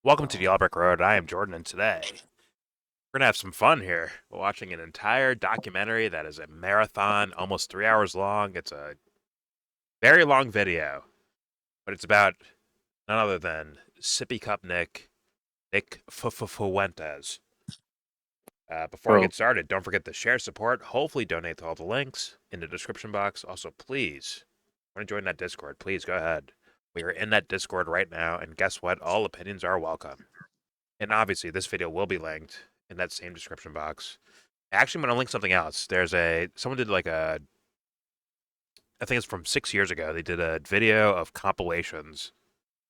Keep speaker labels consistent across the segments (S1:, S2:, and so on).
S1: Welcome to the Yellowbrick Road. I am Jordan, and today we're going to have some fun here. We're watching an entire documentary that is a marathon, almost 3 hours long. It's a very long video, but it's about none other than Sippy Cup Nick Fuentes. Before I get started, don't forget to share, support, hopefully donate to all the links in the description box. Also, please, want to join that Discord, please go ahead. We are in that Discord right now, and guess what? All opinions are welcome. And obviously, this video will be linked in that same description box. Actually, I'm going to link something else. Someone did like I think it's from 6 years ago. They did a video of compilations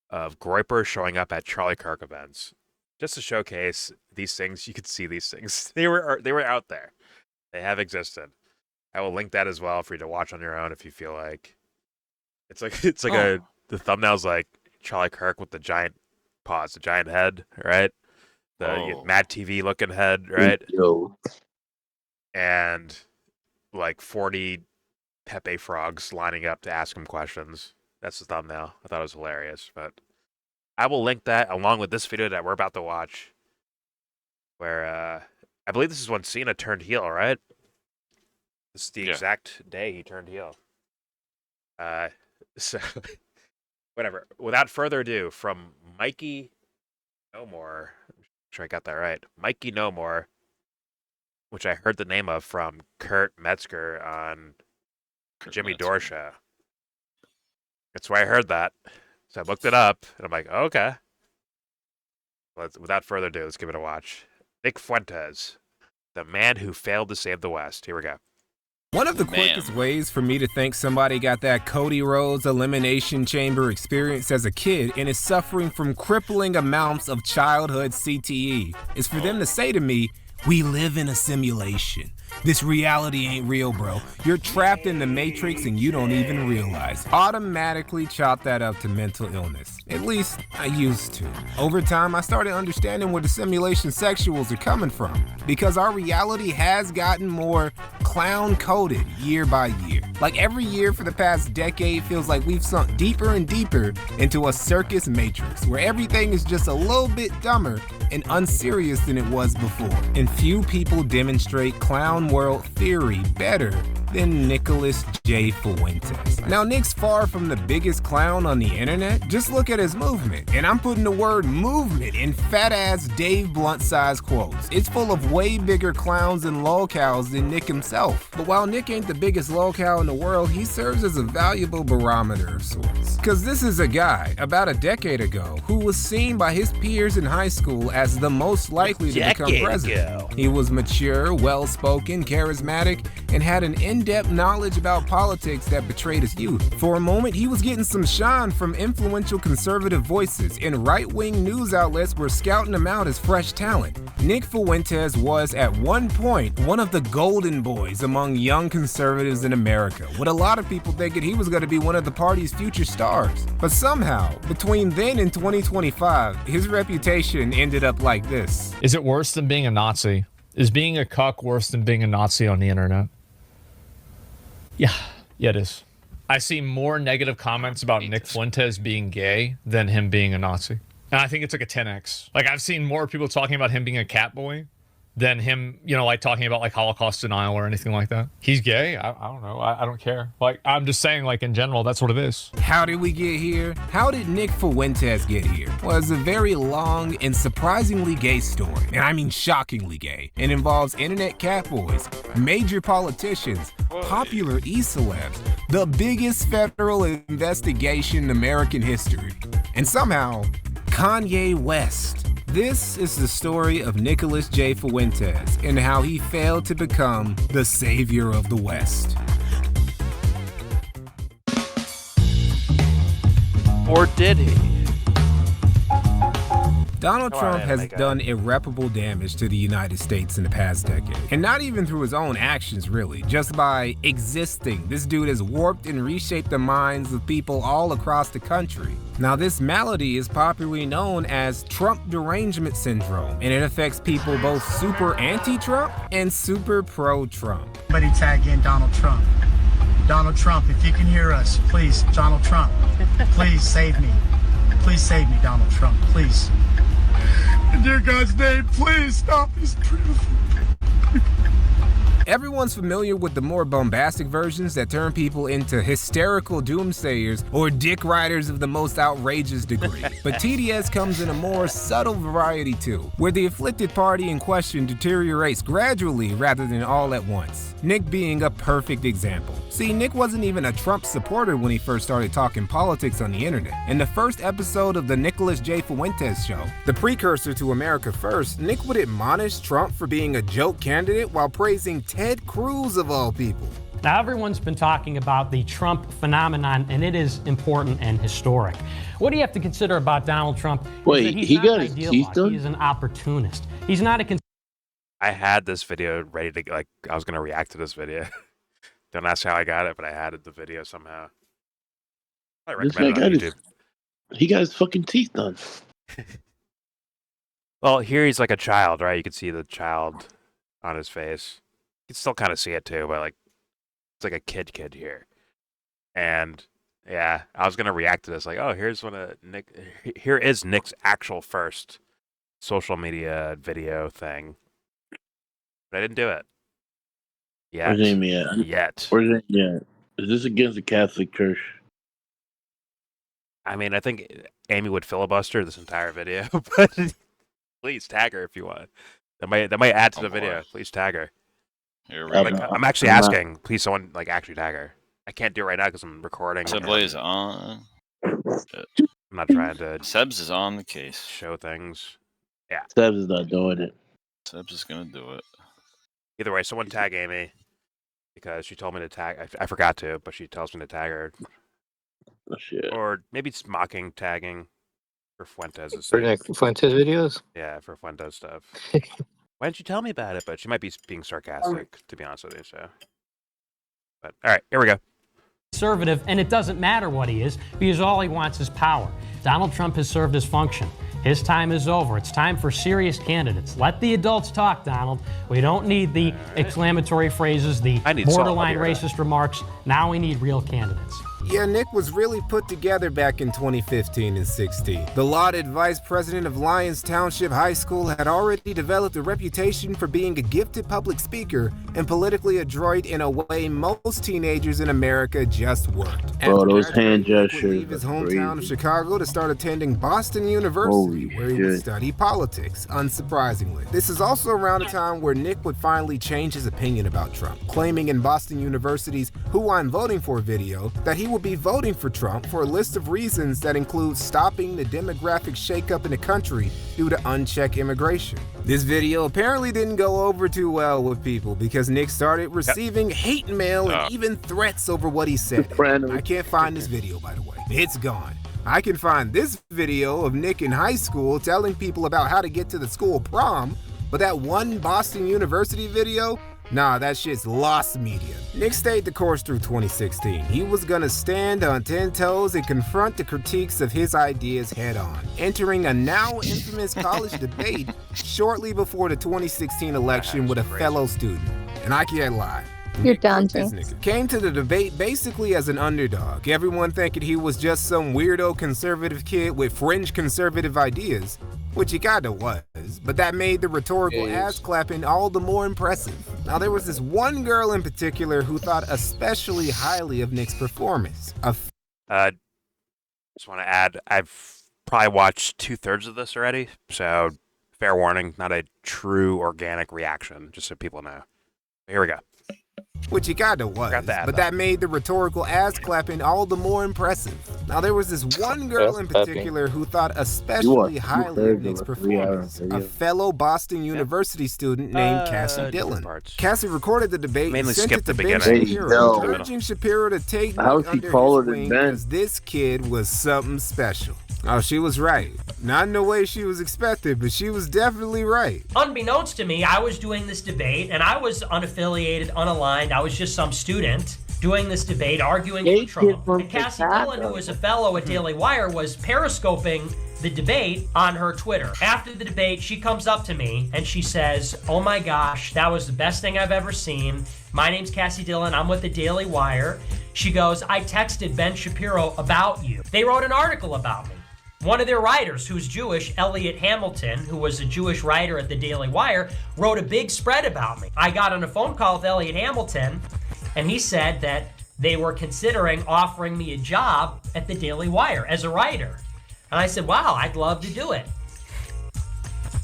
S1: of Groyper showing up at Charlie Kirk events. Just to showcase these things, you could see these things. They were out there. They have existed. I will link that as well for you to watch on your own if you feel like. The thumbnail's like Charlie Kirk with the giant paws, the giant head, right? The Mad TV looking head, right?
S2: Yo.
S1: And like 40 Pepe frogs lining up to ask him questions. That's the thumbnail. I thought it was hilarious, but I will link that along with this video that we're about to watch, where I believe this is when Cena turned heel, right? This is the exact day he turned heel. So, whatever. Without further ado, from MikeyNohMore, I'm sure I got that right. MikeyNohMore, which I heard the name of from Kurt Metzger on Jimmy Dore show. That's where I heard that. So I looked it up, and I'm like, oh, okay. Without further ado, let's give it a watch. Nick Fuentes, the man who failed to save the West. Here we go.
S3: One of the quickest ways for me to think somebody got that Cody Rhodes Elimination Chamber experience as a kid and is suffering from crippling amounts of childhood CTE is for them to say to me, "We live in a simulation. This reality ain't real, bro. You're trapped in the Matrix and you don't even realize." Automatically chalk that up to mental illness. At least I used to. Over time, I started understanding where the simulation sexuals are coming from, because our reality has gotten more clown-coded year by year. Like every year for the past decade feels like we've sunk deeper and deeper into a circus matrix, where everything is just a little bit dumber and unserious than it was before. And few people demonstrate clown world theory better than Nicholas J. Fuentes. Now, Nick's far from the biggest clown on the internet. Just look at his movement. And I'm putting the word movement in fat-ass Dave Blunt-sized quotes. It's full of way bigger clowns and lolcows than Nick himself. But while Nick ain't the biggest lolcow in the world, he serves as a valuable barometer of sorts. Cause this is a guy, about a decade ago, who was seen by his peers in high school as the most likely to become president. He was mature, well-spoken, charismatic, and had an in-depth knowledge about politics that betrayed his youth. For a moment, he was getting some shine from influential conservative voices, and right-wing news outlets were scouting him out as fresh talent. Nick Fuentes was, at one point, one of the golden boys among young conservatives in America, with a lot of people thinking he was going to be one of the party's future stars. But somehow, between then and 2025, his reputation ended up like this.
S4: Is it worse than being a Nazi? Is being a cuck worse than being a Nazi on the internet? Yeah, it is. I see more negative comments about Nick Fuentes being gay than him being a Nazi. And I think it's like a 10x. Like, I've seen more people talking about him being a cat boy than him, like talking about like Holocaust denial or anything like that. He's gay. I don't know. I don't care. Like, I'm just saying, like, in general, that's what it is.
S3: How did we get here? How did Nick Fuentes get here? Well, it's a very long and surprisingly gay story. And I mean shockingly gay. It involves internet catboys, major politicians, popular e-celebs, the biggest federal investigation in American history, and somehow, Kanye West. This is the story of Nicholas J. Fuentes and how he failed to become the savior of the West.
S1: Or did he?
S3: Donald Trump has done irreparable damage to the United States in the past decade. And not even through his own actions, really. Just by existing, this dude has warped and reshaped the minds of people all across the country. Now, this malady is popularly known as Trump derangement syndrome, and it affects people both super anti-Trump and super pro-Trump.
S5: Somebody tag in Donald Trump. Donald Trump, if you can hear us, please, Donald Trump, please save me. Please save me, Donald Trump, please. In dear God's name, please stop this.
S3: Everyone's familiar with the more bombastic versions that turn people into hysterical doomsayers or dick riders of the most outrageous degree. But TDS comes in a more subtle variety too, where the afflicted party in question deteriorates gradually rather than all at once. Nick being a perfect example. See, Nick wasn't even a Trump supporter when he first started talking politics on the internet. In the first episode of the Nicholas J. Fuentes show, the precursor to America First, Nick would admonish Trump for being a joke candidate while praising Ted Cruz of all people.
S2: Now, everyone's been talking about the Trump phenomenon, and it is important and historic. What do you have to consider about Donald Trump?
S6: Wait, he got his teeth done?
S2: He is an opportunist. He's not a...
S1: I had this video ready to, I was going to react to this video. Don't ask how I got it, but I had the video somehow. I recommend it on YouTube.
S6: He got his fucking teeth done.
S1: Well, here he's like a child, right? You can see the child on his face. You can still kind of see it too, but it's like a kid here. And yeah, I was gonna react to this oh, here's here is Nick's actual first social media video thing. But I didn't do it. Yet.
S6: Where's Amy at?
S1: Yet.
S6: Where's Amy at? Is this against the Catholic Church?
S1: I mean, I think Amy would filibuster this entire video, but please tag her if you want. That might add to the video. Please tag her.
S7: Here we go.
S1: I'm actually asking. Please, someone actually tag her. I can't do it right now because I'm recording.
S7: Seb's on.
S1: I'm not trying to.
S7: Sebs is on the case.
S1: Show things. Yeah.
S6: Sebs is not doing it.
S7: Sebs is gonna do it.
S1: Either way, someone tag Amy because she told me to tag. I forgot to, but she tells me to tag her.
S6: Oh, shit.
S1: Or maybe it's mocking tagging for Fuentes.
S8: For Fuentes videos?
S1: Yeah, for Fuentes stuff. Why didn't you tell me about it? But she might be being sarcastic, to be honest with you. So, but all right, here we go.
S2: Conservative, and it doesn't matter what he is, because all he wants is power. Donald Trump has served his function. His time is over. It's time for serious candidates. Let the adults talk, Donald. We don't need the exclamatory phrases, the borderline racist remarks. Now we need real candidates.
S3: Yeah, Nick was really put together back in 2015 and 16. The lauded vice president of Lyons Township High School had already developed a reputation for being a gifted public speaker and politically adroit in a way most teenagers in America just weren't.
S6: Bro, those hand gestures.
S3: He would leave his hometown of Chicago to start attending Boston University, where he would study politics, unsurprisingly. This is also around a time where Nick would finally change his opinion about Trump, claiming in Boston University's Who I'm Voting For video that he will be voting for Trump for a list of reasons that include stopping the demographic shakeup in the country due to unchecked immigration. This video apparently didn't go over too well with people because Nick started receiving hate mail and even threats over what he said. I can't find this video, by the way. It's gone. I can find this video of Nick in high school telling people about how to get to the school prom, but that one Boston University video, nah, that shit's lost media. Nick stayed the course through 2016. He was gonna stand on 10 toes and confront the critiques of his ideas head on, entering a now infamous college debate shortly before the 2016 election with a fellow student. And I can't lie.
S9: You're done, James.
S3: Came to the debate basically as an underdog, everyone thinking he was just some weirdo conservative kid with fringe conservative ideas, which he kinda was, but that made the rhetorical ass-clapping all the more impressive. Now there was this one girl in particular who thought especially highly of Nick's performance.
S1: Just want to add, I've probably watched 2/3 of this already, so fair warning, not a true organic reaction, just so people know. Here we go.
S3: Which he kinda was, but that made the rhetorical ass-clapping all the more impressive. Now there was this one girl in particular who thought especially highly of Nick's performance, a fellow Boston University student named Cassie Dillon. Cassie recorded the debate and sent it to Ben Shapiro, urging Shapiro to take Nick under his wing because this kid was something special. Oh, she was right. Not in the way she was expected, but she was definitely right.
S10: Unbeknownst to me, I was doing this debate, and I was unaffiliated, unaligned. I was just some student doing this debate, arguing for Trump. And Cassie Dillon, who was a fellow at Daily Wire, was periscoping the debate on her Twitter. After the debate, she comes up to me, and she says, "Oh my gosh, that was the best thing I've ever seen. My name's Cassie Dillon. I'm with the Daily Wire." She goes, "I texted Ben Shapiro about you. They wrote an article about me." One of their writers, who's Jewish, Elliot Hamilton, who was a Jewish writer at the Daily Wire, wrote a big spread about me. I got on a phone call with Elliot Hamilton, and he said that they were considering offering me a job at the Daily Wire as a writer. And I said, wow, I'd love to do it.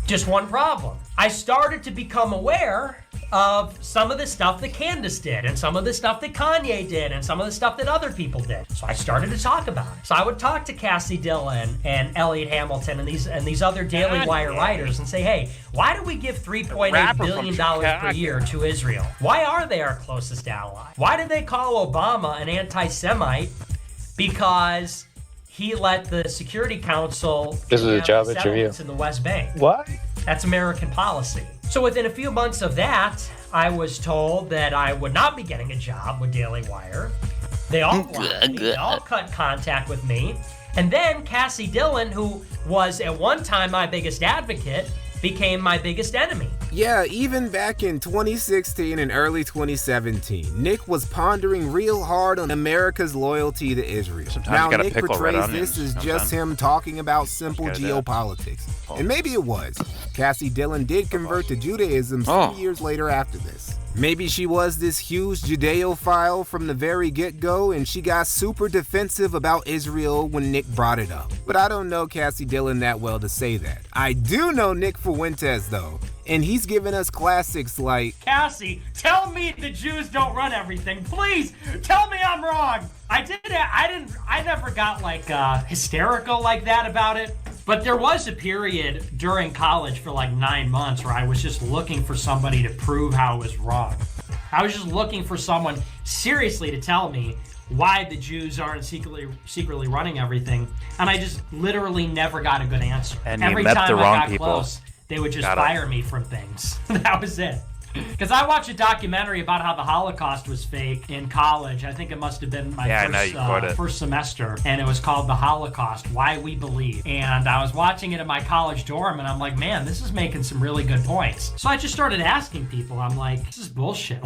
S10: Just one problem. I started to become aware of some of the stuff that Candace did, and some of the stuff that Kanye did, and some of the stuff that other people did. So I started to talk about it. So I would talk to Cassie Dillon and Elliot Hamilton and these other Daily Wire writers and say, hey, why do we give $3.8 billion per year to Israel? Why are they our closest ally? Why did they call Obama an anti-Semite? Because he let the Security Council
S8: This is a job interview
S10: in the West Bank.
S8: What?
S10: That's American policy. So within a few months of that, I was told that I would not be getting a job with Daily Wire. They all blocked me. They all cut contact with me. And then Cassie Dillon, who was at one time my biggest advocate, became my biggest enemy.
S3: Yeah, even back in 2016 and early 2017, Nick was pondering real hard on America's loyalty to Israel. Now, Nick portrays this as just him talking about simple geopolitics. And maybe it was. Cassie Dillon did convert to Judaism some years later after this. Maybe she was this huge Judeophile from the very get-go, and she got super defensive about Israel when Nick brought it up. But I don't know Cassie Dillon that well to say that. I do know Nick Fuentes, though, and he's given us classics like,
S10: Cassie, tell me the Jews don't run everything. Please, tell me I'm wrong. I never got like hysterical like that about it. But there was a period during college for like 9 months where I was just looking for somebody to prove how I was wrong. I was just looking for someone seriously to tell me why the Jews aren't secretly running everything. And I just literally never got a good answer.
S1: And
S10: every
S1: you met
S10: time
S1: the
S10: I
S1: wrong
S10: got
S1: people.
S10: close, they would just fire me from things. That was it. Because I watched a documentary about how the Holocaust was fake in college. I think it must have been my first semester. And it was called The Holocaust, Why We Believe. And I was watching it in my college dorm, and I'm like, man, this is making some really good points. So I just started asking people. I'm like, this is bullshit.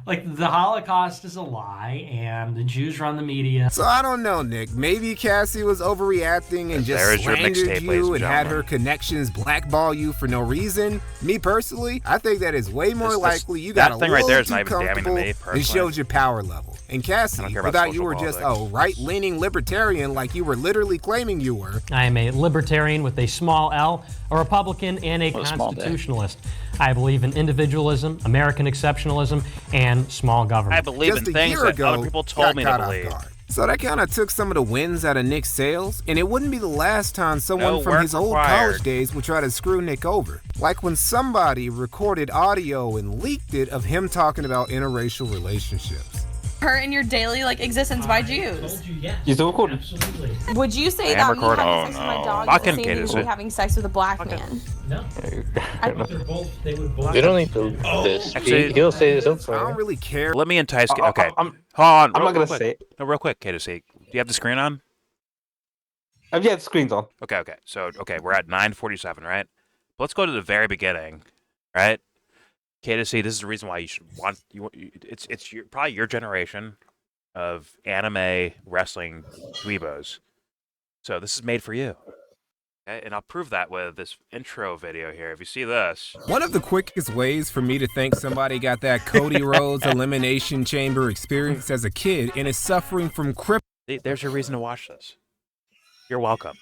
S10: Like, the Holocaust is a lie, and the Jews run the media.
S3: So I don't know, Nick. Maybe Cassie was overreacting and just slandered you and had her connections blackball you for no reason. Me personally, I think that is way more likely you got a little too comfortable and showed your power level. And Cassie, without you were just a right-leaning libertarian like you were literally claiming you were.
S2: I am a libertarian with a small L, a Republican, and a constitutionalist. I believe in individualism, American exceptionalism, and small government.
S1: I believe in things that other people told me to believe.
S3: So that kind of took some of the wins out of Nick's sales, and it wouldn't be the last time someone from his old college days would try to screw Nick over. Like when somebody recorded audio and leaked it of him talking about interracial relationships.
S9: Her in your daily existence by Jews.
S10: You
S8: still recording?
S10: Absolutely.
S9: Would you say that me having sex with my dog is the same thing as me having sex with a black man?
S10: No. They would both.
S8: You don't need to this. He'll say this up for
S3: I don't really care.
S1: Let me entice you. Okay. Hold on.
S8: I'm not going to say it.
S1: No, real quick, K2C. Do you have the screen on?
S8: Yeah, the screen's on.
S1: Okay. So, we're at 9:47, right? Let's go to the very beginning, right? K2C, this is the reason why you should want it's probably your generation of anime wrestling dweebos. So this is made for you. Okay? And I'll prove that with this intro video here. If you see this.
S3: One of the quickest ways for me to think somebody got that Cody Rhodes Elimination Chamber experience as a kid and is suffering from
S1: There's your reason to watch this. You're welcome.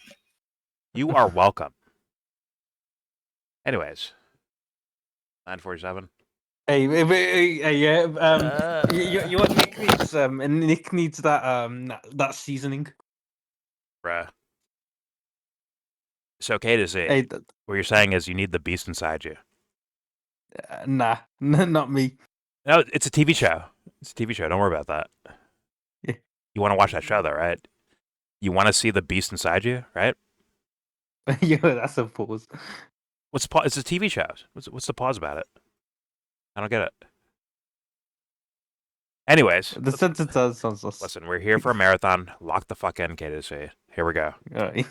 S1: You are welcome. Anyways. 9:47.
S8: Hey, yeah. You want Nick needs Nick needs that seasoning.
S1: Bruh. It's okay to say.
S8: Hey,
S1: what you're saying is you need the beast inside you.
S8: Nah, not me.
S1: No, it's a TV show. It's a TV show. Don't worry about that.
S8: Yeah.
S1: You want to watch that show, though, right? You want to see the beast inside you, right?
S8: Yeah, that's a pause.
S1: What's the pause? It's a TV show. What's the pause about it? I don't get it. Anyways,
S8: the sentence sounds.
S1: Listen, we're here for a marathon. Lock the fuck in, K2C. Here we go.
S3: I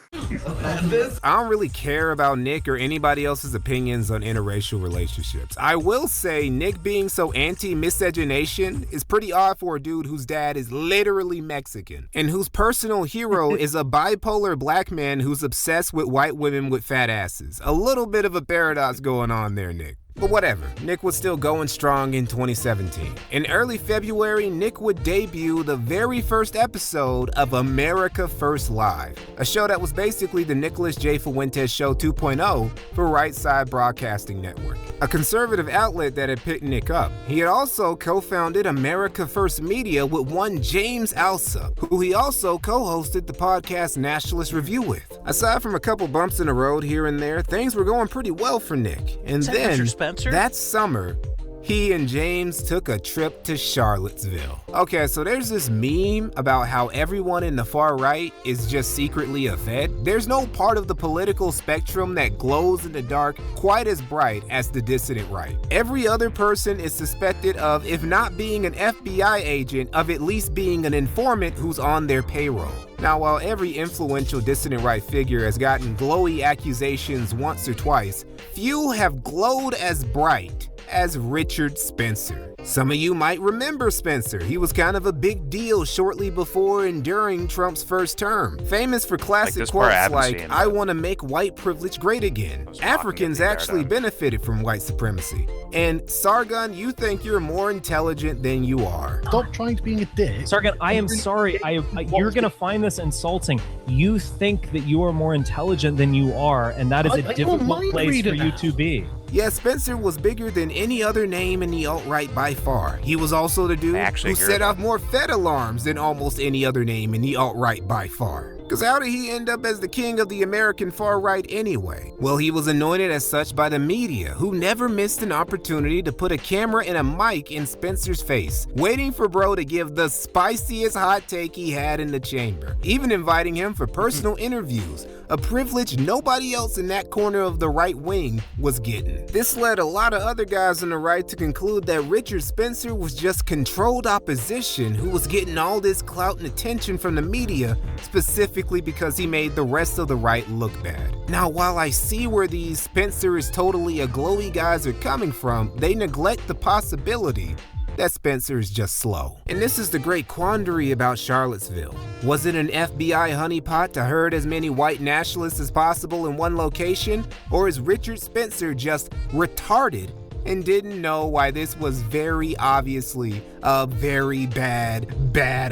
S3: don't really care about Nick or anybody else's opinions on interracial relationships. I will say Nick being so anti-miscegenation is pretty odd for a dude whose dad is literally Mexican and whose personal hero is a bipolar black man who's obsessed with white women with fat asses. A little bit of a paradox going on there, Nick. But whatever, Nick was still going strong in 2017. In early February, Nick would debut the very first episode of America First Live, a show that was basically the Nicholas J. Fuentes Show 2.0 for Right Side Broadcasting Network, a conservative outlet that had picked Nick up. He had also co-founded America First Media with one James Alsop, who he also co-hosted the podcast Nationalist Review with. Aside from a couple bumps in the road here and there, things were going pretty well for Nick. And then, that summer, he and James took a trip to Charlottesville. Okay, so there's this meme about how everyone in the far right is just secretly a Fed. There's no part of the political spectrum that glows in the dark quite as bright as the dissident right. Every other person is suspected of, if not being an FBI agent, of at least being an informant who's on their payroll. Now, while every influential dissident right figure has gotten glowy accusations once or twice, few have glowed as bright as Richard Spencer. Some of you might remember Spencer. He was kind of a big deal shortly before and during Trump's first term. Famous for classic quotes like, "I want to make white privilege great again." Africans actually benefited from white supremacy. And Sargon, you think you're more intelligent than you are.
S11: Stop trying to be a dick.
S12: Sargon, I am sorry. You're going to find this insulting. You think that you are more intelligent than you are, and that is a difficult place for you to be.
S3: Yeah, Spencer was bigger than any other name in the alt-right by far. He was also the dude who set off more Fed alarms than almost any other name in the alt-right by far. Cause how did he end up as the king of the American far-right anyway? Well, he was anointed as such by the media, who never missed an opportunity to put a camera and a mic in Spencer's face, waiting for bro to give the spiciest hot take he had in the chamber, even inviting him for personal interviews, a privilege nobody else in that corner of the right wing was getting. This led a lot of other guys on the right to conclude that Richard Spencer was just controlled opposition who was getting all this clout and attention from the media, specifically because he made the rest of the right look bad. Now, while I see where these Spencer is totally a glowy guys are coming from, they neglect the possibility that Spencer is just slow. And this is the great quandary about Charlottesville. Was it an FBI honeypot to herd as many white nationalists as possible in one location? Or is Richard Spencer just retarded and didn't know why this was very obviously a very bad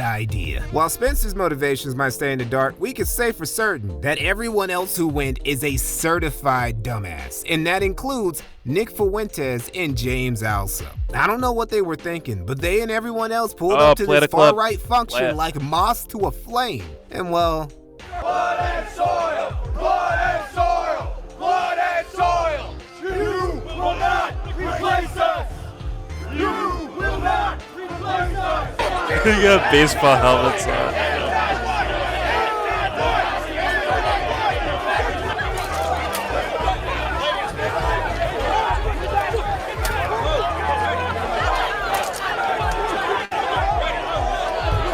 S3: idea? While Spencer's motivations might stay in the dark, we can say for certain that everyone else who went is a certified dumbass, and that includes Nick Fuentes and James Alsop. I don't know what they were thinking, but they and everyone else pulled up to this far-right function like moths to a flame. And well...
S13: Blood and soil! Blood and soil! Blood and soil! You will not replace us! You will not replace us!
S1: You got baseball helmets on.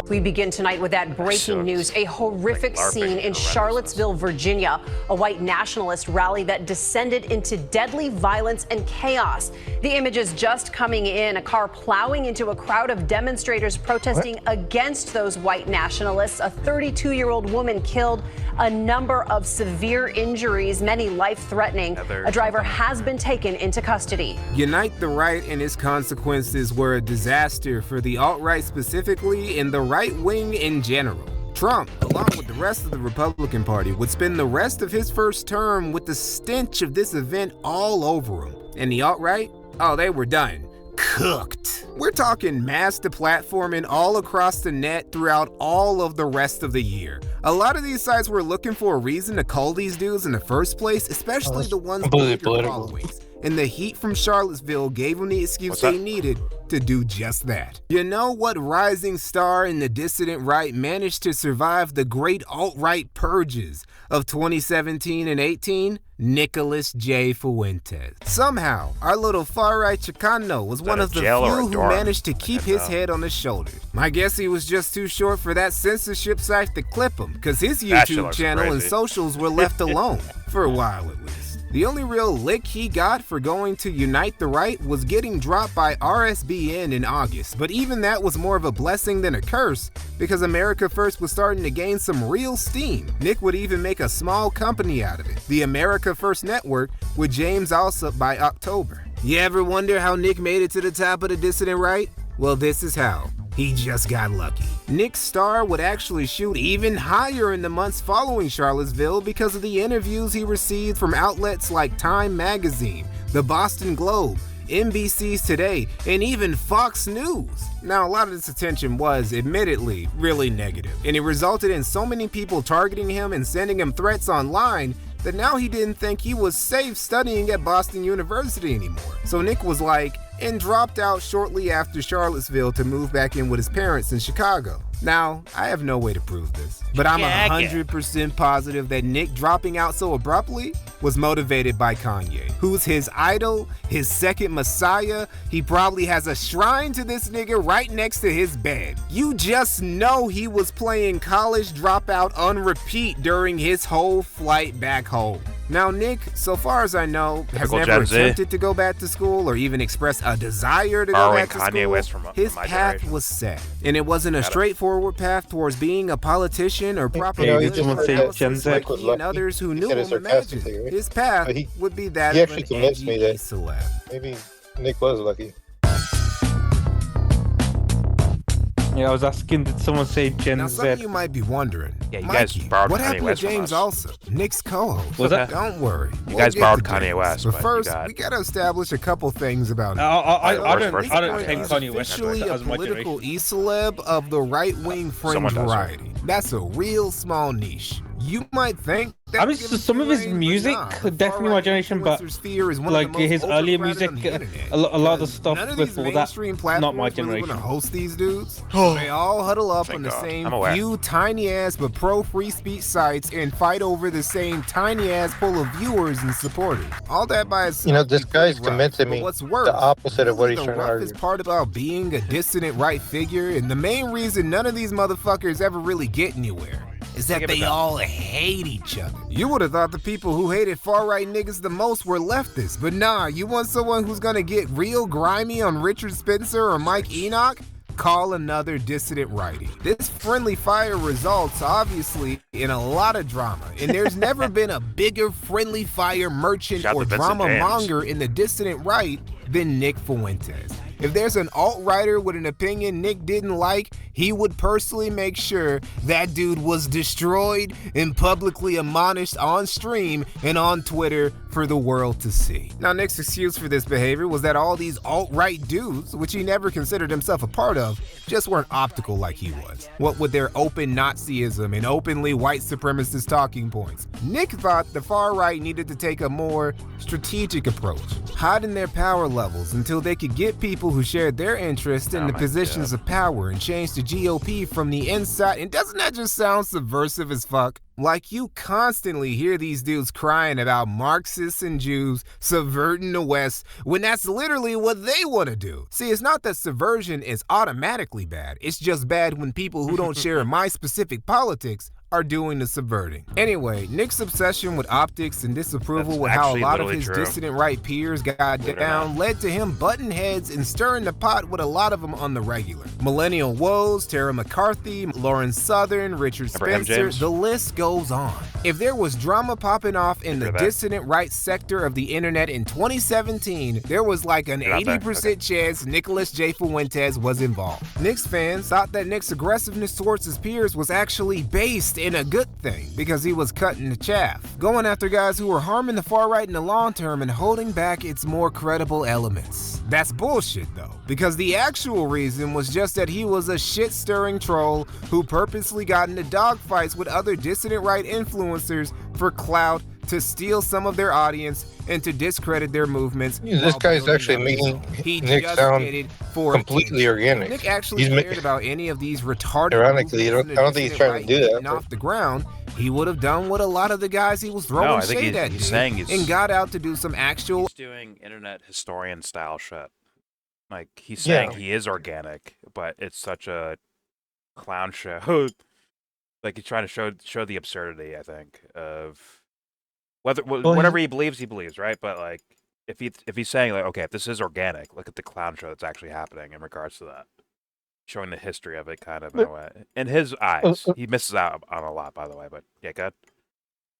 S14: We begin tonight with that breaking news, a horrific scene in Charlottesville, Virginia, a white nationalist rally that descended into deadly violence and chaos. The images just coming in, a car plowing into a crowd of demonstrators protesting against those white nationalists, a 32-year-old woman killed, a number of severe injuries, many life-threatening. A driver has been taken into custody.
S3: Unite the Right and its consequences were a disaster for the alt-right specifically and the right wing in general. Trump, along with the rest of the Republican Party, would spend the rest of his first term with the stench of this event all over him. And the alt-right? Oh, they were done. Cooked. We're talking mass deplatforming all across the net throughout all of the rest of the year. A lot of these sites were looking for a reason to call these dudes in the first place, especially the ones with their followings. and the heat from Charlottesville gave them the excuse they needed to do just that. You know what rising star in the dissident right managed to survive the great alt-right purges of 2017 and 18? Nicholas J. Fuentes. Somehow, our little far-right Chicano was one of the few who managed to keep his head on his shoulders. I guess he was just too short for that censorship site to clip him, because his YouTube channel and socials were left alone, for a while at least. The only real lick he got for going to unite the right was getting dropped by RSBN in August, but even that was more of a blessing than a curse, because America First was starting to gain some real steam. Nick would even make a small company out of it, the America First Network, with James Alsop by October. You ever wonder how Nick made it to the top of the dissident right? Well, this is how. He just got lucky. Nick's star would actually shoot even higher in the months following Charlottesville because of the interviews he received from outlets like Time Magazine, the Boston Globe, NBC's Today, and even Fox News. Now, a lot of this attention was, admittedly, really negative, and it resulted in so many people targeting him and sending him threats online that now he didn't think he was safe studying at Boston University anymore. So Nick was like, and dropped out shortly after Charlottesville to move back in with his parents in Chicago. Now, I have no way to prove this, but I'm 100% positive that Nick dropping out so abruptly was motivated by Kanye, who's his idol, his second messiah. He probably has a shrine to this nigga right next to his bed. You just know he was playing College Dropout on repeat during his whole flight back home. Now, Nick, so far as I know, has never attempted to go back to school or even expressed a desire to go back to school. His path was set, and it wasn't a straightforward path towards being a politician or propagating analysis like he and others who knew him imagined. His path would be that of an edgy celeb.
S11: Maybe Nick was lucky.
S8: Yeah, I was asking, did someone say Gen
S3: now,
S8: Z?
S3: Some of you might be wondering,
S1: yeah, you
S3: Mikey,
S1: guys borrowed
S3: what
S1: Kanye
S3: happened
S1: West
S3: to James also, Nick's co-host?
S8: Was that?
S3: Don't worry.
S1: You guys borrowed Kanye West,
S3: but first, we gotta establish a couple things about Nick.
S8: I don't take Kanye West
S3: officially a political e-celeb of the right-wing fringe variety. That's a real small niche. You might think that
S8: I mean, some of his music, definitely my generation, but like his earlier music, a lot of the stuff before that, not my generation.
S3: Really host these dudes. They all huddle up on the same few tiny ass but pro free speech sites and fight over the same tiny ass pool of viewers and supporters. All that by itself.
S11: You know, this guy's convincing me the opposite of what he's trying to argue.
S3: The part about being a dissident right figure, and the main reason none of these motherfuckers ever really get anywhere, is that they all hate each other. You would have thought the people who hated far-right niggas the most were leftists, but nah, you want someone who's gonna get real grimy on Richard Spencer or Mike Enoch? Call another dissident righty. This friendly fire results, obviously, in a lot of drama, and there's never been a bigger friendly fire merchant or drama monger in the dissident right than Nick Fuentes. If there's an alt-righter with an opinion Nick didn't like, he would personally make sure that dude was destroyed and publicly admonished on stream and on Twitter for the world to see. Now, Nick's excuse for this behavior was that all these alt-right dudes, which he never considered himself a part of, just weren't optical like he was. What with their open Nazism and openly white supremacist talking points. Nick thought the far right needed to take a more strategic approach, hiding their power levels until they could get people who shared their interest in the positions of power and change the GOP from the inside. And doesn't that just sound subversive as fuck? Like, you constantly hear these dudes crying about Marxists and Jews subverting the West when that's literally what they want to do. See, it's not that subversion is automatically bad. It's just bad when people who don't share my specific politics are doing the subverting. Anyway, Nick's obsession with optics and disapproval with how a lot of his dissident right peers got down led to him butting heads and stirring the pot with a lot of them on the regular. Millennial Woes, Tara McCarthy, Lauren Southern, Richard Spencer, the list goes on. If there was drama popping off in the dissident right sector of the internet in 2017, there was like an 80% chance Nicholas J. Fuentes was involved. Nick's fans thought that Nick's aggressiveness towards his peers was actually based in a good thing because he was cutting the chaff, going after guys who were harming the far right in the long term and holding back its more credible elements. That's bullshit though, because the actual reason was just that he was a shit-stirring troll who purposely got into dogfights with other dissident right influencers for clout to steal some of their audience and to discredit their movements.
S11: This guy's actually making Nick sound completely organic.
S3: Nick actually cared about any of these retarded
S11: Ironically, I don't think he's trying to do that.
S3: getting off the ground. He would have done what a lot of the guys he was throwing shade at
S1: he's saying
S3: and got out to do some actual.
S1: He's doing internet historian style shit. Like he's saying he is organic, but it's such a clown show. Like he's trying to show the absurdity, I think, of whatever he believes, right? But like if he's saying like, okay, if this is organic, look at the clown show that's actually happening in regards to that. Showing the history of it, kind of in a way. In his eyes, he misses out on a lot, by the way. But yeah, go ahead.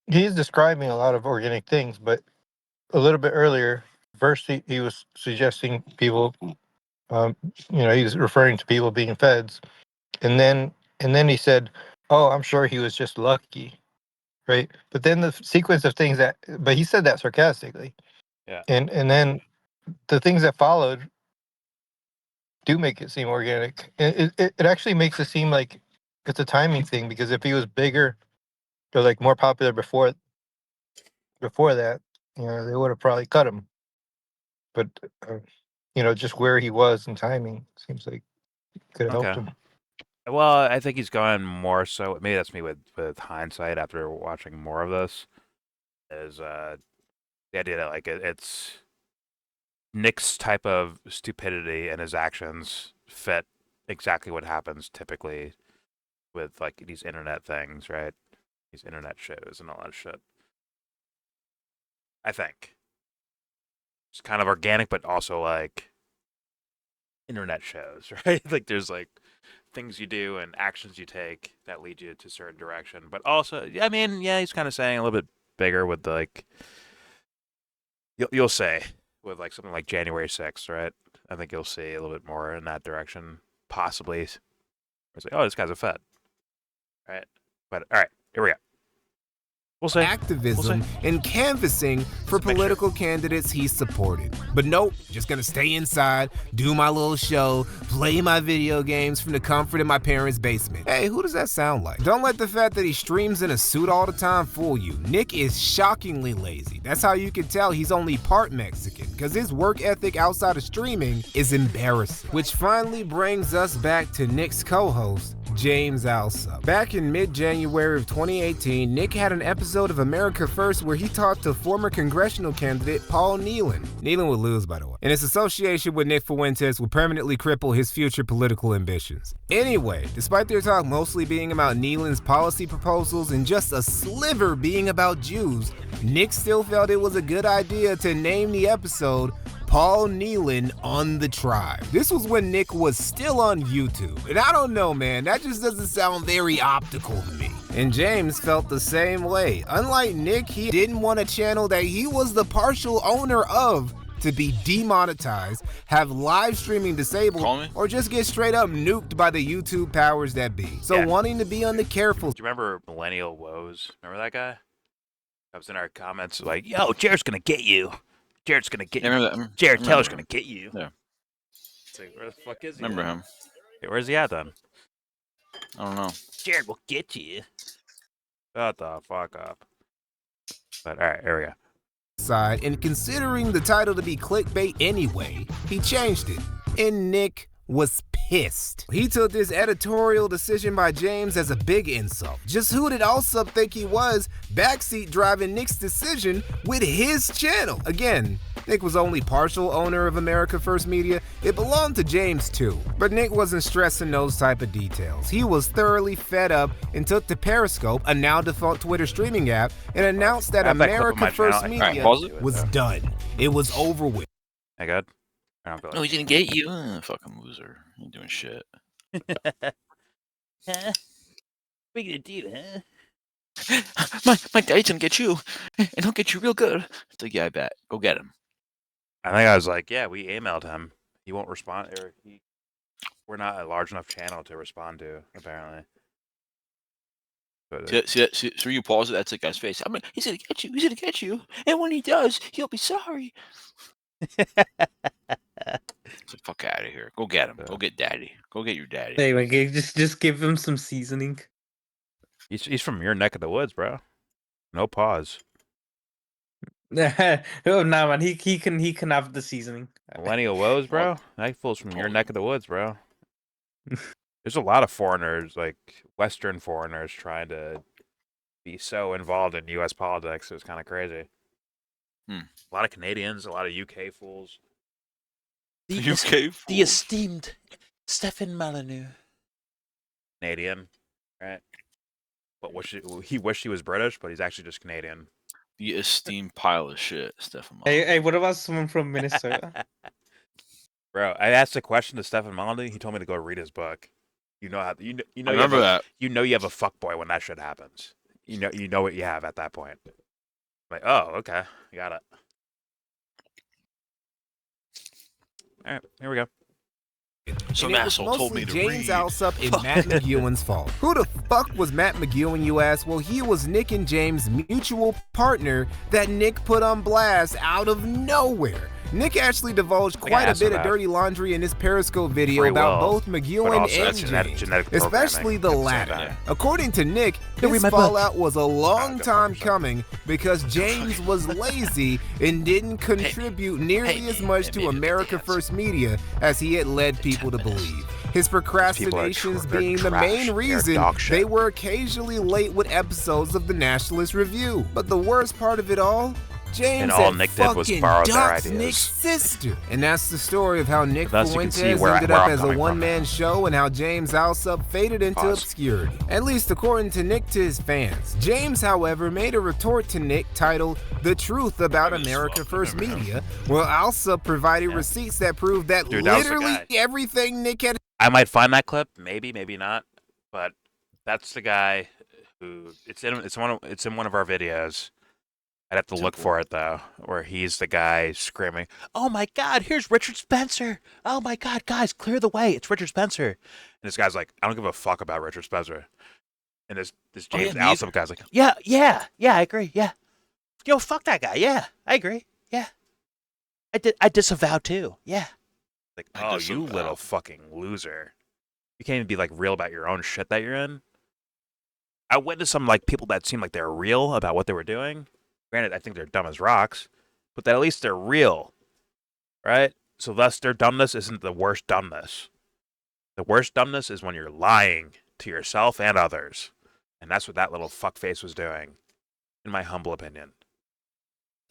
S11: He's describing a lot of organic things, but a little bit earlier, first he was suggesting people, he was referring to people being feds, and then he said, "Oh, I'm sure he was just lucky," right? But then the sequence of things but he said that sarcastically, and then the things that followed do make it seem organic. It actually makes it seem like it's a timing thing, because if he was bigger or like more popular before that, they would have probably cut him. But just where he was in timing seems like could have helped him.
S1: Well, I think he's going more so. Maybe that's me with hindsight after watching more of this. Is the idea that like it's Nick's type of stupidity and his actions fit exactly what happens typically with like these internet things, right? These internet shows and all that shit. I think it's kind of organic, but also like internet shows, right? Like there's like things you do and actions you take that lead you to a certain direction. But also, I mean, he's kind of saying a little bit bigger with like you'll say. With like something like January 6th, right? I think you'll see a little bit more in that direction, possibly. It's like, oh, this guy's a Fed, right? But all right, here we go. We'll say
S3: activism and canvassing for political candidates he supported. But nope, just gonna stay inside, do my little show, play my video games from the comfort of my parents' basement. Hey, who does that sound like? Don't let the fact that he streams in a suit all the time fool you. Nick is shockingly lazy. That's how you can tell he's only part Mexican, because his work ethic outside of streaming is embarrassing. Which finally brings us back to Nick's co-host, James Alsop. Back in mid-January of 2018, Nick had an episode of America First where he talked to former congressional candidate Paul Nealon. Nealon would lose, by the way. And his association with Nick Fuentes would permanently cripple his future political ambitions. Anyway, despite their talk mostly being about Nealon's policy proposals and just a sliver being about Jews, Nick still felt it was a good idea to name the episode Paul Nealon on the Tribe. This was when Nick was still on YouTube. And I don't know, man, that just doesn't sound very optical to me. And James felt the same way. Unlike Nick, he didn't want a channel that he was the partial owner of to be demonetized, have live streaming disabled, or just get straight up nuked by the YouTube powers that be. So wanting to be on the careful.
S1: Do you remember Millennial Woes? Remember that guy? That was in our comments like, yo, Jared's gonna get you. Jared's gonna get you. Jared Taylor's gonna get you.
S7: Yeah.
S1: It's like, where the fuck is he?
S7: Remember him?
S1: Hey, where's he at then?
S7: I don't know.
S1: Jared will get you. Shut the fuck up. But all right, here we go.
S3: Side, and considering the title to be clickbait anyway, he changed it. And Nick was pissed. He took this editorial decision by James as a big insult. Just who did Alsop think he was, backseat driving Nick's decision with his channel? Again, Nick was only partial owner of America First Media. It belonged to James too. But Nick wasn't stressing those type of details. He was thoroughly fed up and took to Periscope, a now defunct Twitter streaming app, and announced that America First Media was done. It was over with.
S1: I got.
S7: No, he didn't get you. Fucking loser. You doing shit.
S1: We gonna do, huh?
S7: My dad's gonna get you, and he'll get you real good. It's like, yeah, I bet. Go get him.
S1: I think I was like, yeah, we emailed him. He won't respond, or we're not a large enough channel to respond to, apparently. But,
S7: see, you pause it. That's the guy's face. I mean, he's gonna get you. He's gonna get you, and when he does, he'll be sorry. So fuck out of here. Go get him. Go get daddy. Go get your daddy.
S8: Hey, man, just give him some seasoning.
S1: He's from your neck of the woods, bro. No pause.
S8: Oh no, man, he can have the seasoning.
S1: Millennial woes, bro. That fool's from your neck of the woods, bro. There's a lot of foreigners, like Western foreigners, trying to be so involved in U.S. politics. It's kind of crazy. A lot of Canadians, a lot of UK fools.
S7: The
S1: esteemed Stefan Molyneux. Canadian, right? But he wished he was British, but he's actually just Canadian.
S7: The esteemed pile of shit, Stefan.
S8: Hey, what about someone from Minnesota?
S1: Bro, I asked a question to Stefan Molyneux. He told me to go read his book. You know how you know.
S7: I remember that.
S1: You know you have a fuckboy when that shit happens. You know what you have at that point. Like, oh, okay, you got it. All right, here we go.
S7: Some asshole told me to
S3: James
S7: read.
S3: Alsop and Matt McEwen's fault. Who the fuck was Matt McEwen, you ask? Well, he was Nick and James' mutual partner that Nick put on blast out of nowhere. Nick actually divulged quite a bit of dirty laundry in his Periscope video about both McEwen and James, especially the latter. According to Nick, this fallout was a long time coming because James was lazy and didn't contribute nearly as much to America First Media as he had led people to believe. His procrastinations being the main reason they were occasionally late with episodes of the Nationalist Review. But the worst part of it all, James
S1: and all Nick did was borrow their ideas.
S3: Nick's sister. And that's the story of how Nick
S1: Thus
S3: Fuentes
S1: where
S3: ended up
S1: I'm
S3: as a one-man show and how James Alsop faded into obscurity. At least according to Nick to his fans. James, however, made a retort to Nick titled "The Truth About America First Media," where Alsop provided receipts that proved that literally everything Nick had.
S1: I might find that clip, maybe not, but that's the guy who it's in one of our videos. I'd have to look for it though, where he's the guy screaming, "Oh my God, here's Richard Spencer! Oh my God, guys, clear the way! It's Richard Spencer!" And this guy's like, "I don't give a fuck about Richard Spencer." And this James Alsop guy's like, "Yeah, I agree, yeah. Yo, fuck that guy, yeah, I agree, yeah. I disavow too, yeah." Like, oh, you little fucking loser! You can't even be like real about your own shit that you're in. I witnessed some like people that seemed like they were real about what they were doing. Granted, I think they're dumb as rocks, but at least they're real, right? So thus, their dumbness isn't the worst dumbness. The worst dumbness is when you're lying to yourself and others. And that's what that little fuckface was doing, in my humble opinion.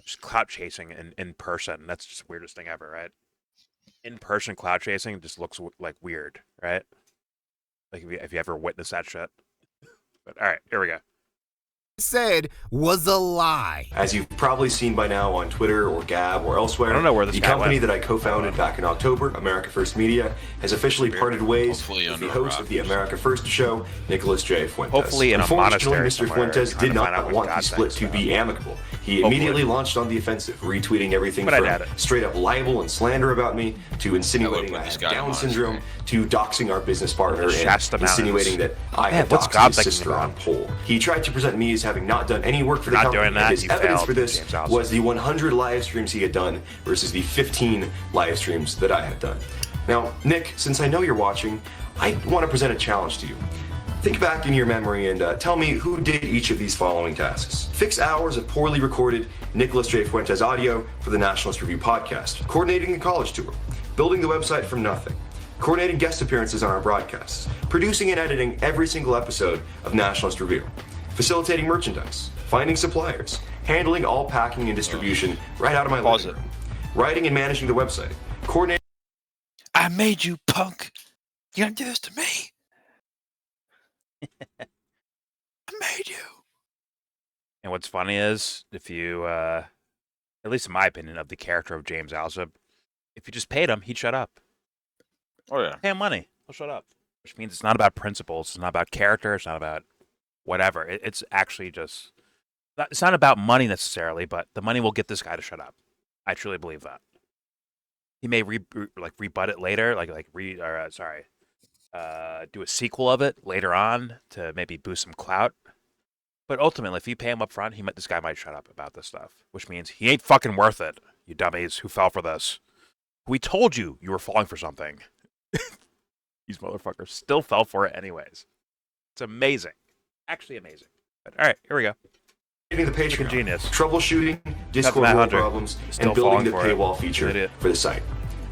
S1: Just clout chasing in person. That's just the weirdest thing ever, right? In-person clout chasing just looks like weird, right? Like if you ever witnessed that shit. But all right, here we go.
S3: Said was a lie.
S15: As you've probably seen by now on Twitter or Gab or elsewhere,
S1: I don't know where this
S15: the company that I co-founded back in October, America First Media, has officially parted ways with the host of the America First show, Nicholas J. Fuentes.
S1: Hopefully in a monastery
S15: Mr. Fuentes did not want the split to be amicable. He immediately launched on the offensive, retweeting everything from straight up libel and slander about me to insinuating I have Down syndrome to doxing our business partner and insinuating that I had doxed his sister on poll. He tried to present me as having not done any work for the company, and his evidence for this was the 100 live streams he had done versus the 15 live streams that I had done. Now, Nick, since I know you're watching, I want to present a challenge to you. Think back in your memory and tell me who did each of these following tasks. Fix hours of poorly recorded Nicholas J. Fuentes audio for the Nationalist Review podcast, coordinating a college tour, building the website from nothing, coordinating guest appearances on our broadcasts, producing and editing every single episode of Nationalist Review, facilitating merchandise, finding suppliers, handling all packing and distribution right out of my living room, writing and managing the website, coordinating.
S7: I made you, punk. You gonna do this to me? I made you.
S1: And what's funny is, if you, at least in my opinion, of the character of James Alsop, if you just paid him, he'd shut up.
S7: Oh yeah.
S1: Pay him money, he'll shut up. Which means it's not about principles, it's not about character, it's not about whatever. It's actually just, it's not about money necessarily, but the money will get this guy to shut up. I truly believe that. He may rebut it later, do a sequel of it later on to maybe boost some clout. But ultimately, if you pay him up front, this guy might shut up about this stuff, which means he ain't fucking worth it, you dummies who fell for this. We told you were falling for something. These motherfuckers still fell for it anyways. It's amazing. Actually amazing. But, all right, here we go.
S15: The Patreon,
S1: genius.
S15: Troubleshooting, Discord role
S1: 900.
S15: problems,
S1: Still
S15: and building the
S1: falling for it.
S15: paywall feature
S1: Idiot.
S15: for the site.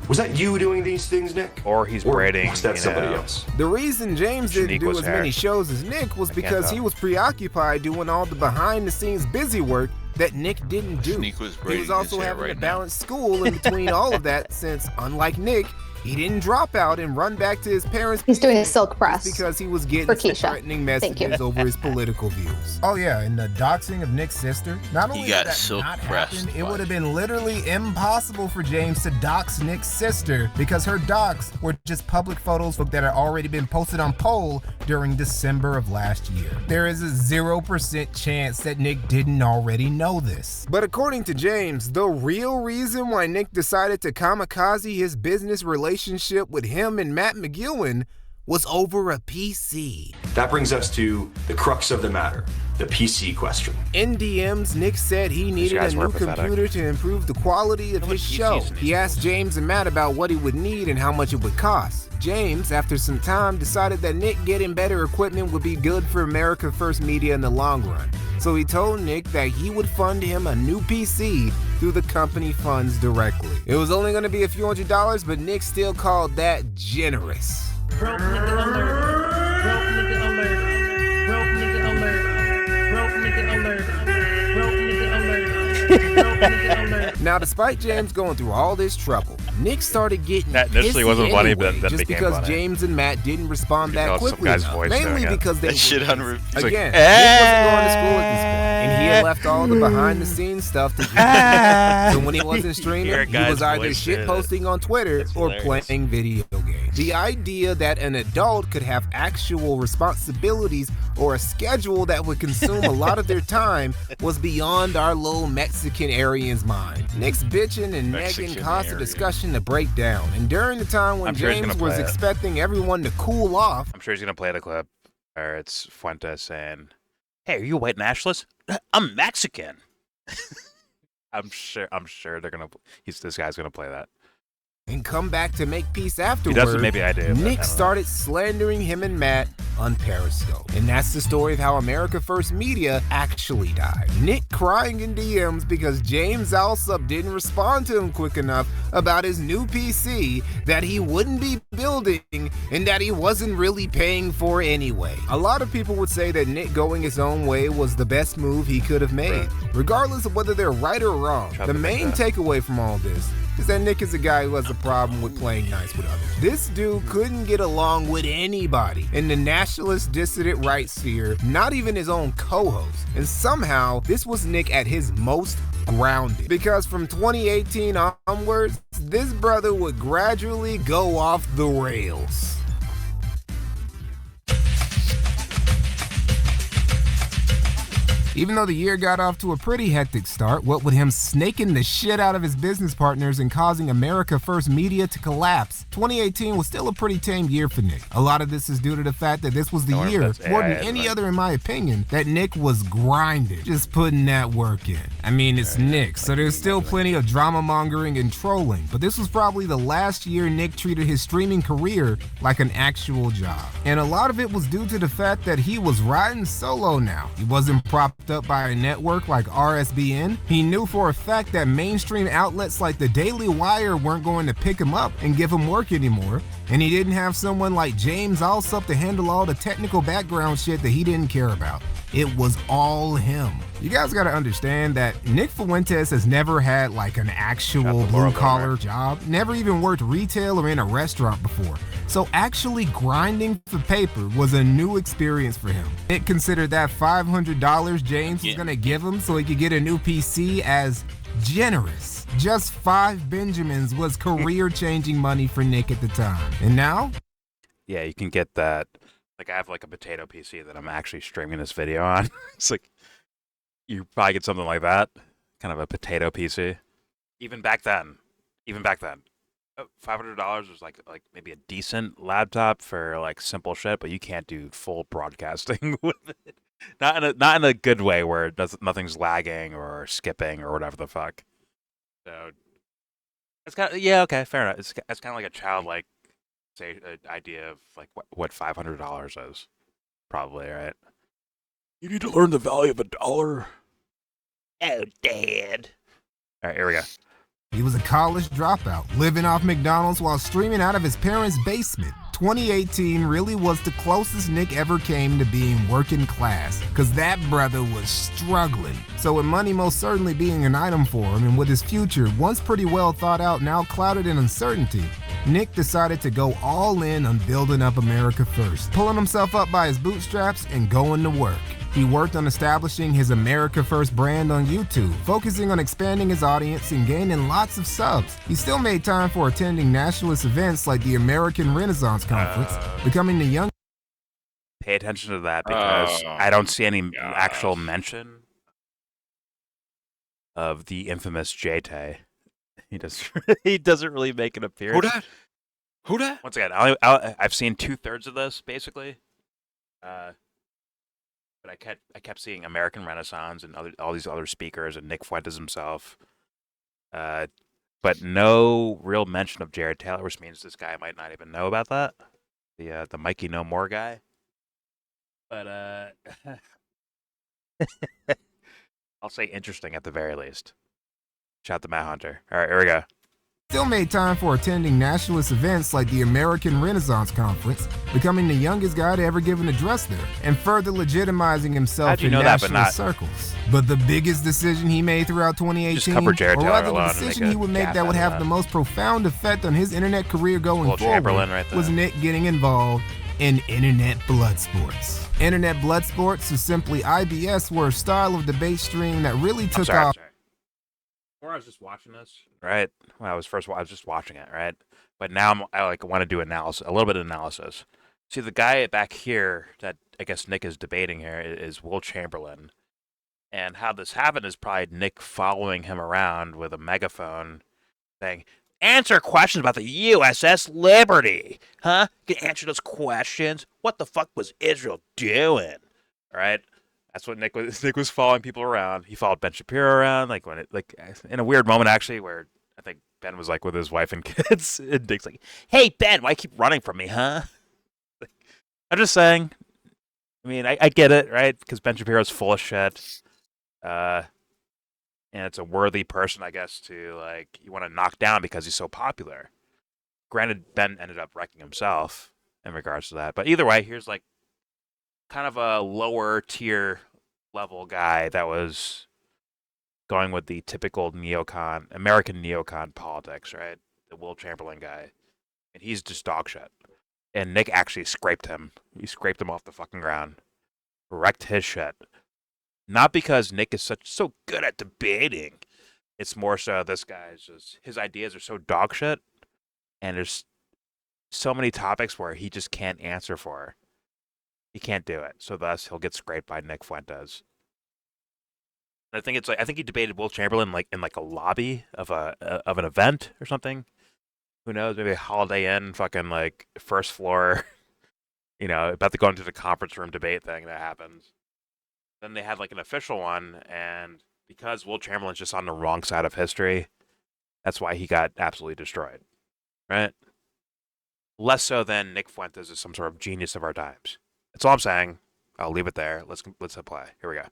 S15: Was that you doing these things, Nick?
S1: Or he's braiding,
S15: was that
S1: you
S15: somebody
S1: know,
S15: else?
S3: The reason James didn't
S1: Shanique
S3: do
S1: was
S3: as
S1: hair.
S3: many shows as Nick was because
S1: tell.
S3: he was preoccupied doing all the behind-the-scenes busy work that Nick didn't do.
S7: Shanique was
S3: He
S7: braiding
S3: was also
S7: his hair
S3: having
S7: right
S3: to
S7: now.
S3: balance school in between all of that since, unlike Nick, he didn't drop out and run back to his parents'
S9: He's doing a silk press
S3: because he was getting
S9: for
S3: some
S9: Keisha.
S3: threatening
S9: Thank you.
S3: messages over his political views. Oh yeah, and the doxing of Nick's sister. Not only
S7: He
S3: did
S7: got
S3: that
S7: silk
S3: not
S7: pressed.
S3: happen, it would have been literally impossible for James to dox Nick's sister because her docs were just public photos that had already been posted on Poll during December of last year. There is a 0% chance that Nick didn't already know this. But according to James, the real reason why Nick decided to kamikaze his business relationship with him and Matt McGowan was over a PC.
S15: That brings us to the crux of the matter, the PC question.
S3: In DMs, Nick said he needed a
S1: guys
S3: new
S1: were pathetic.
S3: computer to improve the quality of his show. He asked James and Matt about what he would need and how much it would cost. James, after some time, decided that Nick getting better equipment would be good for America First Media in the long run. So he told Nick that he would fund him a new PC through the company funds directly. It was only going to be a few $100s, but Nick still called that generous.
S13: Broke nigga alert. Broke nigga alert. Broke nigga alert. Broke nigga alert. Broke nigga alert. Broke nigga alert.
S3: Now, despite James going through all this trouble, Nick started getting
S1: That initially
S3: pissy
S1: wasn't funny, but
S3: anyway,
S1: then
S3: just
S1: became
S3: because
S1: funny.
S3: James and Matt didn't respond
S1: You
S3: that
S1: know, some
S3: quickly
S1: guy's
S3: enough.
S1: voice
S3: Mainly
S1: doing it.
S3: because they
S7: That shit
S3: were
S7: on
S3: busy.
S7: like,
S3: Again, Nick wasn't going to school at this point, and he had left all the behind-the-scenes stuff to James. So when he wasn't
S1: Hear a
S3: streaming, he
S1: guy's
S3: was either
S1: voice
S3: shit
S1: doing it.
S3: posting on Twitter
S1: That's
S3: or
S1: hilarious.
S3: playing video games. The idea that an adult could have actual responsibilities or a schedule that would consume a lot of their time was beyond our little Mexican Aryan's mind. Nick's bitching and
S1: Mexican
S3: nagging caused the
S1: Aryan.
S3: discussion to break down, and during the time when
S1: I'm sure he's
S3: James
S1: gonna
S3: was
S1: play it.
S3: expecting everyone to cool off,
S1: I'm sure he's gonna play the clip where it's Fuentes saying, "Hey, are you a white nationalist? I'm Mexican." I'm sure they're gonna. This guy's gonna play that.
S3: and come back to make peace
S1: He
S3: afterward,
S1: doesn't. Maybe I do. but I
S3: Nick
S1: don't know.
S3: started slandering him and Matt on Periscope. And that's the story of how America First Media actually died. Nick crying in DMs because James Alsop didn't respond to him quick enough about his new PC that he wouldn't be building and that he wasn't really paying for anyway. A lot of people would say that Nick going his own way was the best move he could have made. Regardless of whether they're right or wrong, the main takeaway from all this is that Nick is a guy who has a problem with playing nice with others. This dude couldn't get along with anybody in the nationalist dissident right sphere, not even his own co-host. And somehow, this was Nick at his most grounded. Because from 2018 onwards, this brother would gradually go off the rails. Even though the year got off to a pretty hectic start, what with him snaking the shit out of his business partners and causing America First Media to collapse, 2018 was still a pretty tame year for Nick. A lot of this is due to the fact that this was the year, more than any other in my opinion, that Nick was grinding, just putting that work in. I mean, it's Nick, so there's still plenty of drama mongering and trolling, but this was probably the last year Nick treated his streaming career like an actual job. And a lot of it was due to the fact that he was riding solo now. He wasn't propped up by a network like RSBN. He knew for a fact that mainstream outlets like the Daily Wire weren't going to pick him up and give him work anymore, and he didn't have someone like James Alsop to handle all the technical background shit that he didn't care about. It was all him. You guys gotta understand that Nick Fuentes has never had like an actual blue-collar job, never even worked retail or in a restaurant before. So actually grinding for paper was a new experience for him. Nick considered that $500 James was gonna give him so he could get a new PC as generous. Just 5 Benjamins was career-changing money for Nick at the time. And now?
S1: Yeah, you can get that. Like, I have like a potato PC that I'm actually streaming this video on. It's like, you probably get something like that, kind of a potato PC. Even back then, $500 was like maybe a decent laptop for like simple shit, but you can't do full broadcasting with it. Not in a good way where it nothing's lagging or skipping or whatever the fuck. So it's kind of, yeah, okay, fair enough. It's kind of like a childlike idea of like what $500 is, probably, right? You need to learn the value of $1. Oh, Dad. All right, here we go.
S3: He was a college dropout, living off McDonald's while streaming out of his parents' basement. 2018 really was the closest Nick ever came to being working class, cause that brother was struggling. So with money most certainly being an item for him, and with his future once pretty well thought out, now clouded in uncertainty, Nick decided to go all in on building up America first, pulling himself up by his bootstraps and going to work. He worked on establishing his America First brand on YouTube, focusing on expanding his audience and gaining lots of subs. He still made time for attending nationalist events like the American Renaissance Conference, becoming the young.
S1: Pay attention to that because I don't see any actual mention of the infamous J-Tay. He doesn't really make an appearance.
S7: Who that?
S1: Once again, I've seen 2/3 of this basically. But I kept seeing American Renaissance and all these other speakers and Nick Fuentes himself, but no real mention of Jared Taylor, which means this guy might not even know about that. The MikeyNohMore guy. But I'll say interesting at the very least. Shout out to Matt Hunter. All right, here we go.
S3: Still made time for attending nationalist events like the American Renaissance Conference, becoming the youngest guy to ever give an address there, and further legitimizing himself in nationalist circles. But the biggest decision he made throughout 2018, or rather the decision he would make that would have the most profound effect on his internet career going forward, was Nick getting involved in internet blood sports. Internet blood sports, or simply IBS, were a style of debate stream that really took off.
S1: Before I was just watching this, right? When I was just watching it, right? But now I want to do a little bit of analysis. See, the guy back here that I guess Nick is debating here is Will Chamberlain, and how this happened is probably Nick following him around with a megaphone, saying, "Answer questions about the USS Liberty, huh? Can you answer those questions? What the fuck was Israel doing?" All right. That's what Nick was following people around. He followed Ben Shapiro around, in a weird moment actually, where I think Ben was with his wife and kids, and Nick's like, "Hey Ben, why you keep running from me, huh?" I'm just saying. I mean, I get it, right? Because Ben Shapiro's full of shit, and it's a worthy person, I guess, to you want to knock down because he's so popular. Granted, Ben ended up wrecking himself in regards to that, but either way, here's kind of a lower tier level guy that was going with the typical American neocon politics, right? The Will Chamberlain guy. And he's just dog shit. And Nick actually scraped him. He scraped him off the fucking ground. Wrecked his shit. Not because Nick is so good at debating. It's more so this guy's his ideas are so dog shit. And there's so many topics where he just can't answer for. He can't do it, so thus he'll get scraped by Nick Fuentes. And I think he debated Will Chamberlain in a lobby of an event or something. Who knows? Maybe a Holiday Inn, fucking first floor. About to go into the conference room debate thing that happens. Then they had an official one, and because Will Chamberlain's just on the wrong side of history, that's why he got absolutely destroyed, right? Less so than Nick Fuentes is some sort of genius of our times. That's all I'm saying. I'll leave it there. Let's apply. Here we go.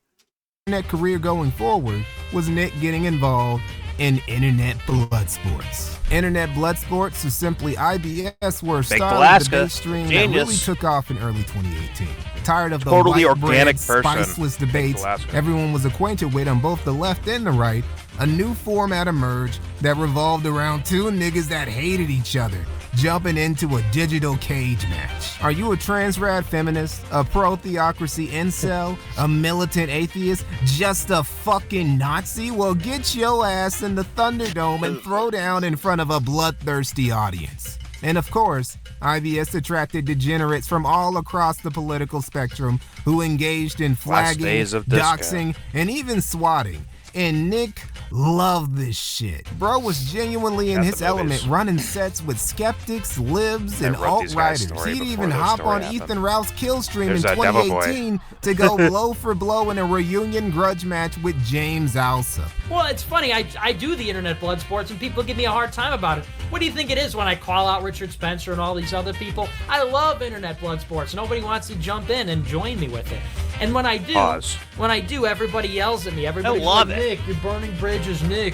S3: Internet career going forward was Nick getting involved in internet blood sports. Internet blood sports, or simply IBS, were a style of debate stream that really took off in early 2018. Tired of the
S1: totally
S3: white
S1: organic
S3: bread, spiceless debates everyone was acquainted with on both the left and the right, a new format emerged that revolved around two niggas that hated each other, jumping into a digital cage match. Are you a trans rad feminist, a pro-theocracy incel, a militant atheist, just a fucking Nazi? Well, get your ass in the Thunderdome and throw down in front of a bloodthirsty audience. And of course, IBS attracted degenerates from all across the political spectrum who engaged in flagging, doxing, and even swatting. And Nick loved this shit. Bro was genuinely in his element, running sets with skeptics, libs, and alt-writers. He'd even hop on Ethan Ralph's kill stream in 2018 to go blow for blow in a reunion grudge match with James Alsop.
S10: Well, it's funny. I do the internet blood sports, and people give me a hard time about it. What do you think it is when I call out Richard Spencer and all these other people? I love internet blood sports. Nobody wants to jump in and join me with it. And when I do, everybody yells at me. Everybody's like, Nick, you're burning bridges, Nick.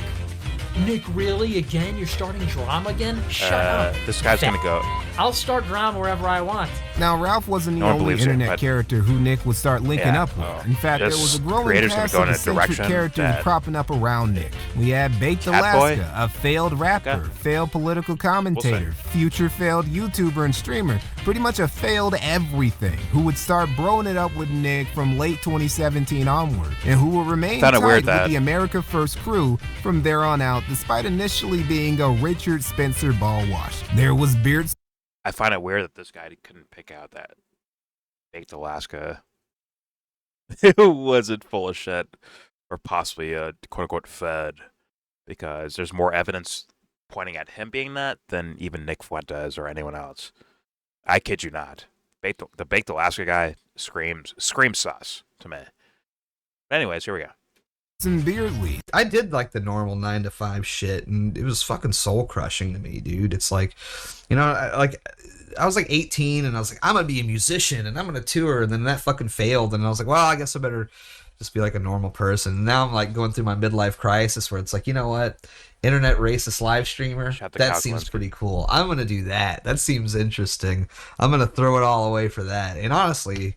S10: Nick, really? Again? You're starting drama again? Shut up.
S1: This guy's gonna go.
S10: I'll start drama wherever I want.
S3: Now, Ralph wasn't the
S1: No one
S3: only
S1: believes you,
S3: internet
S1: but-
S3: character who Nick would start linking
S1: Yeah,
S3: up with. In fact, there was a growing
S1: creators gonna
S3: cast
S1: go
S3: of
S1: in a
S3: eccentric
S1: direction
S3: characters
S1: that-
S3: cropping up around Nick. We had Baked
S1: Cat Boy?
S3: Alaska, a failed rapper, failed political commentator, future failed YouTuber and streamer, pretty much a failed everything, who would start broing it up with Nick from late 2017 onward, and who would remain
S1: Found it
S3: tight
S1: weird
S3: with
S1: that-
S3: the America First crew from there on out, despite initially being a Richard Spencer ball wash. There was Beard.
S1: I find it weird that this guy couldn't pick out that Baked Alaska who wasn't full of shit or possibly a quote-unquote fed, because there's more evidence pointing at him being that than even Nick Fuentes or anyone else. I kid you not. The Baked Alaska guy screams sus to me. But anyways, here we go.
S3: Beardley.
S16: I did like the normal 9 to 5 shit, and it was fucking soul crushing to me, dude. It's like, you know, I was like 18, and I was like, I'm gonna be a musician, and I'm gonna tour, and then that fucking failed, and I was like, well, I guess I better just be like a normal person. And now I'm like going through my midlife crisis, where it's like, you know what, internet racist live streamer, that seems pretty cool. I'm gonna do that. That seems interesting. I'm gonna throw it all away for that. And honestly,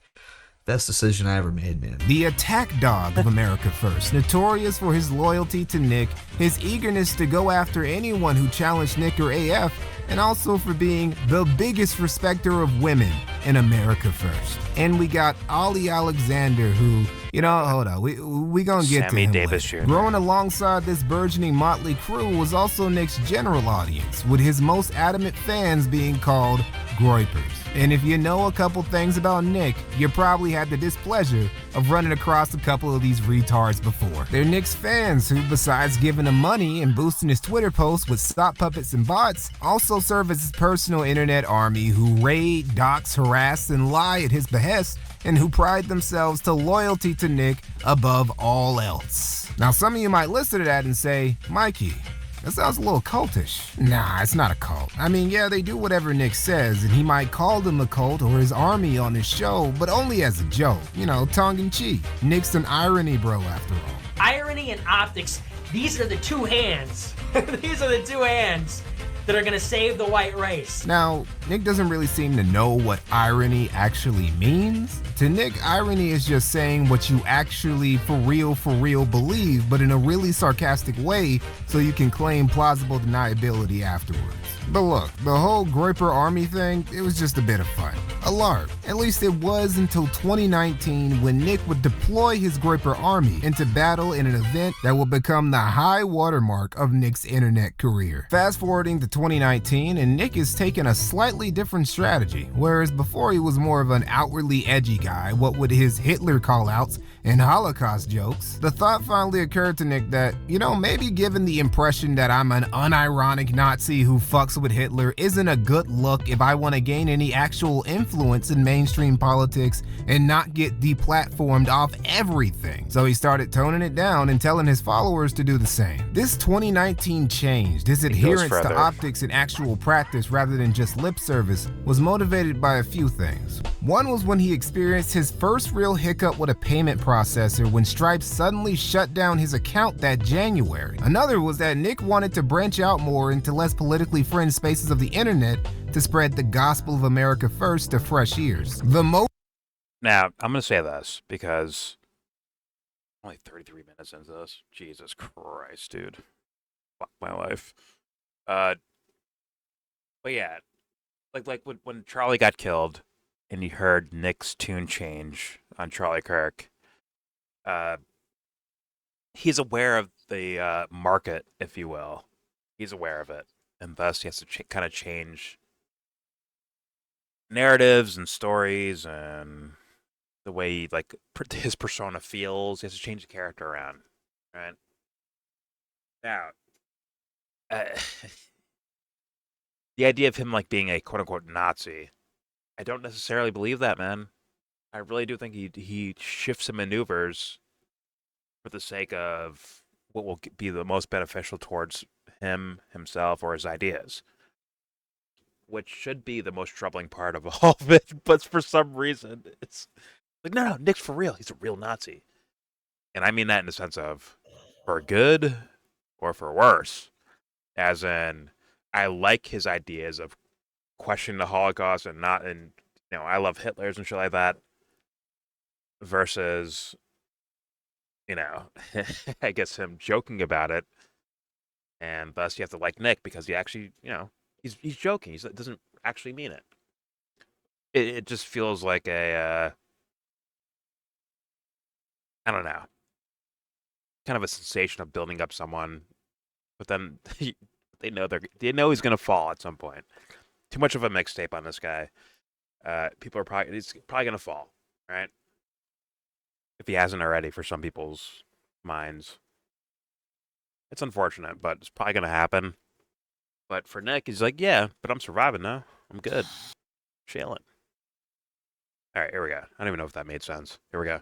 S16: best decision I ever made, man.
S3: The attack dog of America First, notorious for his loyalty to Nick, his eagerness to go after anyone who challenged Nick or AF, and also for being the biggest respecter of women in America First. And we got Ollie Alexander, who, you know, hold on, we gonna get
S1: Sammy
S3: to him
S1: Davis
S3: later.
S1: Jr.
S3: Growing alongside this burgeoning motley crew was also Nick's general audience, with his most adamant fans being called Groypers. And if you know a couple things about Nick, you probably had the displeasure of running across a couple of these retards before. They're Nick's fans who, besides giving him money and boosting his Twitter posts with sock puppets and bots, also serve as his personal internet army who raid, dox, harass, and lie at his behest, and who pride themselves to loyalty to Nick above all else. Now, some of you might listen to that and say, Mikey, that sounds a little cultish. Nah, it's not a cult. I mean, yeah, they do whatever Nick says, and he might call them a cult or his army on his show, but only as a joke. You know, tongue-in-cheek. Nick's an irony bro, after all.
S10: Irony and optics, these are the two hands. These are the two hands that are gonna save the white race.
S3: Now, Nick doesn't really seem to know what irony actually means. To Nick, irony is just saying what you actually for real believe, but in a really sarcastic way so you can claim plausible deniability afterwards. But look, the whole Groyper Army thing, it was just a bit of fun. A lark. At least it was until 2019 when Nick would deploy his Groyper Army into battle in an event that would become the high watermark of Nick's internet career. Fast forwarding to 2019, and Nick is taking a slightly different strategy. Whereas before he was more of an outwardly edgy guy, what with his Hitler callouts and Holocaust jokes, the thought finally occurred to Nick that, you know, maybe given the impression that I'm an unironic Nazi who fucks with Hitler isn't a good look if I want to gain any actual influence in mainstream politics and not get deplatformed off everything. So he started toning it down and telling his followers to do the same. This 2019 change, his adherence to optics and actual practice rather than just lip service, was motivated by a few things. One was when he experienced his first real hiccup with a payment processor when Stripe suddenly shut down his account that January. Another was that Nick wanted to branch out more into less politically fringe spaces of the internet to spread the gospel of America First to fresh ears.
S1: Now, I'm going to say this because I'm only 33 minutes into this. Jesus Christ, dude. Fuck my life. But yeah, like when Charlie got killed and you heard Nick's tune change on Charlie Kirk, he's aware of the market, if you will. He's aware of it, and thus he has to kind of change narratives and stories and the way his persona feels. He has to change the character around, right? Now, the idea of him being a quote-unquote Nazi, I don't necessarily believe that, man. I really do think he shifts and maneuvers for the sake of what will be the most beneficial towards himself, or his ideas, which should be the most troubling part of all of it. But for some reason, it's like, no, Nick's for real. He's a real Nazi. And I mean that in the sense of for good or for worse. As in, I like his ideas of questioning the Holocaust and not, and I love Hitler's and shit like that. Versus, I guess him joking about it, and thus you have to like Nick because he actually, he's joking. He doesn't actually mean it. It just feels like a, I don't know, kind of a sensation of building up someone, but then they know he's gonna fall at some point. Too much of a mixtape on this guy. He's probably gonna fall, right? If he hasn't already, for some people's minds. It's unfortunate, but it's probably gonna happen. But for Nick, he's like, yeah, but I'm surviving now. I'm good. Chilling. All right, here we go. I don't even know if that made sense. Here we go.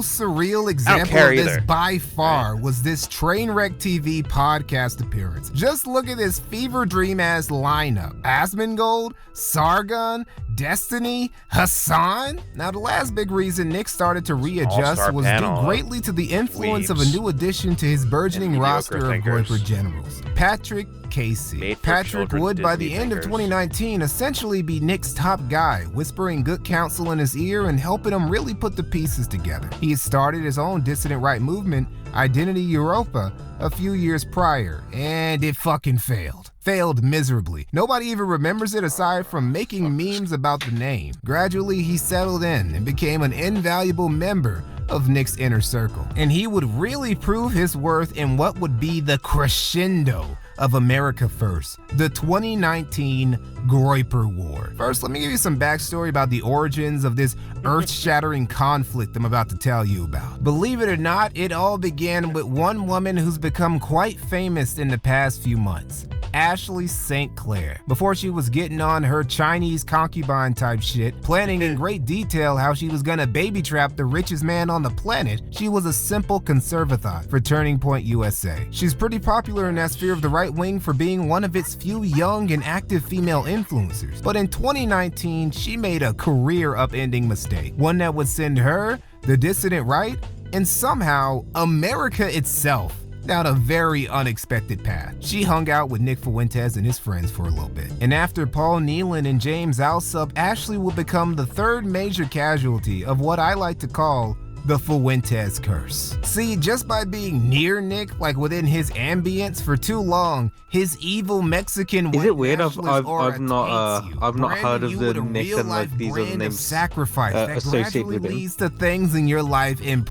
S3: Surreal example of this by far was this Trainwreck TV podcast appearance. Just look at this fever dream ass lineup. Asmongold, Sargon, Destiny, Hassan. Now the last big reason Nick started to readjust was due greatly to the influence of a new addition to his burgeoning roster of Groyper generals. Patrick Casey. Patrick would, by the end of 2019, essentially be Nick's top guy, whispering good counsel in his ear and helping him really put the pieces together. He had started his own dissident right movement, Identity Europa, a few years prior, and it fucking failed. Failed miserably. Nobody even remembers it aside from making memes about the name. Gradually, he settled in and became an invaluable member of Nick's inner circle. And he would really prove his worth in what would be the crescendo of America First, the 2019 Groyper War. First, let me give you some backstory about the origins of this earth-shattering conflict I'm about to tell you about. Believe it or not, it all began with one woman who's become quite famous in the past few months. Ashley St. Clair. Before she was getting on her Chinese concubine type shit, planning in great detail how she was gonna baby trap the richest man on the planet, she was a simple conservative for Turning Point USA. She's pretty popular in that sphere of the right wing for being one of its few young and active female influencers. But in 2019, she made a career-upending mistake, one that would send her, the dissident right, and somehow America itself down a very unexpected path. She hung out with Nick Fuentes and his friends for a little bit. And after Paul Nealon and James Alsop, Ashley will become the third major casualty of what I like to call the Fuentes curse. See, just by being near Nick, like within his ambience for too long, his evil Mexican
S8: is it weird? I've not heard of the Nick and like these other names
S3: sacrifice that
S8: associated
S3: gradually
S8: with him.
S3: leads to things in your life in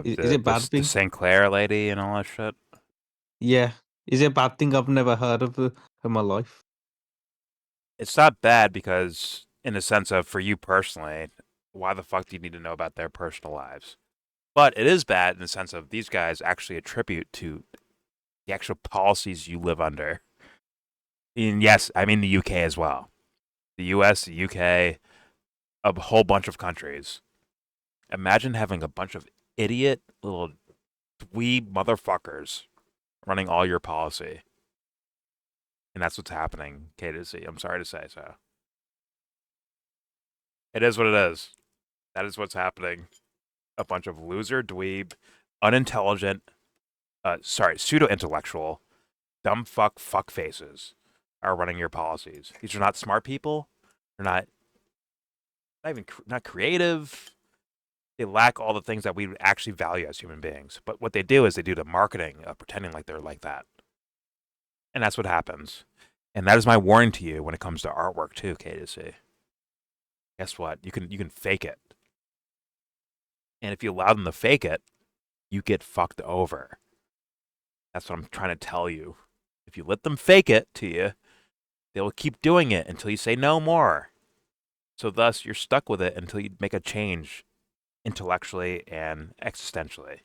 S8: is it bad thing?
S1: The St. Clair lady and all that shit?
S8: Yeah. Is it a bad thing? I've never heard of in my life.
S1: It's not bad because, in the sense of, for you personally, why the fuck do you need to know about their personal lives? But it is bad in the sense of these guys actually attribute to the actual policies you live under. And yes, I mean the UK as well. The US, the UK, a whole bunch of countries. Imagine having a bunch of idiot little dweeb motherfuckers running all your policy. And that's what's happening, K to Z. I'm sorry to say so. It is what it is. That is what's happening. A bunch of loser, dweeb, unintelligent, pseudo-intellectual, dumb fuck faces are running your policies. These are not smart people. They're not creative. They lack all the things that we actually value as human beings. But what they do is they do the marketing of pretending like they're like that. And that's what happens. And that is my warning to you when it comes to artwork too, K to C. Guess what? You can fake it. And if you allow them to fake it, you get fucked over. That's what I'm trying to tell you. If you let them fake it to you, they will keep doing it until you say no more. So thus, you're stuck with it until you make a change intellectually and existentially.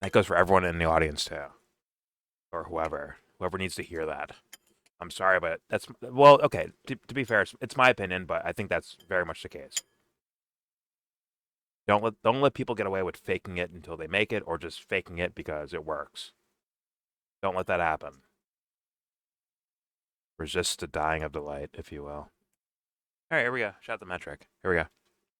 S1: That goes for everyone in the audience too. Or whoever needs to hear that. I'm sorry, but that's, well, okay, to be fair, it's my opinion, but I think that's very much the case. Don't let people get away with faking it until they make it, or just faking it because it works. Don't let that happen. Resist the dying of delight, if you will. All right, here we go. Shout out the metric. Here we go.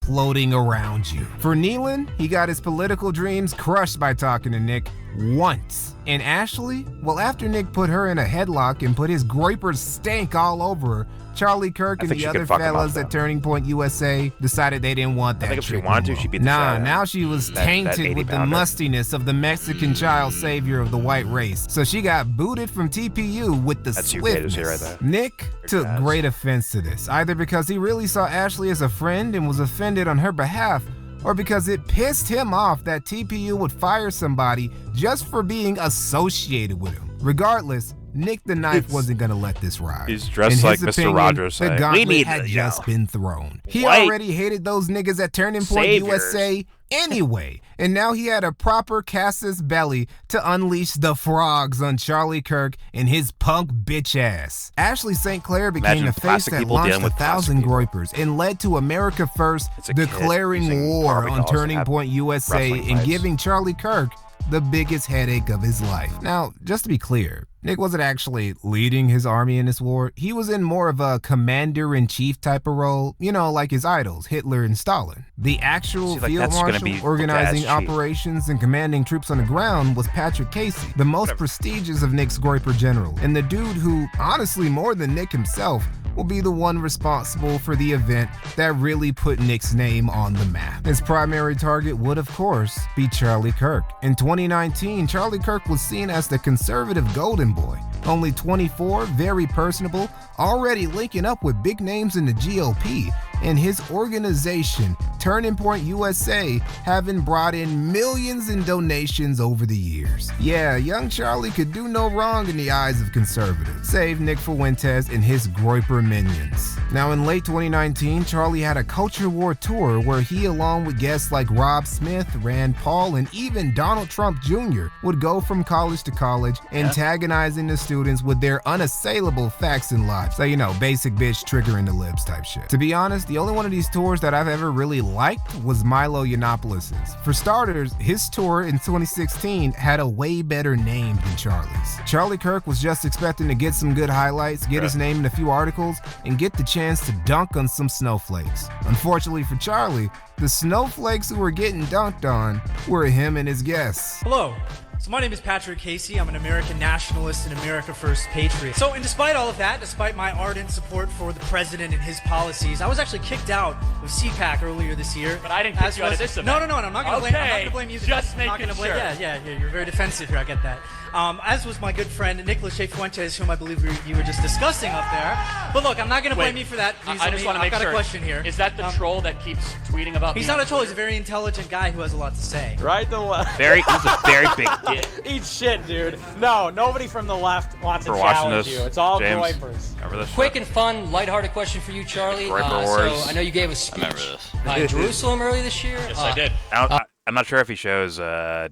S3: floating around you. For Nealon, he got his political dreams crushed by talking to Nick once. And Ashley, well, after Nick put her in a headlock and put his groiper stank all over her, Charlie Kirk and the other fellas at Turning Point USA decided they didn't want that.
S1: I think if she wanted to, she'd be the
S3: now she was tainted with the mustiness of the Mexican child savior of the white race. So she got booted from TPU with the swiftness.
S1: Right
S3: Nick took great offense to this, either because he really saw Ashley as a friend and was offended on her behalf, or because it pissed him off that TPU would fire somebody just for being associated with him. Regardless, Nick the Knife wasn't gonna let this ride.
S1: He's dressed like Mr. Rogers.
S3: The gauntlet had just been thrown. He already hated those niggas at Turning Point USA anyway, and now he had a proper Cassius belly to unleash the frogs on Charlie Kirk and his punk bitch ass. Ashley St. Clair became the face that launched 1,000 groipers and led to America First declaring war on Turning Point USA and giving Charlie Kirk the biggest headache of his life. Now, just to be clear, Nick wasn't actually leading his army in this war. He was in more of a commander-in-chief type of role, you know, like his idols, Hitler and Stalin. The actual field marshal organizing operations and commanding troops on the ground was Patrick Casey, the most prestigious of Nick's groiper general, and the dude who, honestly more than Nick himself, will be the one responsible for the event that really put Nick's name on the map. His primary target would, of course, be Charlie Kirk. In 2019, Charlie Kirk was seen as the conservative golden boy. Only 24, very personable, already linking up with big names in the GOP, and his organization, Turning Point USA, having brought in millions in donations over the years. Yeah, young Charlie could do no wrong in the eyes of conservatives, save Nick Fuentes and his groiper minions. Now, in late 2019, Charlie had a culture war tour where he, along with guests like Rob Smith, Rand Paul, and even Donald Trump Jr., would go from college to college, antagonizing the students with their unassailable facts and lies. So, you know, basic bitch triggering the libs type shit. To be honest, the only one of these tours that I've ever really liked was Milo Yiannopoulos'. For starters, his tour in 2016 had a way better name than Charlie's. Charlie Kirk was just expecting to get some good highlights, get his name in a few articles, and get the chance to dunk on some snowflakes. Unfortunately for Charlie, the snowflakes who were getting dunked on were him and his guests.
S17: Hello. So my name is Patrick Casey. I'm an American nationalist and America First patriot. So, and despite all of that, despite my ardent support for the president and his policies, I was actually kicked out of CPAC earlier this year.
S18: But I didn't kick you out of this event.
S17: No, I'm not going to blame you.
S18: Just making sure.
S17: Yeah, you're very defensive here. I get that. As was my good friend Nicholas J. Fuentes, whom I believe you were just discussing up there. But look, I'm not going to blame you for that.
S18: I just want to make sure.
S17: I've got a question here.
S18: Is that the troll that keeps tweeting about me?
S17: He's not a troll. He's a very intelligent guy who has a lot to say.
S18: Right the left.
S1: He's a very big dick.
S18: Eat shit, dude. No, nobody from the left wants to
S1: For watching
S18: challenge
S1: this,
S18: you. It's all
S1: James,
S18: groipers.
S1: Remember this
S10: Quick
S1: shit?
S10: and fun, lighthearted question for you, Charlie.
S1: Groiper
S10: So
S1: Wars.
S10: I know you gave a speech
S7: I remember this.
S10: in Jerusalem early this year.
S18: Yes, I did.
S1: I'm not sure if he shows. I'll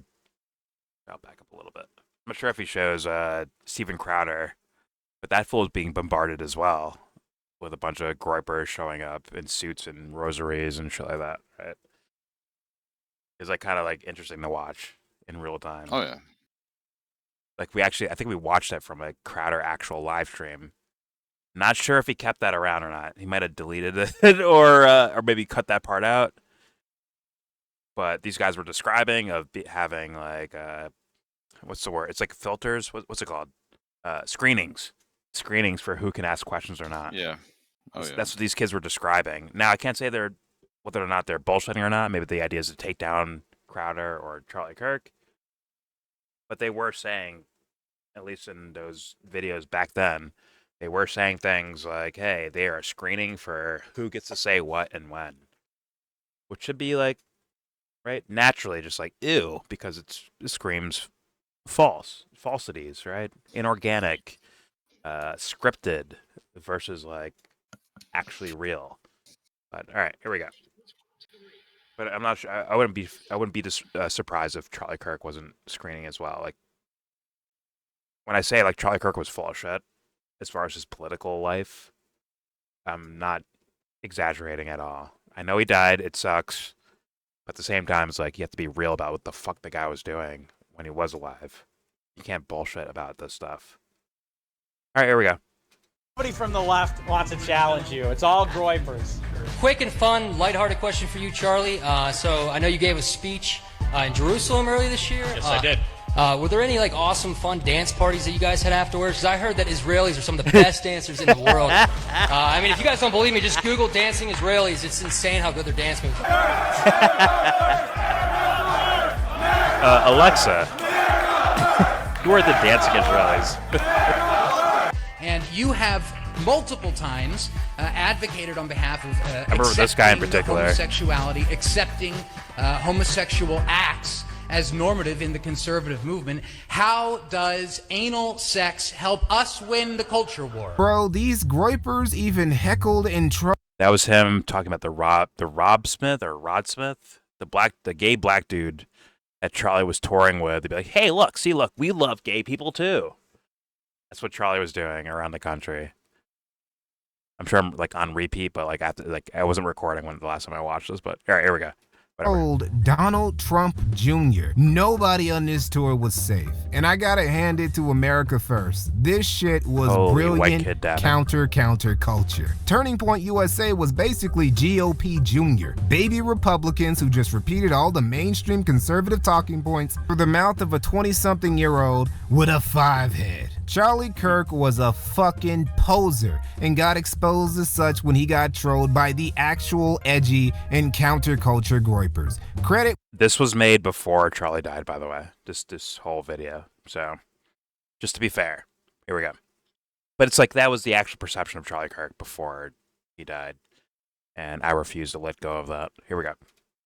S1: back up a little bit. I'm not sure if he shows Steven Crowder, but that fool is being bombarded as well, with a bunch of groipers showing up in suits and rosaries and shit like that. Right? It's like kind of like interesting to watch in real time.
S7: Oh yeah.
S1: Like I think we watched that from a Crowder actual live stream. Not sure if he kept that around or not. He might have deleted it or maybe cut that part out. But these guys were describing of having like what's the word? It's like filters. What's it called? Screenings for who can ask questions or not.
S7: Yeah. Oh yeah.
S1: That's what these kids were describing. Now I can't say whether or not they're bullshitting or not. Maybe the idea is to take down Crowder or Charlie Kirk. But they were saying, at least in those videos back then, they were saying things like, hey, they are screening for who gets to say what and when. Which should be like, right, naturally just like, ew, because it screams falsities, right? Inorganic, scripted versus like actually real. But all right, here we go. But I'm not sure. I wouldn't be surprised if Charlie Kirk wasn't screening as well. Like when I say like Charlie Kirk was full of shit as far as his political life, I'm not exaggerating at all. I know he died. It sucks. But at the same time, it's like you have to be real about what the fuck the guy was doing when he was alive. You can't bullshit about this stuff. All right, here we go.
S18: Nobody from the left wants to challenge you. It's all groipers.
S19: quick and fun, lighthearted question for you, Charlie. So I know you gave a speech in Jerusalem earlier this year.
S4: Yes, I did.
S19: Were there any like awesome, fun dance parties that you guys had afterwards? Because I heard that Israelis are some of the best dancers in the world. I mean, if you guys don't believe me, just Google dancing Israelis. It's insane how good their dance moves are.
S1: Alexa, who are the dancing Israelis?
S20: And you have multiple times advocated on behalf of
S1: I remember this guy in particular.
S20: Homosexuality, accepting homosexual acts as normative in the conservative movement. How does anal sex help us win the culture war?
S3: Bro, these groypers even heckled and
S1: That was him talking about the Rod Smith, the gay black dude that Charlie was touring with. They'd be like, "Hey, look, we love gay people too." That's what Charlie was doing around the country. I'm sure I'm like on repeat, but like I wasn't recording when the last time I watched this. But all right, here we go.
S3: Old Donald Trump Jr. Nobody on this tour was safe. And I gotta hand it to America First. This shit was brilliant counter culture. Turning Point USA was basically GOP Jr. Baby Republicans who just repeated all the mainstream conservative talking points through the mouth of a 20-something-year-old with a 5-head. Charlie Kirk was a fucking poser and got exposed as such when he got trolled by the actual edgy and counterculture groypers. Credit.
S1: This was made before Charlie died, by the way. This whole video. So, just to be fair, here we go. But it's like that was the actual perception of Charlie Kirk before he died, and I refuse to let go of that. Here we go.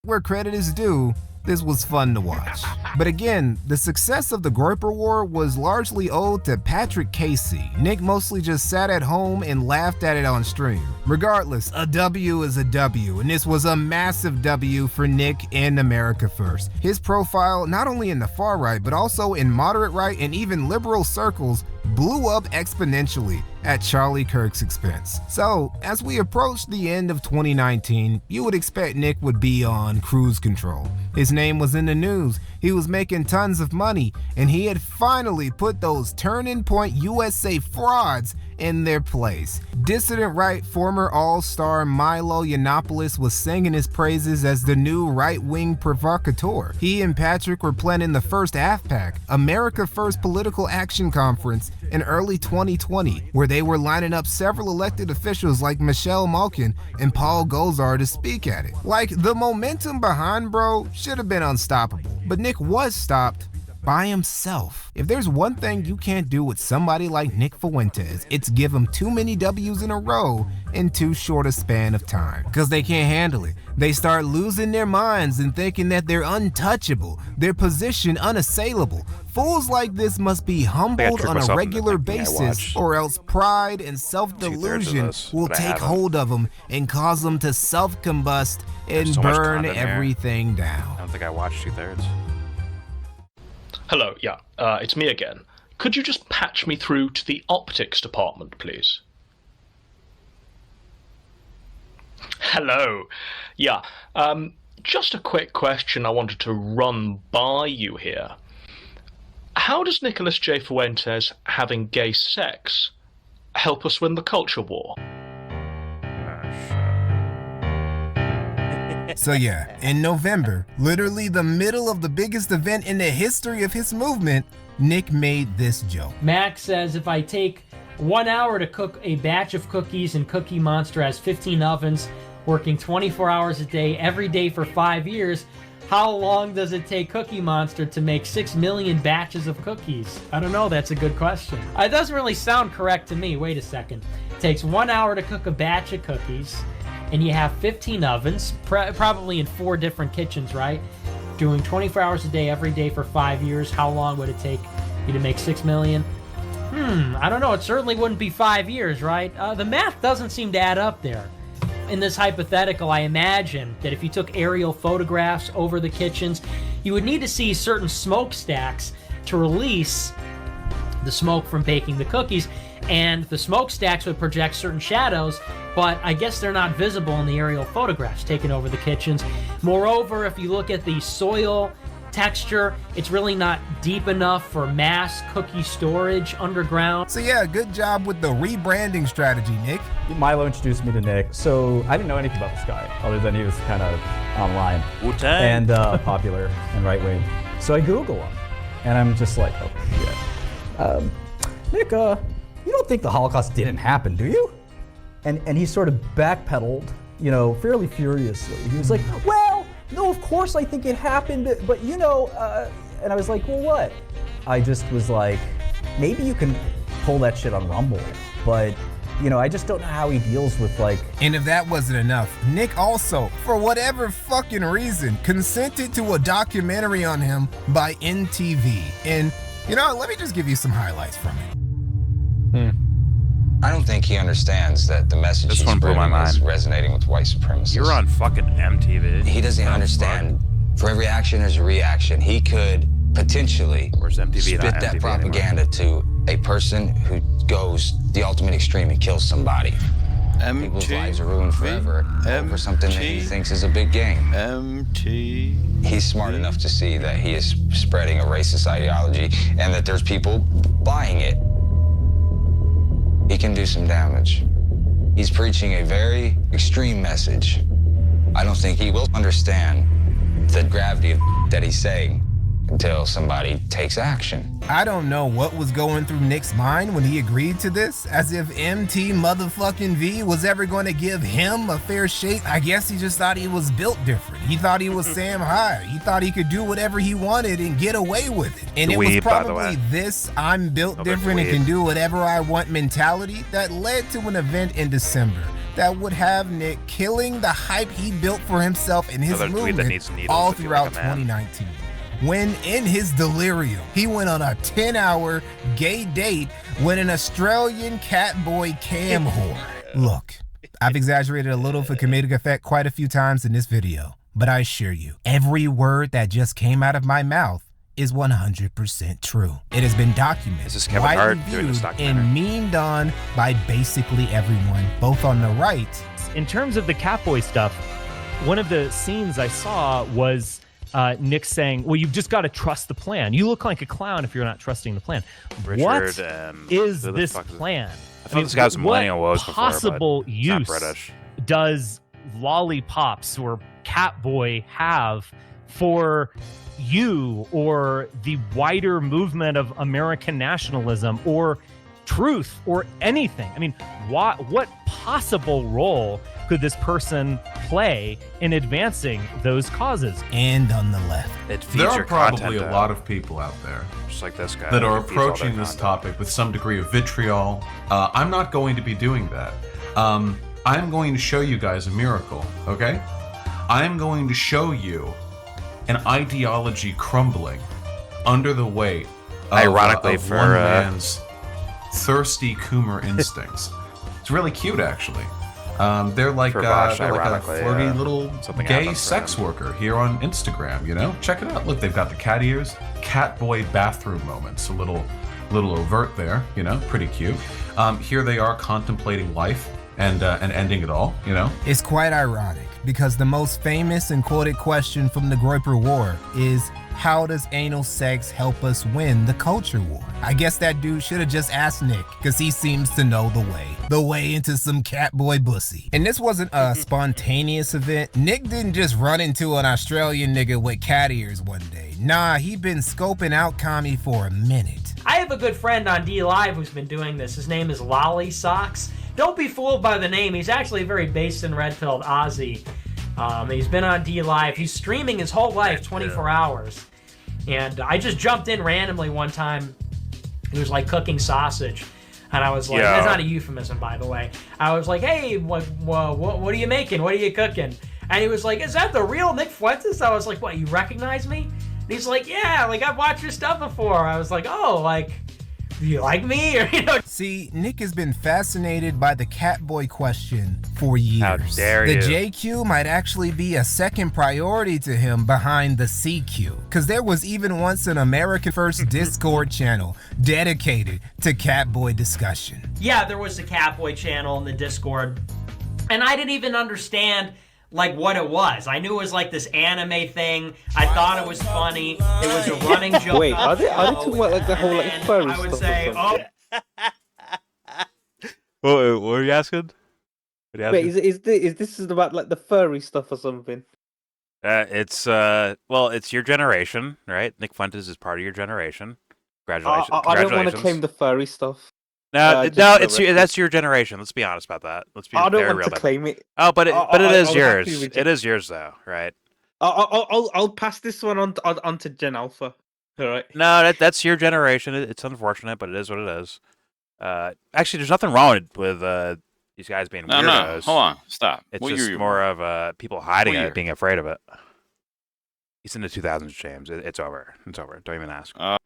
S3: Where credit is due, this was fun to watch. But again, the success of the Groyper War was largely owed to Patrick Casey. Nick mostly just sat at home and laughed at it on stream. Regardless, a W is a W, and this was a massive W for Nick and America First. His profile, not only in the far right, but also in moderate right and even liberal circles, blew up exponentially at Charlie Kirk's expense. So, as we approach the end of 2019, you would expect Nick would be on cruise control. His name was in the news, he was making tons of money, and he had finally put those Turning Point USA frauds in their place. Dissident right former all-star Milo Yiannopoulos was singing his praises as the new right-wing provocateur. He and Patrick were planning the first AFPAC, America First Political Action Conference, in early 2020, where they were lining up several elected officials like Michelle Malkin and Paul Gosar to speak at it. Like, the momentum behind bro should have been unstoppable, but Nick was stopped by himself. If there's one thing you can't do with somebody like Nick Fuentes, it's give him too many W's in a row in too short a span of time. Because they can't handle it. They start losing their minds and thinking that they're untouchable, their position unassailable. Fools like this must be humbled on a regular basis, or else pride and self-delusion will take hold of them and cause them to self-combust and burn everything down.
S1: I don't think I watched 2/3.
S21: Hello, yeah, it's me again. Could you just patch me through to the optics department, please? Hello. Yeah, just a quick question I wanted to run by you here. How does Nicholas J. Fuentes having gay sex help us win the culture war?
S3: So yeah, in November, literally the middle of the biggest event in the history of his movement, Nick made this joke.
S2: Max says if I take 1 hour to cook a batch of cookies and Cookie Monster has 15 ovens, working 24 hours a day, every day for 5 years, how long does it take Cookie Monster to make 6 million batches of cookies? I don't know, that's a good question. It doesn't really sound correct to me. Wait a second. It takes 1 hour to cook a batch of cookies, and you have 15 ovens, probably in 4 different kitchens, right? Doing 24 hours a day, every day for 5 years. How long would it take you to make 6 million? I don't know. It certainly wouldn't be 5 years, right? The math doesn't seem to add up there. In this hypothetical, I imagine that if you took aerial photographs over the kitchens, you would need to see certain smokestacks to release the smoke from baking the cookies, and the smokestacks would project certain shadows, but I guess they're not visible in the aerial photographs taken over the kitchens. Moreover, if you look at the soil texture. It's really not deep enough for mass cookie storage underground.
S3: So yeah, good job with the rebranding strategy, Nick.
S5: Milo introduced me to Nick, so I didn't know anything about this guy, other than he was kind of online and popular and right-wing. So I Google him, and I'm just like, oh shit. Nick, you don't think the Holocaust didn't happen, do you? And he sort of backpedaled, fairly furiously. He was like, well, no, of course I think it happened, but and I was like, well, what? I just was like, maybe you can pull that shit on Rumble, but I just don't know how he deals with
S3: And if that wasn't enough, Nick also, for whatever fucking reason, consented to a documentary on him by NTV. And, let me just give you some highlights from it.
S22: I don't think he understands that the message he's spreading is resonating with white supremacists.
S1: You're on fucking MTV.
S22: He doesn't understand. For every action, there's a reaction. He could potentially spit that propaganda to a person who goes the ultimate extreme and kills somebody. People's lives are ruined forever over something that he thinks is a big game. He's smart enough to see that he is spreading a racist ideology and that there's people buying it. He can do some damage. He's preaching a very extreme message. I don't think he will understand the gravity of that he's saying until somebody takes action.
S3: I don't know what was going through Nick's mind when he agreed to this, as if MT motherfucking V was ever going to give him a fair shake. I guess he just thought he was built different. He thought he was Sam High. He thought he could do whatever he wanted and get away with it. And it was probably this I'm built different and can do whatever I want mentality that led to an event in December that would have Nick killing the hype he built for himself and his movement all throughout 2019. When in his delirium, he went on a 10-hour gay date with an Australian catboy cam whore. Look, I've exaggerated a little for comedic effect quite a few times in this video, but I assure you, every word that just came out of my mouth is 100% true. It has been documented, widely viewed, and memed on by basically everyone, both on the right.
S12: In terms of the catboy stuff, one of the scenes I saw was Nick saying, well, you've just got to trust the plan. You look like a clown if you're not trusting the plan.
S1: Richard,
S12: what is this plan?
S1: I thought this guy was millennial woes before,
S12: possible use
S1: British.
S12: Does lollipops or catboy have for you or the wider movement of American nationalism or truth or anything? I mean, what possible role could this person play in advancing those causes?
S3: And on the left,
S23: there are probably a lot of people out there,
S1: just like this guy,
S23: that are approaching this topic with some degree of vitriol. I'm not going to be doing that. I'm going to show you guys a miracle, okay? I'm going to show you an ideology crumbling under the weight of,
S1: ironically,
S23: of one man's thirsty Coomer instincts. It's really cute, actually. They're like a flirty little gay sex worker here on Instagram, Check it out. Look, they've got the cat ears, cat boy bathroom moments, a little overt there, pretty cute. Here they are contemplating life and ending it all,
S3: It's quite ironic because the most famous and quoted question from the Groyper War is, how does anal sex help us win the culture war? I guess that dude should have just asked Nick, because he seems to know the way into some catboy pussy. And this wasn't a spontaneous event. Nick didn't just run into an Australian nigga with cat ears one day. Nah, he been scoping out Kami for a minute.
S10: I have a good friend on D Live who's been doing this. His name is Lolly Socks. Don't be fooled by the name. He's actually a very based and red-pilled Aussie. He's been on D Live. He's streaming his whole life, 24 hours. And I just jumped in randomly one time. He was like cooking sausage. And I was like, that's not a euphemism, by the way. I was like, hey, what are you making? What are you cooking? And he was like, is that the real Nick Fuentes? I was like, what, you recognize me? And he's like, yeah, like I've watched your stuff before. I was like, oh, like, do you like me? Or,
S3: See, Nick has been fascinated by the catboy question for years.
S1: How dare you?
S3: The JQ might actually be a second priority to him behind the CQ. Because there was even once an American First Discord channel dedicated to catboy discussion.
S10: Yeah, there was a catboy channel in the Discord. And I didn't even understand like what it was. I knew it was like this anime thing. I thought it was funny. It was a running joke.
S8: Wait, are they talking about like the whole like furry
S10: I would
S8: stuff?
S10: say, oh.
S1: What were you asking?
S8: Wait, is this about like the furry stuff or something?
S1: It's it's your generation, right? Nick Fuentes is part of your generation. Congratulations!
S8: I don't want to claim the furry stuff.
S1: No, that's your generation. Let's be honest about that. Let's be
S8: I don't
S1: very
S8: want
S1: real
S8: to claim it.
S1: Oh, but it is yours.
S8: Reject...
S1: It is yours though, right?
S8: I'll pass this one on to Gen Alpha. All right.
S1: No, that's your generation. It's unfortunate, but it is what it is. Actually, there's nothing wrong with these guys being weirdos.
S6: No, hold on, stop.
S1: It's just more of people hiding it, being afraid of it. He's in the 2000s, James. It's over. It's over. Don't even ask.
S6: You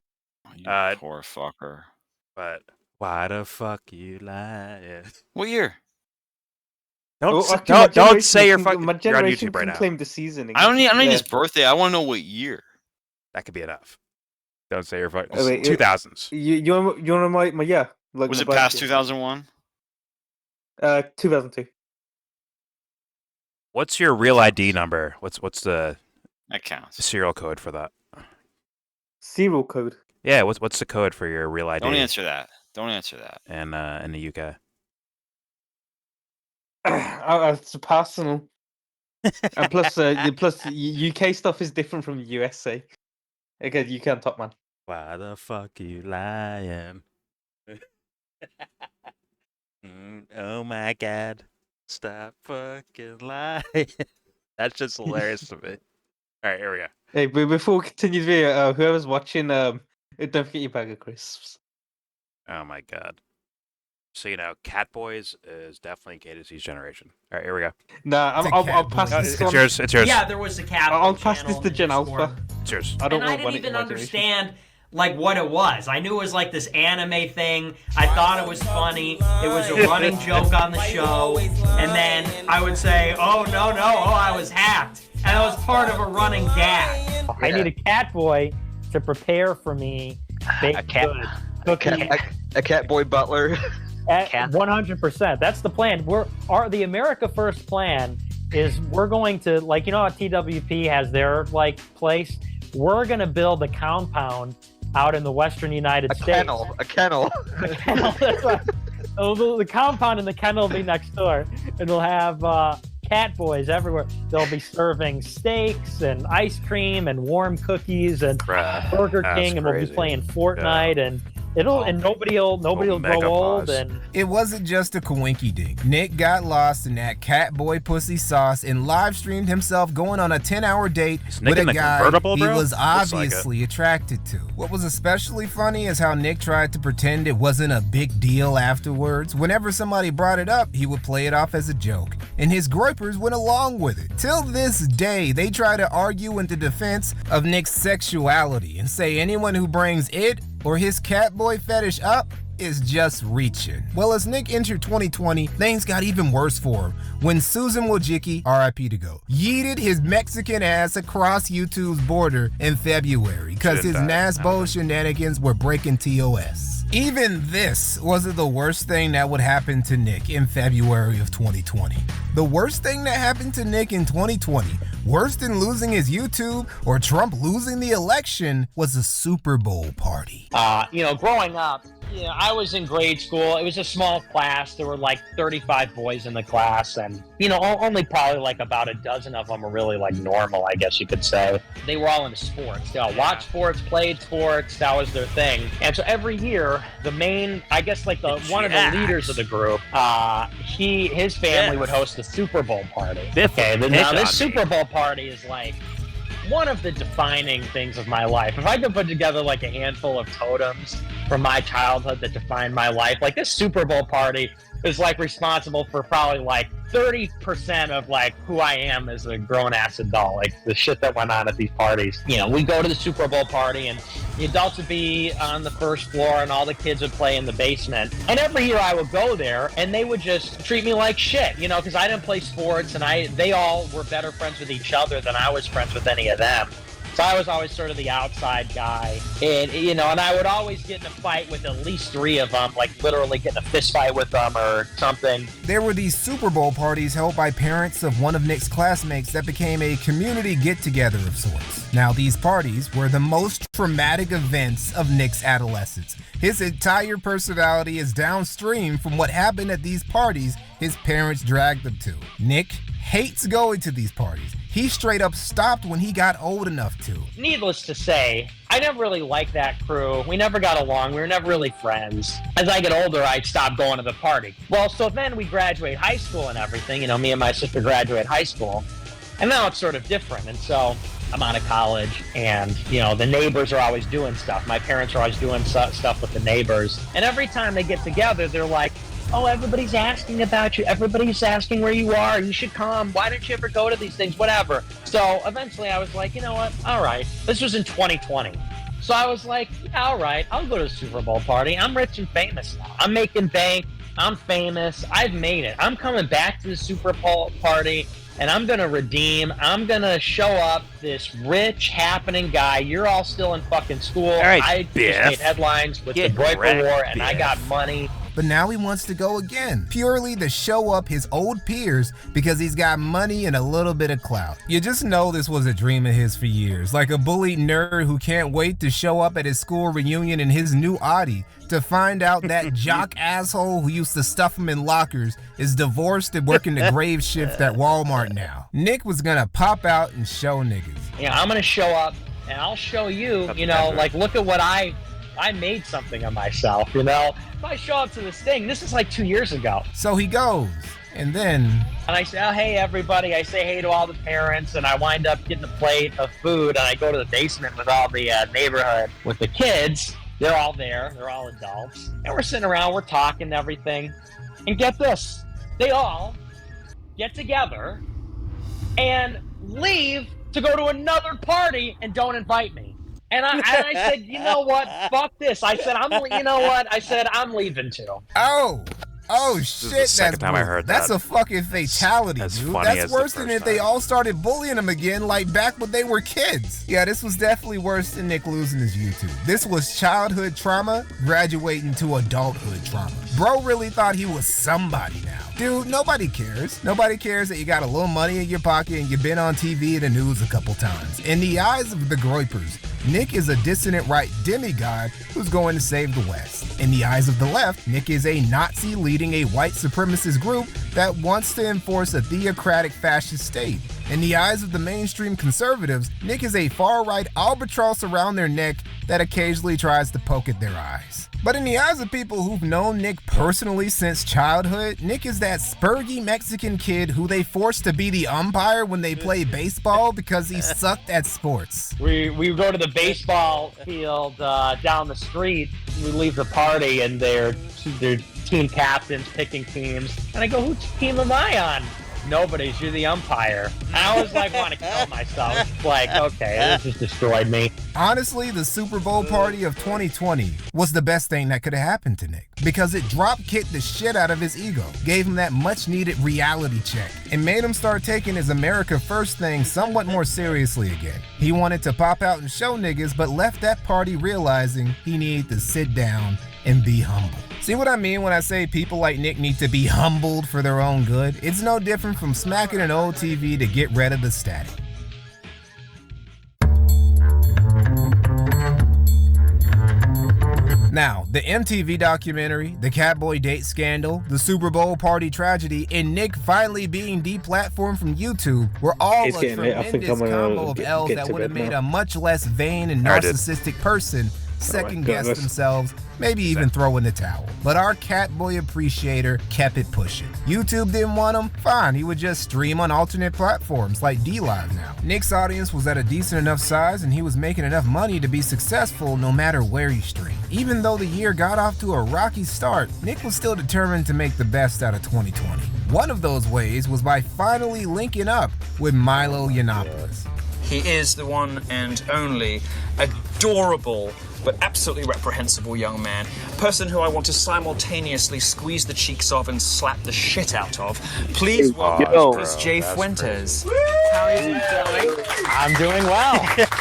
S6: poor fucker.
S1: But why the fuck you lying?
S6: What year?
S1: Don't say you're fucking.
S8: My
S1: You're on
S8: generation
S1: YouTube right
S8: can
S1: now.
S8: claim the season.
S6: I don't need his birthday. I want to know what year.
S1: That could be enough. Don't say you're fucking.
S8: Wait,
S1: 2000s.
S8: You want to know my yeah? Like
S6: was it past 2001?
S8: 2002.
S1: What's your real ID number? What's the
S6: that counts.
S1: Serial code for that?
S8: Serial code.
S1: Yeah, what's the code for your real ID?
S6: Don't answer that. Don't answer that.
S1: And in the UK.
S8: It's personal. And plus UK stuff is different from USA. Okay, you can't top man.
S1: Why the fuck you lying? Oh my god. Stop fucking lying. That's just hilarious to me. Alright, here we go.
S8: Hey, but before we continue the video, whoever's watching, don't forget your bag of crisps.
S1: Oh my god. So you know, Catboys is definitely K2C's generation. Alright, here we go.
S8: Nah, I'll pass this
S1: it's yours, it's yours.
S10: Yeah, there was the Cat.
S8: I'll pass this to Gen Alpha.
S1: It's yours.
S8: I
S10: didn't even understand like what it was. I knew it was like this anime thing. I thought it was funny. It was a running joke on the show. And then I would say, oh no, I was hacked. And it was part of a running gag.
S2: I need a cat boy to prepare for me.
S11: A cat boy butler.
S2: At 100%. That's the plan. The America First plan is we're going to, like, you know how TWP has their like place? We're gonna build a compound out in the western United States.
S11: A kennel.
S2: That's right. The compound and the kennel will be next door, and we'll have cat boys everywhere. They'll be serving steaks and ice cream and warm cookies and Burger King, and we'll be playing Fortnite and nobody'll grow old. And
S3: it wasn't just a coinky dink. Nick got lost in that cat boy pussy sauce and live streamed himself going on a 10-hour date with a guy he was obviously attracted to. What was especially funny is how Nick tried to pretend it wasn't a big deal afterwards. Whenever somebody brought it up, he would play it off as a joke, and his groypers went along with it. Till this day, they try to argue in the defense of Nick's sexuality and say anyone who brings it or his catboy fetish up is just reaching. Well, as Nick entered 2020, things got even worse for him when Susan Wojcicki, RIP to go, yeeted his Mexican ass across YouTube's border in February because his NASBO shenanigans were breaking TOS. Even this wasn't the worst thing that would happen to Nick in February of 2020. The worst thing that happened to Nick in 2020, worse than losing his YouTube or Trump losing the election, was a Super Bowl party.
S2: Growing up, I was in grade school. It was a small class. There were like 35 boys in the class, and only probably like about a dozen of them were really like normal, I guess you could say. They were all into sports. They all watched sports, played sports. That was their thing. And so every year, the main, I guess like one of the leaders of the group, his family would host the Super Bowl party. Now this Super Bowl party is like one of the defining things of my life. If I could put together like a handful of totems from my childhood that defined my life, like this Super Bowl party is like responsible for probably like 30% of like who I am as a grown-ass adult, like the shit that went on at these parties. We go to the Super Bowl party and the adults would be on the first floor and all the kids would play in the basement. And every year I would go there and they would just treat me like shit, because I didn't play sports and they all were better friends with each other than I was friends with any of them.
S9: So I was always sort of the outside guy. And, you know, and I would always get in a fight with at least 3 of them, like literally get in a fist fight with them or something.
S3: There were these Super Bowl parties held by parents of one of Nick's classmates that became a community get-together of sorts. Now, these parties were the most traumatic events of Nick's adolescence. His entire personality is downstream from what happened at these parties his parents dragged him to. Nick hates going to these parties. He straight up stopped when he got old enough to.
S9: Needless to say, I never really liked that crew. We never got along. We were never really friends. As I get older, I'd stop going to the party. Well, so then we graduate high school and everything. You know, me and my sister graduate high school. And now it's sort of different. And so I'm out of college and, you know, the neighbors are always doing stuff. My parents are always doing stuff with the neighbors. And every time they get together, they're like, oh, everybody's asking about you. Everybody's asking where you are. You should come. Why don't you ever go to these things? Whatever. So eventually I was like, you know what? All right. This was in 2020. So I was like, yeah, all right, I'll go to the Super Bowl party. I'm rich and famous now. I'm making bank. I'm famous. I've made it. I'm coming back to the Super Bowl party. And I'm going to redeem. I'm going to show up this rich, happening guy. You're all still in fucking school.
S1: All right,
S9: I just made headlines with the Broiper War, and I got money.
S3: But now he wants to go again, purely to show up his old peers because he's got money and a little bit of clout. You just know this was a dream of his for years, like a bullied nerd who can't wait to show up at his school reunion in his new Audi to find out that jock asshole who used to stuff him in lockers is divorced and working the grave shift at Walmart now. Nick was gonna pop out and show niggas.
S9: Yeah, I'm gonna show up and I'll show you, you know, like look at what I made something of myself, you know? If I show up to this thing, this is like 2 years ago.
S3: So he goes, and then...
S9: And I say, oh, hey, everybody. I say hey to all the parents, and I wind up getting a plate of food, and I go to the basement with all the neighborhood with the kids. They're all there. They're all adults. And we're sitting around, we're talking and everything. And get this. They all get together and leave to go to another party and don't invite me. And I said, you know what? Fuck this. I said, you know what? I said, I'm leaving too.
S3: Oh shit,
S1: This is the second time I heard
S3: that's
S1: that.
S3: a fucking fatality, dude. That's worse than if they all started bullying him again like back when they were kids. Yeah, this was definitely worse than Nick losing his YouTube. This was childhood trauma graduating to adulthood trauma. Bro really thought he was somebody now. Dude, nobody cares. Nobody cares that you got a little money in your pocket and you've been on TV and the news a couple times. In the eyes of the Groypers, Nick is a dissident right demigod who's going to save the West. In the eyes of the left, Nick is a Nazi leading a white supremacist group that wants to enforce a theocratic fascist state. In the eyes of the mainstream conservatives, Nick is a far-right albatross around their neck that occasionally tries to poke at their eyes. But in the eyes of people who've known Nick personally since childhood, Nick is that spurgy Mexican kid who they forced to be the umpire when they play baseball because he sucked at sports.
S9: We go to the baseball field down the street. We leave the party and they're team captains picking teams. And I go, whose team am I on? Nobody's. You're the umpire. I always want to kill myself. It's like, okay, this just destroyed me.
S3: Honestly, the Super Bowl party of 2020 was the best thing that could have happened to Nick because it drop-kicked the shit out of his ego, gave him that much-needed reality check, and made him start taking his America First thing somewhat more seriously again. He wanted to pop out and show niggas, but left that party realizing he needed to sit down and be humble. See what I mean when I say people like Nick need to be humbled for their own good? It's no different from smacking an old TV to get rid of the static. Now, the MTV documentary, the Catboy date scandal, the Super Bowl party tragedy, and Nick finally being deplatformed from YouTube were all a tremendous combo of L's that would have made a much less vain and narcissistic person second-guess themselves, maybe even throw in the towel. But our Catboy appreciator kept it pushing. YouTube didn't want him? Fine, he would just stream on alternate platforms like DLive now. Nick's audience was at a decent enough size and he was making enough money to be successful no matter where he streamed. Even though the year got off to a rocky start, Nick was still determined to make the best out of 2020. One of those ways was by finally linking up with Milo Yiannopoulos.
S11: He is the one and only adorable but absolutely reprehensible young man. A person who I want to simultaneously squeeze the cheeks of and slap the shit out of. Please welcome Nicholas J. Fuentes.
S9: How are you doing? I'm doing well.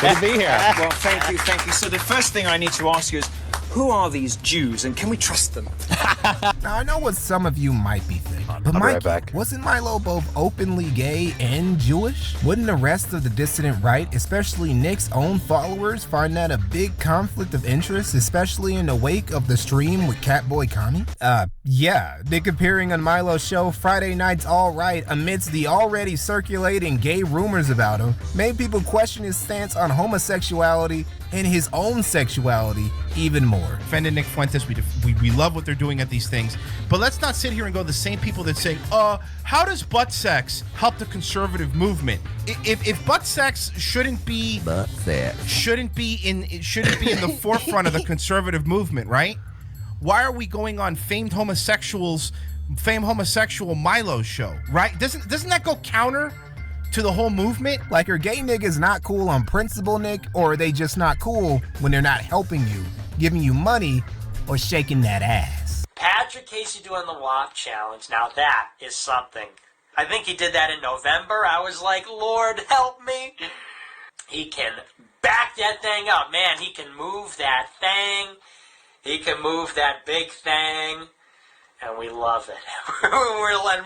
S8: Good to be here.
S11: Well, thank you. So the first thing I need to ask you is, who are these Jews, and can we trust them?
S3: Now, I know what some of you might be thinking, but Mike, wasn't Milo both openly gay and Jewish? Wouldn't the rest of the dissident right, especially Nick's own followers, find that a big conflict of interest, especially in the wake of the stream with Catboy Kami? Yeah, Nick appearing on Milo's show Friday Night's All Right amidst the already circulating gay rumors about him made people question his stance on homosexuality and his own sexuality even more.
S13: Defending Nick Fuentes, we love what they're doing at these things, but let's not sit here and go the same people that say, how does butt sex help the conservative movement? If butt sex shouldn't be in the forefront of the conservative movement, right? Why are we going on famed homosexual Milo's show, right? Doesn't that go counter to the whole movement?
S3: Like, are gay niggas not cool on principle, Nick, or are they just not cool when they're not helping you, giving you money, or shaking that ass?
S10: Patrick Casey doing the WAP challenge. Now that is something. I think he did that in November. I was like, Lord, help me. He can back that thing up. Man, he can move that thing. He can move that big thing. And we love it.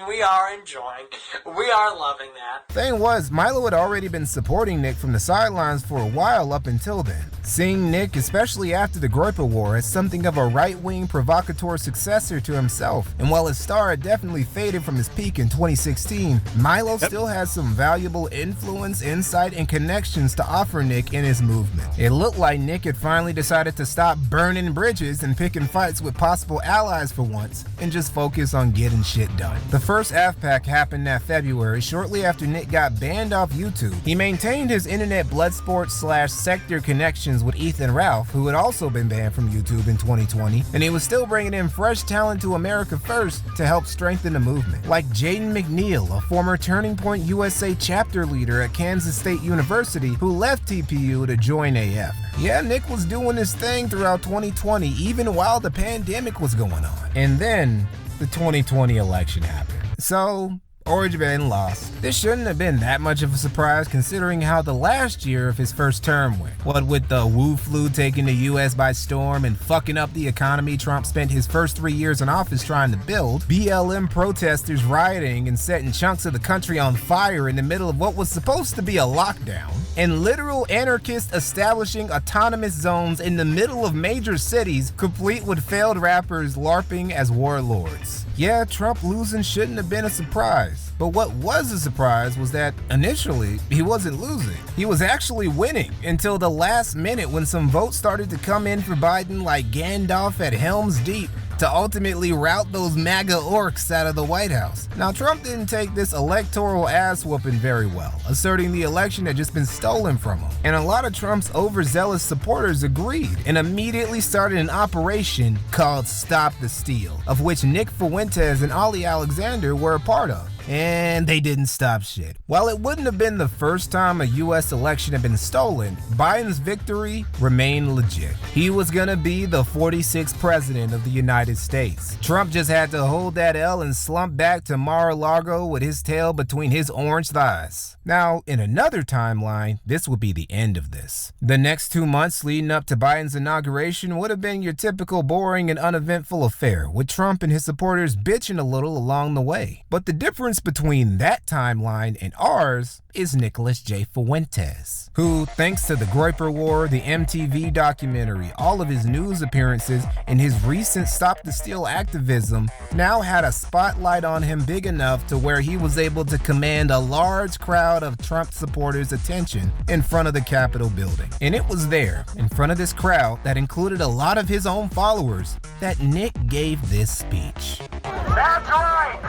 S10: We are enjoying. We are loving that.
S3: Thing was, Milo had already been supporting Nick from the sidelines for a while up until then, seeing Nick, especially after the Groiper War, as something of a right-wing provocateur successor to himself. And while his star had definitely faded from his peak in 2016, Milo still has some valuable influence, insight, and connections to offer Nick in his movement. It looked like Nick had finally decided to stop burning bridges and picking fights with possible allies for once, and just focus on getting shit done. The first AFPAC happened that February, shortly after Nick got banned off YouTube. He maintained his internet bloodsport / sector connections with Ethan Ralph, who had also been banned from YouTube in 2020, and he was still bringing in fresh talent to America First to help strengthen the movement, like Jaden McNeil, a former Turning Point USA chapter leader at Kansas State University who left TPU to join AF. Yeah, Nick was doing his thing throughout 2020, even while the pandemic was going on. And then the 2020 election happened. So, Orange Man lost. This shouldn't have been that much of a surprise considering how the last year of his first term went. What with the Wu flu taking the US by storm and fucking up the economy Trump spent his first 3 years in office trying to build, BLM protesters rioting and setting chunks of the country on fire in the middle of what was supposed to be a lockdown, and literal anarchists establishing autonomous zones in the middle of major cities, complete with failed rappers LARPing as warlords. Yeah, Trump losing shouldn't have been a surprise. But what was a surprise was that initially he wasn't losing. He was actually winning until the last minute when some votes started to come in for Biden like Gandalf at Helm's Deep to ultimately rout those MAGA orcs out of the White House. Now, Trump didn't take this electoral ass whooping very well, asserting the election had just been stolen from him. And a lot of Trump's overzealous supporters agreed and immediately started an operation called Stop the Steal, of which Nick Fuentes and Ollie Alexander were a part of. And they didn't stop shit. While it wouldn't have been the first time a US election had been stolen, Biden's victory remained legit. He was gonna be the 46th president of the United States. Trump just had to hold that L and slump back to Mar-a-Lago with his tail between his orange thighs. Now, in another timeline, this would be the end of this. The next 2 months leading up to Biden's inauguration would have been your typical boring and uneventful affair, with Trump and his supporters bitching a little along the way. But the difference between that timeline and ours is Nicholas J. Fuentes, who, thanks to the Groiper War, the MTV documentary, all of his news appearances, and his recent Stop the Steal activism, now had a spotlight on him big enough to where he was able to command a large crowd of Trump supporters' attention in front of the Capitol building. And it was there, in front of this crowd that included a lot of his own followers, that Nick gave this speech.
S14: That's right!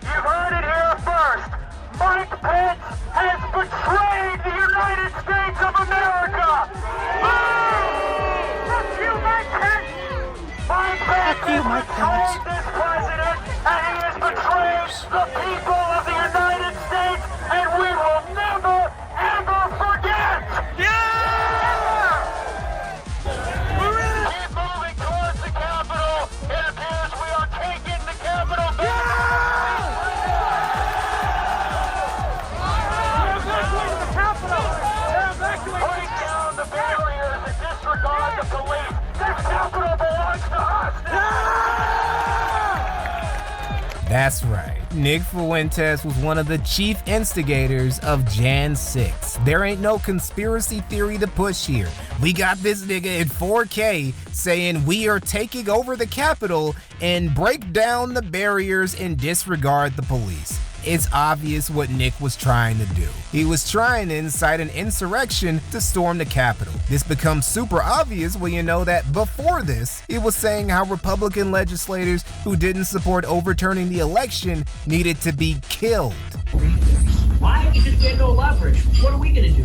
S14: You heard it here first! Mike Pence has betrayed the United States of America! Fuck you, Mike Pence! Mike Pence has betrayed this president, and he has betrayed the people of the United States, and we will never, ever forget! Keep moving towards the Capitol. It appears we are taking the Capitol back! Break down
S3: That's right. Nick Fuentes was one of the chief instigators of Jan 6. There ain't no conspiracy theory to push here. We got this nigga in 4K saying we are taking over the Capitol and break down the barriers and disregard the police. It's obvious what Nick was trying to do. He was trying to incite an insurrection to storm the Capitol. This becomes super obvious when you know that before this, he was saying how Republican legislators who didn't support overturning the election needed to be killed.
S10: Why? Because we had no leverage. What are we going to do?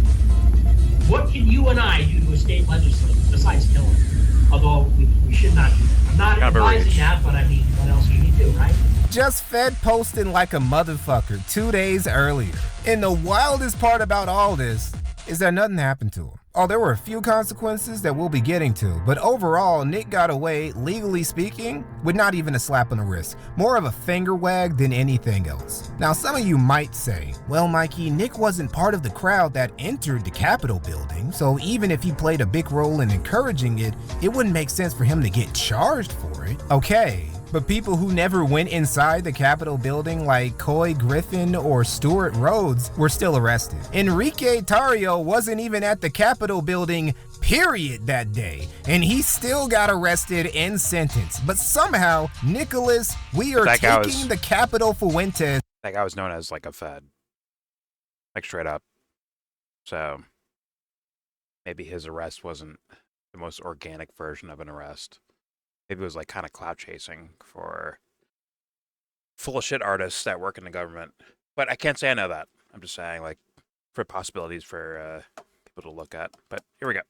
S10: What can you and I do to a state legislature besides kill him? Although we should not. I'm not advising that, but I mean, what else can you do, right?
S3: Just fed posting like a motherfucker 2 days earlier. And the wildest part about all this is that nothing happened to him. Oh, there were a few consequences that we'll be getting to, but overall, Nick got away, legally speaking, with not even a slap on the wrist. More of a finger wag than anything else. Now, some of you might say, well, Mikey, Nick wasn't part of the crowd that entered the Capitol building, so even if he played a big role in encouraging it, it wouldn't make sense for him to get charged for it. Okay. But people who never went inside the Capitol building like Coy Griffin or Stuart Rhodes were still arrested. Enrique Tarrio wasn't even at the Capitol building, period, that day, and he still got arrested and sentenced. But somehow, Nicholas, we are taking the Capitol Fuentes.
S1: That guy was known as like a Fed. Like straight up. So maybe his arrest wasn't the most organic version of an arrest. Maybe it was like kind of clout chasing for full of shit artists that work in the government. But I can't say I know that. I'm just saying, like, for possibilities for people to look at. But here we go.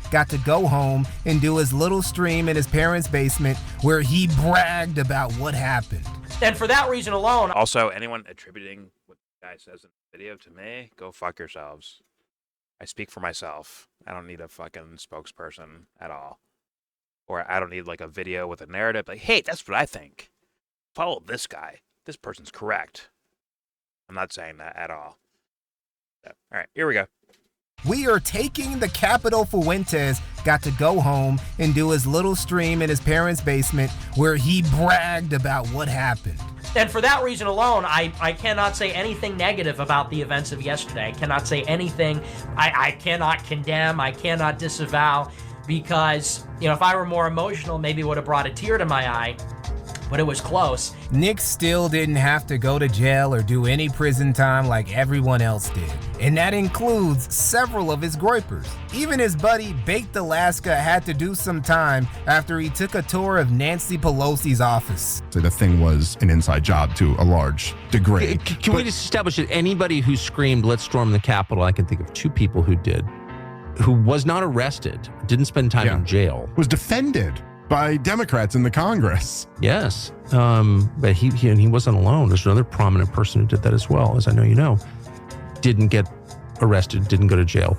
S3: Got to go home and do his little stream in his parents' basement where he bragged about what happened.
S10: And for that reason alone.
S1: Also, anyone attributing what the guy says in the video to me, go fuck yourselves. I speak for myself. I don't need a fucking spokesperson at all. Or I don't need like a video with a narrative like, hey, that's what I think. Follow this guy. This person's correct. I'm not saying that at all. So, all right, here we go.
S3: We are taking the Capitol Fuentes got to go home and do his little stream in his parents' basement where he bragged about what happened.
S10: And for that reason alone, I cannot say anything negative about the events of yesterday. I cannot say anything. I cannot condemn. I cannot disavow. Because, you know, if I were more emotional, maybe it would have brought a tear to my eye, but it was close.
S3: Nick still didn't have to go to jail or do any prison time like everyone else did. And that includes several of his groypers. Even his buddy Baked Alaska had to do some time after he took a tour of Nancy Pelosi's office.
S15: So the thing was an inside job to a large degree.
S7: Can we just establish that anybody who screamed, let's storm the Capitol, I can think of two people who did, who was not arrested, didn't spend time in jail.
S15: Was defended by Democrats in the Congress.
S7: Yes, but he wasn't alone. There's another prominent person who did that as well, as I know you know. Didn't get arrested, didn't go to jail.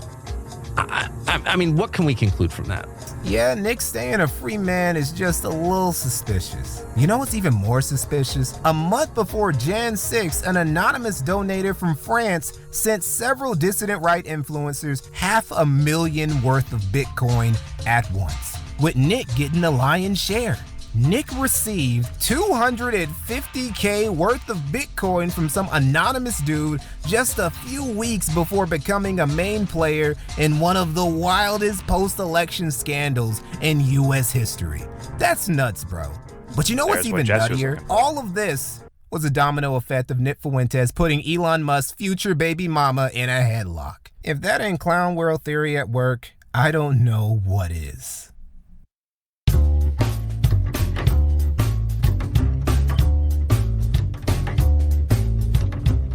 S7: I mean, what can we conclude from that?
S3: Yeah, Nick staying a free man is just a little suspicious. You know what's even more suspicious? A month before Jan 6, an anonymous donator from France sent several dissident right influencers $500,000 worth of Bitcoin at once, with Nick getting the lion's share. Nick received $250K worth of Bitcoin from some anonymous dude just a few weeks before becoming a main player in one of the wildest post-election scandals in U.S. history. That's nuts, bro. But you know what's even nuttier? All of this was a domino effect of Nick Fuentes putting Elon Musk's future baby mama in a headlock. If that ain't clown world theory at work, I don't know what is.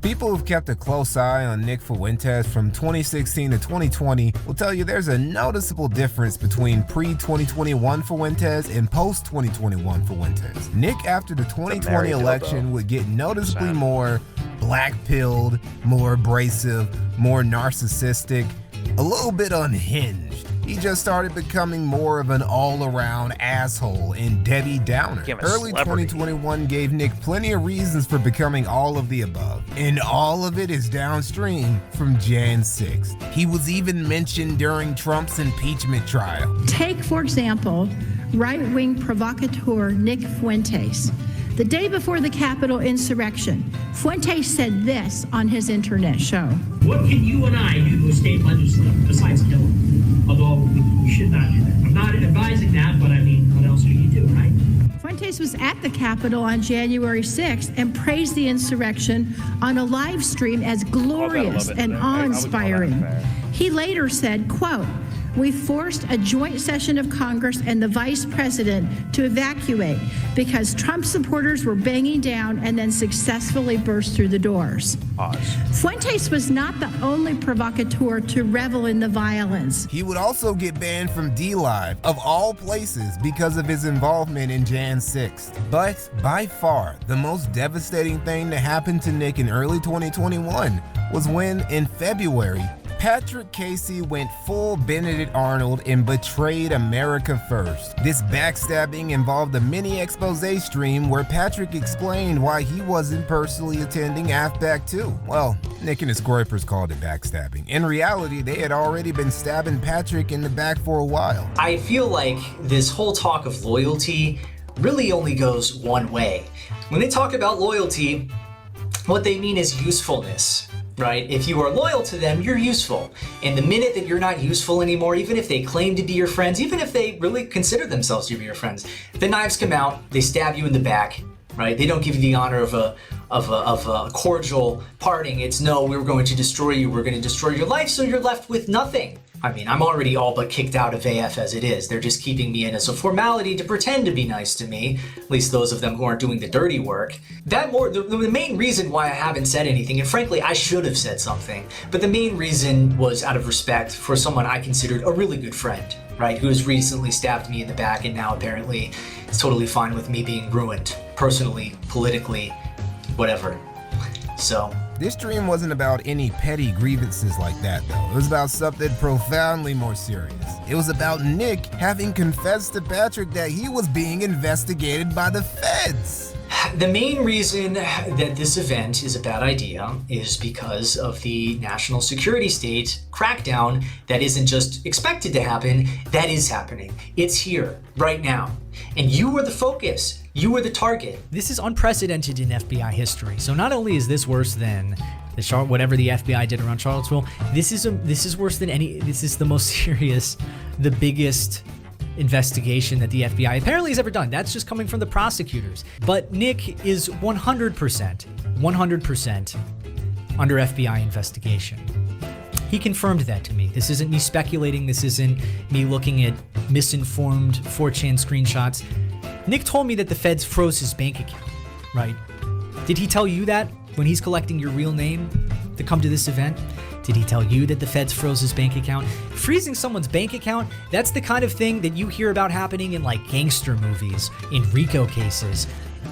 S3: People who've kept a close eye on Nick Fuentes from 2016 to 2020 will tell you there's a noticeable difference between pre-2021 Fuentes and post-2021 Fuentes. Nick, after the 2020 election, would get noticeably more black-pilled, more abrasive, more narcissistic, a little bit unhinged. He just started becoming more of an all-around asshole and Debbie Downer. Early 2021 gave Nick plenty of reasons for becoming all of the above, and all of it is downstream from Jan 6. He was even mentioned during Trump's impeachment trial.
S16: Take, for example, right-wing provocateur Nick Fuentes. The day before the Capitol insurrection, Fuentes said this on his internet show.
S17: What can you and I do to a state legislature besides kill him? Although we should not do that. I'm not advising that, but I mean, what else do you do, right?
S16: Fuentes was at the Capitol on January 6th and praised the insurrection on a live stream as glorious and awe-inspiring. He later said, quote, "We forced a joint session of Congress and the vice president to evacuate because Trump supporters were banging down and then successfully burst through the doors." Fuentes was not the only provocateur to revel in the violence.
S3: He would also get banned from D-Live, of all places, because of his involvement in Jan 6th. But by far, the most devastating thing to happen to Nick in early 2021 was when, in February, Patrick Casey went full Benedict Arnold and betrayed America first. This backstabbing involved a mini expose stream where Patrick explained why he wasn't personally attending AFPAC 2. Well, Nick and his Groypers called it backstabbing. In reality, they had already been stabbing Patrick in the back for a while.
S18: I feel like this whole talk of loyalty really only goes one way. When they talk about loyalty, what they mean is usefulness. Right? If you are loyal to them, you're useful. And the minute that you're not useful anymore, even if they claim to be your friends, even if they really consider themselves to be your friends, the knives come out, they stab you in the back, right? They don't give you the honor of a cordial parting. It's no, we're going to destroy you, we're going to destroy your life, so you're left with nothing. I mean, I'm already all but kicked out of AF as it is. They're just keeping me in as a formality to pretend to be nice to me, at least those of them who aren't doing the dirty work. The main reason why I haven't said anything, and frankly, I should have said something, but the main reason was out of respect for someone I considered a really good friend, right, who has recently stabbed me in the back and now apparently is totally fine with me being ruined, personally, politically, whatever. So...
S3: This stream wasn't about any petty grievances like that, though. It was about something profoundly more serious. It was about Nick having confessed to Patrick that he was being investigated by the feds.
S18: The main reason that this event is a bad idea is because of the national security state crackdown that isn't just expected to happen, that is happening. It's here, right now. And you were the focus. You were the target.
S24: This is unprecedented in FBI history. So not only is this worse than whatever the FBI did around Charlottesville, this is worse than any. This is the most serious, the biggest investigation that the FBI apparently has ever done. That's just coming from the prosecutors. But Nick is 100% under FBI investigation. He confirmed that to me. This isn't me speculating. This isn't me looking at misinformed 4chan screenshots. Nick told me that the feds froze his bank account, right? Did he tell you that when he's collecting your real name to come to this event? Did he tell you that the feds froze his bank account? Freezing someone's bank account, that's the kind of thing that you hear about happening in like gangster movies, in RICO cases.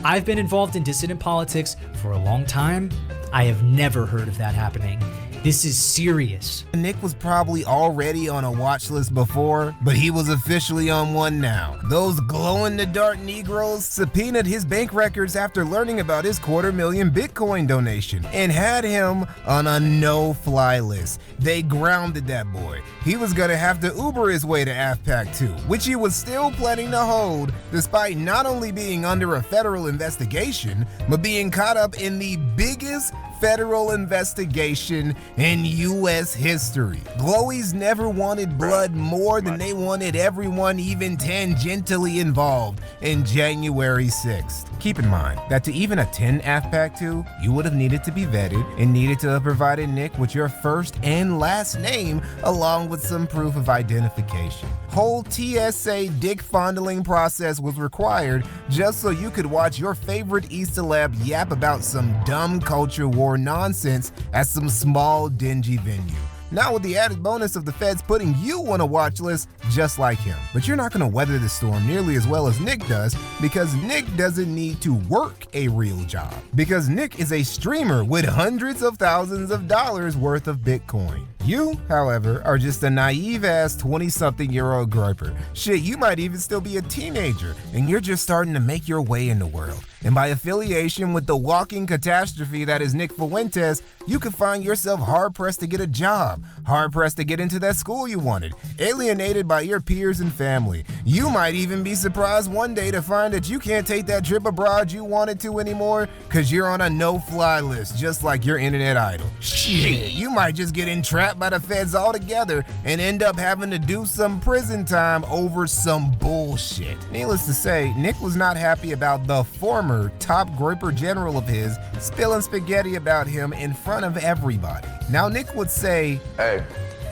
S24: I've been involved in dissident politics for a long time. I have never heard of that happening. This is serious.
S3: Nick was probably already on a watch list before, but he was officially on one now. Those glow-in-the-dark Negroes subpoenaed his bank records after learning about his $250,000 Bitcoin donation and had him on a no-fly list. They grounded that boy. He was gonna have to Uber his way to AFPAC 2, which he was still planning to hold despite not only being under a federal investigation, but being caught up in the biggest federal investigation in U.S. history. Glowies never wanted blood more than they wanted everyone even tangentially involved in January 6th. Keep in mind that to even attend AFPAC 2, you would have needed to be vetted and needed to have provided Nick with your first and last name along with some proof of identification. Whole TSA dick fondling process was required just so you could watch your favorite Easter Lab yap about some dumb culture war nonsense at some small dingy venue. Now with the added bonus of the feds putting you on a watch list just like him. But you're not going to weather the storm nearly as well as Nick does because Nick doesn't need to work a real job. Because Nick is a streamer with hundreds of thousands of dollars worth of Bitcoin. You, however, are just a naive-ass 20-something-year-old groper. Shit, you might even still be a teenager, and you're just starting to make your way in the world. And by affiliation with the walking catastrophe that is Nick Fuentes, you could find yourself hard-pressed to get a job, hard-pressed to get into that school you wanted, alienated by your peers and family. You might even be surprised one day to find that you can't take that trip abroad you wanted to anymore because you're on a no-fly list, just like your internet idol. Shit, you might just get entrapped by the feds altogether and end up having to do some prison time over some bullshit. Needless to say, Nick was not happy about the former top groper general of his spilling spaghetti about him in front of everybody. Now Nick would say, "Hey,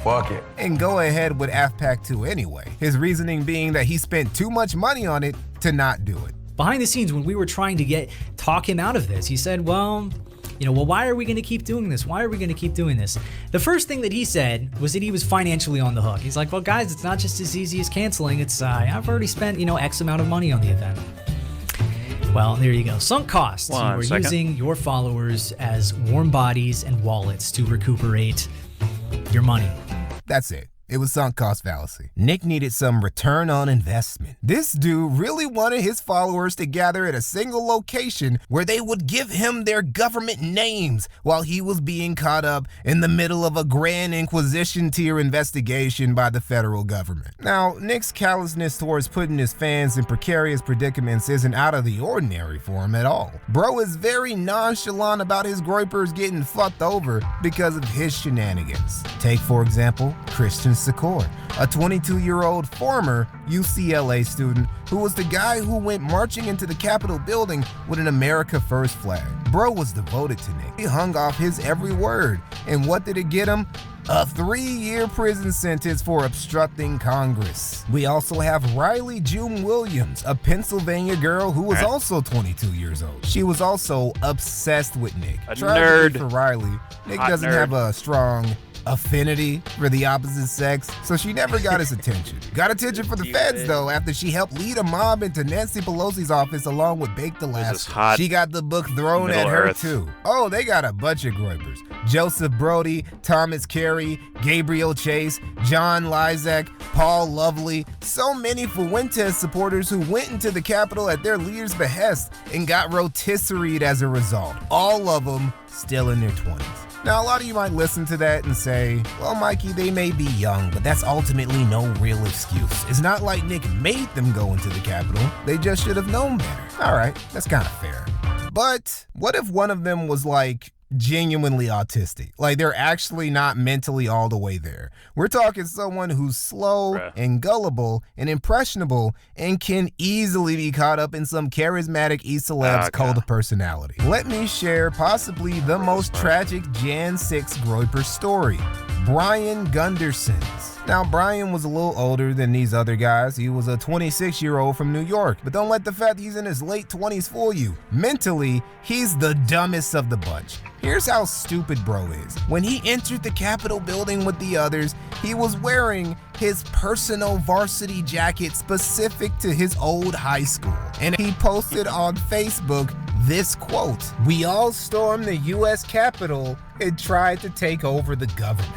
S3: fuck it," and go ahead with AFPAC 2 anyway. His reasoning being that he spent too much money on it to not do it.
S24: Behind the scenes, when we were trying to talk him out of this, he said, well, why are we going to keep doing this? Why are we going to keep doing this? The first thing that he said was that he was financially on the hook. He's like, well, guys, it's not just as easy as canceling. It's I've already spent, X amount of money on the event. Well, there you go. Sunk costs. You are using your followers as warm bodies and wallets to recuperate your money.
S3: That's it. It was sunk cost fallacy. Nick needed some return on investment. This dude really wanted his followers to gather at a single location where they would give him their government names while he was being caught up in the middle of a Grand Inquisition tier investigation by the federal government. Now, Nick's callousness towards putting his fans in precarious predicaments isn't out of the ordinary for him at all. Bro is very nonchalant about his groypers getting fucked over because of his shenanigans. Take, for example, Christian Secor, a 22-year-old former UCLA student who was the guy who went marching into the Capitol building with an America First flag. Bro was devoted to Nick. He hung off his every word. And what did it get him? A 3-year prison sentence for obstructing Congress. We also have Riley June Williams, a Pennsylvania girl who was also 22 years old. She was also obsessed with Nick.
S1: A
S3: Tragedy
S1: nerd.
S3: For Riley, Nick
S1: Hot
S3: doesn't
S1: nerd.
S3: have a strong affinity for the opposite sex, so she never got his attention. Got attention for the feds, though, after she helped lead a mob into Nancy Pelosi's office along with Baked Alaska. She got the book thrown at her, too. Oh, they got a bunch of groypers. Joseph Brody, Thomas Carey, Gabriel Chase, John Lysak, Paul Lovely, so many Fuentes supporters who went into the Capitol at their leader's behest and got rotisseried as a result. All of them still in their 20s. Now, a lot of you might listen to that and say, well, Mikey, they may be young, but that's ultimately no real excuse. It's not like Nick made them go into the Capitol. They just should have known better. All right, that's kind of fair. But what if one of them was like genuinely autistic? Like they're actually not mentally all the way there. We're talking someone who's slow and gullible and impressionable and can easily be caught up in some charismatic E-celeb's cult of personality. Let me share possibly the most tragic Jan 6 groyper story. Brian Gunderson's. Now, Brian was a little older than these other guys. He was a 26-year-old from New York. But don't let the fact he's in his late 20s fool you. Mentally, he's the dumbest of the bunch. Here's how stupid bro is. When he entered the Capitol building with the others, he was wearing his personal varsity jacket specific to his old high school. And he posted on Facebook this quote, "We all stormed the U.S. Capitol and tried to take over the government."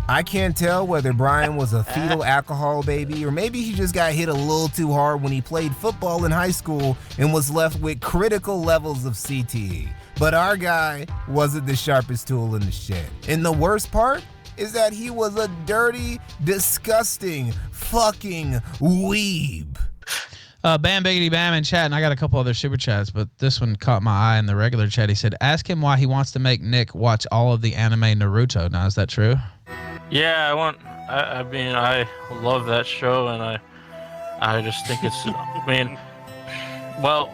S3: I can't tell whether Brian was a fetal alcohol baby or maybe he just got hit a little too hard when he played football in high school and was left with critical levels of CTE. But our guy wasn't the sharpest tool in the shed. And the worst part is that he was a dirty, disgusting, fucking weeb.
S4: Bam Biggity Bam in chat, and I got a couple other super chats, but this one caught my eye in the regular chat. He said, ask him why he wants to make Nick watch all of the anime Naruto. Now, is that true?
S19: Yeah, I mean, I love that show, and I just think it's, I mean, well,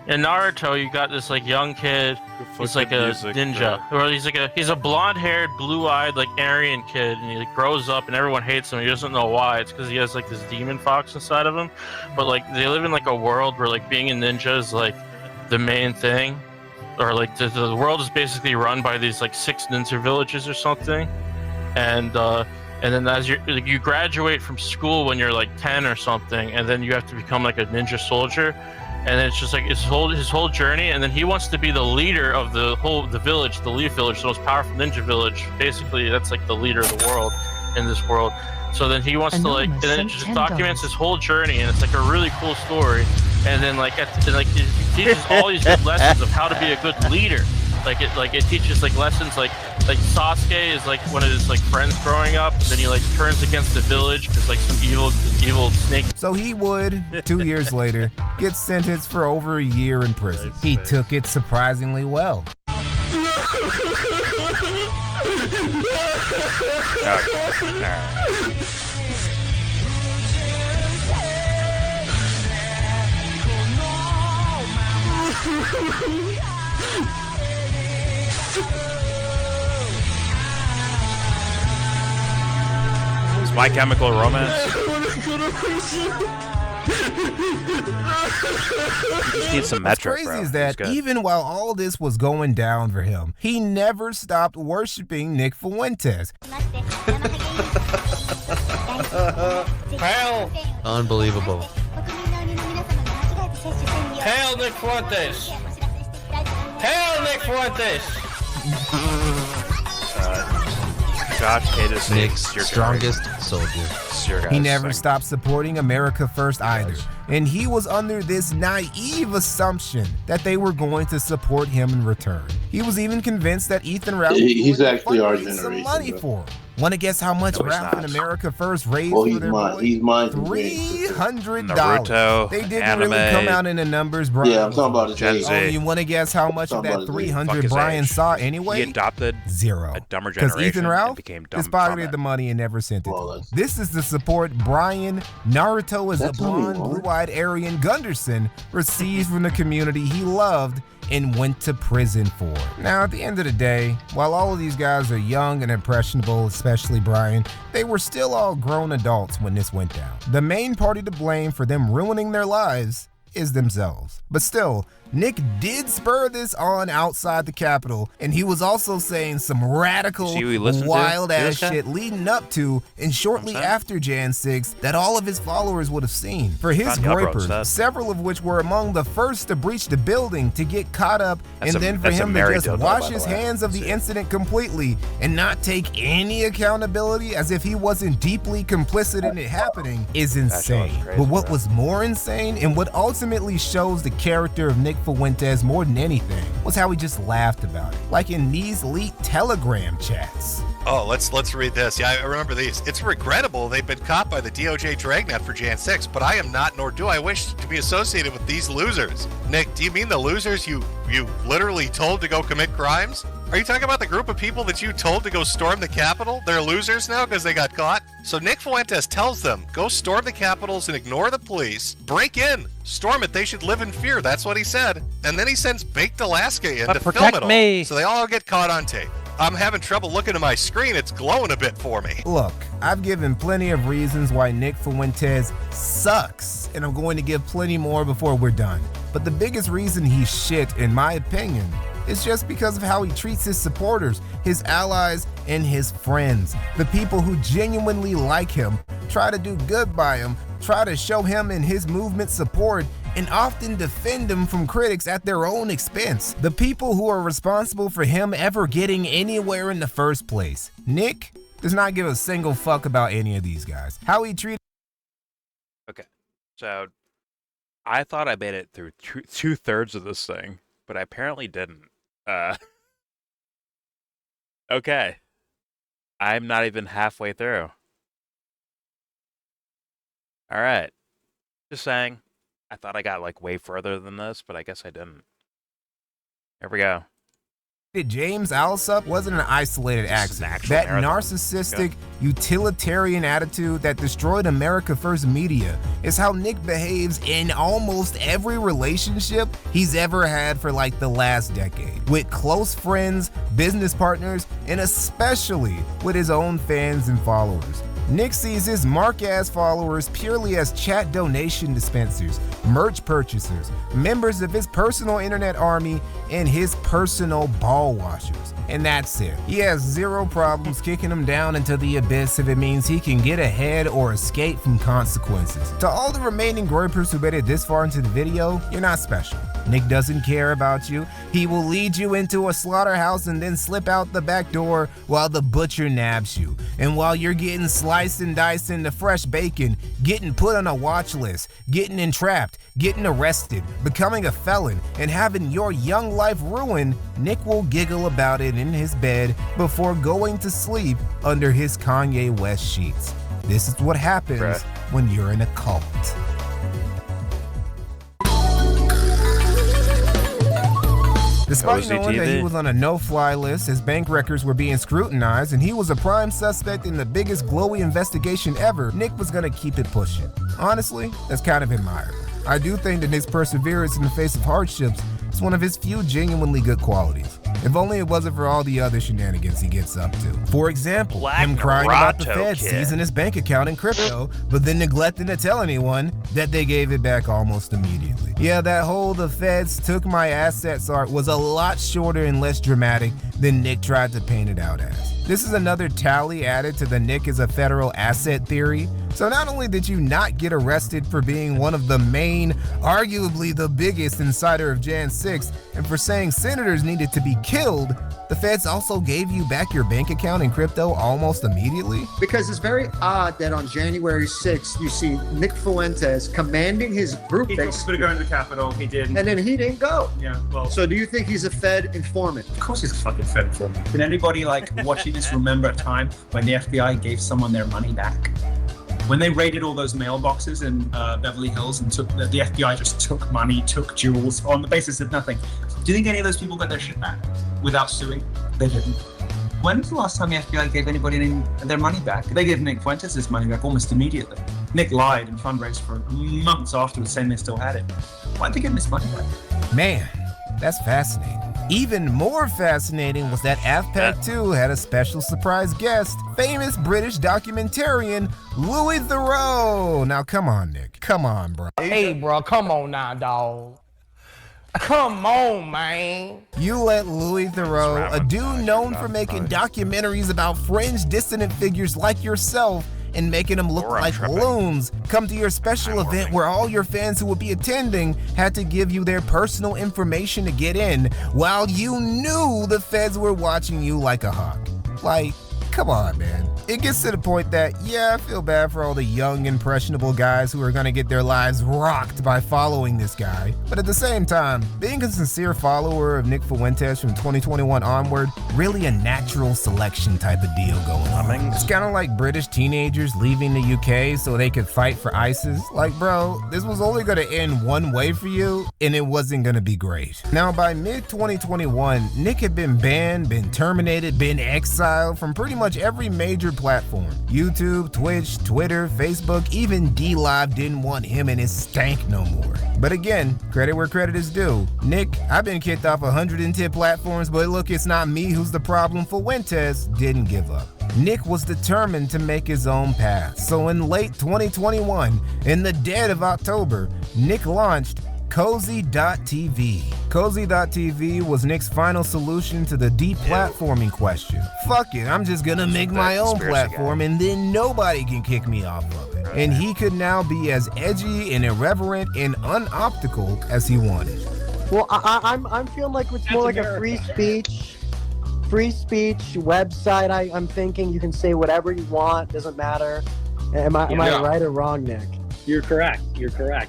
S19: in Naruto, you got this like young kid. He's like a ninja, or he's a blonde-haired, blue-eyed, like Aryan kid, and he like, grows up, and everyone hates him. He doesn't know why. It's because he has like this demon fox inside of him. But like they live in like a world where like being a ninja is like the main thing, or like the world is basically run by these like 6 ninja villages or something. And then as you graduate from school when you're like 10 or something, and then you have to become like a ninja soldier. and then it's just like his whole journey, and then he wants to be the leader of the village, the Leaf Village, the most powerful ninja village. Basically, that's like the leader of the world in this world. So then he wants to like, and then it just documents his whole journey, and it's like a really cool story. And then like it teaches all these good lessons of how to be a good leader. It teaches like lessons like Sasuke is like one of his like friends growing up, and then he like turns against the village because like some evil snake.
S3: So he would, 2 years later, get sentenced for over a year in prison. He took it surprisingly well.
S1: It's My Chemical Romance. You just need some metric,
S3: What's
S1: bro.
S3: crazy is that even while all this was going down for him, he never stopped worshiping Nick Fuentes.
S8: Hail!
S7: Unbelievable.
S8: Hail Nick Fuentes! Hail Nick Fuentes!
S1: Josh Cadis,
S7: Nick's strongest soldier.
S3: He never stopped supporting America First either, and he was under this naive assumption that they were going to support him in return. He was even convinced that Ethan Ralph
S5: he's actually our
S3: some
S5: generation.
S3: money for him. Want to guess how much Ralph and America First raised
S5: Well,
S3: for their boy?
S5: he's mine.
S3: $300.
S1: Naruto,
S3: They didn't
S1: anime.
S3: really come out in the numbers, Brian.
S5: Yeah, I'm talking about his
S1: Gen
S5: age.
S1: Z.
S3: Oh, you want to guess how much of that 300 Brian saw anyway?
S1: He adopted
S3: Zero.
S1: a dumber
S3: Because
S1: generation
S3: Ethan Ralph
S1: and became dumb
S3: just
S1: from
S3: pocketed
S1: it.
S3: the money and never sent it to him. This is the support Brian, Naruto as a
S5: That's not
S3: blonde,
S5: anymore.
S3: blue-eyed Aryan Gunderson received from the community he loved and went to prison for. Now, at the end of the day, while all of these guys are young and impressionable, especially Brian, they were still all grown adults when this went down. The main party to blame for them ruining their lives is themselves. But still, Nick did spur this on outside the Capitol, and he was also saying some radical,
S1: See who he listened to?
S3: wild-ass
S1: This guy?
S3: shit leading up to and shortly after Jan 6 that all of his followers would have seen. For his
S1: Found YellBro
S3: groypers,
S1: instead.
S3: several of which were among the first to breach the building to get caught up,
S1: That's
S3: and
S1: a-
S3: then for
S1: that's a
S3: him to
S1: married
S3: just
S1: dildo,
S3: wash
S1: by the
S3: his
S1: way.
S3: hands of the incident completely and not take any accountability as if he wasn't deeply complicit in it happening is insane.
S1: crazy,
S3: But what
S1: bro.
S3: was more insane and what ultimately shows the character of Nick Fuentes more than anything was how he just laughed about it, like in these leaked Telegram chats.
S20: Oh, let's read this. Yeah, I remember these. It's regrettable they've been caught by the DOJ Dragnet for Jan 6, but I am not, nor do I wish to be associated with these losers. Nick, do you mean the losers you literally told to go commit crimes? Are you talking about the group of people that you told to go storm the Capitol? They're losers now because they got caught? So Nick Fuentes tells them, go storm the Capitols and ignore the police. Break in. Storm it. They should live in fear. That's what he said. And then he sends Baked Alaska in
S1: But
S20: to film
S1: protect
S20: it all.
S1: me.
S20: So they all get caught on tape. I'm having trouble looking at my screen. It's glowing a bit for me.
S3: Look, I've given plenty of reasons why Nick Fuentes sucks, and I'm going to give plenty more before we're done. But the biggest reason he's shit, in my opinion, is just because of how he treats his supporters, his allies, and his friends. The people who genuinely like him, try to do good by him, try to show him and his movement support, and often defend him from critics at their own expense. The people who are responsible for him ever getting anywhere in the first place. Nick does not give a single fuck about any of these guys. How he treated.
S1: Okay, so I thought I made it through two-thirds of this thing, but I apparently didn't. Okay. I'm not even halfway through. All right. Just saying. I thought I got like way further than this, but I guess I didn't. Here we go.
S3: James Alsop wasn't an isolated accident. That narcissistic, utilitarian attitude that destroyed America First media is how Nick behaves in almost every relationship he's ever had for like the last decade. With close friends, business partners, and especially with his own fans and followers. Nick sees his mark-ass followers purely as chat donation dispensers, merch purchasers, members of his personal internet army, and his personal ball washers. And that's it. He has zero problems kicking them down into the abyss if it means he can get ahead or escape from consequences. To all the remaining groypers who made it this far into the video, you're not special. Nick doesn't care about you. He will lead you into a slaughterhouse and then slip out the back door while the butcher nabs you. And while you're getting sliced and diced into fresh bacon, getting put on a watch list, getting entrapped, getting arrested, becoming a felon, and having your young life ruined, Nick will giggle about it in his bed before going to sleep under his Kanye West sheets. This is what happens when you're in a cult. Despite knowing that he was on a no-fly list, his bank records were being scrutinized, and he was a prime suspect in the biggest glowy investigation ever, Nick was gonna keep it pushing. Honestly, that's kind of admirable. I do think that Nick's perseverance in the face of hardships is one of his few genuinely good qualities. If only it wasn't for all the other shenanigans he gets up to. For example, him crying about the Fed seizing his bank account in crypto, but then neglecting to tell anyone that they gave it back almost immediately. Yeah, that whole "the Feds took my assets" art was a lot shorter and less dramatic than Nick tried to paint it out as. This is another tally added to the Nick is a federal asset theory. So not only did you not get arrested for being one of the main, arguably the biggest insider of Jan 6, and for saying senators needed to be killed, the feds also gave you back your bank account in crypto almost immediately?
S5: Because it's very odd that on January 6th, you see Nick Fuentes commanding his group.
S11: He was going to go into the Capitol. He didn't.
S5: And then he didn't go.
S11: Yeah, well.
S5: So do you think he's a Fed informant?
S11: Of course he's a fucking Fed informant. Can anybody watching this remember a time when the FBI gave someone their money back? When they raided all those mailboxes in Beverly Hills and the FBI just took money, took jewels on the basis of nothing. Do you think any of those people got their shit back without suing? They didn't. When was the last time the FBI gave anybody their money back? They gave Nick Fuentes his money back almost immediately. Nick lied and fundraised for months afterwards saying they still had it. Why'd they give him his money back?
S3: Man, that's fascinating. Even more fascinating was that AFPEC 2 had a special surprise guest, famous British documentarian Louis Theroux. Now come on, Nick. Come on, bro.
S12: Hey, bro, come on now, dog. Come on, man.
S3: You let Louis Theroux, a dude known for making documentaries about fringe dissident figures like yourself, and making them look like loons, come to your special event where all your fans who would be attending had to give you their personal information to get in, while you knew the feds were watching you like a hawk. Like, come on, man. It gets to the point that, yeah, I feel bad for all the young, impressionable guys who are gonna get their lives rocked by following this guy. But at the same time, being a sincere follower of Nick Fuentes from 2021 onward, really a natural selection type of deal going on. It's kind of like British teenagers leaving the UK so they could fight for ISIS. Like, bro, this was only gonna end one way for you, and it wasn't gonna be great. Now, by mid-2021, Nick had been banned, been terminated, been exiled from pretty much every major platform. YouTube, Twitch, Twitter, Facebook, even DLive didn't want him and his stank no more. But again, credit where credit is due. Nick, I've been kicked off 110 platforms, but look, it's not me who's the problem. Fuentes didn't give up. Nick was determined to make his own path. So in late 2021, in the dead of October, Nick launched Cozy.tv. Cozy.tv was Nick's final solution to the deplatforming question. Fuck it, I'm just gonna make my own platform and then nobody can kick me off of it. And he could now be as edgy and irreverent and unoptical as he wanted.
S12: Well, I'm feeling like it's more like a free speech website. I'm thinking you can say whatever you want, doesn't matter. Am I right or wrong, Nick?
S9: You're correct.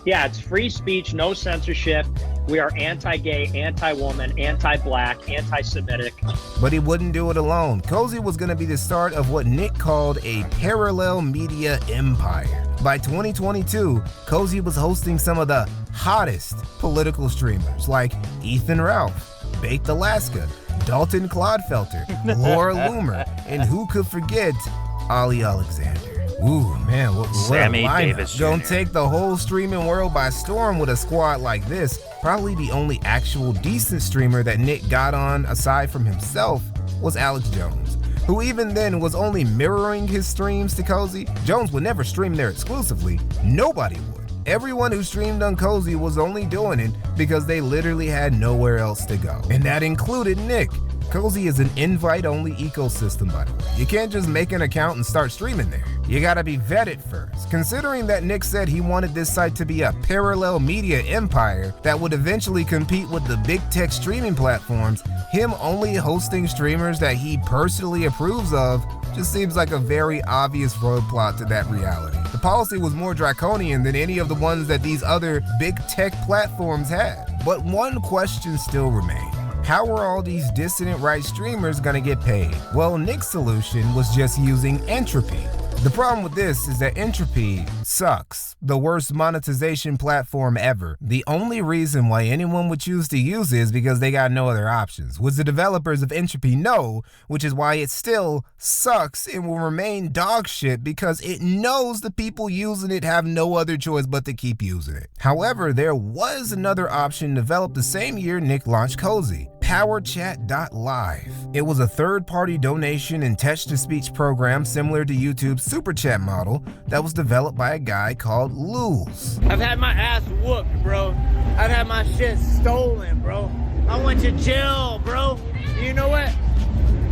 S9: Yeah, it's free speech, no censorship. We are anti-gay, anti-woman, anti-black, anti-Semitic.
S3: But he wouldn't do it alone. Cozy was going to be the start of what Nick called a parallel media empire. By 2022, Cozy was hosting some of the hottest political streamers like Ethan Ralph, Baked Alaska, Dalton Clodfelter, Laura Loomer, and who could forget Ali Alexander. Ooh, man, what
S1: Sammy
S3: a lineup.
S1: Davis Jr.
S3: Gonna take the whole streaming world by storm with a squad like this. Probably the only actual decent streamer that Nick got on, aside from himself, was Alex Jones. who even then was only mirroring his streams to Cozy. Jones would never stream there exclusively. Nobody would. Everyone who streamed on Cozy was only doing it because they literally had nowhere else to go. And that included Nick. Cozy is an invite-only ecosystem, by the way. You can't just make an account and start streaming there. You gotta be vetted first. Considering that Nick said he wanted this site to be a parallel media empire that would eventually compete with the big tech streaming platforms, him only hosting streamers that he personally approves of just seems like a very obvious roadblock to that reality. The policy was more draconian than any of the ones that these other big tech platforms had. But one question still remained. How are all these dissident right streamers gonna get paid? Well, Nick's solution was just using Entropy. The problem with this is that Entropy sucks. The worst monetization platform ever. The only reason why anyone would choose to use it is because they got no other options, which the developers of Entropy know, which is why it still sucks and will remain dog shit because it knows the people using it have no other choice but to keep using it. However, there was another option developed the same year Nick launched Cozy. PowerChat.live. It was a third-party donation and text-to-speech program similar to YouTube's Super Chat model that was developed by a guy called Lulz.
S6: I've had my ass whooped, bro. I've had my shit stolen, bro. I went to jail, bro. You know what?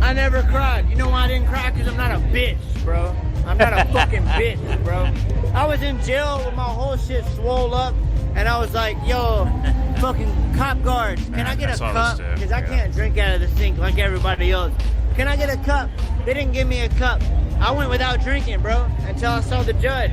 S6: I never cried. You know why I didn't cry? Because I'm not a bitch, bro. I'm not a fucking bitch, bro. I was in jail with my whole shit swole up, and I was like, yo, fucking cop guards, can I get a cup? Because I can't drink out of the sink like everybody else. Can I get a cup? They didn't give me a cup. I went without drinking, bro, until I saw the judge.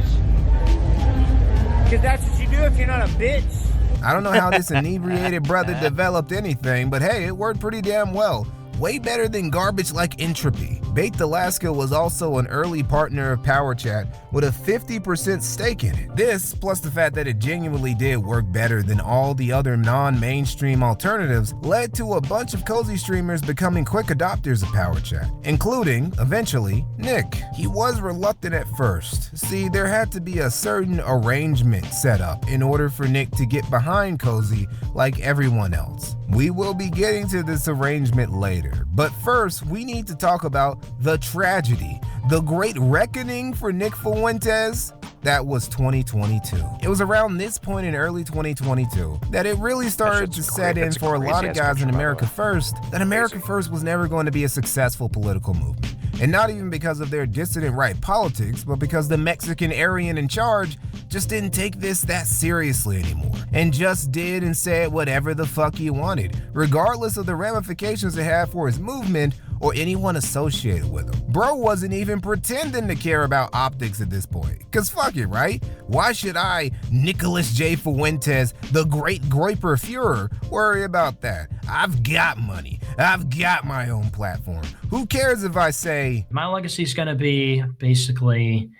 S6: Because that's what you do if you're not a bitch.
S3: I don't know how this inebriated brother developed anything, but hey, it worked pretty damn well. Way better than garbage like Entropy. Baked Alaska was also an early partner of PowerChat with a 50% stake in it. This, plus the fact that it genuinely did work better than all the other non-mainstream alternatives, led to a bunch of Cozy streamers becoming quick adopters of PowerChat, including, eventually, Nick. He was reluctant at first. See, there had to be a certain arrangement set up in order for Nick to get behind Cozy like everyone else. We will be getting to this arrangement later, but first we need to talk about the tragedy, the great reckoning for Nick Fuentes. That was 2022. It was around this point in early 2022 that it really started to set in for a lot of guys in America First that America First was never going to be a successful political movement. And not even because of their dissident right politics, but because the Mexican Aryan in charge just didn't take this that seriously anymore and just did and said whatever the fuck he wanted, regardless of the ramifications it had for his movement or anyone associated with him. Bro wasn't even pretending to care about optics at this point. Cause fuck it, right? Why should I, Nicholas J. Fuentes, the great Groiper Führer, worry about that? I've got money. I've got my own platform. Who cares if I say...
S10: My legacy is gonna be basically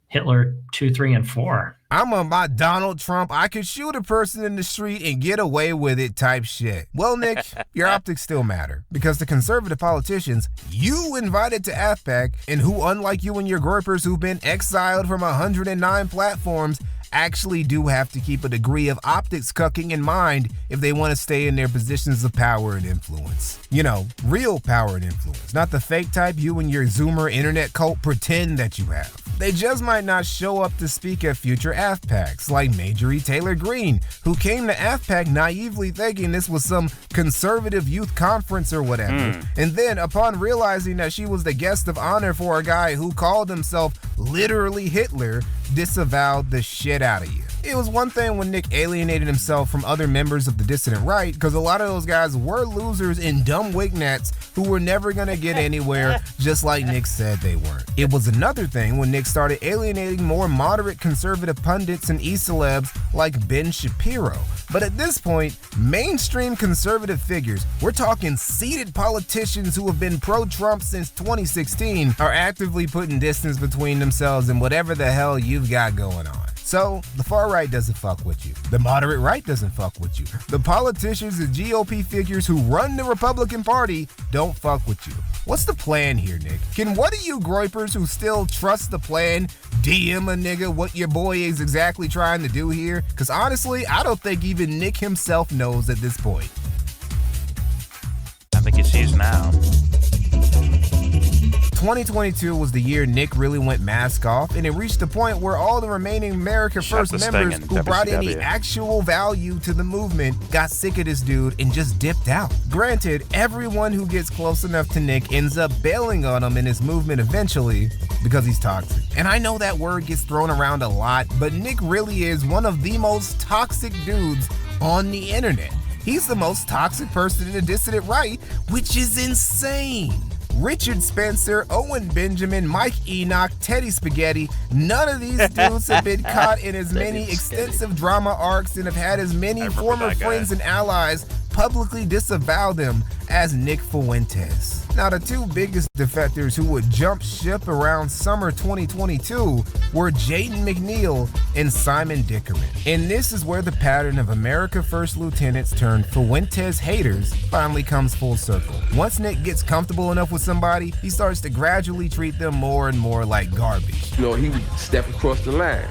S10: Hitler 2, 3, and 4.
S3: I'm on my Donald Trump, I could shoot a person in the street and get away with it type shit. Well, Nick, your optics still matter because the conservative politicians you invited to AFPAC and who, unlike you and your Groipers who've been exiled from 109 platforms, actually do have to keep a degree of optics cucking in mind if they want to stay in their positions of power and influence. You know, real power and influence, not the fake type you and your Zoomer internet cult pretend that you have. They just might not show up to speak at future AFPACs, like Marjorie Taylor Greene, who came to AFPAC naively thinking this was some conservative youth conference or whatever. And then, upon realizing that she was the guest of honor for a guy who called himself literally Hitler, disavowed the shit out of you. It was one thing when Nick alienated himself from other members of the dissident right, because a lot of those guys were losers and dumb wignats who were never gonna get anywhere, just like Nick said they weren't. It was another thing when Nick started alienating more moderate conservative pundits and e-celebs like Ben Shapiro. But at this point, mainstream conservative figures, we're talking seated politicians who have been pro-Trump since 2016, are actively putting distance between themselves and whatever the hell you've got going on. So, the far right doesn't fuck with you. The moderate right doesn't fuck with you. The politicians and GOP figures who run the Republican Party don't fuck with you. What's the plan here, Nick? Can one of you Groipers who still trust the plan DM a nigga what your boy is exactly trying to do here? Because honestly, I don't think even Nick himself knows at this point.
S1: I think he sees now.
S3: 2022 was the year Nick really went mask off, and it reached a point where all the remaining America First members who brought any actual value to the movement got sick of this dude and just dipped out. Granted, everyone who gets close enough to Nick ends up bailing on him in his movement eventually because he's toxic. And I know that word gets thrown around a lot, but Nick really is one of the most toxic dudes on the internet. He's the most toxic person in the dissident right, which is insane. Richard Spencer, Owen Benjamin, Mike Enoch, Teddy Spaghetti, none of these dudes have been caught in as many extensive drama arcs and have had as many former friends and allies publicly disavow them as Nick Fuentes. Now, the two biggest defectors who would jump ship around summer 2022 were Jaden McNeil and Simon Dickerman. And this is where the pattern of America First lieutenants turned Fuentes haters finally comes full circle. Once Nick gets comfortable enough with somebody, he starts to gradually treat them more and more like garbage.
S2: You know, he would step across the line.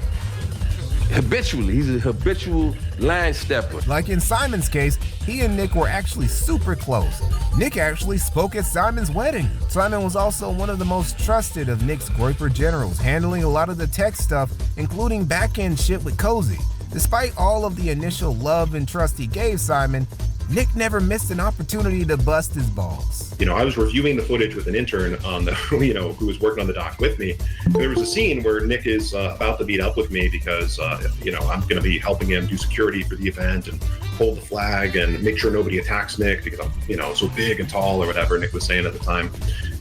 S2: Habitually, he's a habitual line stepper.
S3: Like in Simon's case, he and Nick were actually super close. Nick actually spoke at Simon's wedding. Simon was also one of the most trusted of Nick's Groyper generals, handling a lot of the tech stuff, including back-end shit with Cozy. Despite all of the initial love and trust he gave Simon, Nick never missed an opportunity to bust his balls.
S21: You know, I was reviewing the footage with an intern on the, who was working on the doc with me. There was a scene where Nick is about to meet up with me because, I'm going to be helping him do security for the event and hold the flag and make sure nobody attacks Nick because I'm, so big and tall or whatever Nick was saying at the time.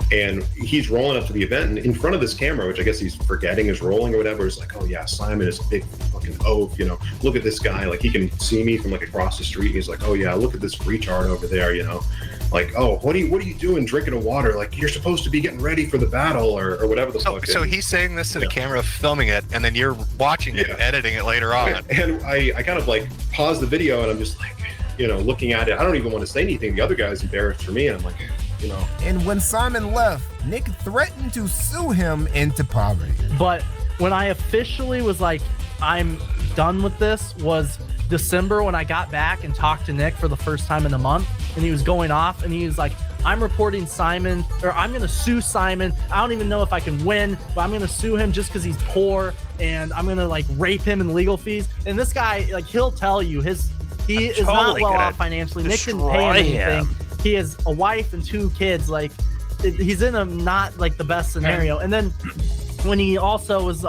S21: And he's rolling up to the event, and in front of this camera, which I guess he's forgetting is rolling or whatever, is like, oh yeah, Simon is a big fucking oaf, look at this guy, like he can see me from like across the street. He's like, oh yeah, look at this retard over there, like, oh, what are you doing drinking a water? Like you're supposed to be getting ready for the battle or whatever the fuck.
S20: So he's saying this to the camera, filming it, and then you're watching it, and editing it later on.
S21: And I kind of like pause the video, and I'm just like, looking at it. I don't even want to say anything. The other guy's embarrassed for me, and I'm like,
S3: And when Simon left, Nick threatened to sue him into poverty.
S8: But when I officially was like, I'm done with this, was December when I got back and talked to Nick for the first time in a month, and he was going off, and he was like, I'm reporting Simon, or I'm going to sue Simon. I don't even know if I can win, but I'm going to sue him just because he's poor, and I'm going to like rape him in legal fees. And this guy, like, he'll tell you he is not well off financially. Nick didn't pay him anything. He has a wife and 2 kids. Like, he's in a not like the best scenario. And then when he also was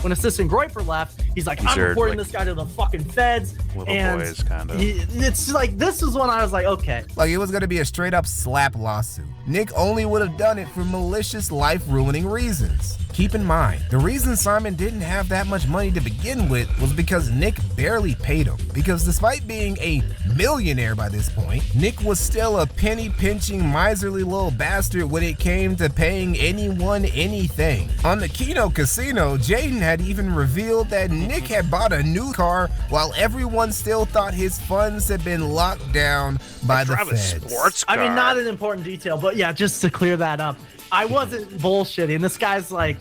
S8: when Assistant Groyper left, he's like, I'm reporting this guy to the fucking feds. And boys, kind of. It's like, this is when I was like, okay.
S3: Like, it was going to be a straight up slap lawsuit. Nick only would have done it for malicious, life-ruining reasons. Keep in mind, the reason Simon didn't have that much money to begin with was because Nick barely paid him. Because despite being a millionaire by this point, Nick was still a penny-pinching, miserly little bastard when it came to paying anyone anything. On the Keno Casino, Jaden had even revealed that Nick had bought a new car while everyone still thought his funds had been locked down by the feds.
S1: Sports car.
S8: I mean, not an important detail, but yeah, just to clear that up. I wasn't bullshitting. This guy's like,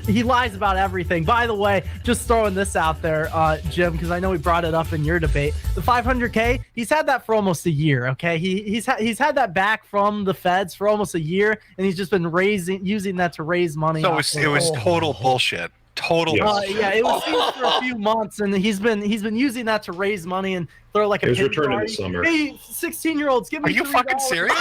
S8: he lies about everything. By the way, just throwing this out there, Jim, because I know we brought it up in your debate. The $500K, he's had that for almost a year. Okay, he's had that back from the feds for almost a year, and he's just been using that to raise money.
S20: So it was total bullshit. Total.
S8: Yeah, it was for a few months, and he's been using that to raise money and throw like a.
S21: It was returning this summer.
S8: Hey, 16-year-olds, give me.
S20: Are you fucking serious?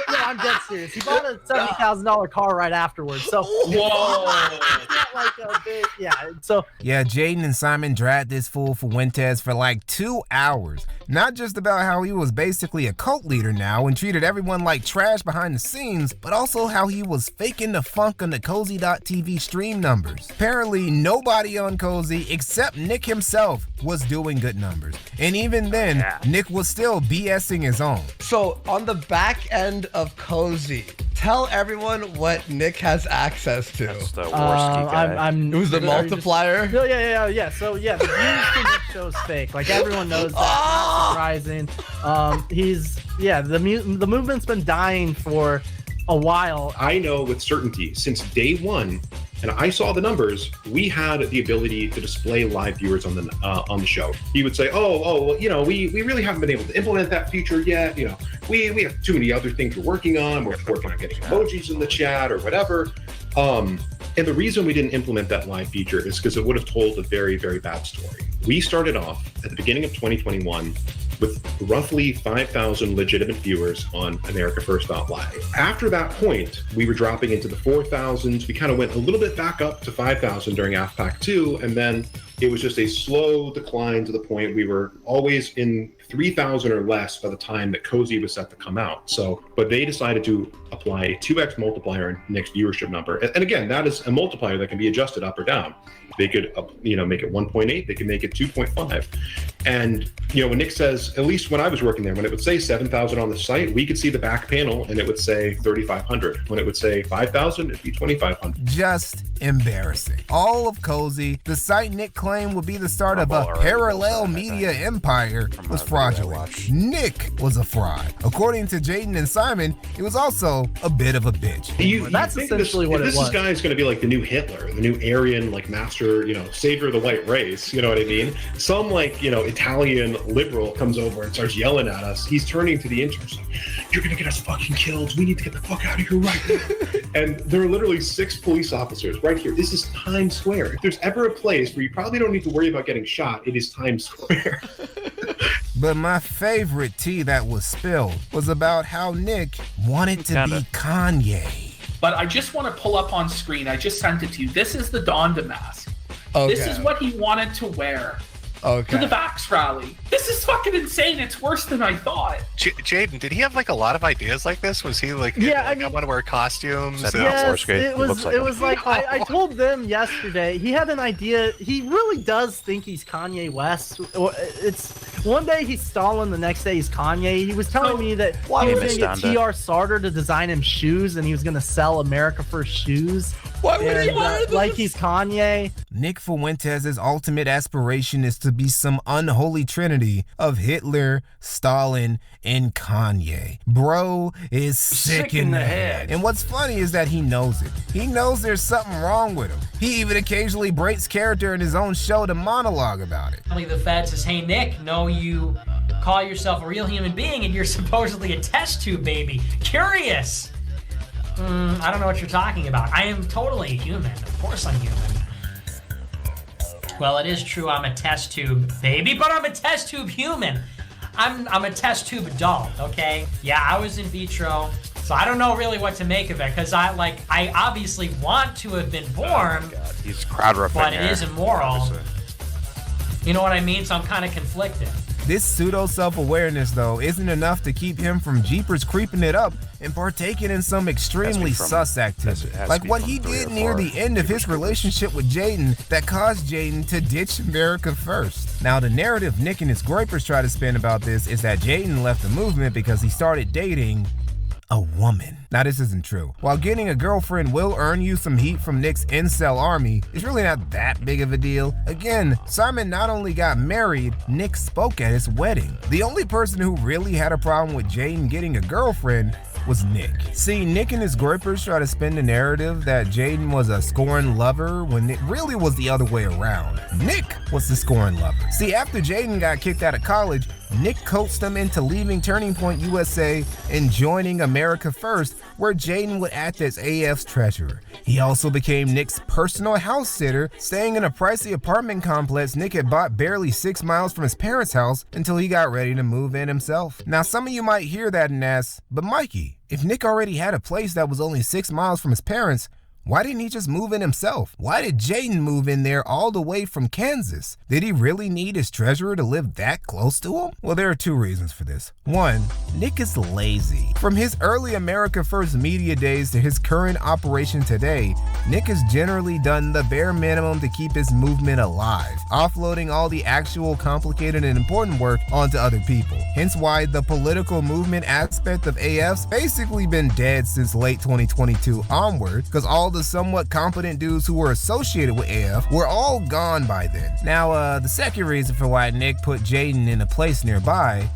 S8: Yeah, I'm dead serious. He bought a $70,000 car right afterwards. So whoa, it's not like a big, yeah. So
S3: yeah, Jaden and Simon dragged this fool Fuentes for like 2 hours. Not just about how he was basically a cult leader now and treated everyone like trash behind the scenes, but also how he was faking the funk on the Cozy.tv stream numbers. Apparently, nobody on Cozy except Nick himself was doing good numbers. And even then, Nick was still BSing his own.
S22: So on the back end of Cozy, tell everyone what Nick has access to.
S1: That's the worst guy.
S22: It was the multiplier?
S8: Yeah. So yeah, the views for Nick show's fake. Like everyone knows that. Not surprising. The movement's been dying for a while.
S21: I know with certainty since day one and I saw the numbers, we had the ability to display live viewers on the show. He would say, well, we really haven't been able to implement that feature yet. We have too many other things we're working on. We're working on getting emojis in the chat or whatever. And the reason we didn't implement that live feature is because it would have told a very, very bad story. We started off at the beginning of 2021 with roughly 5,000 legitimate viewers on AmericaFirst.live. After that point, we were dropping into the 4,000s. We kind of went a little bit back up to 5,000 during AFPAC 2, and then it was just a slow decline to the point we were always in 3,000 or less by the time that Cozy was set to come out. But they decided to apply a 2x multiplier in Nick's viewership number. And again, that is a multiplier that can be adjusted up or down. They could, make it 1.8. They could make it 2.5. And, when Nick says, at least when I was working there, when it would say 7,000 on the site, we could see the back panel and it would say 3,500. When it would say 5,000, it'd be 2,500.
S3: Just embarrassing. All of Cozy, the site Nick claimed would be the start of a parallel media empire, was fraudulent. Nick was a fraud. According to Jaden and Simon, it was also a bit of a bitch.
S8: That's essentially what it was.
S21: This guy is going to be like the new Hitler, the new Aryan, master, savior of the white race. You know what I mean? Some Italian liberal comes over and starts yelling at us. He's turning to the interns like, "You're going to get us fucking killed. We need to get the fuck out of here right now." And there are literally 6 police officers right here. This is Times Square. If there's ever a place where you probably don't need to worry about getting shot, it is Times Square.
S3: But my favorite tea that was spilled was about how Nick wanted to be Kanye.
S13: But I just want to pull up on screen. I just sent it to you. This is the Donda mask.
S22: Okay.
S13: This is what he wanted to wear
S22: to
S13: the Vax rally. This is fucking insane. It's worse than I thought.
S20: Jaden, did he have a lot of ideas like this? Was he I want to wear costumes?
S8: Yes, it was like I told them yesterday. He had an idea. He really does think he's Kanye West. It's one day he's Stalin, the next day he's Kanye. He was telling me that he was going to get TR Sarter to design him shoes, and he was going to sell America First shoes.
S22: Why would he want this?
S8: Like he's Kanye.
S3: Nick Fuentes' ultimate aspiration is to be some unholy trinity of Hitler, Stalin, and Kanye. Bro is sick in the head. And what's funny is that he knows it. He knows there's something wrong with him. He even occasionally breaks character in his own show to monologue about it.
S10: The Fed says, "Hey Nick, no, you call yourself a real human being and you're supposedly a test tube baby. Curious." I don't know what you're talking about. I am totally human. Of course I'm human. Well, it is true I'm a test tube baby, but I'm a test tube human. I'm a test tube adult, okay? Yeah, I was in vitro, so I don't know really what to make of it, because I obviously want to have been born,
S1: he's crowd riffing,
S10: but it is immoral. You know what I mean? So I'm kind of conflicted.
S3: This pseudo self-awareness, though, isn't enough to keep him from Jeepers creeping it up and partaking in some extremely sus activity. Like what he did near the end of his relationship with Jaden that caused Jaden to ditch America First. Now, the narrative Nick and his gripers try to spin about this is that Jaden left the movement because he started dating a woman. Now, this isn't true. While getting a girlfriend will earn you some heat from Nick's incel army, it's really not that big of a deal. Again, Simon not only got married, Nick spoke at his wedding. The only person who really had a problem with Jaden getting a girlfriend was Nick. See, Nick and his gripers try to spin the narrative that Jaden was a scorned lover when it really was the other way around. Nick was the scorned lover. See, after Jaden got kicked out of college, Nick coaxed him into leaving Turning Point USA and joining America First, where Jaden would act as AF's treasurer. He also became Nick's personal house sitter, staying in a pricey apartment complex Nick had bought barely 6 miles from his parents' house until he got ready to move in himself. Now, some of you might hear that and ask, but Mikey, if Nick already had a place that was only 6 miles from his parents, why didn't he just move in himself? Why did Jaden move in there all the way from Kansas? Did he really need his treasurer to live that close to him? Well, there are 2 reasons for this. 1, Nick is lazy. From his early America First media days to his current operation today, Nick has generally done the bare minimum to keep his movement alive, offloading all the actual complicated and important work onto other people. Hence why the political movement aspect of AF's basically been dead since late 2022 onward, because all the somewhat competent dudes who were associated with AF were all gone by then. Now, the second reason for why Nick put Jaden in a place nearby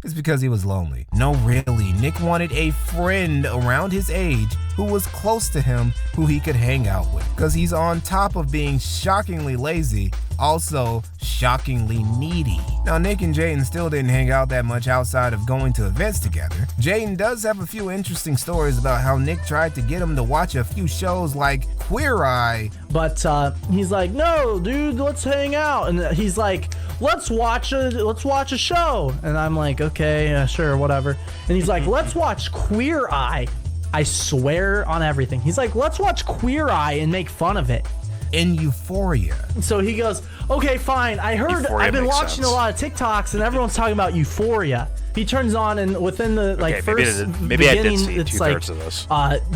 S3: It's because he was lonely. No, really, Nick wanted a friend around his age who was close to him, who he could hang out with. Because he's on top of being shockingly lazy, also shockingly needy. Now, Nick and Jaden still didn't hang out that much outside of going to events together. Jaden does have a few interesting stories about how Nick tried to get him to watch a few shows like Queer Eye.
S8: But he's like, no, dude, let's hang out. And he's like, let's watch a show. And I'm like, okay, sure, whatever. And he's like, let's watch Queer Eye. I swear on everything. He's like, let's watch Queer Eye and make fun of it.
S3: In Euphoria.
S8: So he goes, okay, fine. I've been watching a lot of TikToks and everyone's talking about Euphoria. He turns on and within the first
S1: maybe I did
S8: beginning,
S1: see
S8: it's
S1: two-thirds of this.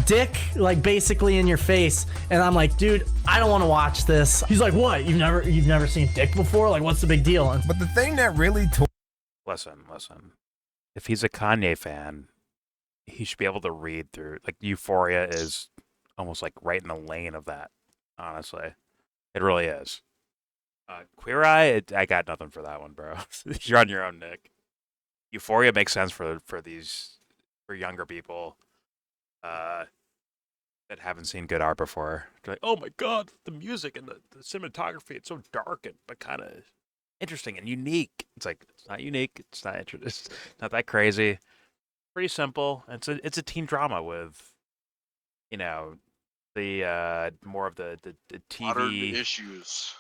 S8: Dick basically in your face, and I'm like, dude, I don't want to watch this. He's like, what? You've never seen Dick before? Like, what's the big deal?
S3: But the thing that really
S1: Listen. If he's a Kanye fan, he should be able to read through. Like, Euphoria is almost like right in the lane of that. Honestly, it really is. Queer Eye, I got nothing for that one, bro. You're on your own, Nick. Euphoria makes sense for younger people that haven't seen good art before. They're like, oh my god, the music and the cinematography, it's so dark but kind of interesting and unique. It's like, it's not unique, it's not that crazy. Pretty simple. It's a teen drama with, the more of the TV
S14: modern issues.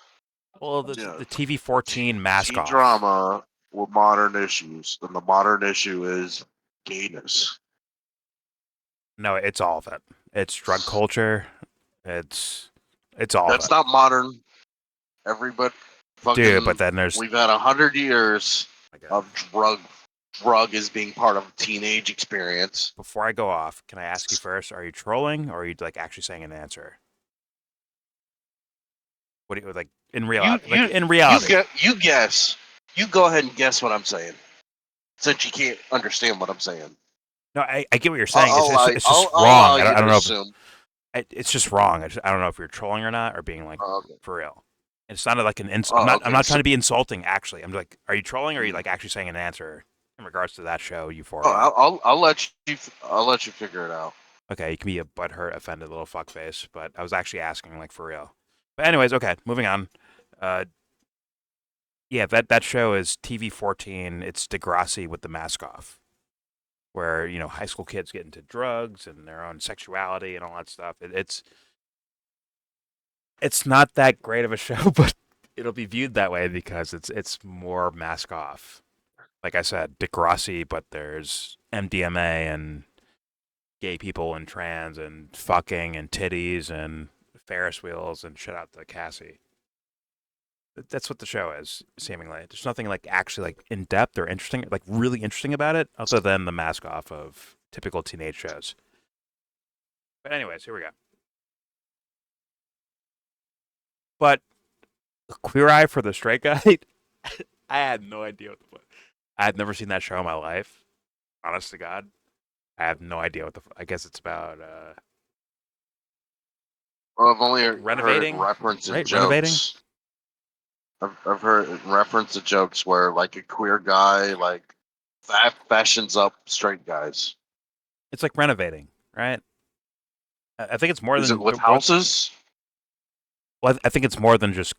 S1: Well, the TV 14 mask off
S14: drama with modern issues, and the modern issue is gayness.
S1: No, it's all of it. It's drug culture. It's all.
S14: That's
S1: of it.
S14: not modern. Everybody, fucking,
S1: dude. But then
S14: we've had 100 years of drug is being part of a teenage experience.
S1: Before I go off, can I ask you first? Are you trolling, or are you actually saying an answer? What do you like in reality? In reality,
S14: you guess. You go ahead and guess what I'm saying, since you can't understand what I'm saying.
S1: No, I get what you're saying. It's just wrong. I don't know. It's just wrong. I don't know if you're trolling or not, or being for real. It sounded like an insult. I'm not trying to be insulting. Actually, I'm like, are you trolling, or are you actually saying an answer in regards to that show, Euphoria?
S14: I'll let you figure it out.
S1: Okay, you can be a butthurt, offended little fuckface, but I was actually asking for real. But anyways, okay, moving on. Yeah, that show is TV 14. It's Degrassi with the mask off, where high school kids get into drugs and their own sexuality and all that stuff. It's not that great of a show, but it'll be viewed that way because it's more mask off. Like I said, Degrassi, but there's MDMA and gay people and trans and fucking and titties and Ferris wheels and shit out to Cassie. That's what the show is, seemingly. There's nothing actually in depth or interesting, really interesting about it, other than the mask off of typical teenage shows. But anyways, here we go. But Queer Eye for the Straight Guy, I had no idea what the fuck. I had never seen that show in my life. Honest to God, I have no idea what I guess it's about.
S14: Well, I've only
S1: renovating,
S14: heard reference to jokes.
S1: Renovating.
S14: I've heard reference to jokes where a queer guy fashions up straight guys.
S1: It's like renovating, right? I think it's more than.
S14: Is it with houses?
S1: Well, I think it's more than just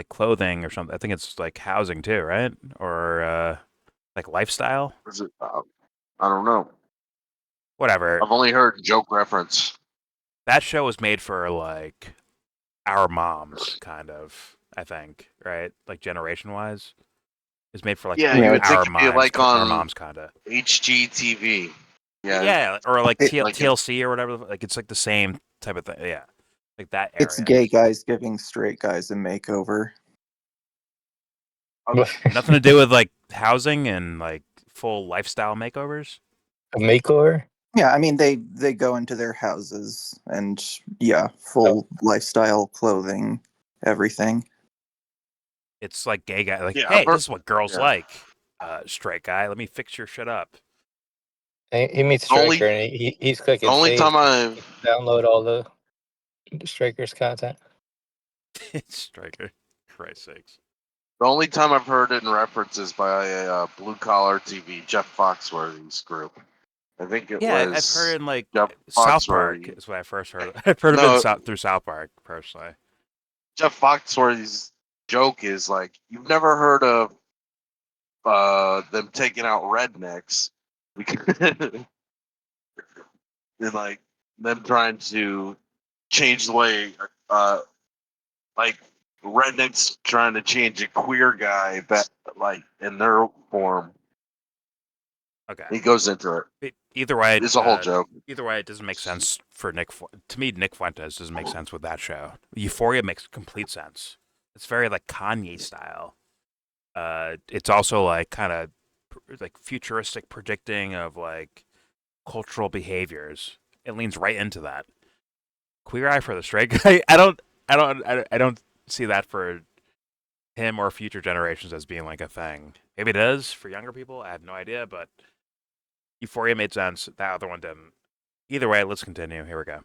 S1: clothing or something. I think it's housing too, right? Or lifestyle.
S14: Is it? I don't know.
S1: Whatever.
S14: I've only heard joke reference.
S1: That show was made for our moms, kind of. I think, right? Generation wise, it's made for
S14: you would think it'd be
S1: our moms, kind of
S14: HGTV.
S1: Yeah, or TLC or whatever. It's the same type of thing. Yeah, that area.
S15: It's gay guys giving straight guys a makeover.
S1: Nothing to do with housing and full lifestyle makeovers.
S17: A makeover?
S15: Yeah, I mean they go into their houses and full lifestyle clothing, everything.
S1: It's gay guy. Hey, this is what girls like. Straight guy, let me fix your shit up.
S17: He meets Striker and he's clicking.
S14: The only time I
S17: download all the Striker's content.
S1: Striker, Christ's sakes.
S14: The only time I've heard it in reference is by a blue collar TV, Jeff Foxworthy's group. I think it
S1: Yeah,
S14: was.
S1: I've heard it in like
S14: Jeff
S1: South Park
S14: Foxworthy.
S1: is what I first heard. I've heard of it through South Park personally.
S14: Jeff Foxworthy's joke is like, you've never heard of them taking out rednecks. And like them trying to change the way like rednecks trying to change a queer guy that like in their form.
S1: Okay.
S14: He goes into it.
S1: Either way,
S14: it's a whole joke.
S1: Either way, it doesn't make sense for Nick. To me, Nick Fuentes doesn't make sense with that show. Euphoria makes complete sense. It's very like Kanye style. It's also like kind of like futuristic predicting of like cultural behaviors. It leans right into that. Queer Eye for the Straight Guy. I don't see that for him or future generations as being like a thing. Maybe it is for younger people. I have no idea, but Euphoria made sense. That other one didn't. Either way, let's continue. Here we go.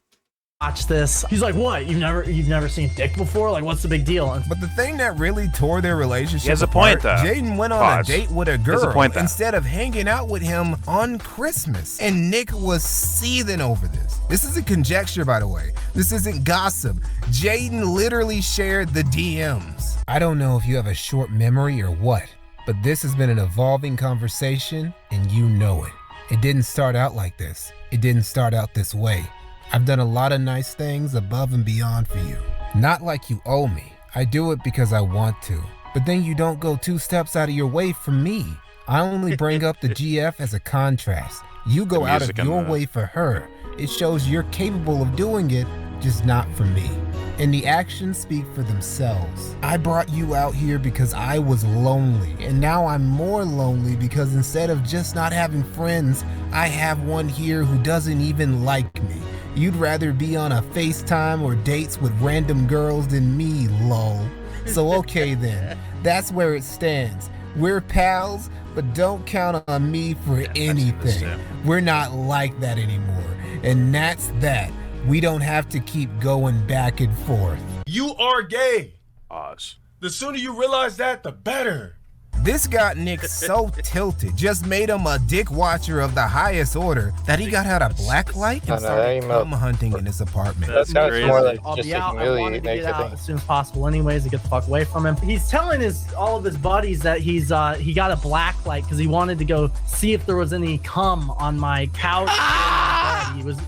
S8: Watch this. He's like, what? You've never seen dick before? Like, what's the big deal?
S3: But the thing that really tore their relationship
S1: He has a
S3: apart,
S1: point, though.
S3: Jaden went on a date with a girl
S1: point, though.
S3: instead of hanging out with him on Christmas. And Nick was seething over this. This isn't conjecture, by the way. This isn't gossip. Jaden literally shared the DMs. I don't know if you have a short memory or what, but this has been an evolving conversation, and you know it. It didn't start out like this. It didn't start out this way. I've done a lot of nice things above and beyond for you. Not like you owe me. I do it because I want to. But then you don't go 2 steps out of your way for me. I only bring up the GF as a contrast. You go out of your way for her. It shows you're capable of doing it, just not for me. And the actions speak for themselves. I brought you out here because I was lonely, and now I'm more lonely because instead of just not having friends, I have one here who doesn't even like me. You'd rather be on a FaceTime or dates with random girls than me, lol. So okay then, that's where it stands. We're pals, but don't count on me for anything. We're not like that anymore, and that's that. We don't have to keep going back and forth.
S16: You are gay.
S1: Pause.
S16: The sooner you realize that, the better.
S3: This got Nick so tilted, just made him a dick watcher of the highest order, that he got out a black light and started cum hunting in his apartment.
S17: That sounds more like
S8: I'll
S17: just
S8: be out.
S17: like
S8: I
S17: really
S8: wanted to get
S17: negative
S8: out
S17: thing.
S8: as soon as possible anyways to get the fuck away from him. He's telling all of his buddies that he got a black light because he wanted to go see if there was any cum on my couch.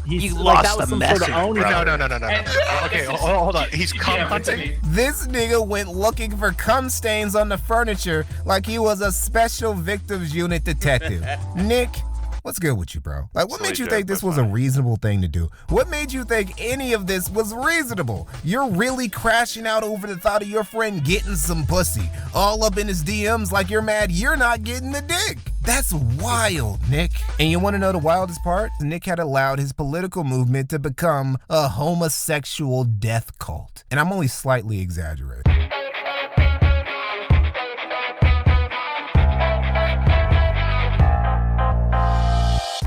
S8: He's like, that was some sort of own.
S20: No. Okay, hold on. He's cum hunting.
S3: This nigga went looking for cum stains on the furniture like he was a special victims unit detective. Nick, what's good with you, bro? Like, what made you think this was a reasonable thing to do? What made you think any of this was reasonable? You're really crashing out over the thought of your friend getting some pussy, all up in his DMs like you're mad you're not getting the dick. That's wild, Nick. And you want to know the wildest part? Nick had allowed his political movement to become a homosexual death cult. And I'm only slightly exaggerating.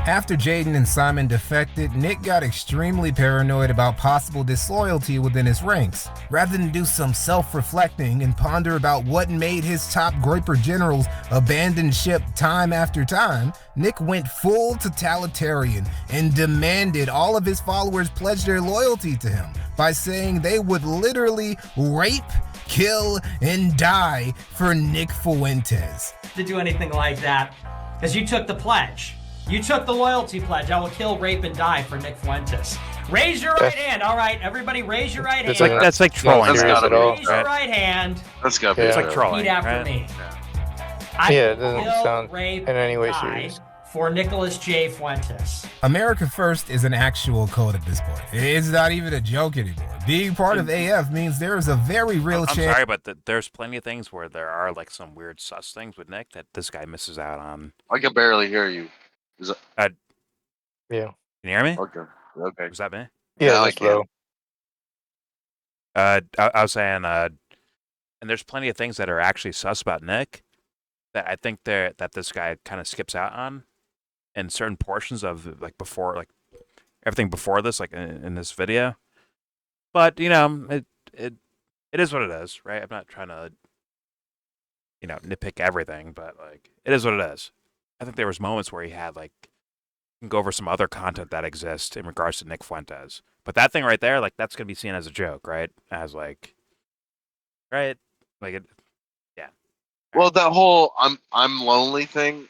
S3: After Jaden and Simon defected, Nick got extremely paranoid about possible disloyalty within his ranks. Rather than do some self-reflecting and ponder about what made his top Groiper generals abandon ship time after time, Nick went full totalitarian and demanded all of his followers pledge their loyalty to him by saying they would literally rape, kill, and die for Nick Fuentes.
S10: To do anything like that, because you took the pledge. You took the loyalty pledge. I will kill, rape, and die for Nick Fuentes. Raise your right hand. All right, everybody, raise your right hand.
S1: That's like trolling.
S10: Raise your right hand.
S14: That's gotta be.
S1: It's like trolling.
S10: Repeat after
S1: right?
S10: me.
S17: Yeah, it doesn't
S10: Kill,
S17: sound
S10: rape,
S17: in any way
S10: die
S17: serious.
S10: for Nicholas J. Fuentes.
S3: America First is an actual code at this point. It's not even a joke anymore. Being part of AF means there is a very real
S1: I'm
S3: chance.
S1: sorry, but there's plenty of things where there are like some weird sus things with Nick that this guy misses out on.
S14: I can barely hear you. Is it?
S17: Yeah.
S1: Can you hear me?
S14: Okay.
S1: Was that me?
S17: Yeah,
S14: I
S17: that's
S14: can.
S17: low.
S1: I was saying, and there's plenty of things that are actually sus about Nick that I think that this guy kind of skips out on, in certain portions of like before, like everything before this, like in this video. But you know, it is what it is, right? I'm not trying to nitpick everything, but like it is what it is. I think there was moments where he had like can go over some other content that exists in regards to Nick Fuentes. But that thing right there, like that's gonna be seen as a joke, right? As like, right? Like it, yeah.
S14: Well, that whole I'm lonely thing.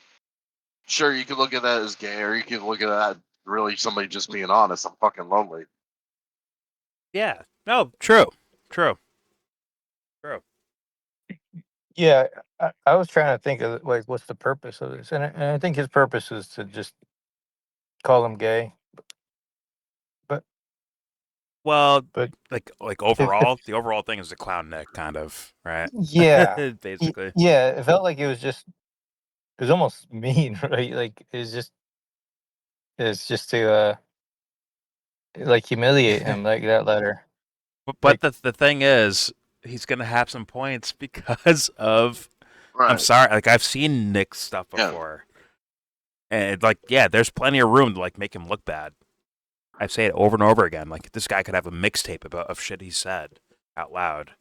S14: Sure, you could look at that as gay, or you could look at that really somebody just being honest. I'm fucking lonely.
S1: Yeah. No. True.
S17: Yeah, I was trying to think of like what's the purpose of this, and I think his purpose is to just call him gay.
S1: Well,
S17: but
S1: like overall, the overall thing is the clown Nick, kind of, right?
S17: Yeah,
S1: Basically.
S17: Yeah, it felt like it was almost mean, right? Like it's just to like humiliate him, like that letter.
S1: But the thing is, he's gonna have some points because of.
S14: Right.
S1: I'm sorry, like I've seen Nick's stuff before, and like there's plenty of room to like make him look bad. I say it over and over again. Like this guy could have a mixtape of shit he said out loud,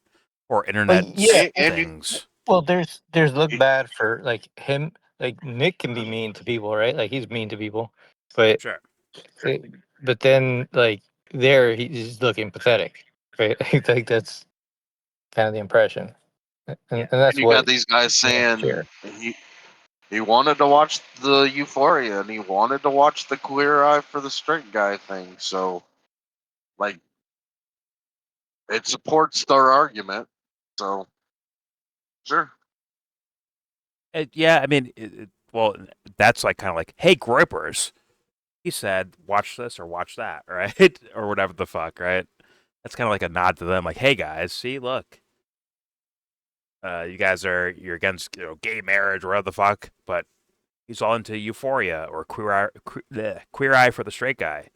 S1: or internet things.
S17: Well, there's look bad for like him. Like Nick can be mean to people, right? Like he's mean to people, but
S1: sure.
S17: But then like he's looking pathetic, right? I think that's kind of the impression, and that's
S14: you
S17: what
S14: got these guys saying he wanted to watch the Euphoria and he wanted to watch the Queer Eye for the Straight Guy thing. So, like, it supports their argument. So, sure.
S1: Yeah, I mean, well, that's like kind of like, hey, Groypers, he said, watch this or watch that, right? Or whatever the fuck, right? That's kind of like a nod to them, like, hey guys, see, look, you guys you're against gay marriage or whatever the fuck, but he's all into Euphoria or Queer Eye for the Straight Guy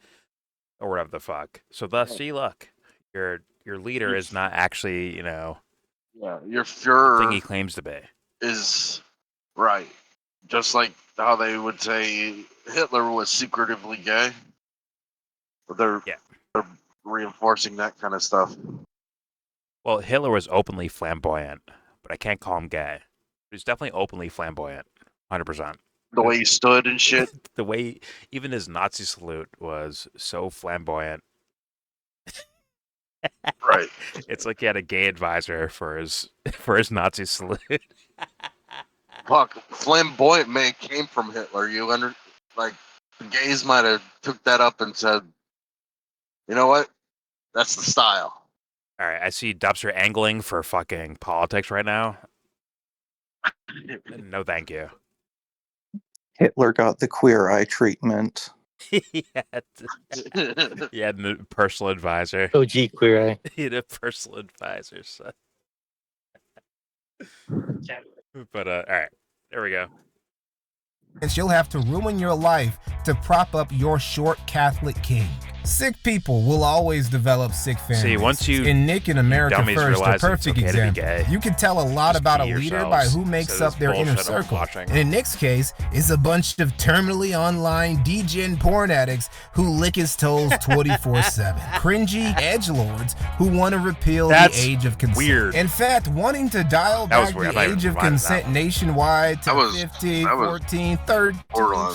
S1: or whatever the fuck. So thus, see, look, your leader is not actually
S14: your Führer
S1: thing he claims to be
S14: is right. Just like how they would say Hitler was secretively gay. They're reinforcing that kind of stuff.
S1: Well, Hitler was openly flamboyant, but I can't call him gay. He's definitely openly flamboyant, 100%.
S14: The way he stood and shit.
S1: The way even his Nazi salute was so flamboyant.
S14: Right.
S1: It's like he had a gay advisor for his Nazi salute.
S14: Fuck, flamboyant man came from Hitler. Like the gays might have took that up and said, you know what? That's the style.
S1: All right, I see Dubster angling for fucking politics right now. No, thank you.
S15: Hitler got the Queer Eye treatment.
S1: He had a personal advisor.
S17: OG Queer Eye.
S1: He had a personal advisor, son. But all right, there we go.
S3: You'll have to ruin your life to prop up your short Catholic king. Sick people will always develop sick families.
S1: See, once you
S3: and Nick and America First are perfect example. You can tell a lot about a leader by who makes up their inner circle. And in Nick's case, it's a bunch of terminally online degen porn addicts who lick his toes 24/7. Cringy edgelords who want to repeal the age of consent.
S1: Weird.
S3: In fact, wanting to dial back the age of consent nationwide to 15, 14, 13,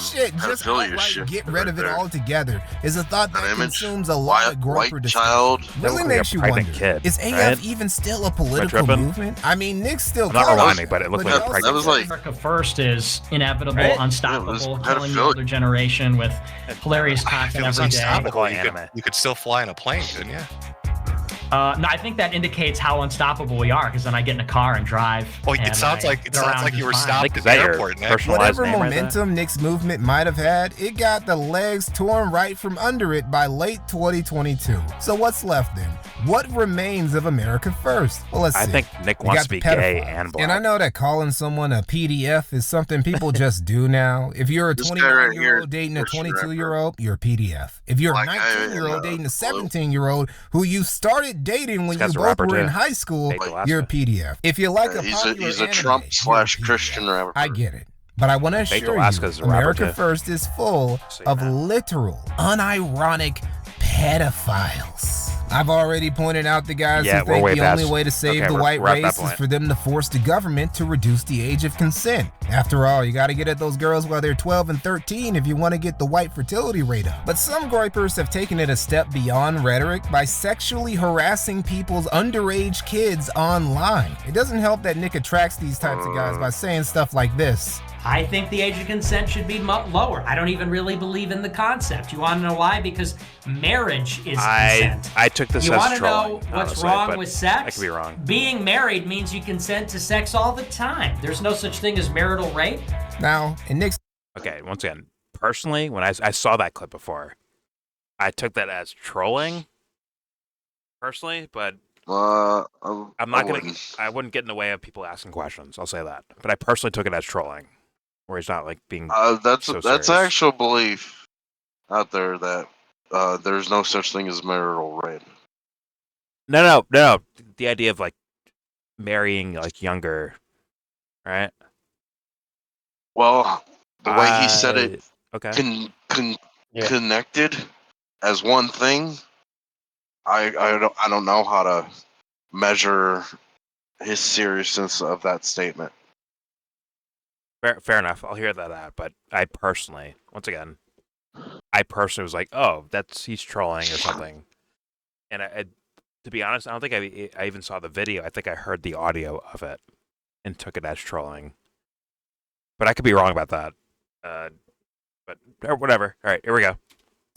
S3: shit, just outright get rid of it altogether is a thought that consumes a lot of groper discussion. Really makes you wonder, is AF even still a political movement? I mean, Nick's still
S1: not rewinding, but it looked like a pregnant.
S10: That was like America First is inevitable, unstoppable, killing the older generation with hilarious content every day.
S20: You could still fly in a plane, couldn't you?
S10: No, I think that indicates how unstoppable we are, because then I get in a car and drive.
S20: Oh, it sounds like you were stopped at the airport.
S3: Whatever momentum Nick's movement might have had, it got the legs torn right from under it by late 2022. So what's left then? What remains of America First? Well, let's see.
S1: I think Nick wants to be gay and black.
S3: And I know that calling someone a PDF is something people just do now. If you're a 29-year-old dating a 22-year-old, you're a PDF. If you're a 19-year-old dating a 17-year-old who you started dating when you both were in high school, you're a PDF. If you like
S14: he's a Trump/Christian rapper.
S3: I get it. But I want to assure you, America First is full of literal, unironic pedophiles. I've already pointed out the guys
S1: Yeah,
S3: who
S1: we're
S3: think
S1: way
S3: the
S1: past-
S3: only way to save
S1: okay,
S3: the
S1: we're-
S3: white
S1: we're at that
S3: race is
S1: point.
S3: for them to force the government to reduce the age of consent. After all, you gotta get at those girls while they're 12 and 13 if you want to get the white fertility rate up. But some gripers have taken it a step beyond rhetoric by sexually harassing people's underage kids online. It doesn't help that Nick attracts these types of guys by saying stuff like this.
S10: I think the age of consent should be lower. I don't even really believe in the concept. You want to know why? Because marriage is consent.
S1: I took this
S10: You
S1: as
S10: want to know
S1: trolling,
S10: what's
S1: honestly,
S10: wrong
S1: but
S10: with sex?
S1: I could be wrong.
S10: Being married means you consent to sex all the time. There's no such thing as marital rape.
S3: Now, in Nick's...
S1: Okay, once again, personally, when I saw that clip before, I took that as trolling, personally, but I'm not gonna. I wouldn't get in the way of people asking questions. I'll say that. But I personally took it as trolling, where he's not like being.
S14: That's
S1: so
S14: that's
S1: serious.
S14: actual belief out there that there's no such thing as marital rape.
S1: No. The idea of like marrying like younger, right?
S14: Well, the way he said it,
S1: okay.
S14: Connected as one thing. I don't know how to measure his seriousness of that statement.
S1: Fair enough. I'll hear that out. But I personally, once again, was like, oh, he's trolling or something. And to be honest, I don't think I even saw the video. I think I heard the audio of it and took it as trolling. But I could be wrong about that. But whatever. All right, here we go.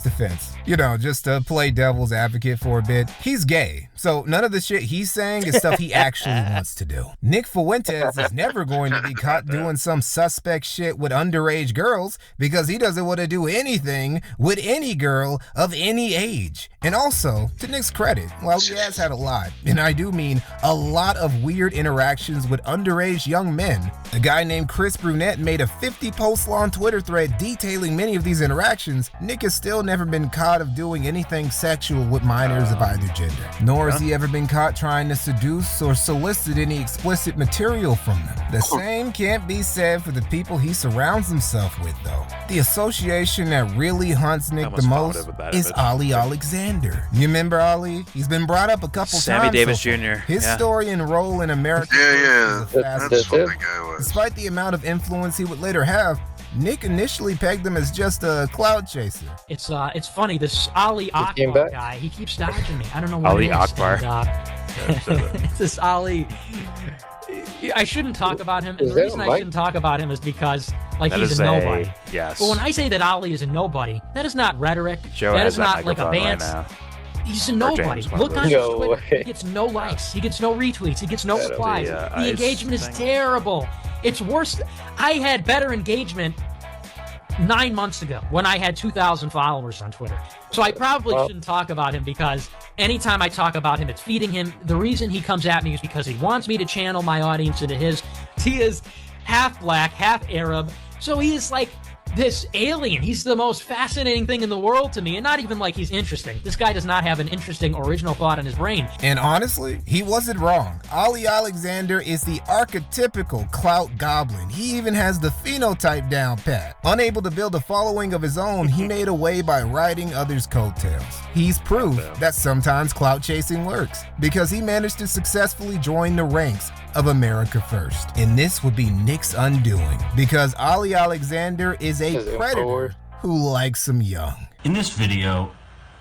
S3: Defense. Just to play devil's advocate for a bit, he's gay, so none of the shit he's saying is stuff he actually wants to do. Nick Fuentes is never going to be caught doing some suspect shit with underage girls because he doesn't want to do anything with any girl of any age. And also, to Nick's credit, while he has had a lot, and I do mean a lot of weird interactions with underage young men, a guy named Chris Brunette made a 50-post-long Twitter thread detailing many of these interactions. Nick has still never been caught of doing anything sexual with minors of either gender, nor has he ever been caught trying to seduce or solicit any explicit material from them. The same can't be said for the people he surrounds himself with, though. The association that really haunts Nick the most is Ali Alexander. You remember Ali? He's been brought up a couple
S1: Sammy
S3: times.
S1: Davis
S3: so far.
S1: Jr.,
S3: His
S1: yeah.
S3: story and role in America.
S14: That's what the guy was.
S3: Despite the amount of influence he would later have, Nick initially pegged him as just a cloud chaser.
S10: It's funny. This Ali Akbar guy, he keeps dodging me. I don't know why.
S1: Ali Akbar.
S10: This Ali. I shouldn't talk about him. And the reason I shouldn't talk about him is because he's a nobody.
S1: Yes.
S10: But when I say that Ali is a nobody, that is not rhetoric.
S1: Joe
S10: that
S1: has
S10: is not like a
S1: microphone right
S10: band.
S1: now.
S10: He's a nobody.
S1: James, one
S10: Look
S1: of
S10: on
S1: those.
S10: his
S1: No
S10: Twitter.
S1: way.
S10: He gets no likes. He gets no retweets. He gets no replies.
S1: the,
S10: The
S1: ice
S10: engagement is
S1: thing.
S10: terrible. It's worse. I had better engagement 9 months ago when I had 2,000 followers on Twitter. So I probably shouldn't talk about him because anytime I talk about him, it's feeding him. The reason he comes at me is because he wants me to channel my audience into his. He is half black, half Arab. So he is like this alien. He's the most fascinating thing in the world to me, and not even like he's interesting. This guy does not have an interesting original thought in his brain.
S3: And honestly, he wasn't wrong. Ali Alexander is the archetypical clout goblin. He even has the phenotype down pat. Unable to build a following of his own, he made a way by riding others' coattails. He's proof that sometimes clout chasing works, because he managed to successfully join the ranks of America First. And this would be Nick's undoing, because Ali Alexander is a predator who likes them young.
S4: In this video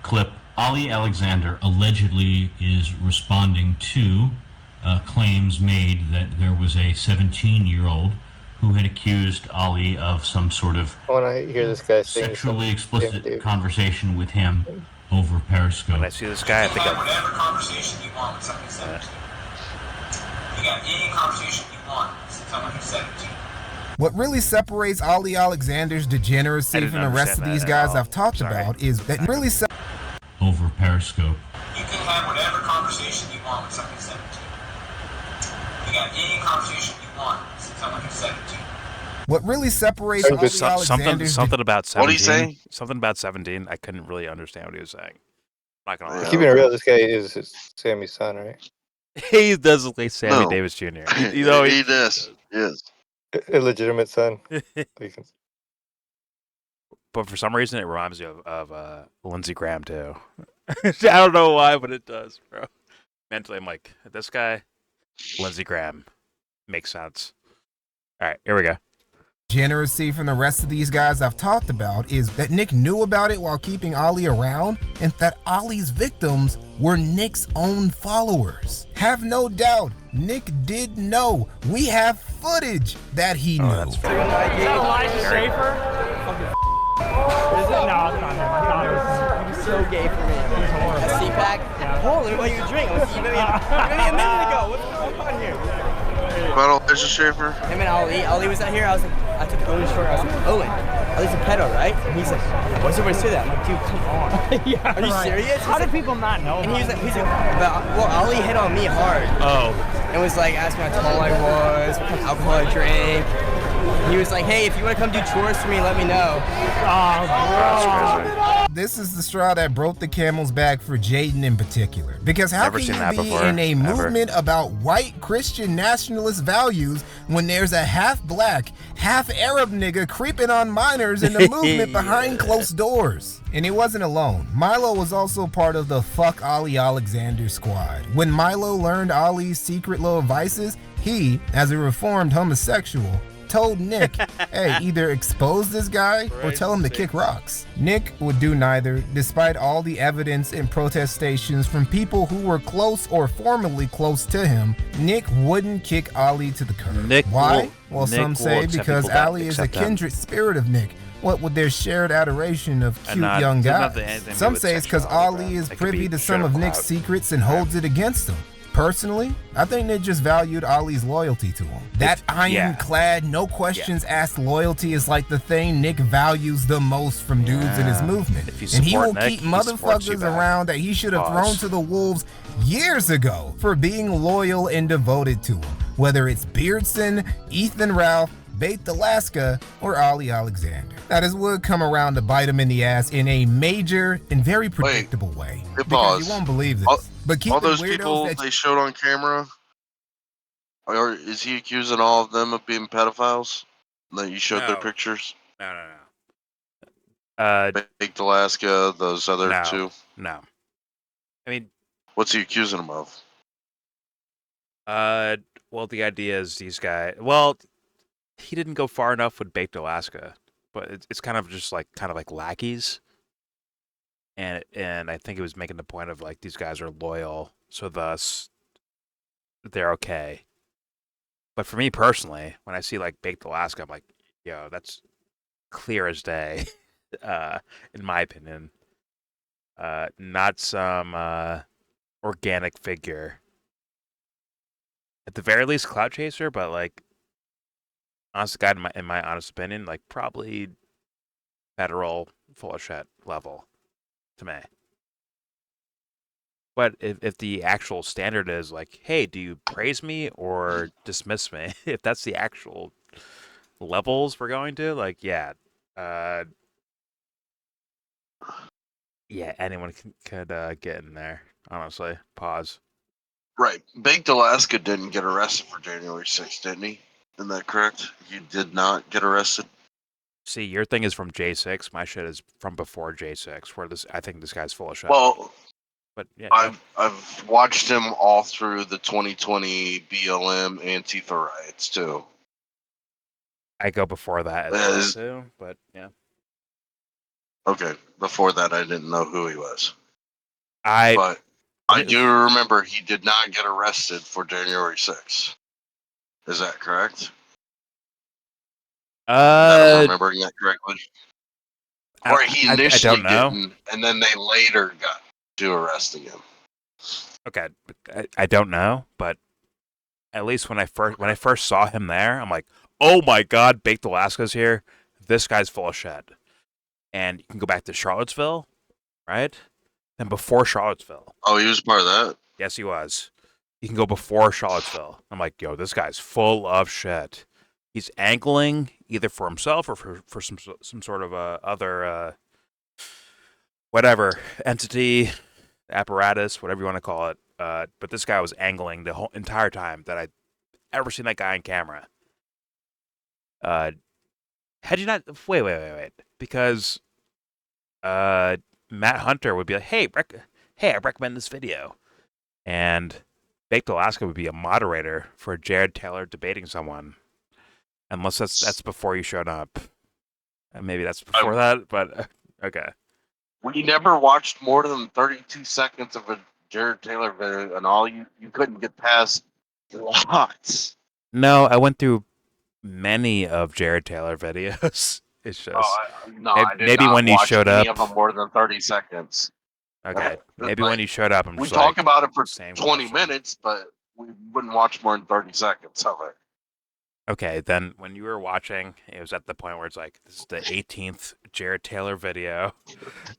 S4: clip, Ali Alexander allegedly is responding to claims made that there was a 17-year-old who had accused Ali of some sort of
S17: I want to hear this guy sing
S4: sexually explicit conversation with him over Periscope.
S1: When I see this guy, I think
S18: whatever conversation you want with somebody 17. You got any conversation you want with someone who's 17.
S3: What really separates Ali Alexander's degeneracy from the rest of these guys I've talked about is that really
S4: over Periscope.
S18: You can have whatever conversation you want with somebody 17. You got any conversation you want with someone who's 17.
S3: What really separates Ali Alexander's
S1: something about 17.
S14: What did he say?
S1: Something about 17. I couldn't really understand what he was saying. I'm not gonna lie.
S17: Keeping it real, this guy is Sammy's son, right?
S1: He does look like Sammy Davis Jr.
S14: He does. Yes.
S17: Illegitimate son.
S1: But for some reason, it reminds me of Lindsey Graham too. I don't know why, but it does, bro. Mentally, I'm like, this guy, Lindsey Graham, makes sense. All right, here we go.
S3: Generosity from the rest of these guys I've talked about is that Nick knew about it while keeping Ollie around, and that Ollie's victims were Nick's own followers. Have no doubt, Nick did know. We have footage that he knew.
S7: Is that Elijah Schaefer? Is it? No, it's not him. I thought it was him.
S19: He was so gay for me. A CPAC? Holy, what you drink? Maybe a minute ago. What's going on here?
S14: About Elijah Schaefer?
S19: Him and Ali was out here. I was like, I took Owen's short. I was like, Owen, Ali's a pedo, right? And he's like, why does everybody say that? I'm like, dude, come on.
S7: Yeah,
S19: are you serious?
S7: How do people not know?
S19: And he's like, well, Ali hit on me hard.
S1: Oh.
S19: And was like, asking how tall I was, what kind of alcohol I drank. He was like, hey, if you want to come do chores for me, let me know.
S7: Oh, bro.
S3: This is the straw that broke the camel's back for Jaden in particular. Because how
S1: Never
S3: can
S1: seen
S3: you
S1: that
S3: be
S1: before,
S3: in a
S1: ever.
S3: movement about white Christian nationalist values when there's a half-black, half-Arab nigga creeping on minors in the movement behind closed doors? And he wasn't alone. Milo was also part of the Fuck Ollie Alexander squad. When Milo learned Ollie's secret little vices, he, as a reformed homosexual, told Nick, hey, either expose this guy or tell him to kick rocks. Nick would do neither, despite all the evidence and protestations from people who were close or formerly close to him. Nick wouldn't kick Ollie to the curb. Why? Well, some say because Ollie is a kindred spirit of Nick. What with their shared adoration of cute young guys. Some say it's because Ollie is privy to some of Nick's secrets and holds it against him. Personally, I think Nick just valued Ollie's loyalty to him. That ironclad, no questions asked loyalty is like the thing Nick values the most from dudes in his movement. And he will keep motherfuckers around that he should have thrown to the wolves years ago for being loyal and devoted to him. Whether it's Beardson, Ethan Ralph, Baked Alaska, or Ollie Alexander. Now this would come around to bite him in the ass in a major and very predictable way. Because you won't believe this. But keep
S14: all those
S3: weirdos
S14: people
S3: that
S14: they showed on camera, or is he accusing all of them of being pedophiles? That you showed their pictures?
S1: No.
S14: Baked Alaska, those other two?
S1: No. I mean,
S14: what's he accusing them of?
S1: Well, the idea is these guys. Well, he didn't go far enough with Baked Alaska, but it's kind of just like lackeys. And I think it was making the point of like these guys are loyal, so thus they're okay. But for me personally, when I see like Baked Alaska, I'm like, yo, that's clear as day, in my opinion. Not some organic figure. At the very least, clout chaser, but like, honest to God, in my honest opinion, like probably federal full of shit level to me. But if the actual standard is like, hey, do you praise me or dismiss me? If that's the actual levels we're going to, like, yeah, anyone could get in there. Honestly, pause.
S14: Right, Baked Alaska didn't get arrested for January 6th, didn't he? Isn't that correct? You did not get arrested.
S1: See, your thing is from J6. My shit is from before J6. Where I think this guy's full of shit.
S14: Well,
S1: but yeah,
S14: I've watched him all through the 2020 BLM Antifa riots too.
S1: I go before that as well too, but yeah.
S14: Okay, before that I didn't know who he was.
S1: But
S14: I do remember he did not get arrested for January 6th. Is that correct? I'm remembering that correctly. Or he initially didn't, and then they later got to arresting him.
S1: Okay, I don't know, but at least when I first saw him there, I'm like, oh my God, Baked Alaska's here. This guy's full of shit. And you can go back to Charlottesville, right? And before Charlottesville.
S14: Oh, he was part of that?
S1: Yes, he was. You can go before Charlottesville. I'm like, yo, this guy's full of shit. He's angling either for himself or for some sort of other whatever entity, apparatus, whatever you want to call it. But this guy was angling the whole entire time that I'd ever seen that guy on camera. Had you not wait, because Matt Hunter would be like, hey, hey, I recommend this video. And Baked Alaska would be a moderator for Jared Taylor debating someone. Unless that's before you showed up. Maybe that's before that, but okay.
S14: We never watched more than 32 seconds of a Jared Taylor video, and all you couldn't get past lots.
S1: No, I went through many of Jared Taylor videos. It's just
S14: I did
S1: maybe
S14: not
S1: when you
S14: watch
S1: showed
S14: any
S1: up.
S14: of them more than 30 seconds.
S1: Okay, maybe when you showed up, I'm
S14: We
S1: just
S14: talk
S1: like,
S14: about it for
S1: same
S14: 20 minutes, but we wouldn't watch more than 30 seconds of it.
S1: okay, then when you were watching, it was at the point where it's like, this is the 18th Jared Taylor video,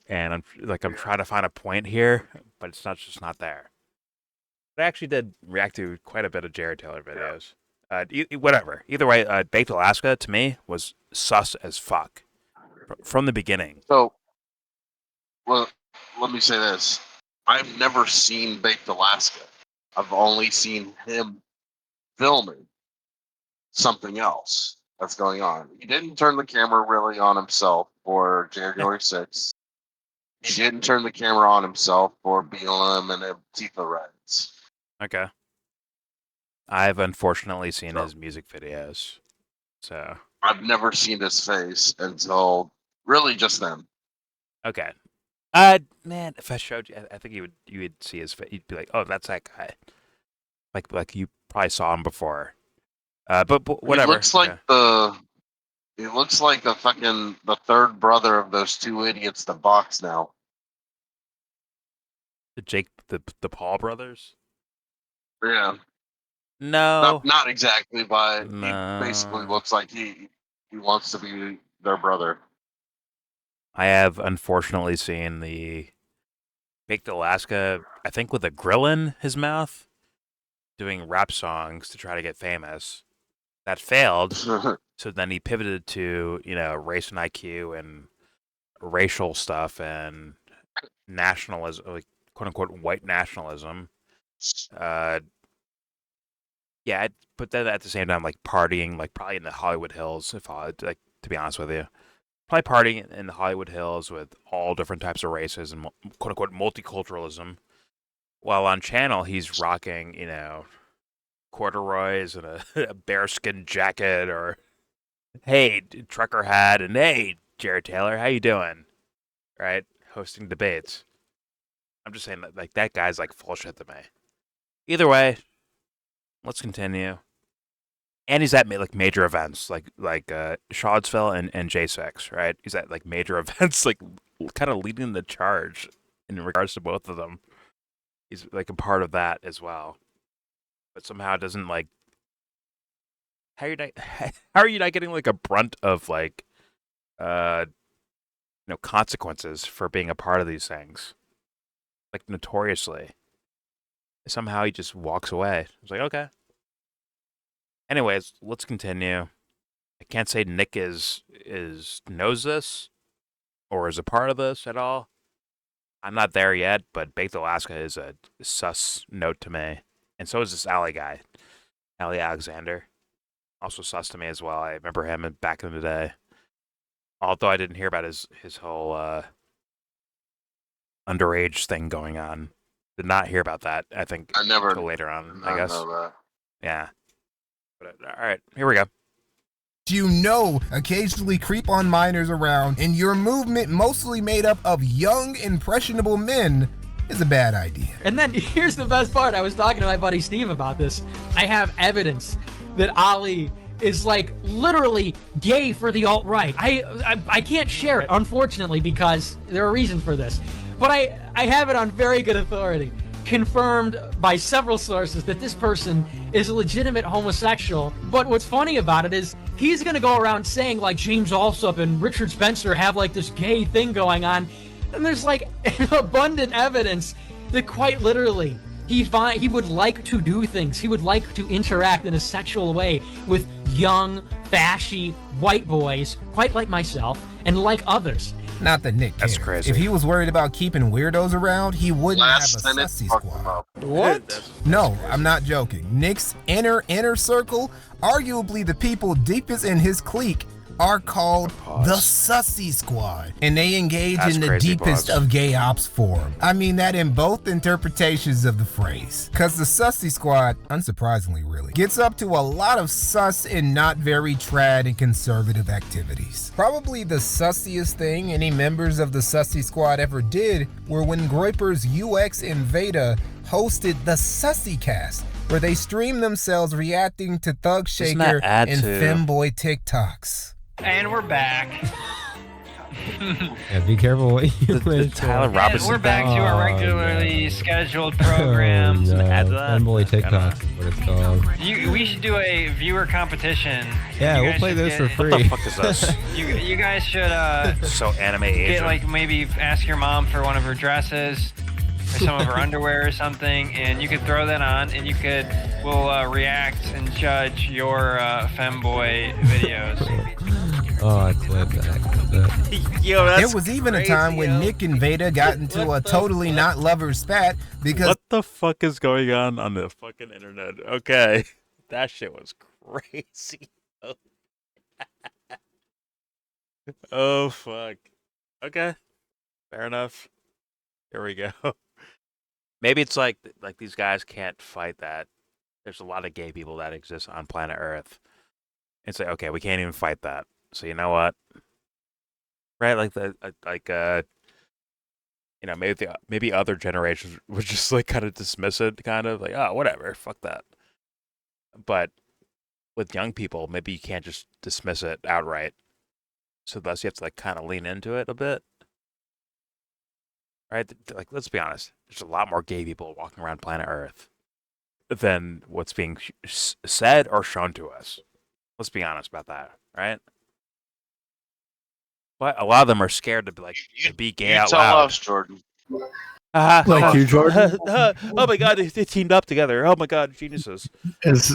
S1: and I'm trying to find a point here, but it's just not there. But I actually did react to quite a bit of Jared Taylor videos. Whatever. Either way, Baked Alaska to me was sus as fuck from the beginning.
S14: So, well, let me say this: I've never seen Baked Alaska. I've only seen him filming something else that's going on. He didn't turn the camera really on himself for January 6th. He didn't turn the camera on himself for BLM and Antifa riots.
S1: Okay. I've unfortunately seen his music videos, so
S14: I've never seen his face until really just then.
S1: okay. Man, if I showed you, I think you would see his face. You'd be like, oh, that's that guy. Like you probably saw him before. But whatever.
S14: He looks like the third brother of those two idiots that box now.
S1: The Paul brothers?
S14: Yeah.
S1: No.
S14: Not exactly, but
S1: No.
S14: he basically looks like he wants to be their brother.
S1: I have unfortunately seen the Baked Alaska, I think with a grill in his mouth, doing rap songs to try to get famous. That failed. So then he pivoted to, race and IQ and racial stuff and nationalism, like quote unquote white nationalism. Yeah, but then at the same time, like partying, like probably in the Hollywood Hills, to be honest with you. Probably partying in the Hollywood Hills with all different types of races and quote unquote multiculturalism. While on channel, he's rocking, corduroys and a bearskin jacket, or hey, trucker hat, and hey, Jared Taylor, how you doing? Right, hosting debates. I'm just saying that that guy's like full shit to me. Either way, let's continue. And he's at like major events, like Charlottesville and J6, right? He's at like major events, like kind of leading the charge in regards to both of them. He's like a part of that as well, but somehow it doesn't like. How are you not getting like a brunt of like, consequences for being a part of these things? Like notoriously. Somehow he just walks away. It's like, okay. Anyways, let's continue. I can't say Nick knows this or is a part of this at all. I'm not there yet, but Baked Alaska is a sus note to me. And so is this Ali guy, Ali Alexander. Also sus to me as well. I remember him back in the day. Although I didn't hear about his whole underage thing going on. Did not hear about that, I think, until later on, I guess.
S14: Know that.
S1: Yeah. But, all right, here we go.
S3: Occasionally creep on minors around, and your movement, mostly made up of young, impressionable men, is a bad idea.
S5: And then here's the best part. I was talking to my buddy Steve about this. I have evidence that Ali is like literally gay for the alt-right. I can't share it, unfortunately, because there are reasons for this. But I have it on very good authority, confirmed by several sources, that this person is a legitimate homosexual. But what's funny about it is he's going to go around saying like James Alsop and Richard Spencer have like this gay thing going on. And there's like abundant evidence that quite literally he would like to do things. He would like to interact in a sexual way with young, fashy, white boys, quite like myself, and like others.
S3: Not that Nick cares.
S1: That's crazy.
S3: If he was worried about keeping weirdos around, he wouldn't have a sussy squad.
S22: What?
S3: No, I'm not joking. Nick's inner circle, arguably the people deepest in his clique, are called the Sussy Squad, and they engage
S1: That's
S3: in the
S1: crazy,
S3: deepest
S1: pause.
S3: of gay ops form. I mean that in both interpretations of the phrase. Cause the Sussy Squad, unsurprisingly really, gets up to a lot of sus and not very trad and conservative activities. Probably the sussiest thing any members of the Sussy Squad ever did were when Groyper's UX and Veda hosted the Sussy Cast, where they streamed themselves reacting to Thug
S1: Doesn't that
S3: Shaker
S1: add
S3: and
S1: to-
S3: Femboy TikToks.
S11: And we're back.
S12: Yeah, be careful what you wish
S1: Tyler
S12: for.
S1: Robinson
S11: We're back to our
S12: Oh,
S11: regularly scheduled program.
S12: Oh, no.
S1: Add to that.
S12: Femboy TikTok is what it's called.
S11: We should do a viewer competition.
S12: Yeah,
S11: You
S12: we'll
S11: guys
S12: play
S11: should
S12: this for
S11: get-
S12: free.
S1: What the fuck is this?
S11: You guys should
S1: So anime
S11: get
S1: Asian.
S11: like maybe ask your mom for one of her dresses or some of her underwear or something, and you could throw that on, and we'll react and judge your femboy videos.
S12: Oh, it's what the heck is that?
S1: Yo, that's
S3: There was even a time when Nick and Veda got into a totally not lovers spat because
S1: What the fuck is going on the fucking internet? Okay. That shit was crazy. Oh, fuck. Okay. Fair enough. Here we go. Maybe it's like these guys can't fight that. There's a lot of gay people that exist on planet Earth. It's like, okay, we can't even fight that. So you know what? Right? Maybe other generations would just like kind of dismiss it, kind of like, oh, whatever, fuck that. But with young people, maybe you can't just dismiss it outright. So thus you have to like kind of lean into it a bit. Right? Like, let's be honest. There's a lot more gay people walking around planet Earth than what's being said or shown to us. Let's be honest about that, right? But a lot of them are scared to be like to be gay out
S14: tell
S1: loud.
S14: us, Jordan.
S23: Like you, Jordan?
S1: Oh my god, they teamed up together. Oh my god, geniuses.
S23: Is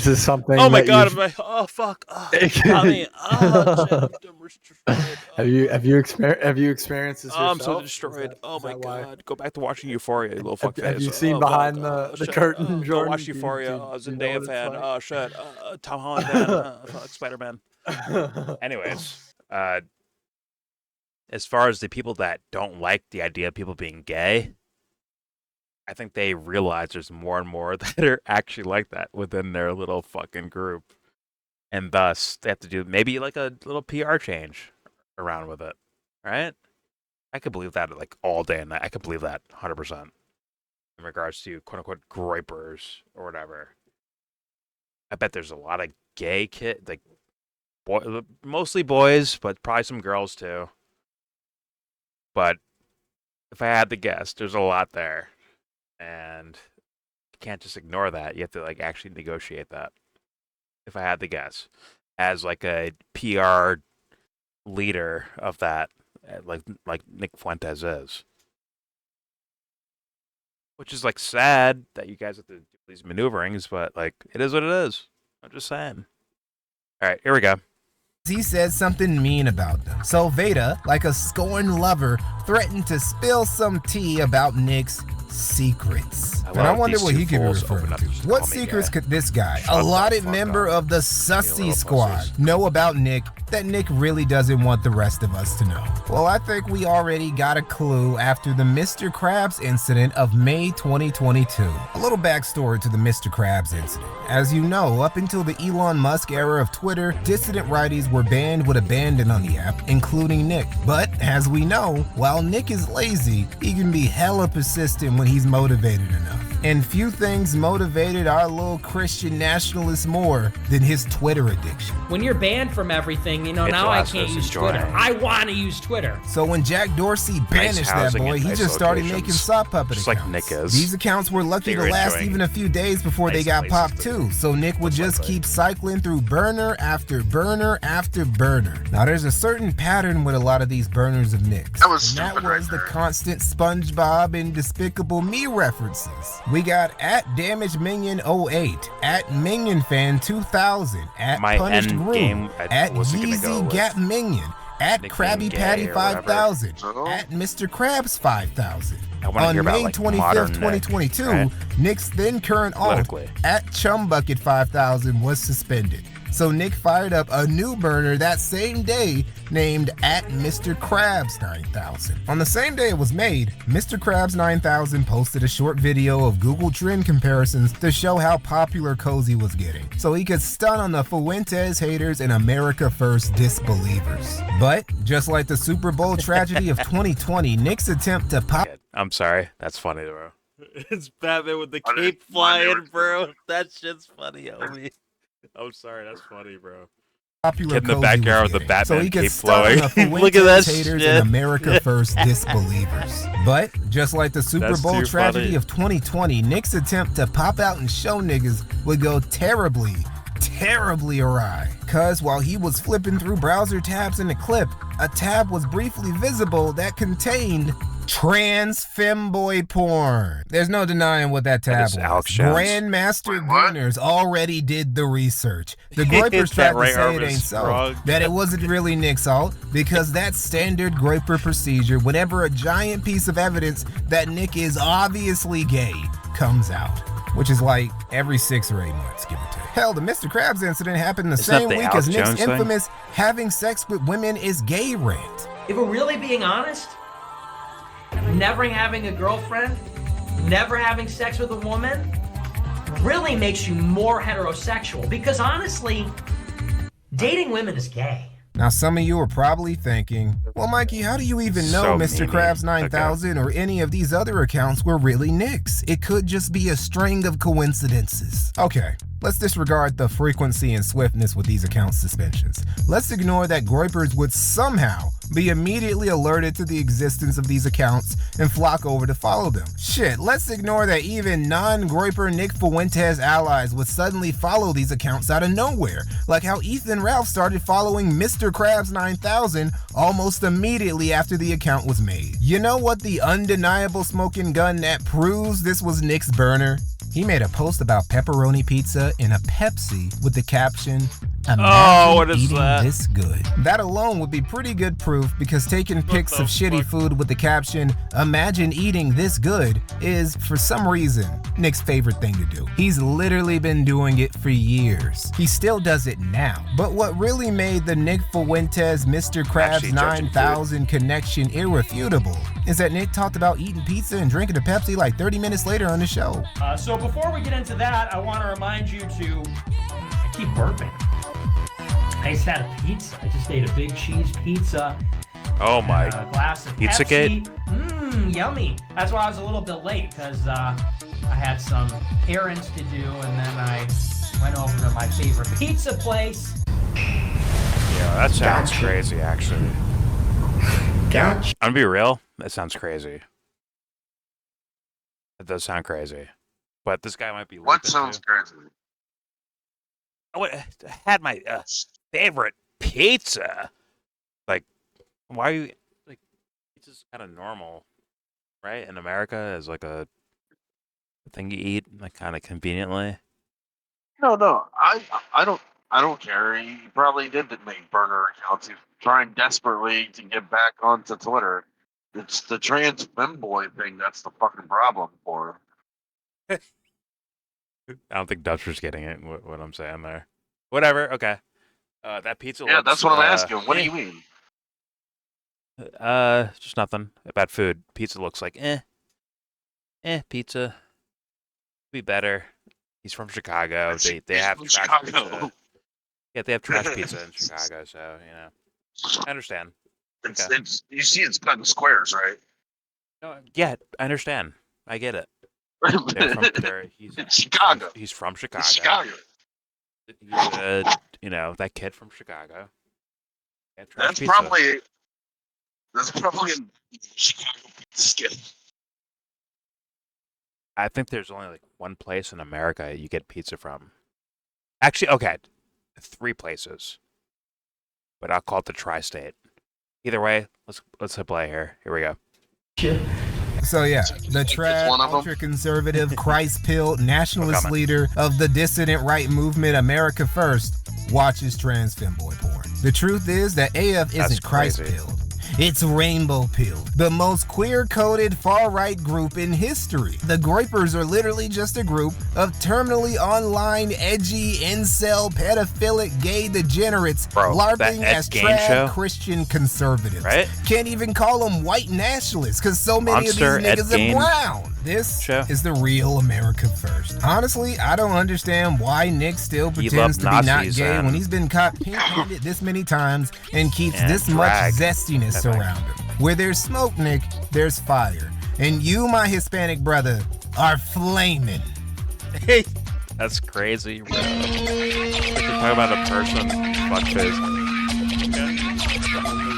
S23: this something?
S1: Oh my
S23: that
S1: god,
S23: you've-
S1: oh fuck. Oh, Tommy. Oh,
S23: have you experienced this yourself?
S1: I'm so destroyed. Oh my god. Go back to watching Euphoria, you little fuckface.
S23: Have you seen
S1: Oh,
S23: behind
S1: fuck.
S23: the
S1: Shit.
S23: curtain,
S1: Go
S23: Jordan?
S1: watch
S23: Do you-
S1: Euphoria.
S23: do you
S1: Zendaya
S23: know what it's
S1: fan.
S23: like?
S1: Oh shit. Tom Holland fan. Fuck Spider-Man. Anyways, as far as the people that don't like the idea of people being gay, I think they realize there's more and more that are actually like that within their little fucking group. And thus, they have to do maybe like a little PR change around with it. Right? I could believe that like all day and night. I could believe that 100% in regards to quote unquote groypers or whatever. I bet there's a lot of gay kids, like mostly boys, but probably some girls too. But if I had to guess, there's a lot there. And you can't just ignore that. You have to like actually negotiate that. If I had to guess, as like a PR leader of that, like Nick Fuentes is, which is like sad that you guys have to do these maneuverings, but like it is what it is. I'm just saying. All right, here we go.
S3: he said something mean about them. So Veda, like a scorned lover, threatened to spill some tea about Nick's secrets. And I wonder what he could be referring to. What secrets could this guy, a lauded member of the Sussy Squad, know about Nick that Nick really doesn't want the rest of us to know? Well, I think we already got a clue after the Mr. Krabs incident of May 2022. A little backstory to the Mr. Krabs incident. As you know, up until the Elon Musk era of Twitter, dissident righties were banned with abandon on the app, including Nick. But as we know, while Nick is lazy, he can be hella persistent when he's motivated enough. And few things motivated our little Christian nationalist more than his Twitter addiction.
S10: When you're banned from everything, now I can't use Twitter. I want to use Twitter.
S3: So when Jack Dorsey banished that boy, he just started making sock puppet accounts.
S1: Like Nick is.
S3: These accounts were lucky to last even a few days before they got popped too. So Nick would just keep cycling through burner after burner after burner. Now there's a certain pattern with a lot of these burners of Nick's. That was the constant SpongeBob and Despicable Me references. We got at Damage Minion 08, at Minion Fan 2000, at
S1: My
S3: Punished
S1: end
S3: Groom,
S1: game
S3: at
S1: was gonna go
S3: Yeezy
S1: with
S3: Gap Minion, at
S1: nickname
S3: Krabby
S1: gay
S3: Patty
S1: or
S3: 5000,
S1: whatever.
S3: at Mr. Krabs 5000.
S1: I wanna
S3: On
S1: hear about,
S3: May
S1: like,
S3: 25th,
S1: modern Nick,
S3: 2022,
S1: right?
S3: Nick's then current alt
S1: Politically.
S3: at Chumbucket 5000 was suspended. So Nick fired up a new burner that same day named @MrKrabs9000. On the same day it was made, Mr. Krabs9000 posted a short video of Google Trend comparisons to show how popular Cozy was getting, so he could stun on the Fuentes haters and America First disbelievers. But just like the Super Bowl tragedy of 2020, Nick's attempt to pop...
S1: I'm sorry. That's funny, bro. It's Batman with the cape flying, bro. That shit's funny, homie. I'm sorry. That's funny, bro.
S3: Popular
S1: Get in the
S3: Cozy
S1: backyard
S3: was
S1: with the
S3: getting, so
S1: Batman
S3: he could
S1: cape
S3: stun on
S1: flowing.
S3: the
S1: Look at that
S3: Fuentes haters
S1: shit.
S3: and America First disbelievers. But just like the Super
S1: That's
S3: Bowl
S1: too
S3: tragedy
S1: funny.
S3: of 2020, Nick's attempt to pop out and show niggas would go terribly awry. Cause while he was flipping through browser tabs in the clip, a tab was briefly visible that contained trans femboy porn. There's no denying what that tab was.
S1: Alex Jones.
S3: Grandmaster Gunners already did the research. The Groypers
S1: That
S3: tried to
S1: right
S3: say
S1: arm
S3: it
S1: is
S3: ain't so.
S1: wrong.
S3: That it wasn't really Nick's fault, because that's standard Groyper procedure whenever a giant piece of evidence that Nick is obviously gay comes out. Which is like every 6 or 8 months, give or take. Hell, the Mr. Krabs incident happened the
S1: Isn't that
S3: same
S1: the
S3: week
S1: Alex
S3: as Nick's
S1: Jones thing?
S3: infamous having sex with women is gay rant.
S10: If we're really being honest, never having a girlfriend, never having sex with a woman, really makes you more heterosexual. Because honestly, dating women is gay.
S3: Now, some of you are probably thinking, well, Mikey, how do you even know
S1: So
S3: Mr.
S1: mean.
S3: Krabs 9000 or any of these other accounts were really Nick's? It could just be a string of coincidences. Okay, let's disregard the frequency and swiftness with these account suspensions. Let's ignore that Groypers would somehow be immediately alerted to the existence of these accounts and flock over to follow them. Shit, let's ignore that even non-Groyper Nick Fuentes allies would suddenly follow these accounts out of nowhere, like how Ethan Ralph started following Mr. Krabs 9000 almost immediately after the account was made. You know what the undeniable smoking gun that proves this was Nick's burner? He made a post about pepperoni pizza and a Pepsi with the caption, "Imagine
S1: what is
S3: eating
S1: that?
S3: this good." That alone would be pretty good proof, because taking pics of shitty food with the caption, "Imagine eating this good," is, for some reason, Nick's favorite thing to do. He's literally been doing it for years. He still does it now. But what really made the Nick Fuentes Mr. Krabs
S1: Actually judging
S3: 9000 connection irrefutable is that Nick talked about eating pizza and drinking a Pepsi like 30 minutes later on the show.
S10: So before we get into that, I want to remind you to keep burping. I just had a pizza. I just ate a big cheese pizza.
S1: Oh my.
S10: A glass of
S1: Pizzagate?
S10: Pepsi. Mmm, yummy. That's why I was a little bit late, because I had some errands to do, and then I went over to my favorite pizza place.
S1: Yeah, that sounds crazy, actually.
S22: Gotcha.
S1: I'm gonna be real. That sounds crazy. It does sound crazy. But this guy might be.
S14: What
S1: looping,
S14: sounds
S1: too.
S14: crazy?
S1: I had my favorite pizza. Like, why are you like? Pizza's kind of normal, right? In America, as like a thing you eat, like kind of conveniently.
S14: No. I don't care. He probably did make burner accounts. He's trying desperately to get back onto Twitter. It's the trans femboy thing that's the fucking problem for him.
S1: I don't think Dutcher's getting it. What I'm saying there. Whatever. Okay. That pizza.
S14: Yeah,
S1: looks,
S14: that's what I'm asking. What do you mean?
S1: Just nothing about food. Pizza looks like pizza. Be better. He's from Chicago. They have
S14: from
S1: trash
S14: Chicago.
S1: pizza. Yeah, they have trash pizza in Chicago, so you know. I understand.
S14: It's you see it's cut in squares, right?
S1: No, yeah, I understand. I get it. He's
S14: Chicago.
S1: He's from Chicago.
S14: It's Chicago.
S1: You know, that kid from Chicago. Yeah,
S14: That's
S1: pizza.
S14: probably a Chicago pizza skin.
S1: I think there's only like one place in America you get pizza from. Actually, okay, 3 places. But I'll call it the tri-state. Either way, let's hit play here. Here we go.
S3: So yeah, the trad, ultra-conservative, Christ-pilled, nationalist leader of the dissident right movement America First watches trans femboy porn. The truth is that AF isn't Christ-pilled. It's Rainbow Pill, the most queer-coded far-right group in history. The Groypers are literally just a group of terminally online, edgy, incel, pedophilic, gay degenerates LARPing as trad Christian conservatives.
S1: Right?
S3: Can't even call them white nationalists because so many
S1: Monster
S3: of these niggas
S1: Ed Gein
S3: are brown. This is the real America First. Honestly, I don't understand why Nick still pretends to be not gay when he's been caught pink-handed this many times and keeps this much zestiness around him. Where there's smoke, Nick, there's fire. And you, my Hispanic brother, are flaming.
S1: Hey, that's crazy, bro. You're talking about a person, fuckface.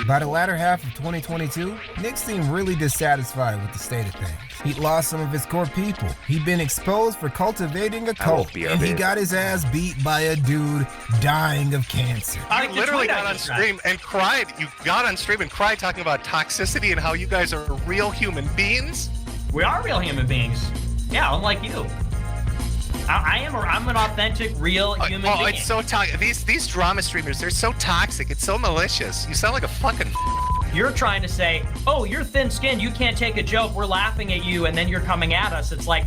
S3: By the latter half of 2022, Nick seemed really dissatisfied with the state of things. He'd lost some of his core people. He'd been exposed for cultivating a cult, and he got his ass beat by a dude dying of cancer.
S20: I literally got on stream and cried. You got on stream and cried talking about toxicity and how you guys are real human beings.
S10: We are real human beings. Yeah, unlike you. I'm an authentic, real human being.
S20: Oh, it's so toxic. These drama streamers, they're so toxic. It's so malicious. You sound like a fucking...
S10: You're trying to say, oh, you're thin-skinned, you can't take a joke, we're laughing at you, and then you're coming at us. It's like,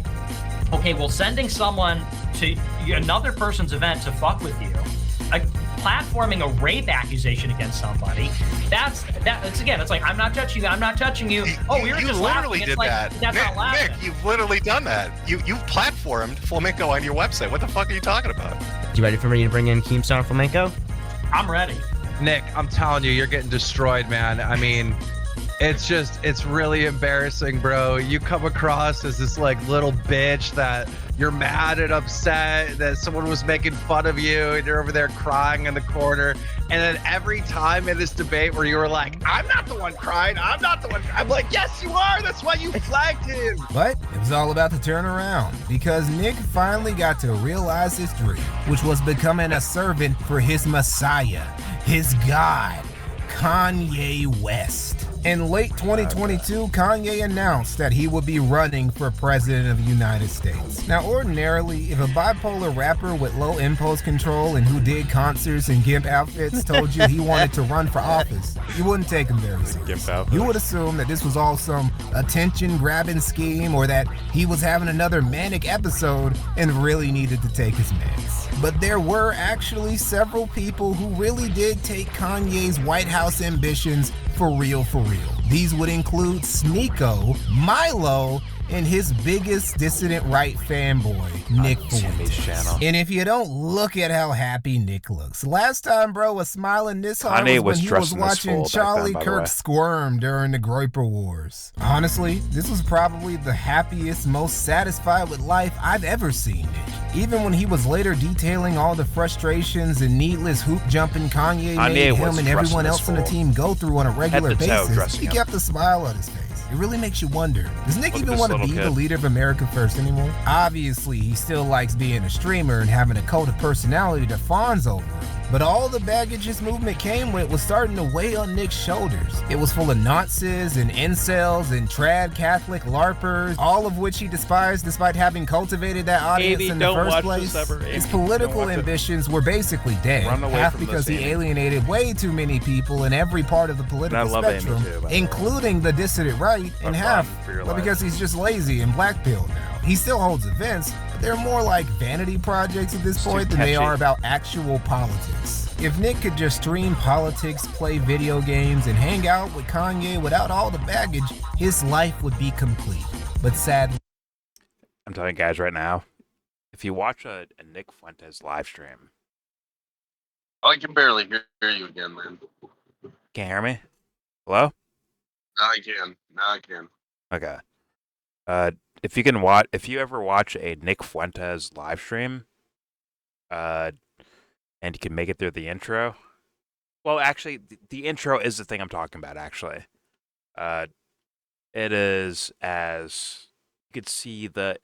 S10: okay, well, sending someone to another person's event to fuck with you, platforming a rape accusation against somebody, that's again, it's like, I'm not touching you. Oh, we were just laughing.
S20: You literally did
S10: like,
S20: that.
S10: That's not laughing.
S20: Nick, you've literally done that. You platformed Flamenco on your website. What the fuck are you talking about?
S19: You ready for me to bring in Keemstar Flamenco?
S10: I'm ready.
S2: Nick, I'm telling you, you're getting destroyed, man. I mean, it's really embarrassing, bro. You come across as this like little bitch that you're mad and upset that someone was making fun of you and you're over there crying in the corner. And then every time in this debate where you were like, I'm not the one crying, I'm like, yes, you are. That's why you flagged him.
S3: But it was all about the turnaround because Nick finally got to realize his dream, which was becoming a servant for his Messiah, his God, Kanye West. In late 2022, Kanye announced that he would be running for president of the United States. Now, ordinarily, if a bipolar rapper with low impulse control and who did concerts in gimp outfits told you he wanted to run for office, you wouldn't take him very seriously. You would assume that this was all some attention-grabbing scheme or that he was having another manic episode and really needed to take his meds. But there were actually several people who really did take Kanye's White House ambitions for real. These would include Sneeko, Milo, and his biggest dissident right fanboy, Nick Fuentes. And if you don't look at how happy Nick looks, last time bro was smiling this hard was when he was watching Charlie Kirk squirm during the Groyper Wars. Honestly, this was probably the happiest, most satisfied with life I've ever seen Nick. Even when he was later detailing all the frustrations and needless hoop jumping Kanye made him and everyone else on the team go through on a regular basis, he kept a smile on his face. It really makes you wonder, does Nick even want to be the leader of America First anymore? Obviously, he still likes being a streamer and having a cult of personality that fawns over him. But all the baggage his movement came with was starting to weigh on Nick's shoulders. It was full of nonces and incels and trad Catholic LARPers, all of which he despised despite having cultivated that audience in the first place. His political ambitions were basically dead, half because he alienated way too many people in every part of the political spectrum, including the dissident right, and half because he's just lazy and black-pilled now. He still holds events, but they're more like vanity projects at this point than they are about actual politics. If Nick could just stream politics, play video games, and hang out with Kanye without all the baggage, his life would be complete. But sadly,
S1: I'm telling you guys right now, if you watch a Nick Fuentes live stream,
S14: I can barely hear you again, man.
S1: Can't hear me? Hello?
S14: Now I can.
S1: Okay. If you ever watch a Nick Fuentes live stream, and you can make it through the intro. Well, actually, the intro is the thing I'm talking about, actually. It is as you could see the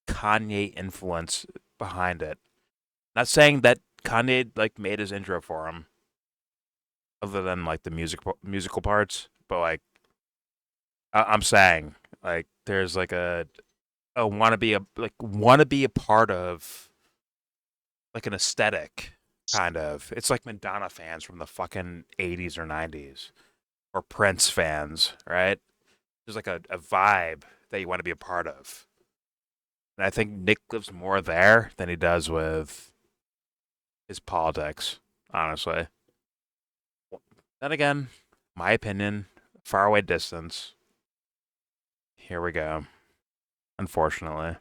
S1: Kanye influence behind it. Not saying that Kanye made his intro for him, other than the musical parts, but I'm saying there's a wanna be a part of an aesthetic kind of. It's like Madonna fans from the fucking 80s or 90s. or Prince fans, right? There's like a vibe that you want to be a part of. And I think Nick lives more there than he does with his politics, honestly. Then again, my opinion, faraway distance. Here we go. Unfortunately.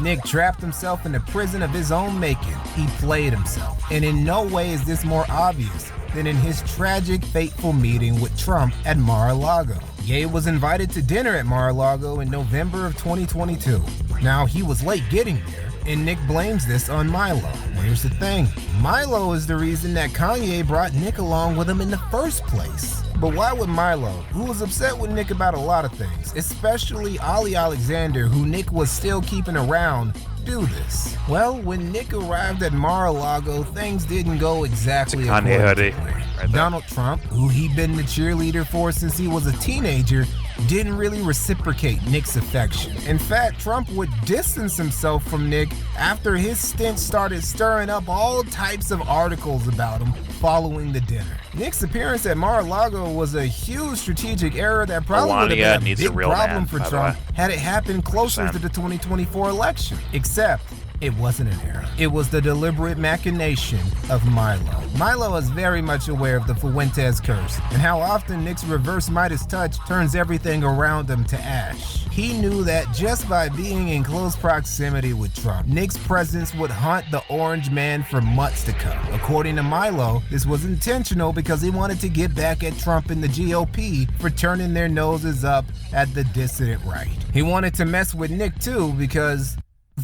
S3: Nick trapped himself in a prison of his own making. He played himself. And in no way is this more obvious than in his tragic, fateful meeting with Trump at Mar-a-Lago. Ye was invited to dinner at Mar-a-Lago in November of 2022. Now, he was late getting there, and Nick blames this on Milo. Here's the thing. Milo is the reason that Kanye brought Nick along with him in the first place. But why would Milo, who was upset with Nick about a lot of things, especially Ali Alexander, who Nick was still keeping around, do this? Well, when Nick arrived at Mar-a-Lago, things didn't go exactly according to plan. Donald Trump, who he'd been the cheerleader for since he was a teenager, didn't really reciprocate Nick's affection. In fact, Trump would distance himself from Nick after his stint started stirring up all types of articles about him following the dinner. Nick's appearance at Mar-a-Lago was a huge strategic error that probably would have been a big problem for Trump had it happened closer to the 2024 election. Except, it wasn't an error. It was the deliberate machination of Milo. Milo is very much aware of the Fuentes curse and how often Nick's reverse Midas touch turns everything around him to ash. He knew that just by being in close proximity with Trump, Nick's presence would haunt the orange man for months to come. According to Milo, this was intentional because he wanted to get back at Trump and the GOP for turning their noses up at the dissident right. He wanted to mess with Nick too because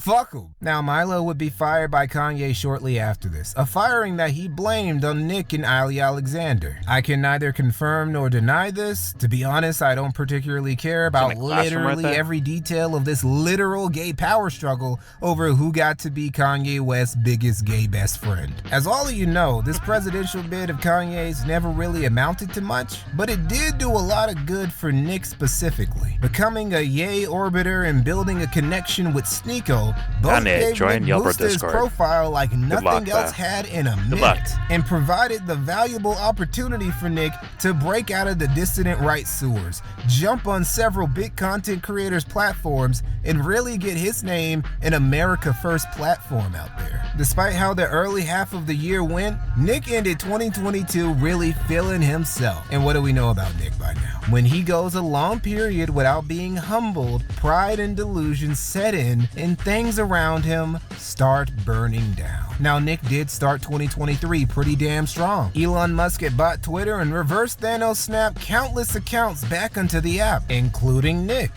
S3: fuck him. Now, Milo would be fired by Kanye shortly after this, a firing that he blamed on Nick and Ali Alexander. I can neither confirm nor deny this. To be honest, I don't particularly care about literally every detail of this literal gay power struggle over who got to be Kanye West's biggest gay best friend. As all of you know, this presidential bid of Kanye's never really amounted to much, but it did do a lot of good for Nick specifically. Becoming a Ye orbiter and building a connection with Sneeko both gave Nick boost his profile like nothing else had in a minute, and provided the valuable opportunity for Nick to break out of the dissident right sewers, jump on several big content creators' platforms, and really get his name an America First platform out there. Despite how the early half of the year went, Nick ended 2022 really feeling himself. And what do we know about Nick by now? When he goes a long period without being humbled, pride and delusion set in, and things around him start burning down. Now, Nick did start 2023 pretty damn strong. Elon Musk had bought Twitter and reverse Thanos snapped countless accounts back onto the app, including Nick.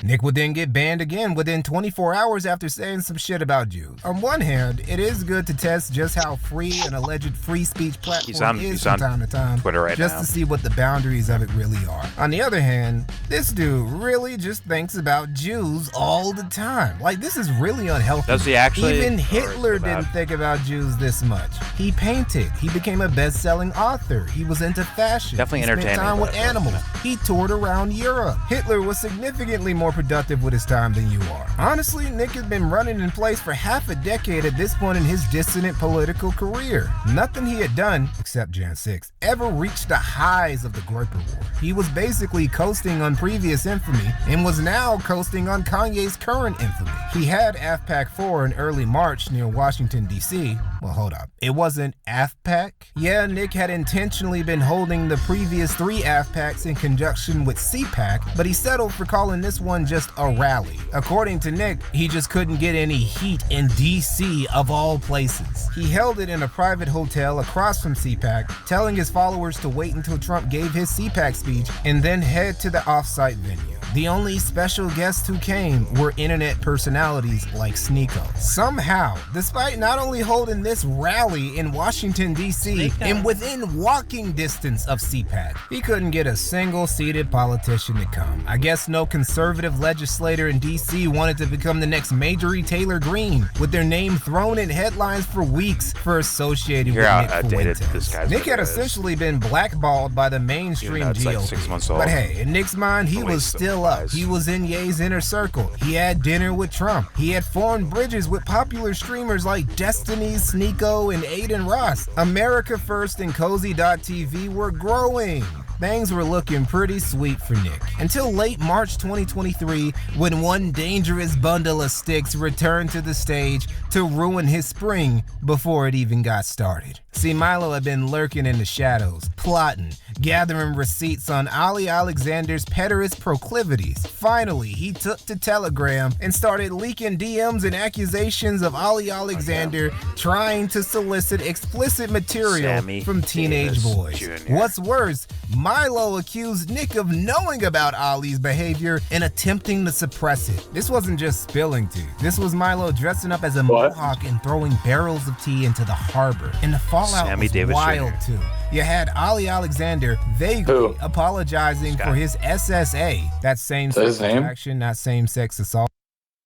S3: Nick would then get banned again within 24 hours after saying some shit about Jews. On one hand, it is good to test just how free an alleged free speech platform is from time to time,
S1: Twitter
S3: just to see what the boundaries of it really are. On the other hand, this dude really just thinks about Jews all the time. Like, this is really unhealthy.
S1: Does he actually?
S3: Even Hitler didn't think about Jews this much. He painted. He became a best-selling author. He was into fashion.
S1: Definitely
S3: he
S1: entertaining.
S3: Spent time with animals. He toured around Europe. Hitler was significantly more productive with his time than you are. Honestly, Nick has been running in place for half a decade at this point in his dissident political career. Nothing he had done, except Jan 6, ever reached the highs of the Groyper War. He was basically coasting on previous infamy and was now coasting on Kanye's current infamy. He had AFPAC 4 in early March near Washington, D.C. Well, hold up. It wasn't AFPAC? Yeah, Nick had intentionally been holding the previous 3 AFPACs in conjunction with CPAC, but he settled for calling this one just a rally. According to Nick, he just couldn't get any heat in DC of all places. He held it in a private hotel across from CPAC, telling his followers to wait until Trump gave his CPAC speech and then head to the offsite venue. The only special guests who came were internet personalities like Sneeko. Somehow, despite not only holding this rally in Washington, D.C. and within walking distance of CPAC, he couldn't get a single seated politician to come. I guess no conservative legislator in D.C. wanted to become the next Marjorie Taylor Greene, with their name thrown in headlines for weeks for associating with Nick Fuentes. Nick had essentially been blackballed by the mainstream GOP.
S1: Like 6 months old.
S3: But hey, in Nick's mind, he was still level up. He was in Ye's inner circle. He had dinner with Trump. He had formed bridges with popular streamers like Destiny, Sneeko, and Aiden Ross. America First and Cozy.tv were growing. Things were looking pretty sweet for Nick. Until late March 2023, when one dangerous bundle of sticks returned to the stage to ruin his spring before it even got started. See, Milo had been lurking in the shadows, plotting, gathering receipts on Ali Alexander's pederast proclivities. Finally, he took to Telegram and started leaking DMs and accusations of Ali Alexander trying to solicit explicit material from teenage boys.
S1: Jr.
S3: What's worse, Milo accused Nick of knowing about Ali's behavior and attempting to suppress it. This wasn't just spilling tea. This was Milo dressing up as a mohawk and throwing barrels of tea into the harbor. And the fallout was wild too. You had Ali Alexander vaguely apologizing for his SSA. That's same-sex attraction, not same-sex assault.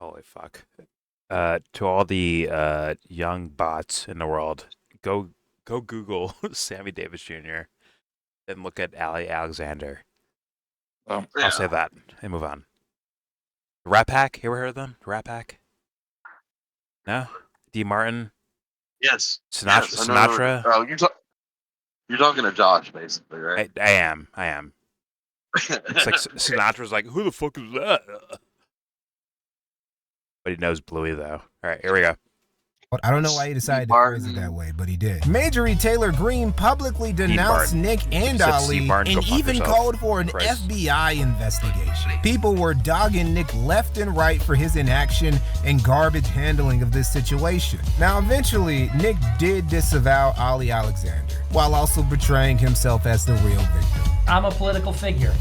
S1: Holy fuck. To all the young bots in the world, go Google Sammy Davis Jr. and look at Ali Alexander. I'll say that and move on. Rat Pack, you ever heard of them? Rat Pack? No? D. Martin?
S14: Yes.
S1: Sinatra?
S14: Oh, you're talking to Josh, basically, right?
S1: I am. It's like Sinatra's like, who the fuck is that? But he knows Bluey, though. All right, here we go.
S3: I don't know why he decided to phrase it that way, but he did. Marjorie Taylor Greene publicly denounced Nick and Ali and even called for an FBI investigation. People were dogging Nick left and right for his inaction and garbage handling of this situation. Now, eventually, Nick did disavow Ali Alexander, while also portraying himself as the real victim.
S10: I'm a political figure,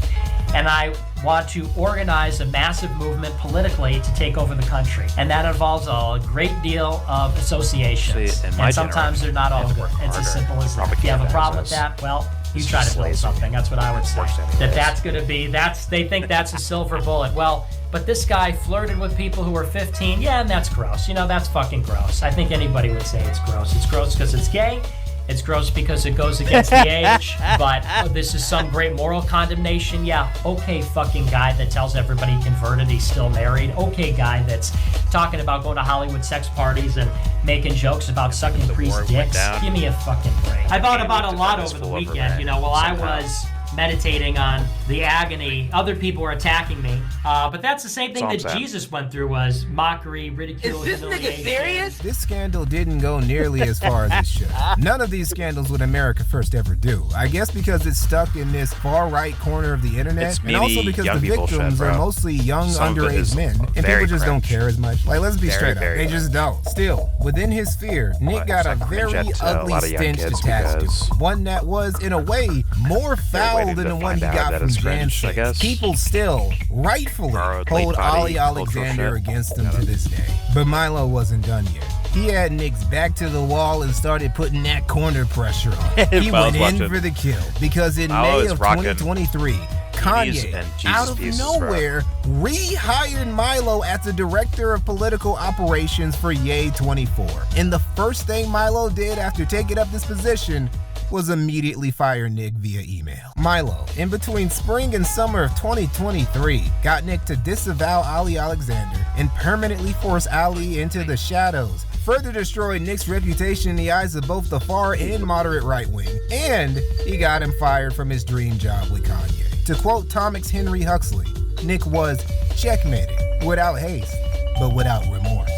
S10: and I want to organize a massive movement politically to take over the country. And that involves a great deal of associations. And sometimes they're not all good. It's as simple as that. If you have a problem with that, well, you try to build something. That's what I would say. That's going to be, they think that's a silver bullet. Well, but this guy flirted with people who were 15. Yeah, and that's gross. That's fucking gross. I think anybody would say it's gross. It's gross because it's gay. It's gross because it goes against the age, but this is some great moral condemnation. Yeah, okay, fucking guy that tells everybody he converted, he's still married. Okay, guy that's talking about going to Hollywood sex parties and making jokes about sucking priests' dicks. Give me a fucking break. I thought about a lot over the weekend, while I was meditating on the agony. Other people were attacking me, but that's the same thing that Jesus went through, was mockery, ridicule, humiliation.
S3: This scandal didn't go nearly as far as it should. None of these scandals would America First ever do. I guess because it's stuck in this far-right corner of the internet, and also because the victims are mostly young underage men, and people just don't care as much. Like, let's be straight up, they just don't. Still, within his sphere, Nick got a very ugly stench attached to him. One that was, in a way, more foul than the one he got from Jan 6. People still, rightfully, hold Ali Alexander against him to this day. But Milo wasn't done yet. He had Nick's back to the wall and started putting that corner pressure on. He went in for the kill because in May of 2023, Kanye, out of nowhere, rehired Milo as the director of political operations for Ye 24. And the first thing Milo did after taking up this position was immediately fire Nick via email. Milo, in between spring and summer of 2023, got Nick to disavow Ali Alexander and permanently force Ali into the shadows, further destroyed Nick's reputation in the eyes of both the far and moderate right wing, and he got him fired from his dream job with Kanye. To quote Tomix Henry Huxley, Nick was checkmated, without haste, but without remorse.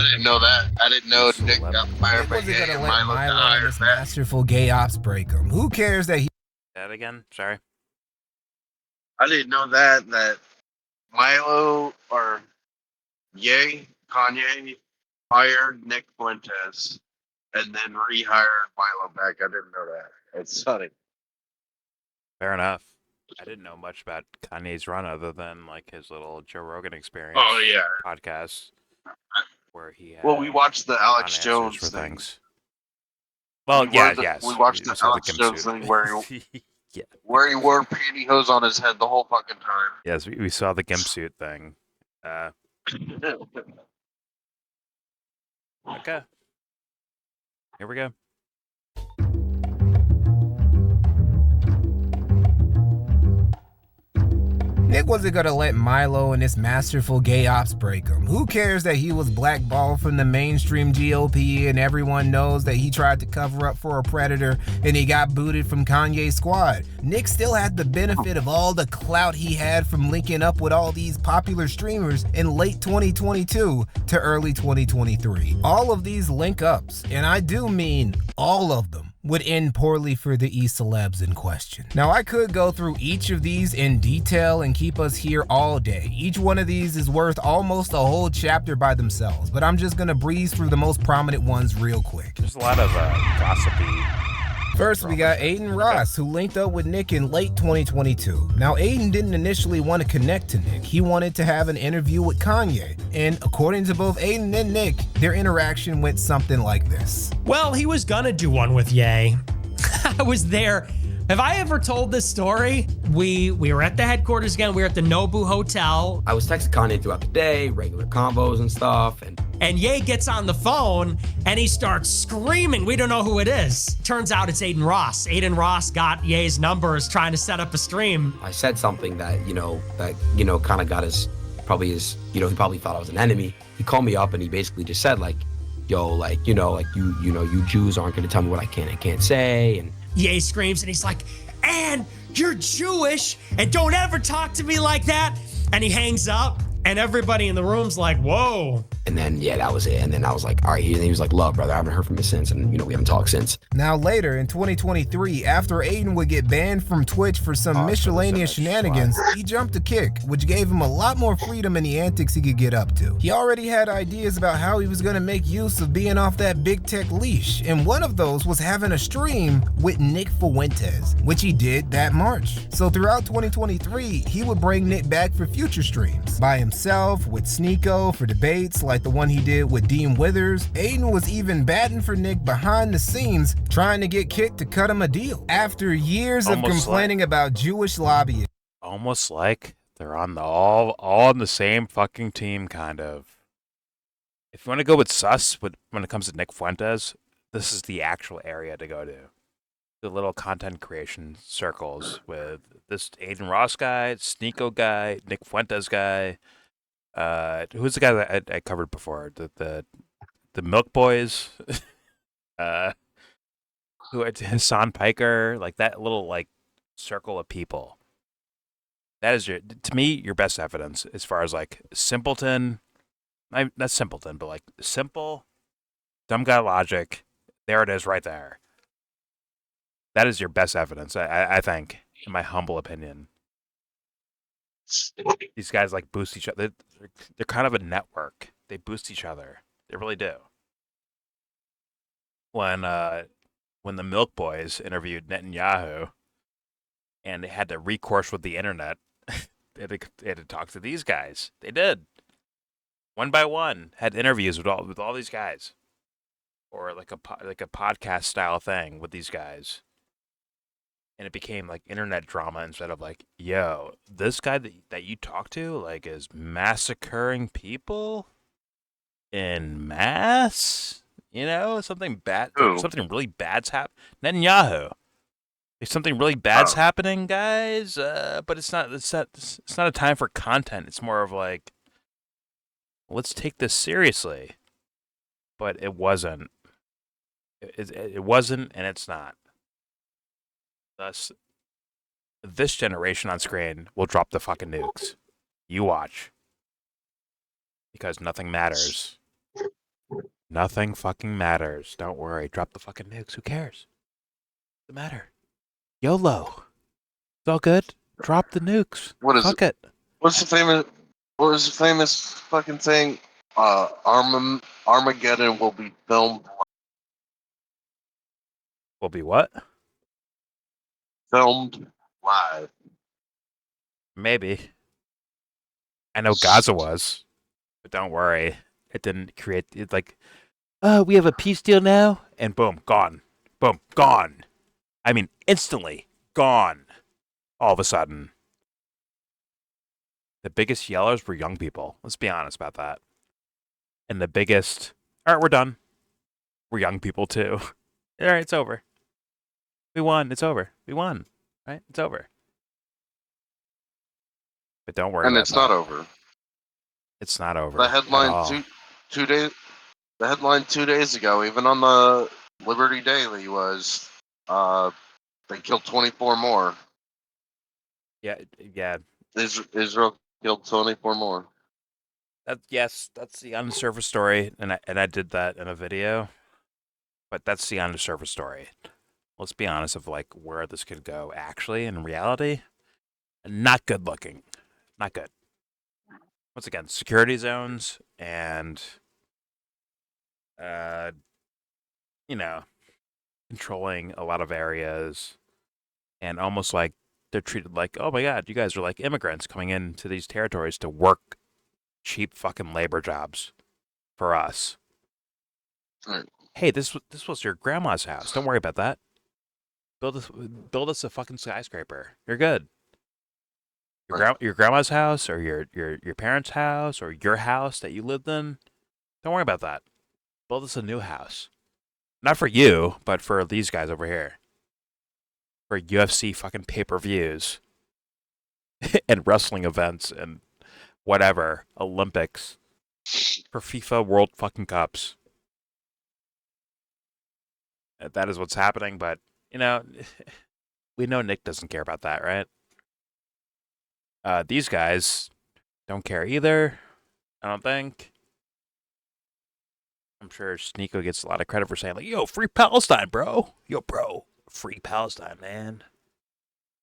S14: I didn't know that. I didn't know Nick got fired by Ye and Milo got
S3: this masterful gay ops break him. Who cares that he...
S1: That again? Sorry.
S14: I didn't know that Milo or Ye, Kanye, fired Nick Fuentes and then rehired Milo back. I didn't know that. It's funny.
S1: Fair enough. I didn't know much about Kanye's run other than like his little Joe Rogan experience.
S14: Oh yeah,
S1: podcast where he had
S14: we watched the Alex Jones thing.
S1: Well,
S14: we watched the Alex Jones thing where he where he wore pantyhose on his head the whole fucking time.
S1: Yes, we saw the gimp suit thing. Okay. Here we go.
S3: wasn't gonna let Milo and his masterful gay ops break him. Who cares that he was blackballed from the mainstream GOP and everyone knows that he tried to cover up for a predator and he got booted from Kanye's squad? Nick still had the benefit of all the clout he had from linking up with all these popular streamers in late 2022 to early 2023. All of these link ups, and I do mean all of them, would end poorly for the e-celebs in question. Now, I could go through each of these in detail and keep us here all day. Each one of these is worth almost a whole chapter by themselves, but I'm just gonna breeze through the most prominent ones real quick.
S1: There's a lot of gossipy.
S3: First, we got Aiden Ross, who linked up with Nick in late 2022. Now, Aiden didn't initially want to connect to Nick. He wanted to have an interview with Kanye. And according to both Aiden and Nick, their interaction went something like this.
S10: Well, he was gonna do one with Ye. I was there. Have I ever told this story? We were at the headquarters again. We were at the Nobu Hotel.
S6: I was texting Kanye throughout the day, regular combos and stuff.
S10: And Ye gets on the phone and he starts screaming. We don't know who it is. Turns out it's Aiden Ross. Aiden Ross got Ye's numbers trying to set up a stream.
S6: I said something that, kind of got he probably thought I was an enemy. He called me up and he basically just said you Jews aren't going to tell me what I can and can't say. And
S10: Ye screams and he's like, and you're Jewish and don't ever talk to me like that. And he hangs up and everybody in the room's like, whoa.
S6: And then, that was it. And then I was like, all right. And he was like, love, brother. I haven't heard from you since. And, we haven't talked since.
S3: Now, later in 2023, after Aiden would get banned from Twitch for some miscellaneous shenanigans, he jumped a kick, which gave him a lot more freedom in the antics he could get up to. He already had ideas about how he was going to make use of being off that big tech leash. And one of those was having a stream with Nick Fuentes, which he did that March. So throughout 2023, he would bring Nick back for future streams. By himself, with Sneeko, for debates like the one he did with Dean Withers. Aiden was even batting for Nick behind the scenes, trying to get Kit to cut him a deal. After years of complaining about Jewish lobbyists.
S1: Almost like they're on the all on the same fucking team, kind of. If you want to go with sus when it comes to Nick Fuentes, this is the actual area to go to. The little content creation circles with this Aiden Ross guy, Sneeko guy, Nick Fuentes guy. Who's the guy that I covered before? The Milk Boys, who Hassan Piker, like that little circle of people. That is to me your best evidence as far as simpleton. Not simpleton, but simple, dumb guy logic. There it is, right there. That is your best evidence, I think, in my humble opinion. These guys boost each other. They're kind of a network. They boost each other. They really do. When the Milk Boys interviewed Netanyahu, and they had to recourse with the internet, they had to talk to these guys. They did. One by one, had interviews with all these guys, or like a podcast style thing with these guys. And it became internet drama instead of yo, this guy that you talk to is massacring people in mass. Something bad, something really bad's happening. Netanyahu, if something really bad's happening, guys. But it's not a time for content. It's more of let's take this seriously. But it wasn't. It wasn't, and it's not. Thus, this generation on screen will drop the fucking nukes. You watch. Because nothing matters. Nothing fucking matters. Don't worry. Drop the fucking nukes. Who cares? What's the matter? YOLO. It's all good. Drop the nukes.
S14: What is
S1: Fuck
S14: it? What was the famous fucking thing? Armageddon will be filmed.
S1: Will be what?
S14: Filmed live.
S1: Maybe. I know Gaza was, but don't worry. It didn't create it we have a peace deal now, and boom, gone. Boom, gone. I mean, instantly gone. All of a sudden. The biggest yellers were young people. Let's be honest about that. And the biggest, all right, we're done. We're young people too. All right, it's over. We won. It's over. We won. Right? It's over. But don't worry
S14: And
S1: about
S14: it's
S1: that.
S14: not over.
S1: It's not over.
S14: The
S1: at
S14: headline
S1: all.
S14: two days. The headline 2 days ago, even on the Liberty Daily, was they killed 24 more.
S1: Yeah.
S14: Israel killed 24 more.
S1: That's the on-the-surface story, and I did that in a video. But that's the on-the-surface story. Let's be honest of like where this could go actually in reality. Not good looking. Not good. Once again, security zones and controlling a lot of areas, and almost like they're treated like, oh my god, you guys are like immigrants coming into these territories to work cheap fucking labor jobs for us. Hey, this was your grandma's house. Don't worry about that. Build us a fucking skyscraper. You're good. Your grandma's house or your parents' house or your house that you lived in. Don't worry about that. Build us a new house. Not for you, but for these guys over here. For UFC fucking pay-per-views and wrestling events and whatever, Olympics. For FIFA World fucking Cups. That is what's happening, but, we know Nick doesn't care about that, right? These guys don't care either, I don't think. I'm sure Sneeko gets a lot of credit for saying, like, yo, free Palestine, bro. Yo, bro, free Palestine, man.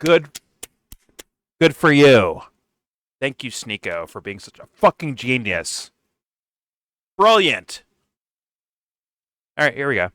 S1: Good for you. Thank you, Sneeko, for being such a fucking genius. Brilliant. All right, here we go.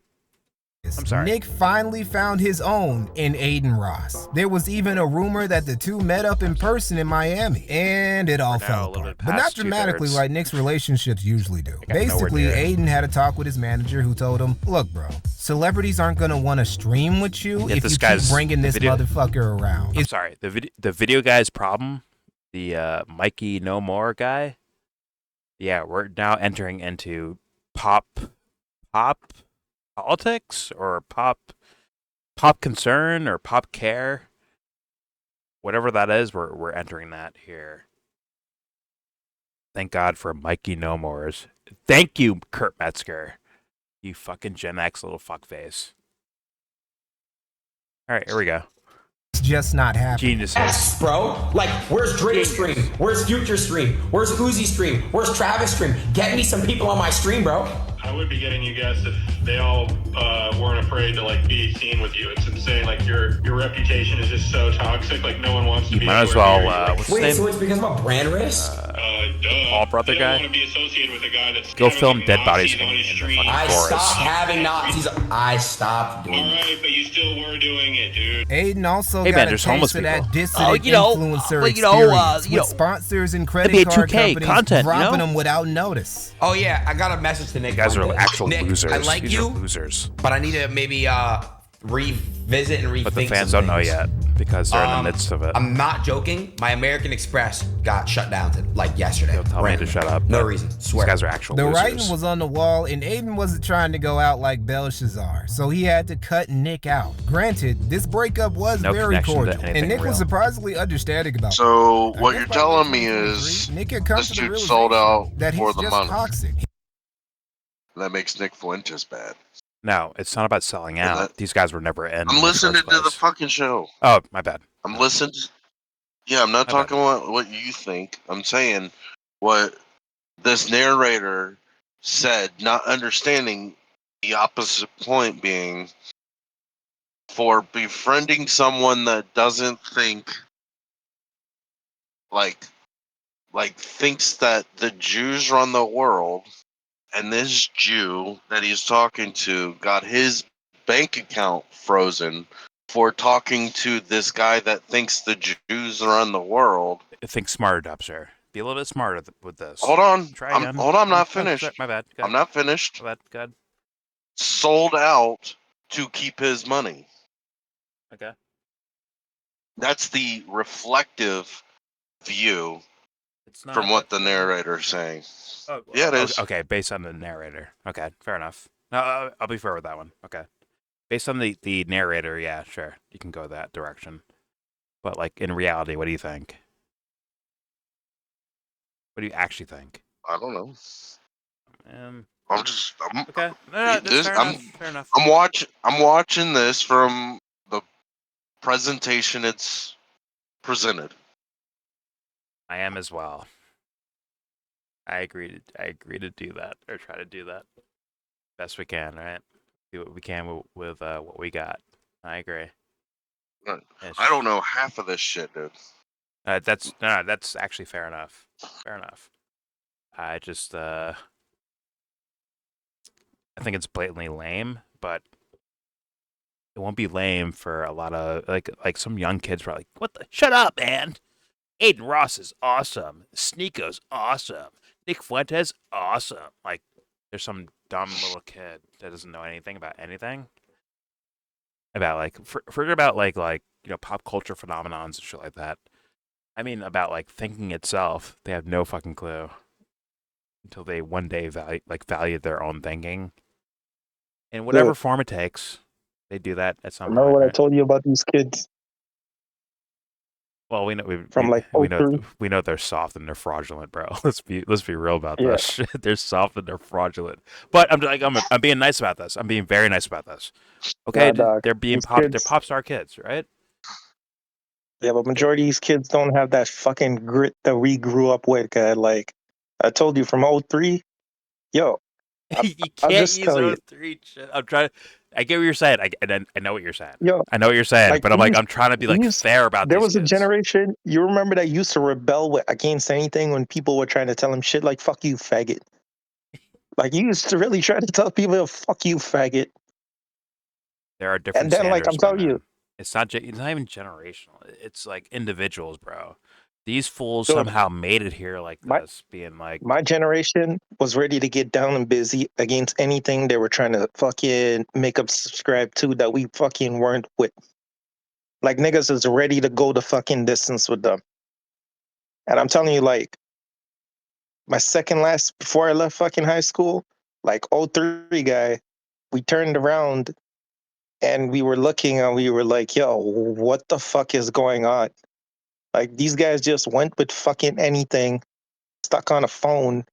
S1: I'm sorry.
S3: Nick finally found his own in Aiden Ross. There was even a rumor that the two met up in person in Miami, and it all fell apart. But not dramatically like Nick's relationships usually do. Basically, Aiden had a talk with his manager who told him, look, bro, celebrities aren't going to want to stream with you if you keep bringing this motherfucker around.
S1: I'm sorry. The video guy's problem, the MikeyNohMore guy, yeah, we're now entering into pop politics or pop concern or pop care, whatever that is. We're entering that here. Thank God for MikeyNohMores. Thank you, Kurt Metzger. You fucking Gen X little fuckface. All right, here we go.
S3: It's just not happening.
S1: Geniuses.
S9: Yes, bro. Like, where's Drake's stream? Where's Future stream? Where's Uzi's stream? Where's Travis stream? Get me some people on my stream, bro.
S13: I would be getting you guys if they all weren't afraid to like be seen with you. It's insane. Like your reputation is just so toxic. Like no one wants to be.
S1: Might as well. What's his name?
S9: Wait, so it's because I'm a brand risk?
S1: All brother guy.
S13: Want to be associated with a guy that's
S1: go film dead bodies in the fucking
S9: I
S1: forest.
S9: stopped having Nazis. I stopped doing
S13: it. All right, but you still were doing it, dude.
S3: Aiden also
S1: hey,
S3: got
S1: man,
S3: a
S1: there's
S3: taste
S1: homeless
S3: of
S1: people.
S3: that dissident influencer experience with sponsors and credit card companies
S1: content,
S3: dropping them without notice.
S9: Oh yeah, I got a message to Nick.
S1: You guys are actual
S9: Nick,
S1: losers.
S9: I like
S1: These
S9: you,
S1: are losers.
S9: but I need to maybe revisit and rethink.
S1: But the fans
S9: some
S1: don't know
S9: things.
S1: yet because they're in the midst of it.
S9: I'm not joking. My American Express got shut down yesterday.
S1: You'll tell me to shut up.
S9: No reason. Swear.
S1: These guys are actual
S3: The
S1: losers.
S3: writing was on the wall, and Aiden wasn't trying to go out like Belshazzar, so he had to cut Nick out. Granted, this breakup was very cordial, and Nick was surprisingly understanding about it.
S14: So what you're telling me is
S3: Nick had come
S14: this
S3: to the
S14: dude
S3: realization
S14: sold out
S3: that
S14: for
S3: he's
S14: the
S3: just
S14: money.
S3: toxic.
S14: That makes Nick Fuentes bad.
S1: No, it's not about selling out. These guys were never in.
S14: I'm listening to the fucking show.
S1: Oh, my bad.
S14: I'm listening. Yeah, I'm not talking about what you think. I'm saying what this narrator said, not understanding the opposite point being for befriending someone that doesn't think like thinks that the Jews run the world, and this Jew that he's talking to got his bank account frozen for talking to this guy that thinks the Jews run the world.
S1: Think smarter, Dubster. Be a little bit smarter with this.
S14: Hold on.
S1: Try again.
S14: Hold on, I'm not
S1: Oh,
S14: finished.
S1: sorry, my bad. Go
S14: I'm
S1: ahead.
S14: not finished.
S1: My bad. Good.
S14: Sold out to keep his money.
S1: Okay.
S14: That's the reflective view
S1: It's not,
S14: from what the narrator's saying.
S1: Oh,
S14: yeah, it is.
S1: Okay, based on the narrator. Okay, fair enough. No, I'll be fair with that one. Okay. Based on the narrator, yeah, sure. You can go that direction. But, like, in reality, what do you think? What do you actually think?
S14: I don't know.
S1: Um,
S14: I'm
S1: okay. No, that's
S14: this,
S1: fair enough. Fair enough.
S14: I'm watching this from the presentation it's presented.
S1: I am as well. I agree to do that, or try to do that best we can, right? Do what we can with what we got. I agree.
S14: I don't know half of this shit, dude.
S1: That's actually fair enough. Fair enough. I just I think it's blatantly lame, but it won't be lame for a lot of like some young kids are like, what the? Shut up, man! Aiden Ross is awesome. Sneako's awesome. Nick Fuentes, awesome. Like, there's some dumb little kid that doesn't know anything about anything. About like, forget about like pop culture phenomenons and shit like that. I mean, about like thinking itself. They have no fucking clue until they one day value their own thinking, in whatever form it takes. They do that at some
S8: Remember
S1: point.
S8: what I
S1: Right?
S8: told you about these kids?
S1: Well, we know
S8: From like
S1: we know they're soft and they're fraudulent, bro. Let's be real about
S8: Yeah.
S1: this. They're soft and they're fraudulent. But I'm being nice about this. I'm being very nice about this. Okay,
S8: Nah, dog.
S1: they're being
S8: These
S1: they're pop star kids, right?
S8: Yeah, but majority of these kids don't have that fucking grit that we grew up with. Cause like I told you from '03, yo,
S1: You
S8: I'll
S1: can't
S8: just
S1: use
S8: tell you,
S1: 03 shit. I'm trying. I get what you're saying. I know what you're saying.
S8: yo,
S1: I know what you're saying.
S8: like
S1: But I'm trying to be like
S8: these-
S1: fair about
S8: there
S1: these
S8: was a
S1: kids.
S8: generation, you remember, that used to rebel against anything when people were trying to tell them shit like "fuck you, faggot." Like you used to really try to tell people "fuck you, faggot."
S1: There are different
S8: And then, like,
S1: standards,
S8: I'm telling
S1: my man.
S8: you,
S1: It's not even generational. It's like individuals, bro. These fools
S8: Dude,
S1: somehow made it here like this, being like,
S8: my generation was ready to get down and busy against anything they were trying to fucking make us subscribe to that we fucking weren't with. Like niggas is ready to go the fucking distance with them. And I'm telling you, like, my second last before I left fucking high school, like '03 guy, we turned around and we were looking and we were like, yo, what the fuck is going on? Like these guys just went with fucking anything, stuck on a phone.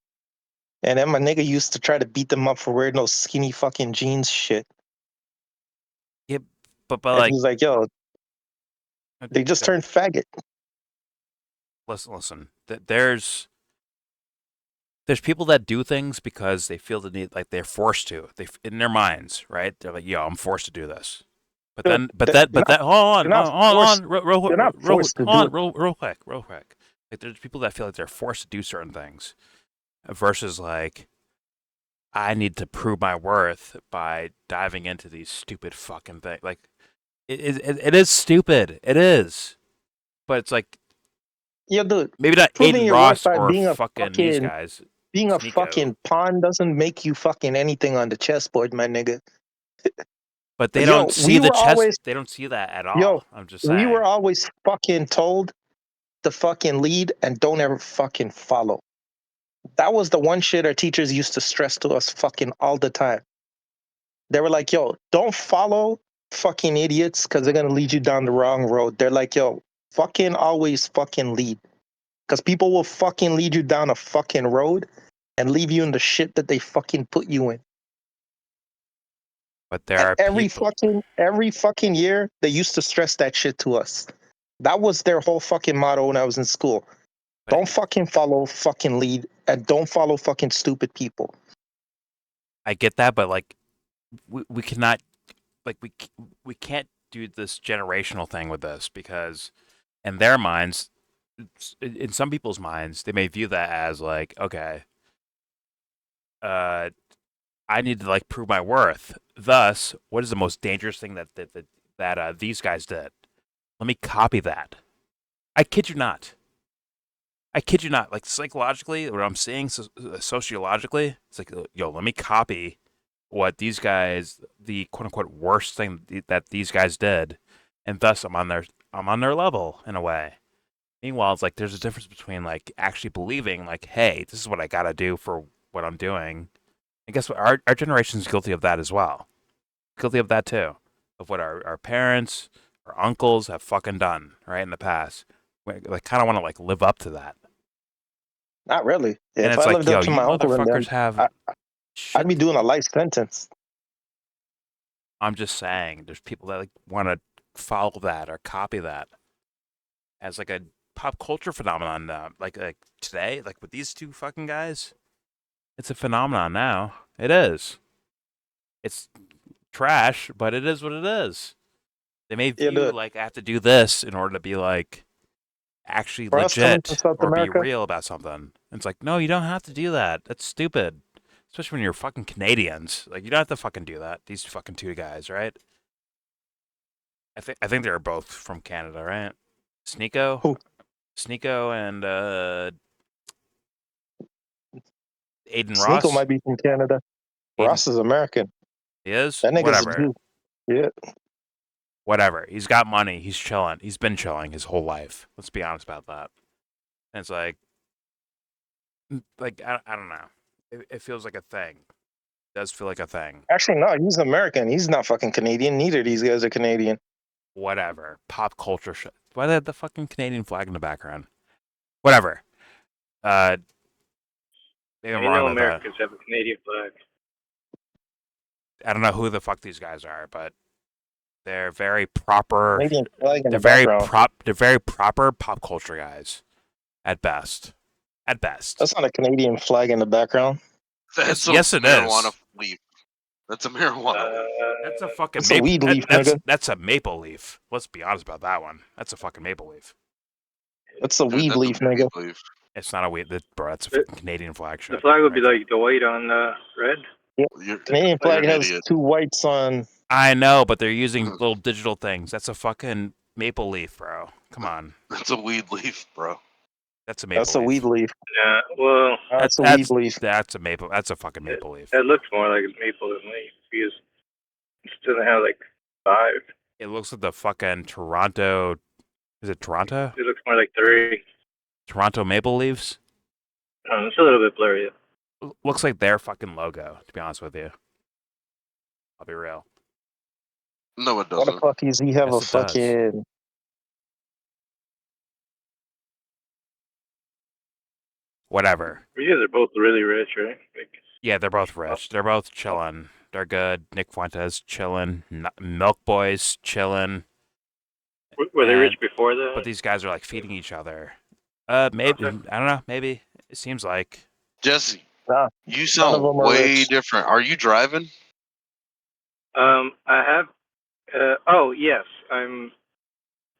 S8: And then my nigga used to try to beat them up for wearing those skinny fucking jeans shit.
S1: yeah, but
S8: And
S1: like,
S8: he's like, yo, they just turned faggot.
S1: listen. There's people that do things because they feel the need, like they're forced to. They in their minds, right? They're like, yo, I'm forced to do this. But
S8: Dude,
S1: then, hold
S8: they're not
S1: on,
S8: forced- they're not forced to do it.
S1: real quick. Like, there's people that feel like they're forced to do certain things, versus like, I need to prove my worth by diving into these stupid fucking things. Like, it is stupid. It is, but it's like,
S8: Yeah, dude.
S1: maybe not
S8: Proving
S1: Aiden
S8: your
S1: Ross
S8: worth by
S1: or
S8: being a
S1: fucking these
S8: fucking
S1: guys.
S8: being a
S1: Sneeko.
S8: fucking pawn doesn't make you fucking anything on the chessboard, my nigga.
S1: But they
S8: Yo,
S1: don't see
S8: we
S1: the
S8: were
S1: chess.
S8: always-
S1: They don't see that at
S8: Yo,
S1: all. I'm just saying.
S8: we were always fucking told to fucking lead and don't ever fucking follow. That was the one shit our teachers used to stress to us fucking all the time. They were like, yo, don't follow fucking idiots because they're gonna lead you down the wrong road. They're like, yo, fucking always fucking lead. Because people will fucking lead you down a fucking road and leave you in the shit that they fucking put you in.
S1: But there are
S8: Every
S1: people.
S8: fucking year, they used to stress that shit to us. That was their whole fucking motto when I was in school. Don't fucking follow, fucking lead, and don't follow fucking stupid people.
S1: I get that, but like, we cannot, like, we can't do this generational thing with this, because in their minds, in some people's minds, they may view that as like, okay, I need to like prove my worth. Thus, what is the most dangerous thing that these guys did? Let me copy that. I kid you not. I kid you not. Like, psychologically, what I'm seeing, sociologically, it's like, yo, let me copy what these guys, the quote unquote worst thing that these guys did, and thus I'm on their level in a way. Meanwhile, it's like there's a difference between like actually believing, like, hey, this is what I gotta do for what I'm doing. And guess what? Our generation's guilty of that as well. Guilty of that too. Of what our parents, our uncles have fucking done, right, in the past. We like kind of want to like live up to that.
S8: Not really.
S1: And
S8: If
S1: it's
S8: I
S1: like,
S8: lived
S1: yo,
S8: up to
S1: you
S8: my uncle and them,
S1: motherfuckers have.
S8: I'd be doing a life sentence.
S1: I'm just saying, there's people that like want to follow that or copy that as like a pop culture phenomenon now. Like today, like with these two fucking guys, it's a phenomenon now. It is. It's trash, but it is what it is. They may view like I have to do this in order to be like actually
S8: For us coming
S1: legit
S8: from South
S1: or be
S8: America?
S1: real about something. And it's like, no, you don't have to do that. That's stupid. Especially when you're fucking Canadians. Like you don't have to fucking do that. These fucking two guys, right? I think they're both from Canada, right? Sneeko?
S8: Who?
S1: Sneeko and Aiden
S8: Sneeko
S1: Ross?
S8: might be from Canada. Ross is American.
S1: He is?
S8: That nigga's a
S1: Whatever.
S8: Jew. Yeah.
S1: Whatever. He's got money. He's chilling. He's been chilling his whole life. Let's be honest about that. And it's like I don't know. It feels like a thing. It does feel like a thing.
S8: Actually, no, he's American. He's not fucking Canadian. Neither of these guys are Canadian.
S1: Whatever. Pop culture shit. Why they have the fucking Canadian flag in the background? Whatever. Maybe I'm wrong about
S15: Americans have a Canadian flag.
S1: that. I don't know who the fuck these guys are, but they're very proper.
S8: Canadian flag in
S1: They're
S8: the
S1: very
S8: background.
S1: They're very proper pop culture guys, at best. At best.
S8: That's not a Canadian flag in the background.
S14: That's
S1: Yes, it is.
S14: marijuana leaf. That's a marijuana.
S1: That's a fucking
S8: That's a weed leaf, nigga.
S1: that's a maple leaf. Let's be honest about that one. That's a fucking maple leaf.
S8: That's a weed leaf, nigga.
S1: It's not a weed, bro. That's a fucking Canadian flag shit.
S15: The flag would be like the white on red.
S8: Canadian flag
S14: an
S8: has
S14: idiot.
S8: two whites on.
S1: I know, but they're using little digital things. That's a fucking maple leaf, bro. Come on.
S14: That's a weed leaf, bro.
S1: That's a maple
S8: That's a weed leaf.
S15: Yeah, well,
S8: That's a weed leaf.
S1: That's a maple. That's a fucking maple leaf.
S15: it looks more like a maple than leaf because it doesn't have like 5.
S1: It looks like the fucking Toronto. Is it Toronto?
S15: It looks more like 3.
S1: Toronto Maple Leafs?
S15: It's a little bit blurry.
S1: Looks like their fucking logo, to be honest with you. I'll be real.
S14: No, it
S8: Why the
S14: doesn't.
S8: fuck does he have
S1: Yes,
S8: a
S1: it does.
S8: fucking?
S1: Whatever.
S15: You guys are both really rich, right? Like,
S1: Yeah, they're both rich. They're both chilling. They're good. Nick Fuentes chilling. Milk Boys chilling.
S15: were they
S1: And-
S15: rich before that?
S1: But these guys are like feeding each other. Maybe. I don't know. Maybe. It seems like.
S14: Jesse,
S8: Nah,
S14: you
S8: none
S14: sound
S8: of them are
S14: way
S8: rich.
S14: different. Are you driving?
S15: I have. Oh yes, I'm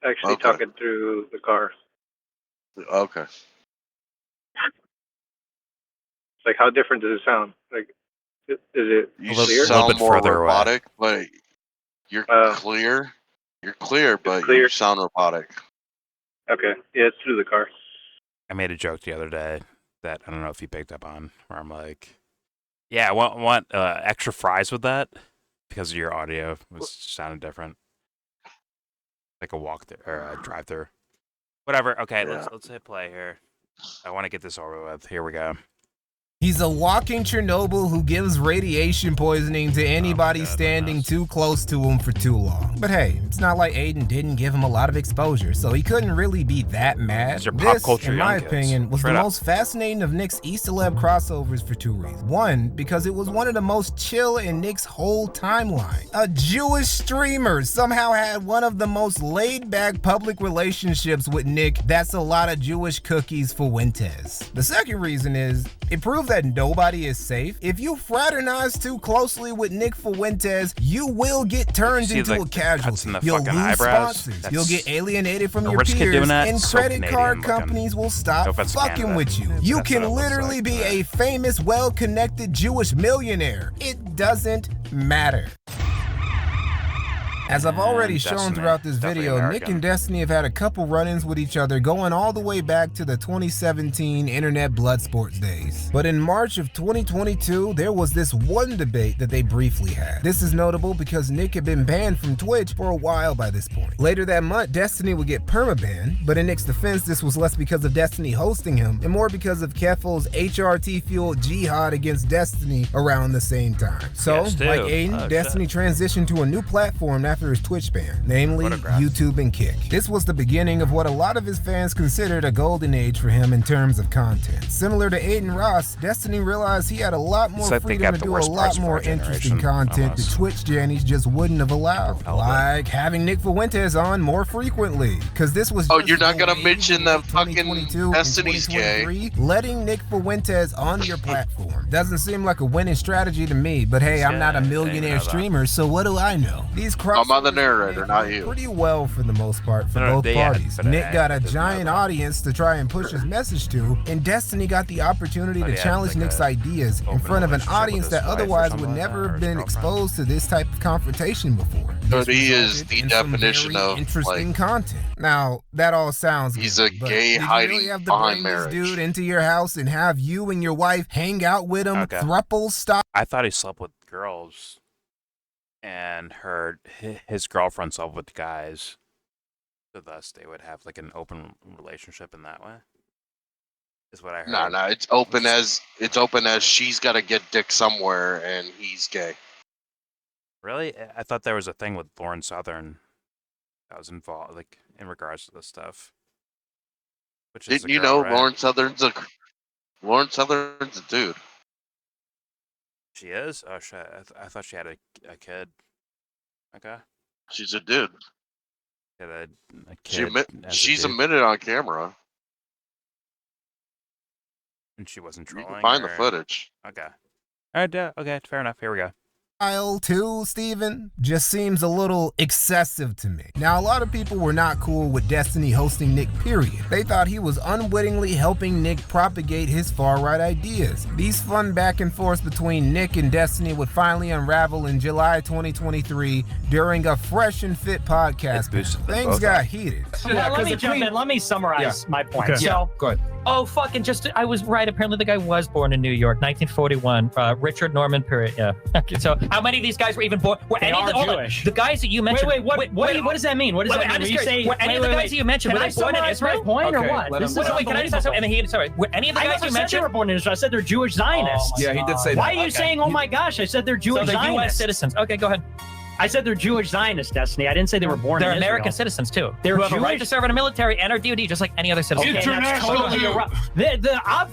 S15: actually
S14: Okay.
S15: talking through the car.
S14: Okay.
S15: It's like, how different does it sound? Like, is it
S14: You
S15: clear?
S14: sound
S1: bit
S14: more
S1: further away.
S14: robotic, but you're clear. You're clear, but
S15: clear.
S14: you sound robotic.
S15: Okay, yeah, it's through the car.
S1: I made a joke the other day that I don't know if you picked up on, where I'm like, "Yeah, I want extra fries with that," because your audio was sounding different, like a walk through or a drive through. Whatever. Okay, let's hit play here. I want to get this over with. Here we go.
S3: He's a walking Chernobyl who gives radiation poisoning to anybody standing too close to him for too long. But hey, it's not like Aiden didn't give him a lot of exposure, so he couldn't really be that mad.
S1: These are pop
S3: This,
S1: culture
S3: in my
S1: young kids.
S3: opinion, was
S1: Straight
S3: the
S1: up.
S3: most fascinating of Nick's E-Celeb crossovers for 2 reasons. One, because it was one of the most chill in Nick's whole timeline. A Jewish streamer somehow had one of the most laid-back public relationships with Nick. That's a lot of Jewish cookies for Fuentes. The second reason is, it proved that nobody is safe. If you fraternize too closely with Nick Fuentes, you will get turned
S1: See,
S3: into
S1: like,
S3: a
S1: the cuts
S3: casualty.
S1: in the
S3: You'll
S1: fucking
S3: lose
S1: eyebrows?
S3: sponsors.
S1: That's-
S3: You'll get alienated from
S1: a
S3: your
S1: rich kid
S3: peers,
S1: doing that?
S3: and
S1: So
S3: credit card
S1: Canadian looking.
S3: companies will
S1: No
S3: stop
S1: offense to
S3: fucking
S1: Canada.
S3: with you. You
S1: That's
S3: can
S1: what it looks
S3: literally
S1: like.
S3: be a famous, well-connected Jewish millionaire. It doesn't matter. As I've already shown
S1: Destiny.
S3: throughout this
S1: Definitely
S3: video, Nick
S1: American.
S3: and Destiny have had a couple run-ins with each other going all the way back to the 2017 internet blood sports days. But in March of 2022, there was this one debate that they briefly had. This is notable because Nick had been banned from Twitch for a while by this point. Later that month, Destiny would get permabanned, but in Nick's defense, this was less because of Destiny hosting him and more because of Keffel's HRT-fueled jihad against Destiny around the same time. So,
S1: Yes, too.
S3: like Aiden,
S1: Oh,
S3: Destiny transitioned to a new platform after after his Twitch ban, namely YouTube and Kick. This was the beginning of what a lot of his fans considered a golden age for him in terms of content. Similar to Aiden Ross, Destiny realized he had a lot more freedom to do a lot more interesting content that Twitch Jannies just wouldn't have allowed. Like having Nick Fuentes on more frequently, because this was
S14: you're not gonna mention the fucking Destiny's gay.
S3: Letting Nick Fuentes on your platform doesn't seem like a winning strategy to me, but hey, I'm not a millionaire streamer, so what do I know? These
S14: I'm on the narrator, not you.
S3: Pretty well for the most part for both parties. Nick got a giant audience to try and push his message to, and Destiny got the opportunity to challenge Nick's ideas in front of an audience that otherwise would never have been exposed to this type of confrontation before.
S14: But he is the definition of
S3: interesting content. Now, that all sounds
S14: he's
S3: good,
S14: a gay hiding
S3: have to
S14: behind
S3: bring
S14: marriage.
S3: this dude into your house and have you and your wife hang out with him, throuple style?
S1: I thought he slept with girls, and his girlfriend slept with guys, so thus they would have like an open relationship in that way. Is what I heard.
S14: No, it's open as she's got to get dick somewhere, and he's gay.
S1: Really? I thought there was a thing with Lauren Southern that was involved, like in regards to this stuff. Which is
S14: Didn't you know Lauren Southern's a dude?
S1: She is? Oh shit! I thought she had a kid. Okay.
S14: She's a dude.
S1: She had a kid.
S14: She's admitted on camera.
S1: And she wasn't
S14: You
S1: trolling.
S14: can find the footage.
S1: Okay. All right. Okay. Fair enough. Here we go.
S3: Too, Steven, just seems a little excessive to me. Now, a lot of people were not cool with Destiny hosting Nick, period. They thought he was unwittingly helping Nick propagate his far-right ideas. These fun back and forths between Nick and Destiny would finally unravel in July 2023 during a Fresh and Fit podcast. Things got heated.
S4: Let me jump in. Let me summarize my point.
S3: Okay.
S4: So,
S3: go ahead.
S4: Oh, fucking I was right. Apparently the guy was born in New York, 1941. Richard Norman period. Yeah. Okay, so how many of these guys were even born? Were any of the Jewish. The guys that you mentioned?
S7: What does that mean? What does that mean?
S4: I'm just curious. Were any of the guys that you mentioned were they born in Israel?
S7: Point or what?
S4: Wait, can I just ask? Sorry. Were any of the guys you mentioned?
S7: They were born in Israel. I said they're Jewish Zionists.
S4: Yeah, he did say that.
S7: Why are you saying, oh my gosh? I said they're Jewish
S4: Zionists.
S7: Zionists.
S4: U.S. citizens. Okay, go ahead.
S7: I said they're Jewish Zionists, Destiny. I didn't say they were born in Israel.
S4: They're American citizens, too.
S7: They're
S4: who have
S7: Jewish?
S4: a right to serve in the military and are DoD, just like any other citizen.
S7: Okay, that's totally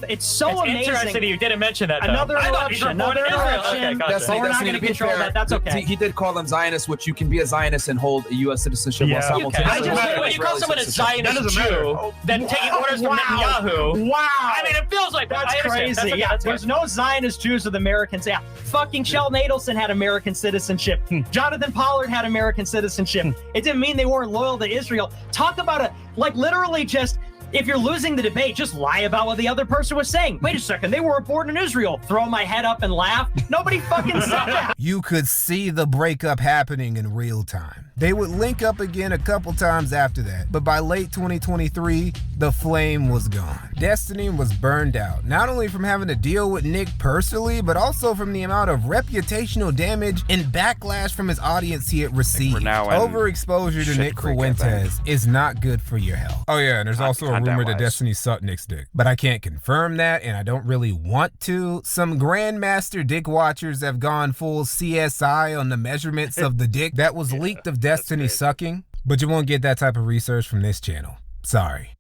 S7: it's so amazing.
S4: Interesting you didn't mention that, though.
S7: Another interruption.
S4: Okay, gotcha.
S7: But we're not going to control that. That's okay.
S16: He did call them Zionists, which you can be a Zionist and hold a U.S. citizenship while simultaneously.
S4: When you call someone a Zionist Jew, then taking orders from Netanyahu.
S7: Wow.
S4: I mean, it feels like
S7: that's crazy. Yeah, there's no Zionist Jews with Americans. Yeah, fucking Shel Nadelson had American citizenship. Jonathan Pollard had American citizenship. It didn't mean they weren't loyal to Israel. Talk about literally just, if you're losing the debate, just lie about what the other person was saying. Wait a second, they were born in Israel. Throw my head up and laugh. Nobody fucking said that.
S3: You could see the breakup happening in real time. They would link up again a couple times after that, but by late 2023, the flame was gone. Destiny was burned out, not only from having to deal with Nick personally, but also from the amount of reputational damage and backlash from his audience he had received. Overexposure to Nick Fuentes is not good for your health. Oh yeah, and there's also a rumor that Destiny sucked Nick's dick, but I can't confirm that, and I don't really want to. Some Grandmaster dick watchers have gone full CSI on the measurements of the dick that was leaked of Destiny sucking, but you won't get that type of research from this channel. Sorry.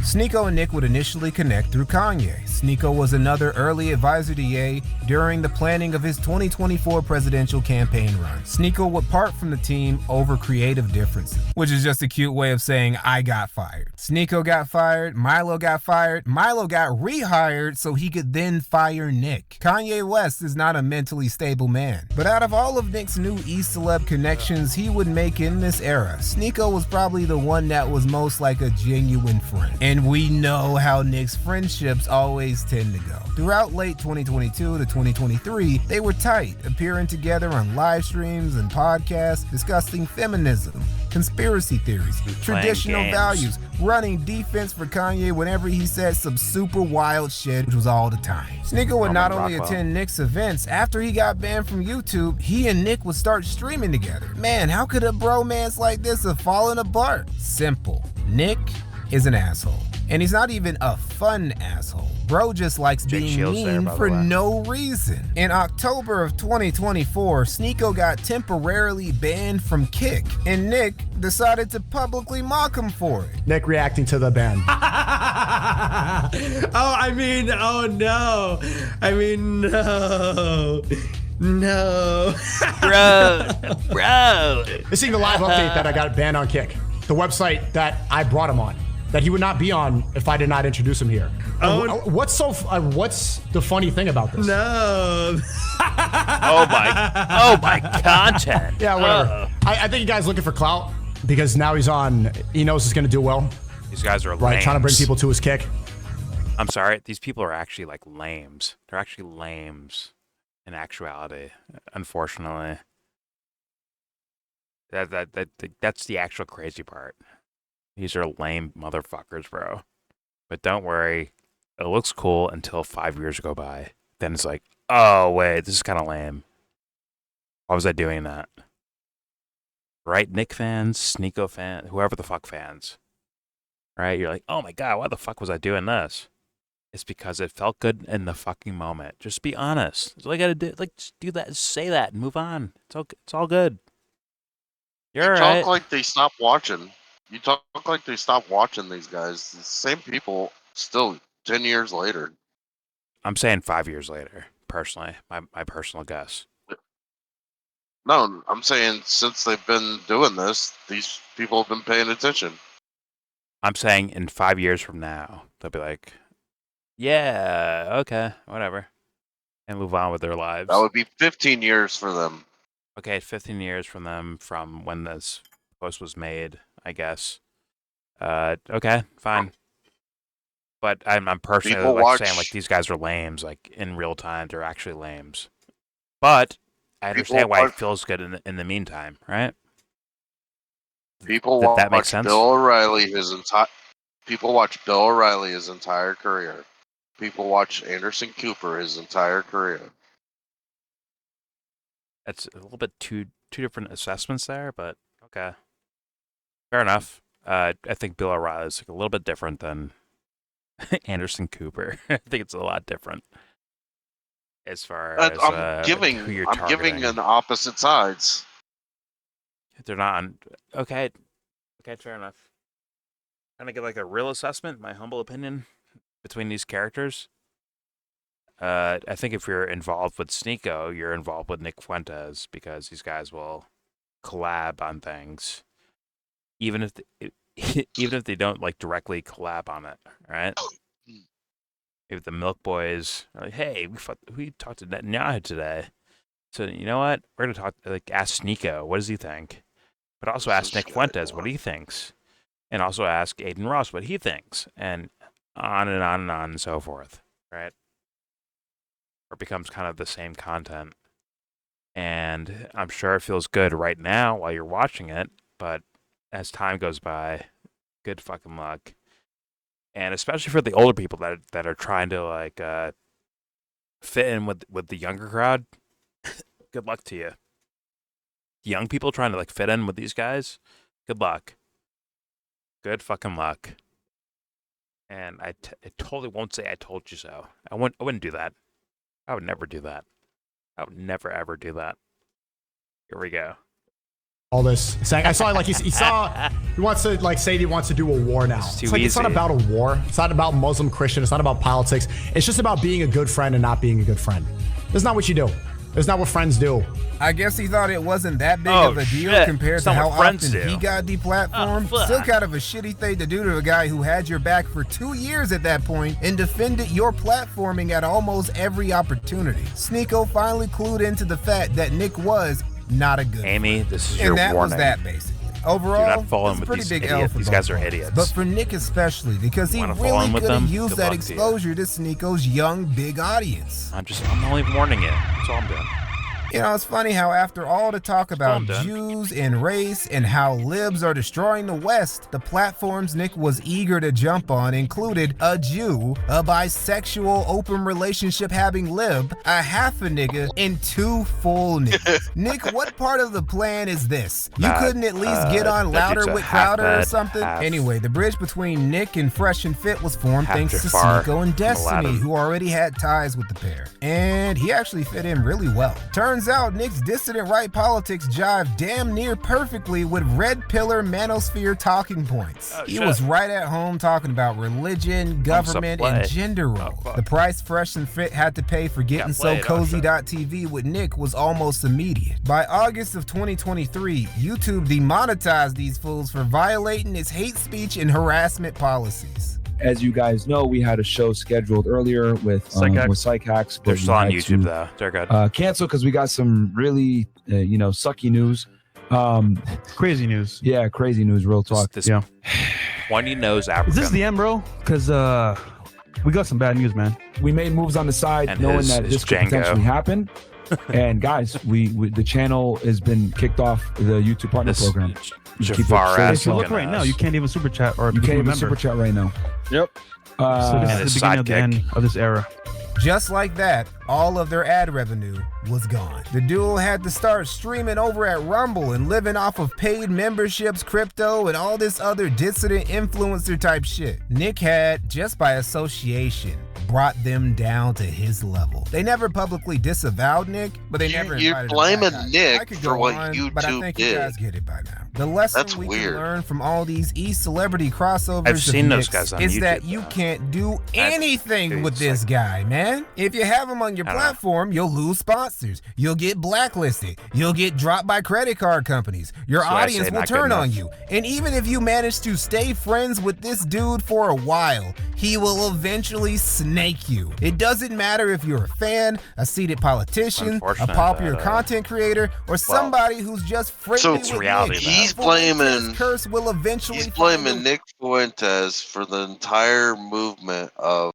S3: Sneeko and Nick would initially connect through Kanye. Sneeko was another early advisor to Ye during the planning of his 2024 presidential campaign run. Sneeko would part from the team over creative differences, which is just a cute way of saying I got fired. Sneeko got fired, Milo got fired, Milo got rehired so he could then fire Nick. Kanye West is not a mentally stable man, but out of all of Nick's new E-celeb connections he would make in this era, Sneeko was probably the one that was most like a genuine friend. And we know how Nick's friendships always tend to go. Throughout late 2022 to 2023, they were tight, appearing together on live streams and podcasts, discussing feminism, conspiracy theories, traditional values, running defense for Kanye whenever he said some super wild shit, which was all the time. Sneeko would not only attend Nick's events, after he got banned from YouTube, he and Nick would start streaming together. Man, how could a bromance like this have fallen apart? Simple. Nick is an asshole. And he's not even a fun asshole. Bro just likes being mean for no reason. In October of 2024, Sneeko got temporarily banned from Kick, and Nick decided to publicly mock him for it.
S17: Nick reacting to the ban.
S5: Oh, I mean, oh no. I mean, no. No.
S17: Bro. This is the live update that I got banned on Kick. The website that I brought him on. That he would not be on if I did not introduce him here. What's the funny thing about this?
S5: No.
S1: Oh my content.
S17: Yeah, whatever. I think you guys looking for clout because now he's on. He knows he's gonna do well.
S1: These guys are
S17: right,
S1: lames.
S17: trying to bring people to his kick.
S1: I'm sorry. These people are actually like lames. They're actually lames in actuality. Unfortunately, that's the actual crazy part. These are lame motherfuckers, bro. But don't worry, it looks cool until 5 years go by. Then it's like, oh wait, this is kind of lame. Why was I doing that? Right, Nick fans, Sneeko fans, whoever the fuck fans. Right, you're like, oh my god, why the fuck was I doing this? It's because it felt good in the fucking moment. Just be honest. That's all you gotta do. Like, just do that, just say that, and move on. It's all good. You're
S14: You
S1: right.
S14: talk like they stopped watching. You talk like they stopped watching these guys. The same people still 10 years later.
S1: I'm saying 5 years later, personally. My personal guess.
S14: No, I'm saying since they've been doing this, these people have been paying attention.
S1: I'm saying in 5 years from now, they'll be like, yeah, okay, whatever. And move on with their lives.
S14: That would be 15 years for them.
S1: Okay, 15 years from them from when this post was made, I guess. Okay, fine. But I'm personally saying like these guys are lames, like in real time, they're actually lames. But I understand why it feels good in the meantime, right?
S14: People
S1: that makes
S14: watch
S1: sense?
S14: Bill O'Reilly People watch Bill O'Reilly his entire career. People watch Anderson Cooper his entire career.
S1: That's a little bit two different assessments there, but okay. Fair enough. I think Bill O'Reilly is like a little bit different than Anderson Cooper. I think it's a lot different as far as
S14: I'm
S1: who you're targeting.
S14: giving an opposite sides.
S1: They're not on. Okay, fair enough. Kind of get like a real assessment, my humble opinion, between these characters. I think if you're involved with Sneeko, you're involved with Nick Fuentes because these guys will collab on things, even if they don't like directly collab on it, right? If the Milk Boys are like, hey, we talked to Netanyahu today, so you know what? We're gonna talk. Like, ask Sneeko, what does he think? But also ask Nick Fuentes what he thinks, and also ask Aiden Ross what he thinks, and on and on and on and so forth, right? Or it becomes kind of the same content. And I'm sure it feels good right now while you're watching it, but as time goes by, good fucking luck. And especially for the older people that are trying to like fit in with the younger crowd, good luck to you. Young people trying to like fit in with these guys, good luck. Good fucking luck. And I totally won't say I told you so. I wouldn't do that. I would never do that. I would never ever do that. Here we go.
S17: All this saying, I saw like he wants to like say he wants to do a war now. It's not about a war. It's not about Muslim Christian. It's not about politics. It's just about being a good friend and not being a good friend. That's not what you do. That's not what friends do.
S3: I guess he thought it wasn't that big of a deal compared to how often he got deplatformed. Still kind of a shitty thing to do to a guy who had your back for 2 years at that point and defended your platforming at almost every opportunity. Sneeko finally clued into the fact that Nick was not a good
S1: Amy, this is
S3: and
S1: your
S3: that
S1: warning.
S3: Was that basically. Overall,
S1: do not fall in
S3: it's a
S1: with
S3: pretty
S1: these
S3: big
S1: idiots.
S3: L for
S1: These
S3: both
S1: guys are
S3: parties.
S1: idiots.
S3: But for Nick especially, because he really could have used that exposure to Sneeko's young, big audience.
S1: I'm only warning you. That's all I'm doing.
S3: You know, it's funny how after all the talk about Jews and race and how libs are destroying the West, the platforms Nick was eager to jump on included a Jew, a bisexual open relationship having lib, a half a nigga, and 2 full niggas. Nick, what part of the plan is this? You couldn't at least get on Louder with Crowder or something? Anyway, the bridge between Nick and Fresh and Fit was formed thanks to Sneeko and Destiny, who already had ties with the pair. And he actually fit in really well. Turns out Nick's dissident right politics jive damn near perfectly with red pillar manosphere talking points. He was right at home talking about religion, government, and gender role. The price Fresh and Fit had to pay for getting so cozy.tv with Nick was almost immediate. By August of 2023, YouTube demonetized these fools for violating its hate speech and harassment policies.
S11: As you guys know, we had a show scheduled earlier with Psych Hacks.
S1: They're still on YouTube, though. They're good.
S11: Cancel because we got some really, sucky news.
S18: Crazy news.
S11: Yeah, crazy news, real talk.
S18: Yeah.
S1: Pointy nose Africom.
S18: Is this the end, bro? Because we got some bad news, man.
S11: We made moves on the side
S1: And
S11: knowing that this could potentially happen. And guys, we the channel has been kicked off the YouTube partner program.
S18: If you look right now, you can't even super chat or
S11: you can't even
S18: member.
S11: super chat right now.
S18: Yep. So this is the beginning of the end of this era.
S3: Just like that, all of their ad revenue was gone. The duo had to start streaming over at Rumble and living off of paid memberships, crypto, and all this other dissident influencer type shit. Nick had, just by association, brought them down to his level. They never publicly disavowed Nick, but they never
S14: You're
S3: invited him
S14: blaming
S3: back. I
S14: Nick
S3: could
S14: for
S3: go
S14: what
S3: on,
S14: YouTube
S3: but I think
S14: did.
S3: you guys get it by now. The lesson
S14: That's
S3: we
S14: weird.
S3: can learn from all these e-celebrity crossovers
S1: I've seen
S3: of
S1: those
S3: Nick's
S1: guys on
S3: is
S1: YouTube,
S3: that you can't do anything
S1: dude,
S3: with
S1: it's
S3: this guy, man. If you have him on your platform, you'll lose sponsors. You'll get blacklisted. You'll get dropped by credit card companies. Your
S1: So I
S3: audience
S1: say
S3: will
S1: not
S3: turn
S1: good
S3: on
S1: enough.
S3: you. And even if you manage to stay friends with this dude for a while, he will eventually snake you. It doesn't matter if you're a fan, a seated politician, a
S1: Unfortunate
S3: popular
S1: that,
S3: content creator, or somebody who's just friendly with Nick.
S14: He's blaming
S3: Curse will eventually
S14: he's blaming Nick Fuentes for the entire movement of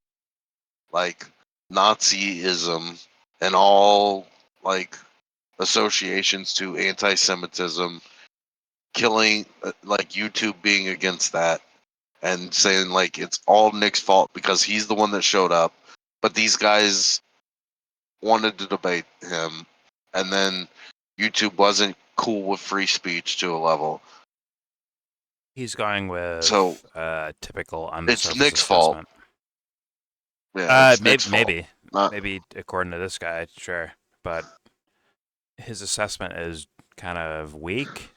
S14: like Nazism and all like associations to anti-Semitism, killing like YouTube being against that and saying like it's all Nick's fault because he's the one that showed up, but these guys wanted to debate him, and then YouTube wasn't cool with free speech to a level.
S1: He's going with typical
S14: It's Nick's fault.
S1: Yeah,
S14: it's
S1: maybe,
S14: Nick's fault.
S1: maybe according to this guy, sure, but his assessment is kind of weak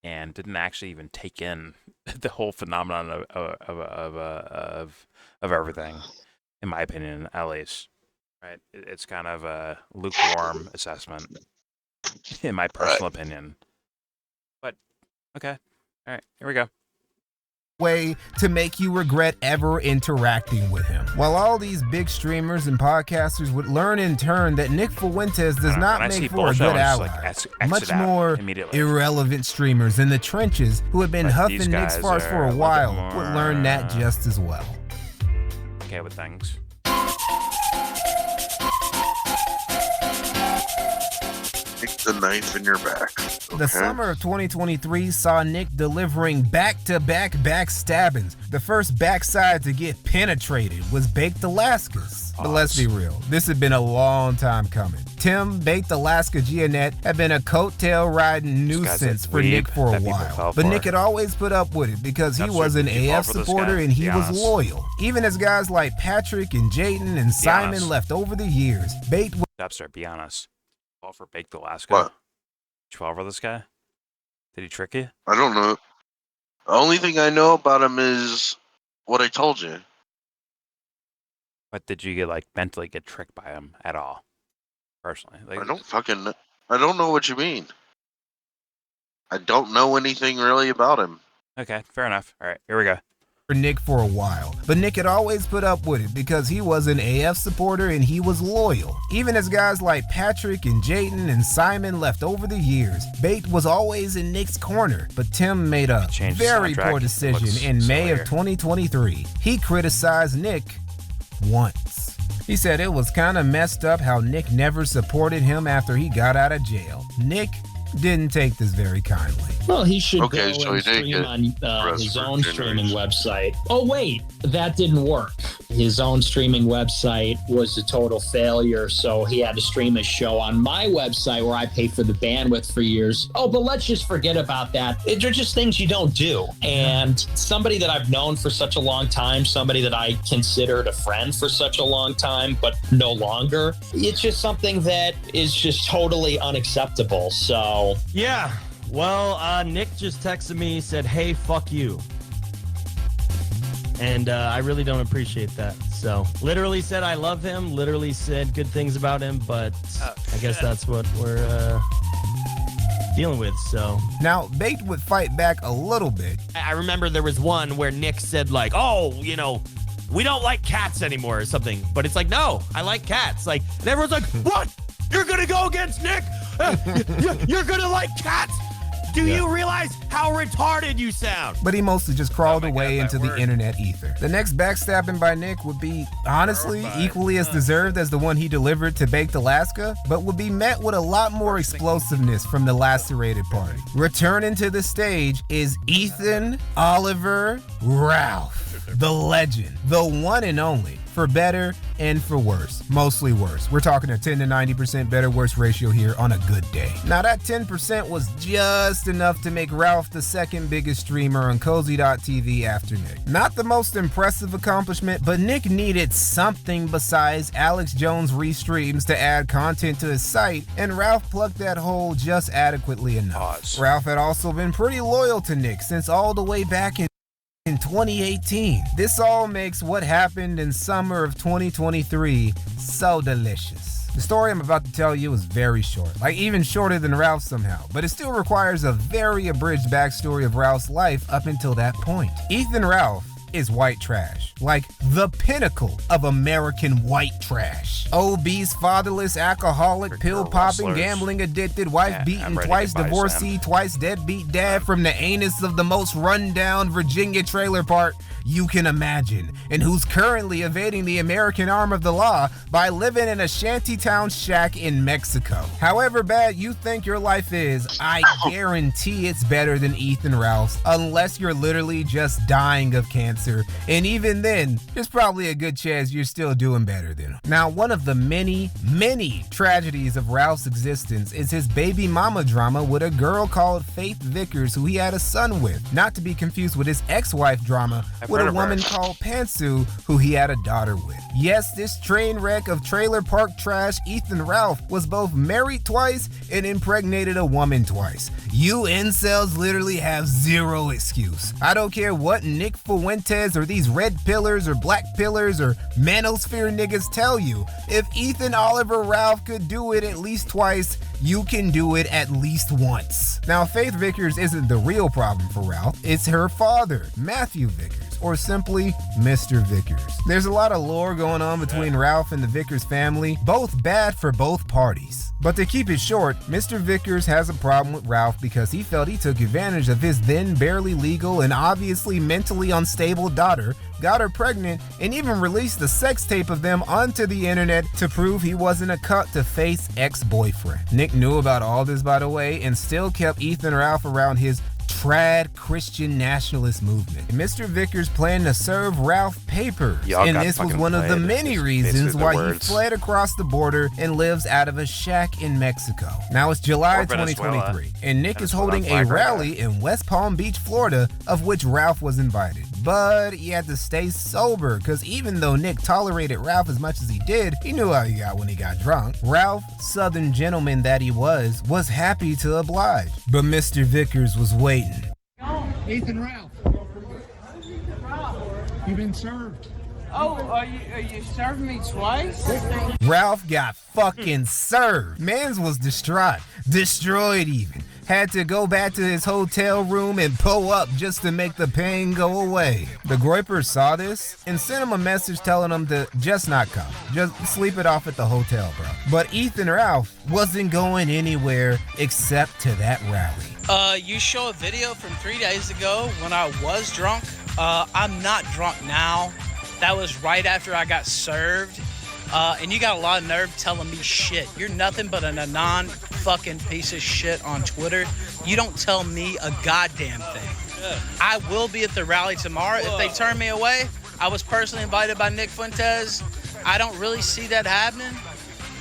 S1: and didn't actually even take in the whole phenomenon of everything, in my opinion, at least. Right? It's kind of a lukewarm assessment, in my personal opinion. But okay, all right, here we go.
S3: Way to make you regret ever interacting with him. While all these big streamers and podcasters would learn in turn that Nick Fuentes does not
S1: when I see
S3: make for a
S1: bullshit,
S3: good
S1: I
S3: ally.
S1: just, like,
S3: Much
S1: exit out
S3: more
S1: immediately.
S3: irrelevant streamers in the trenches who had been
S1: But
S3: huffing
S1: these
S3: Nick's
S1: guys
S3: farts for
S1: are
S3: a
S1: a little
S3: while
S1: bit
S3: would learn that just as well.
S1: Okay with things.
S14: Stick the knife in your back.
S3: The summer of 2023 saw Nick delivering back-to-back backstabbings. The first backside to get penetrated was Baked Alaska's. But let's be real, this had been a long time coming. Tim, Baked Alaska Gianette, had been a coattail riding nuisance for Nick for a while. But Nick had always put up with it because he was an AF supporter and he was loyal. Even as guys like Patrick and Jayden and Simon left over the years, Baked was
S1: Dubster, be honest. Fall for Baked Alaska.
S14: What?
S1: Did you fall for this guy? Did he trick you?
S14: I don't know. The only thing I know about him is what I told you.
S1: But did you get mentally get tricked by him at all? Personally,
S14: I don't know what you mean. I don't know anything really about him.
S1: Okay, fair enough. All right, here we go.
S3: for Nick for a while, but Nick had always put up with it because he was an AF supporter and he was loyal. Even as guys like Patrick and Jayden and Simon left over the years, Bait was always in Nick's corner, but Tim made a very poor decision in May of 2023. He criticized Nick once. He said it was kind of messed up how Nick never supported him after he got out of jail. Nick didn't take this very kindly.
S12: Well, he should
S14: Okay,
S12: go
S14: so
S12: and
S14: he did
S12: stream on
S14: arrested
S12: his
S14: for
S12: own streaming
S14: generation.
S12: website. Oh, wait, that didn't work. His own streaming website was a total failure, so he had to stream his show on my website where I paid for the bandwidth for years. Oh, but let's just forget about that. They're just things you don't do. And somebody that I've known for such a long time, somebody that I considered a friend for such a long time, but no longer, it's just something that is just totally unacceptable. So,
S21: yeah. Well, Nick just texted me, said, hey, fuck you. And I really don't appreciate that. So, literally said I love him, literally said good things about him, but I guess that's what we're dealing with, so.
S3: Now, Baked would fight back a little bit.
S21: I remember there was one where Nick said, like, oh, you know, we don't like cats anymore or something. But it's like, no, I like cats. Like, and everyone's like, what? You're going to go against Nick? You're going to like cats? Do you realize how retarded you sound?
S3: But he mostly just crawled away into the internet ether. The next backstabbing by Nick would be, honestly, equally as deserved as the one he delivered to Baked Alaska, but would be met with a lot more explosiveness from the lacerated party. Returning to the stage is Ethan Oliver Ralph, the legend, the one and only. For better and for worse. Mostly worse. We're talking a 10 to 90% better worse ratio here on a good day. Now that 10% was just enough to make Ralph the second biggest streamer on Cozy.tv after Nick. Not the most impressive accomplishment, but Nick needed something besides Alex Jones restreams to add content to his site, and Ralph plugged that hole just adequately enough. Ralph had also been pretty loyal to Nick since all the way back in 2018. This all makes what happened in summer of 2023 so delicious. The story I'm about to tell you is very short, like even shorter than Ralph somehow, but it still requires a very abridged backstory of Ralph's life up until that point. Ethan Ralph is white trash, like the pinnacle of American white trash. Obese, fatherless, alcoholic, pill-popping, gambling-addicted, wife-beaten, twice divorcee, twice deadbeat dad from the anus of the most run-down Virginia trailer park you can imagine, and who's currently evading the American arm of the law by living in a shantytown shack in Mexico. However bad you think your life is, I guarantee it's better than Ethan Ralph's, unless you're literally just dying of cancer, and even then, there's probably a good chance you're still doing better than him. Now, one of the many, many tragedies of Ralph's existence is his baby mama drama with a girl called Faith Vickers who he had a son with, not to be confused with his ex-wife drama with a woman called Pantsu who he had a daughter with. Yes, this train wreck of trailer park trash Ethan Ralph was both married twice and impregnated a woman twice. You incels literally have zero excuse. I don't care what Nick Fuentes or these red pillars or black pillars or manosphere niggas tell you. If Ethan Oliver Ralph could do it at least twice, you can do it at least once. Now, Faith Vickers isn't the real problem for Ralph. It's her father, Matthew Vickers, or simply Mr. Vickers. There's a lot of lore going on between Ralph and the Vickers family, both bad for both parties. But to keep it short, Mr. Vickers has a problem with Ralph because he felt he took advantage of his then barely legal and obviously mentally unstable daughter, got her pregnant, and even released a sex tape of them onto the internet to prove he wasn't a cuck to Faith's ex-boyfriend. Nick knew about all this, by the way, and still kept Ethan Ralph around his trad Christian nationalist movement. Mr. Vickers planned to serve Ralph papers, and this was one of the many reasons why he fled across the border and lives out of a shack in Mexico. Now it's July 2023, and Nick is holding a rally in West Palm Beach, Florida, of which Ralph was invited. But he had to stay sober, because even though Nick tolerated Ralph as much as he did, he knew how he got when he got drunk. Ralph, southern gentleman that he was happy to oblige. But Mr. Vickers was waiting.
S23: Ethan Ralph, you've been served.
S24: Oh, are you serving me twice?
S3: Ralph got fucking served. Mans was distraught, destroyed even. Had to go back to his hotel room and pull up just to make the pain go away. The Groypers saw this and sent him a message telling him to just not come. Just sleep it off at the hotel, bro. But Ethan Ralph wasn't going anywhere except to that rally.
S24: You show a video from 3 days ago when I was drunk. I'm not drunk now. That was right after I got served. And you got a lot of nerve telling me shit. You're nothing but a non-fucking piece of shit on Twitter. You don't tell me a goddamn thing. I will be at the rally tomorrow. If they turn me away, I was personally invited by Nick Fuentes. I don't really see that happening,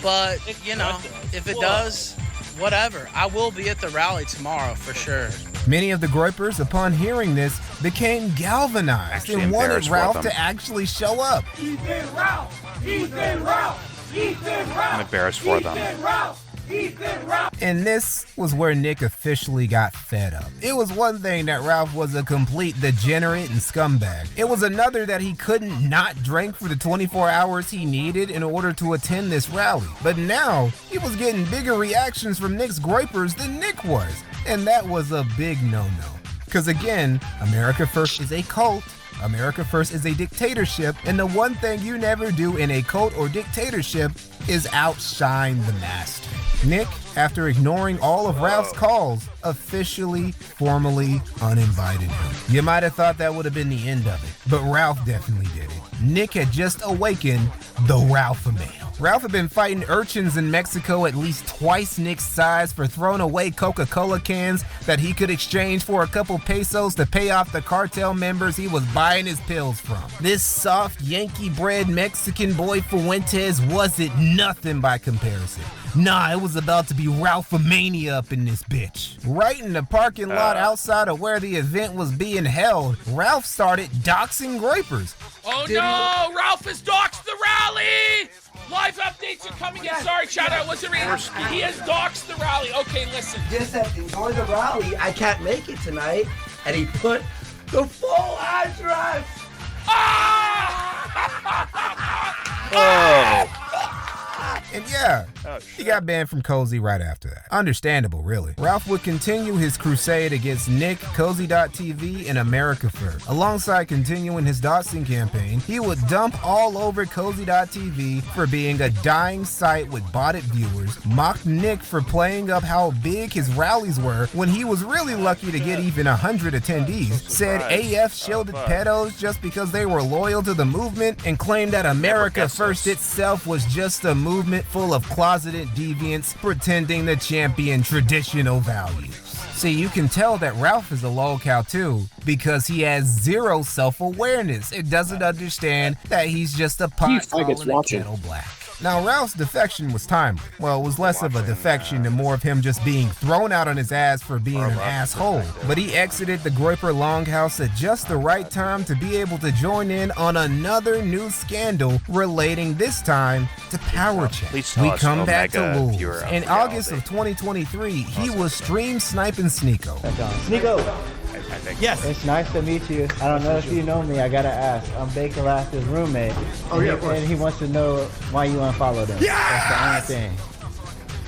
S24: but, you know, if it does, whatever. I will be at the rally tomorrow for sure.
S3: Many of the Groypers, upon hearing this, became galvanized and wanted Ralph to actually show up.
S23: Ethan Ralph! Ethan Ralph! Ethan Ralph!
S1: I'm embarrassed for them.
S23: Ethan Ralph! Ethan Ralph!
S3: And this was where Nick officially got fed up. It was one thing that Ralph was a complete degenerate and scumbag. It was another that he couldn't not drink for the 24 hours he needed in order to attend this rally. But now, he was getting bigger reactions from Nick's Groypers than Nick was. And that was a big no-no. Because again, America First is a cult. America First is a dictatorship, and the one thing you never do in a cult or dictatorship is outshine the master. Nick, after ignoring all of Ralph's calls, officially, formally uninvited him. You might have thought that would have been the end of it, but Ralph definitely did it. Nick had just awakened the Ralph-a-male. Ralph had been fighting urchins in Mexico at least twice Nick's size for throwing away Coca-Cola cans that he could exchange for a couple pesos to pay off the cartel members he was buying his pills from. This soft, Yankee-bred Mexican boy Fuentes wasn't nothing by comparison. Nah, it was about to be Ralph-a-mania up in this bitch. Right in the parking lot outside of where the event was being held, Ralph started doxing Groypers.
S2: Oh no! Ralph has doxed the rally! Live updates are coming in. Sorry, chat, I wasn't reading. He has doxed the rally. Okay, listen.
S19: Just said, enjoy the rally. I can't make it tonight. And he put the full address.
S3: Oh. And yeah, he got banned from Cozy right after that. Understandable, really. Ralph would continue his crusade against Nick, Cozy.tv, and America First. Alongside continuing his doxing campaign, he would dump all over Cozy.tv for being a dying site with botted viewers, mocked Nick for playing up how big his rallies were when he was really lucky to get even 100 attendees, said AF shielded pedos just because they were loyal to the movement, and claimed that America First itself was just a movement full of closeted deviants pretending to champion traditional values. See, you can tell that Ralph is a lolcow too, because he has zero self-awareness and doesn't understand that he's just a pot calling a kettle black. Now, Ralph's defection was timely. Well, it was less of a defection and more of him just being thrown out on his ass for being an asshole. But he exited the Groyper Longhouse at just the right time to be able to join in on another new scandal relating this time to Power Check. We come back to Lulz. In August of 2023, he was stream sniping Sneeko.
S20: Sneeko! Yes. It's nice to meet you. I don't know if you know me. I gotta ask. I'm Baker Last's roommate.
S17: Oh yeah, of course.
S20: And he wants to know why you unfollowed him.
S2: Yes!
S20: That's the only thing.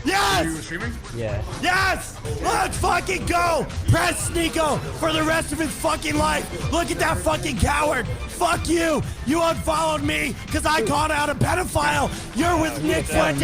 S2: Yes!
S17: Are you streaming?
S20: Yeah.
S2: Yes! Let's fucking go! Press Sneeko for the rest of his fucking life! Look at that fucking coward! Fuck you! You unfollowed me because I called out a pedophile! You're with Nick Fuentes,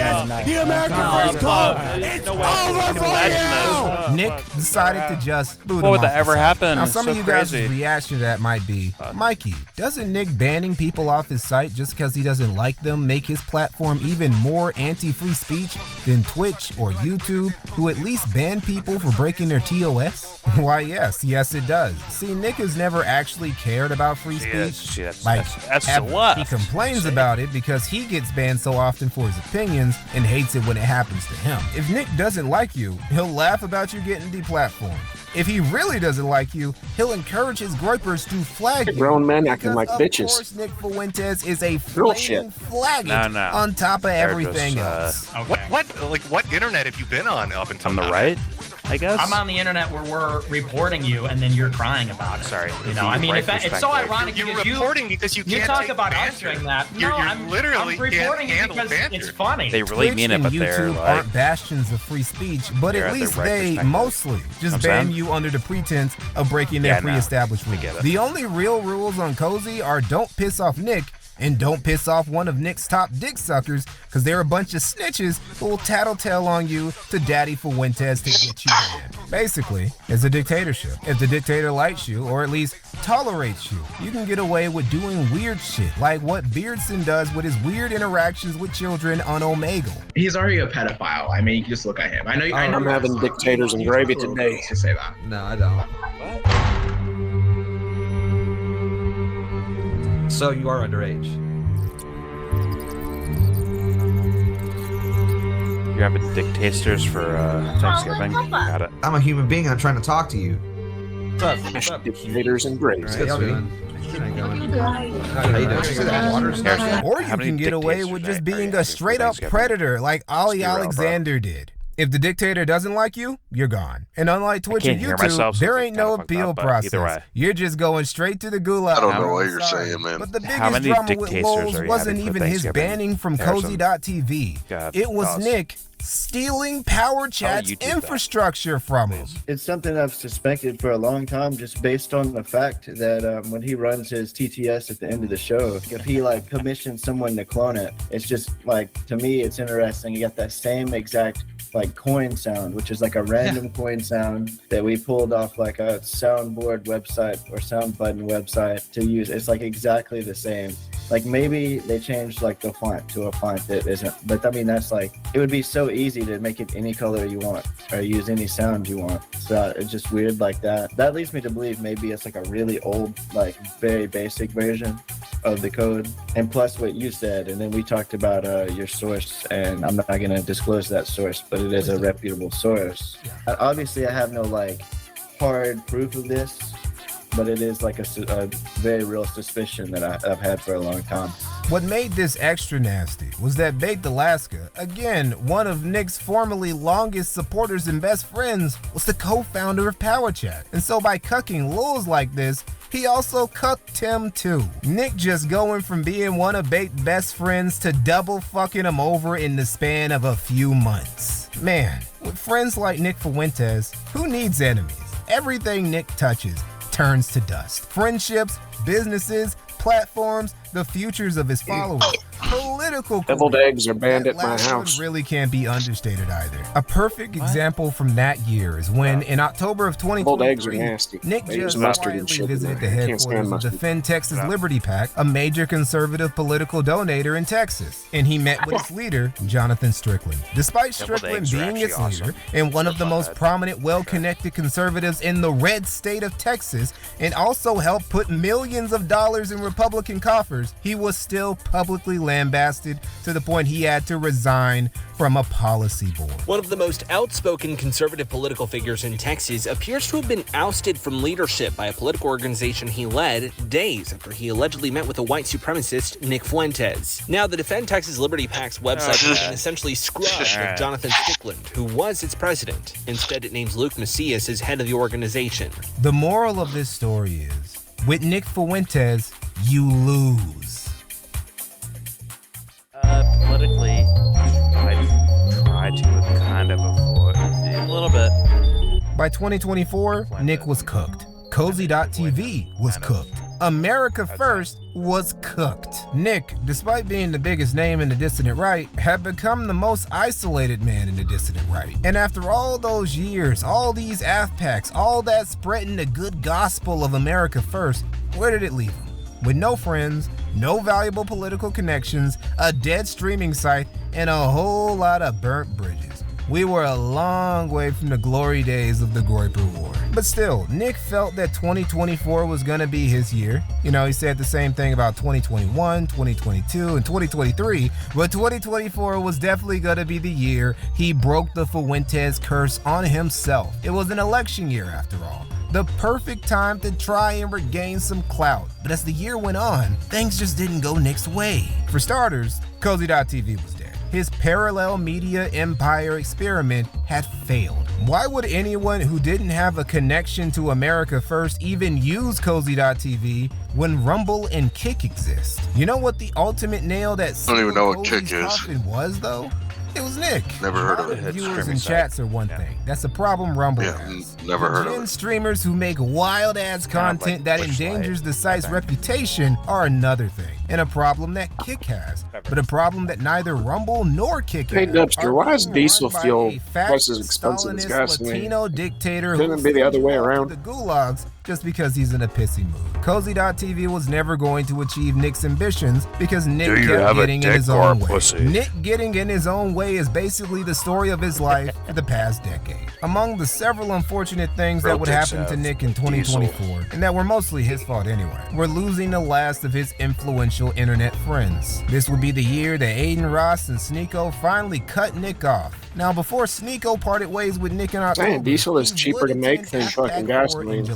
S2: the American First Club! It's over for you!
S3: Nick decided to just boot him
S22: What would
S3: off
S22: that
S3: the
S22: ever
S3: site.
S22: happen?
S3: Now,
S22: It's
S3: some
S22: so
S3: of you guys'
S22: crazy.
S3: reaction to that might be, Mikey, doesn't Nick banning people off his site just because he doesn't like them make his platform even more anti-free speech than Twitch or YouTube, who at least ban people for breaking their TOS? Why, yes, it does. See, Nick has never actually cared about free speech.
S22: That's
S3: ever.
S22: the left.
S3: He complains about it because he gets banned so often for his opinions and hates it when it happens to him. If Nick doesn't like you, he'll laugh about you getting deplatformed. If he really doesn't like you, he'll encourage his Groypers to flag you.
S25: Grown men acting like
S3: Of
S25: bitches.
S3: course, Nick Fuentes is a
S25: Bullshit.
S3: flaming flagging
S25: No.
S3: on top of
S25: They're
S3: everything
S25: just,
S3: else.
S26: What internet have you been on up until
S22: On the
S26: now?
S22: right, I guess.
S4: I'm on the internet where we're reporting you, and then you're crying about it.
S26: Sorry,
S4: you know. I mean,
S26: right
S4: it's so ironic
S26: You're
S4: because
S26: reporting because you
S4: you
S26: can't
S4: talk
S26: take
S4: about
S26: banter.
S4: answering that. No,
S26: You're
S4: I'm
S26: literally
S4: I'm reporting
S26: can't
S4: it
S26: handle
S4: because
S26: banter.
S4: it's funny.
S22: They really
S3: Twitch
S22: mean it,
S3: and
S22: but
S3: YouTube
S22: they're like
S3: aren't bastions of free speech, but
S22: they're
S3: at
S22: at the
S3: least
S22: right
S3: they
S22: perspective.
S3: mostly just
S22: I'm
S3: ban
S22: saying?
S3: you under the pretense of breaking their
S22: Yeah, no.
S3: pre-established
S22: We
S3: rules.
S22: get it.
S3: The only real rules on Cozy are don't piss off Nick And don't piss off one of Nick's top dick suckers, because they're a bunch of snitches who will tattletale on you to Daddy Fuentes to get you banned. Basically, it's a dictatorship. If the dictator likes you, or at least tolerates you, you can get away with doing weird shit, like what Beardson does with his weird interactions with children on Omegle.
S6: He's already a pedophile. I mean, you can just look at him. I know.
S8: I'm having dictators and gravy today.
S6: To say that.
S9: No, I don't. So you are underage.
S22: You're having dictators for Thanksgiving. Got it.
S9: I'm a human being. I'm trying to talk to you.
S8: What's up? Dictators and gravy.
S9: Right, how you doing?
S3: Or you can get away with just being a straight up predator like Ollie Alexander did. If the dictator doesn't like you, you're gone. And unlike Twitch and YouTube, there ain't no appeal process. You're just going straight to the gulag.
S14: I don't know what you're saying, man.
S3: But the biggest drama with Lowe's wasn't even his banning from Cozy.tv. It was Nick stealing Power Chat's infrastructure from him.
S20: It's something I've suspected for a long time, just based on the fact that when he runs his TTS at the end of the show, if he like commissions someone to clone it, it's just like, to me, it's interesting. You got that same exact like coin sound, which is like a random coin sound that we pulled off like a soundboard website or sound button website to use. It's like exactly the same. Like maybe they changed like the font to a font that isn't, but I mean, that's like, it would be so easy to make it any color you want or use any sound you want. So it's just weird like that. That leads me to believe maybe it's like a really old, like very basic version of the code. And plus what you said, and then we talked about your source, and I'm not going to disclose that source, but it is a reputable source. Obviously I have no like hard proof of this, but it is like a very real suspicion that I've had for a long time.
S3: What made this extra nasty was that Baked Alaska, again, one of Nick's formerly longest supporters and best friends, was the co-founder of PowerChat. And so by cucking Lulz like this, he also cucked him too. Nick just going from being one of Baked's best friends to double fucking him over in the span of a few months. Man, with friends like Nick Fuentes, who needs enemies? Everything Nick touches turns to dust. Friendships, businesses, platforms, the futures of his followers, political
S8: deviled eggs are banned at my house.
S3: Really can't be understated either. A perfect example from that year is when, in October of 2023, Nick just quietly visited the headquarters of the Defend Texas Liberty PAC, a major conservative political donator in Texas, and he met with its leader, Jonathan Strickland. Despite Strickland being its leader and one of the most prominent, well-connected conservatives in the red state of Texas, and also helped put millions of dollars in Republican coffers, he was still publicly lambasted to the point he had to resign from a policy board.
S10: One of the most outspoken conservative political figures in Texas appears to have been ousted from leadership by a political organization he led days after he allegedly met with a white supremacist, Nick Fuentes. Now, the Defend Texas Liberty PAC's website has been essentially scrubbed of Jonathan Strickland, who was its president. Instead, it names Luke Macias as head of the organization.
S3: The moral of this story is, with Nick Fuentes, you lose.
S22: Politically, I try to kind of avoid a little bit.
S3: By 2024, Nick was cooked. Cozy.tv was cooked. America First was cooked. Nick, despite being the biggest name in the dissident right, had become the most isolated man in the dissident right. And after all those years, all these AFPACs, all that spreading the good gospel of America First, where did it leave him? With no friends, no valuable political connections, a dead streaming site, and a whole lot of burnt bridges. We were a long way from the glory days of the Groyper War. But still, Nick felt that 2024 was gonna be his year. You know, he said the same thing about 2021, 2022, and 2023, but 2024 was definitely gonna be the year he broke the Fuentes curse on himself. It was an election year after all. The perfect time to try and regain some clout. But as the year went on, things just didn't go Nick's way. For starters, Cozy.tv was dead. His parallel media empire experiment had failed. Why would anyone who didn't have a connection to America First even use Cozy.tv when Rumble and Kick exist? You know what the ultimate nail that
S14: I don't even know what Kick is.
S3: Was though? It was Nick.
S14: Never heard of it.
S3: Viewers and chats are one thing. That's a problem Rumble has.
S14: Never heard of it.
S3: Streamers who make wild ass content that endangers the site's reputation are another thing. and a problem that Kick has, but a problem that neither Rumble nor Kick
S8: Hey,
S3: has.
S8: Dubster, why is diesel
S3: by
S8: fuel
S3: a fat,
S8: twice as expensive as
S3: Stalinist
S8: gasoline?
S3: Latino dictator
S8: Shouldn't
S3: who
S8: it be the other way
S3: sends you
S8: around?
S3: to the gulags just because he's in a pissy mood. Cozy.tv was never going to achieve Nick's ambitions because Nick
S22: Do you
S3: kept
S22: have a
S3: getting in his
S22: dick or a
S3: own way.
S22: pussy?
S3: Nick getting in his own way is basically the story of his life for the past decade. Among the several unfortunate things that would happen to Nick in 2024, and that were mostly his fault anyway, we're losing the last of his influential internet friends. This would be the year that Aiden Ross and Sneeko finally cut Nick off. Now, before Sneeko parted ways with Nick in October,
S8: Dang, diesel is cheaper to make than fucking gasoline.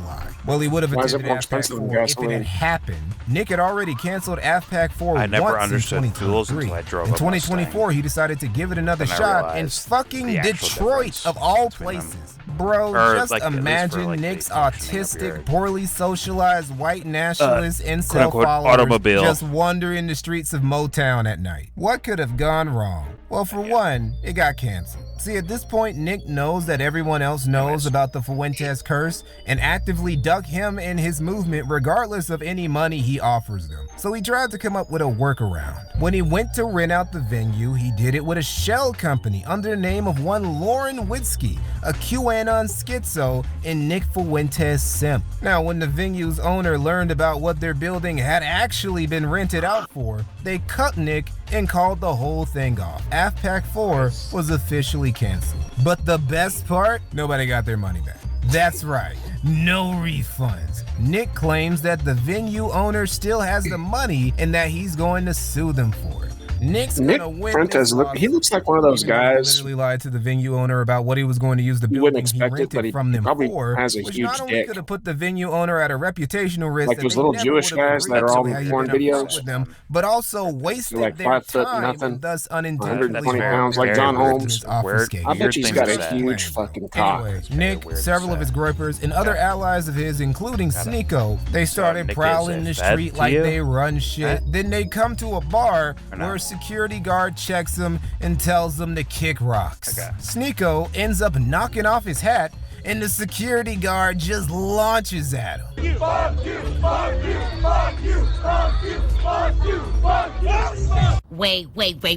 S3: well, he would have
S8: Why is it
S3: attended
S8: more
S3: AFPAC
S8: expensive than
S3: 4 if it
S8: gasoline?
S3: had happened. Nick had already canceled AFPAC 4
S22: I never
S3: once
S22: understood
S3: in
S22: fuels
S3: 2023.
S22: until I drove
S3: In
S22: a
S3: 2024, he decided to give it another
S22: Then I
S3: shot in
S22: realized
S3: fucking
S22: the actual
S3: Detroit,
S22: difference
S3: of all
S22: between them.
S3: places. Bro,
S22: Or,
S3: just
S22: like, at least for,
S3: imagine
S22: like, the
S3: Nick's
S22: functioning of your-
S3: autistic, poorly socialized white nationalist incel
S22: quote-unquote
S3: followers
S22: automobile.
S3: just wandering the streets of Motown at night. What could have gone wrong? Well, for one, it got canceled. See, at this point, Nick knows that everyone else knows about the Fuentes curse and actively duck him and his movement regardless of any money he offers them. So he tried to come up with a workaround. When he went to rent out the venue, he did it with a shell company under the name of one Lauren Witzke, a QAnon schizo and Nick Fuentes simp. Now, when the venue's owner learned about what their building had actually been rented out for, they cut Nick and called the whole thing off. AFPAC 4 was officially canceled. But the best part, nobody got their money back. That's right, no refunds. Nick claims that the venue owner still has the money and that he's going to sue them for it. Nick
S8: Fuentes, he looks like one of those guys.
S3: Literally lied to the venue owner about what he was going to use the
S8: You wouldn't
S3: building he
S8: expect it,
S3: rented
S8: but he
S3: from them
S8: probably
S3: for,
S8: has a
S3: which
S8: huge
S3: not only
S8: dick.
S3: could have put the venue owner at a reputational risk,
S8: Like
S3: that
S8: those
S3: they
S8: little
S3: never
S8: Jewish
S3: would have
S8: guys that
S3: agreed
S8: are
S3: to
S8: all
S3: how
S8: in
S3: you
S8: porn
S3: did upfront
S8: videos.
S3: with them, but also wasted
S8: Like
S3: their
S8: 5 foot
S3: time
S8: nothing,
S3: and thus
S8: 120
S3: unintentionally
S8: pounds, like John Holmes.
S3: obfuscated.
S8: I bet he's got a
S3: Plan.
S8: huge fucking cock.
S3: Anyway, Nick, several of his groypers, and other allies of his, including Sneeko, they started
S22: Nick is
S3: prowling
S22: a
S3: the
S22: fed
S3: street
S22: to
S3: like
S22: you?
S3: they run shit. Then they come to a bar
S22: Or not?
S3: where a security guard checks them and tells them to kick rocks. Sneeko ends up knocking off his hat, and the security guard just launches at him.
S23: Fuck you, fuck you, fuck you, fuck you, fuck you, fuck you.
S5: Wait,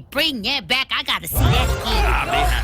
S5: bring that back. I gotta see that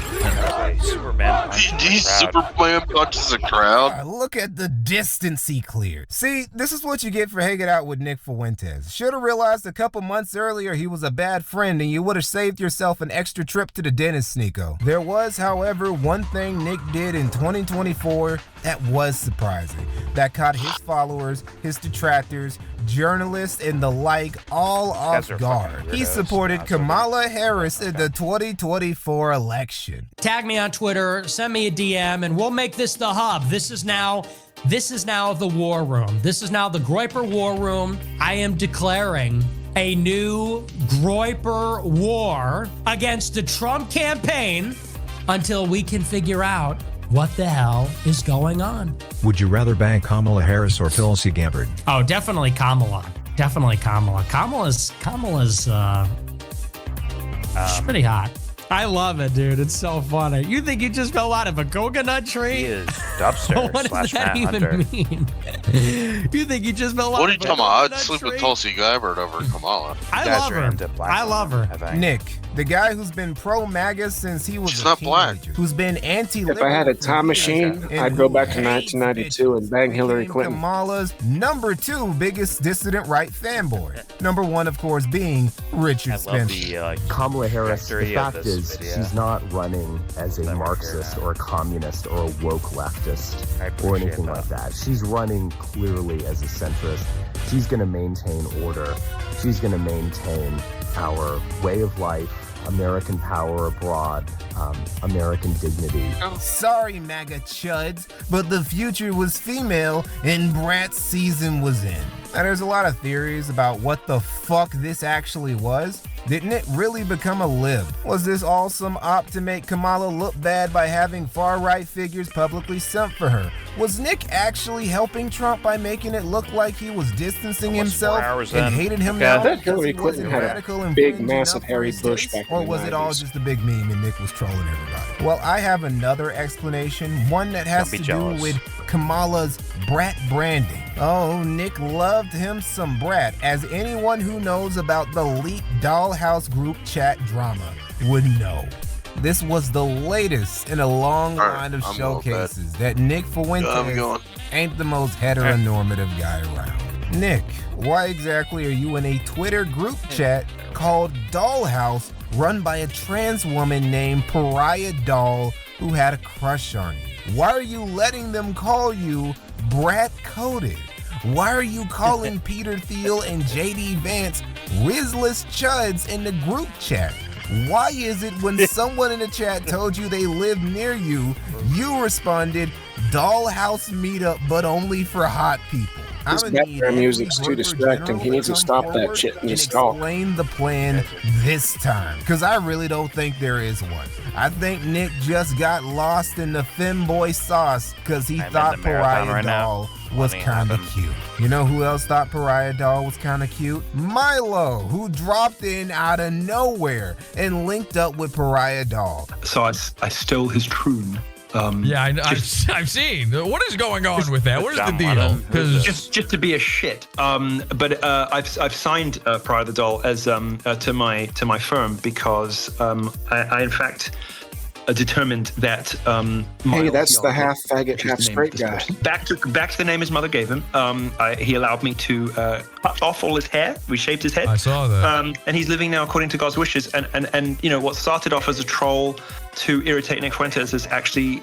S22: Superman.
S14: Superman punches a crowd.
S3: Look at the distance he cleared. See, this is what you get for hanging out with Nick Fuentes. Should have realized a couple months earlier he was a bad friend and you would have saved yourself an extra trip to the dentist, Sneeko. There was, however, one thing Nick did in 2024 that was surprising. That caught his followers, his detractors, journalists, and the like all off guard. He supported Kamala Harris in the 2024 election.
S7: Tag me on Twitter, send me a DM, and we'll make this the hub. This is now the war room. This is now the Groyper war room. I am declaring a new Groyper war against the Trump campaign until we can figure out what the hell is going on.
S13: Would you rather bang Kamala Harris or Tulsi Gabbard?
S7: Oh, definitely Kamala. Definitely Kamala. Kamala's she's pretty hot. I love it, dude. It's so funny. You think you just fell out of a coconut tree?
S22: He is Dubster
S7: What does that
S22: / Matt
S7: even
S22: Hunter.
S7: mean? You think you just fell out
S14: What are
S7: of
S14: you
S7: a
S14: talking about? I'd
S7: coconut
S14: sleep with
S7: tree?
S14: Tulsi Gabbard over Kamala.
S7: I love her. I love her.
S3: Nick, the guy who's been pro-MAGA since he was
S14: She's
S3: a
S14: not black.
S3: teenager, who's been anti-liberal.
S8: If I had a time machine, I'd go back to 1992 and bang Hillary Clinton.
S3: Kamala's #2 biggest dissident right fanboy. #1, of course, being Richard Spencer.
S15: Kamala Harris, the
S22: trajectory of
S15: fact
S22: this
S15: is,
S22: video.
S15: she's not running as a Marxist or a communist or a woke leftist or anything like that. She's running clearly as a centrist. She's going to maintain order. She's going to maintain our way of life, American power abroad, American dignity.
S3: Sorry, MAGA chuds, but the future was female and Brat's season was in. Now, there's a lot of theories about what the fuck this actually was. Didn't it really become a lib? Was this all some op to make Kamala look bad by having far-right figures publicly simp for her? Was Nick actually helping Trump by making it look like he was distancing himself and hated him now?
S8: I bet Hillary
S3: because he
S8: Clinton
S3: wasn't
S8: had
S3: radical
S8: a
S3: and
S8: big,
S3: fringe
S8: massive,
S3: enough for
S8: hairy
S3: his
S8: bush
S3: taste?
S8: back in
S3: Or
S8: the
S3: was it all
S8: 90s.
S3: just a big meme and Nick was trolling everybody? Well, I have another explanation, one that has
S22: Don't be
S3: to
S22: jealous.
S3: do with Kamala's brat branding. Oh, Nick loved him some brat, as anyone who knows about the leaked Dollhouse group chat drama would know. This was the latest in a long line of showcases that Nick Fuentes ain't the most heteronormative guy around. Nick, why exactly are you in a Twitter group chat called Dollhouse run by a trans woman named Pariah Doll who had a crush on you? Why are you letting them call you brat coded? Why are you calling Peter Thiel and JD Vance Rizless Chuds in the group chat? Why is it when someone in the chat told you they live near you, you responded, Dollhouse meetup, but only for hot people?
S8: His background music's too distracting. He needs to stop that shit and just talk.
S3: Explain the plan this time, because I really don't think there is one. I think Nick just got lost in the femboy sauce because he thought Pariah Doll was kind of cute. You know who else thought Pariah Doll was kind of cute? Milo, who dropped in out of nowhere and linked up with Pariah Doll.
S11: So I stole his troon.
S12: I've seen. What is going on with that? What is the deal?
S11: Just to be a shit. But I've signed Pariah the Doll as to my firm because I in fact determined that
S8: hey, that's the half faggot, half straight guy.
S11: Back to the name his mother gave him. He allowed me to cut off all his hair. We shaved his head.
S12: I saw that.
S11: And he's living now according to God's wishes. And you know what started off as a troll to irritate Nick Fuentes has actually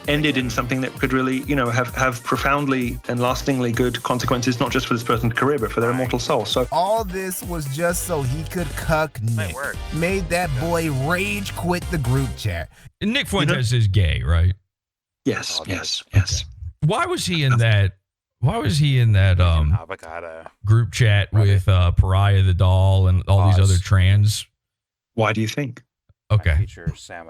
S11: ended in something that could really, have profoundly and lastingly good consequences, not just for this person's career, but for their immortal soul. So
S3: all this was just so he could cuck Nick. Made that boy rage quit the group chat.
S12: Nick Fuentes is gay, right?
S11: Yes.
S12: Why was he in that? Why was he in that group chat with Pariah the Doll and all these other trans?
S11: Why do you think?
S12: Okay.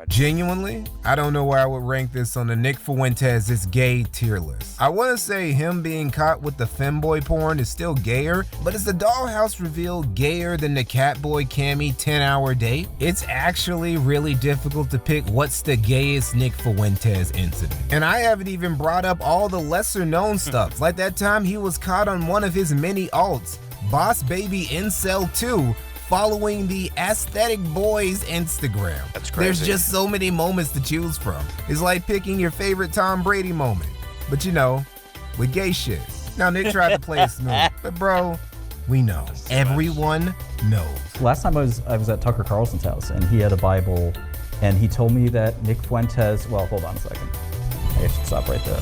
S3: Genuinely, I don't know where I would rank this on the Nick Fuentes' gay tier list. I want to say him being caught with the femboy porn is still gayer, but is the Dollhouse reveal gayer than the Catboy Cammy 10-hour date? It's actually really difficult to pick what's the gayest Nick Fuentes incident. And I haven't even brought up all the lesser known stuff, like that time he was caught on one of his many alts, Boss Baby Incel 2, following the Aesthetic Boys Instagram.
S1: That's crazy.
S3: There's just so many moments to choose from. It's like picking your favorite Tom Brady moment. But with gay shit. Now Nick tried to play it smooth, but bro, we know. Everyone knows.
S16: Last time I was at Tucker Carlson's house and he had a Bible and he told me that Nick Fuentes, well, hold on a second. I should stop right there.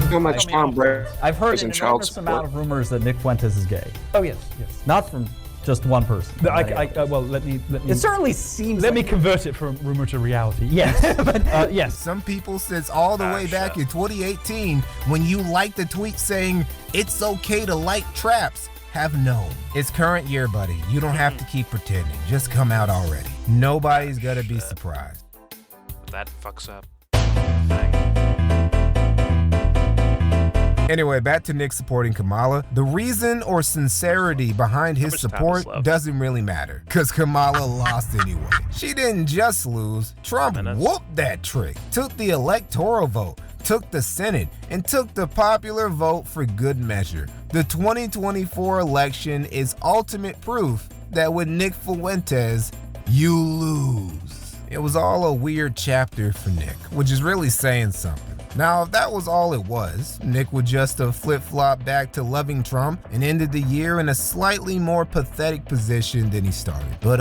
S8: How much Tom Brady?
S16: I've heard an enormous amount of rumors that Nick Fuentes is gay. Oh yes. Not from just one person.
S18: Well, let me.
S16: It certainly seems.
S18: Let me convert it from rumor to reality.
S16: Yes,
S18: but yes.
S3: Some people since all the way back in 2018, when you liked the tweet saying it's okay to like traps, have known. It's current year, buddy. You don't have to keep pretending. Just come out already. Nobody's gonna be surprised.
S1: That fucks up.
S3: Anyway, back to Nick supporting Kamala. The reason or sincerity behind his support doesn't really matter, because Kamala lost anyway. She didn't just lose. Trump whooped that trick, took the electoral vote, took the Senate, and took the popular vote for good measure. The 2024 election is ultimate proof that with Nick Fuentes, you lose. It was all a weird chapter for Nick, which is really saying something. Now, if that was all it was, Nick would just have flip-flopped back to loving Trump and ended the year in a slightly more pathetic position than he started. But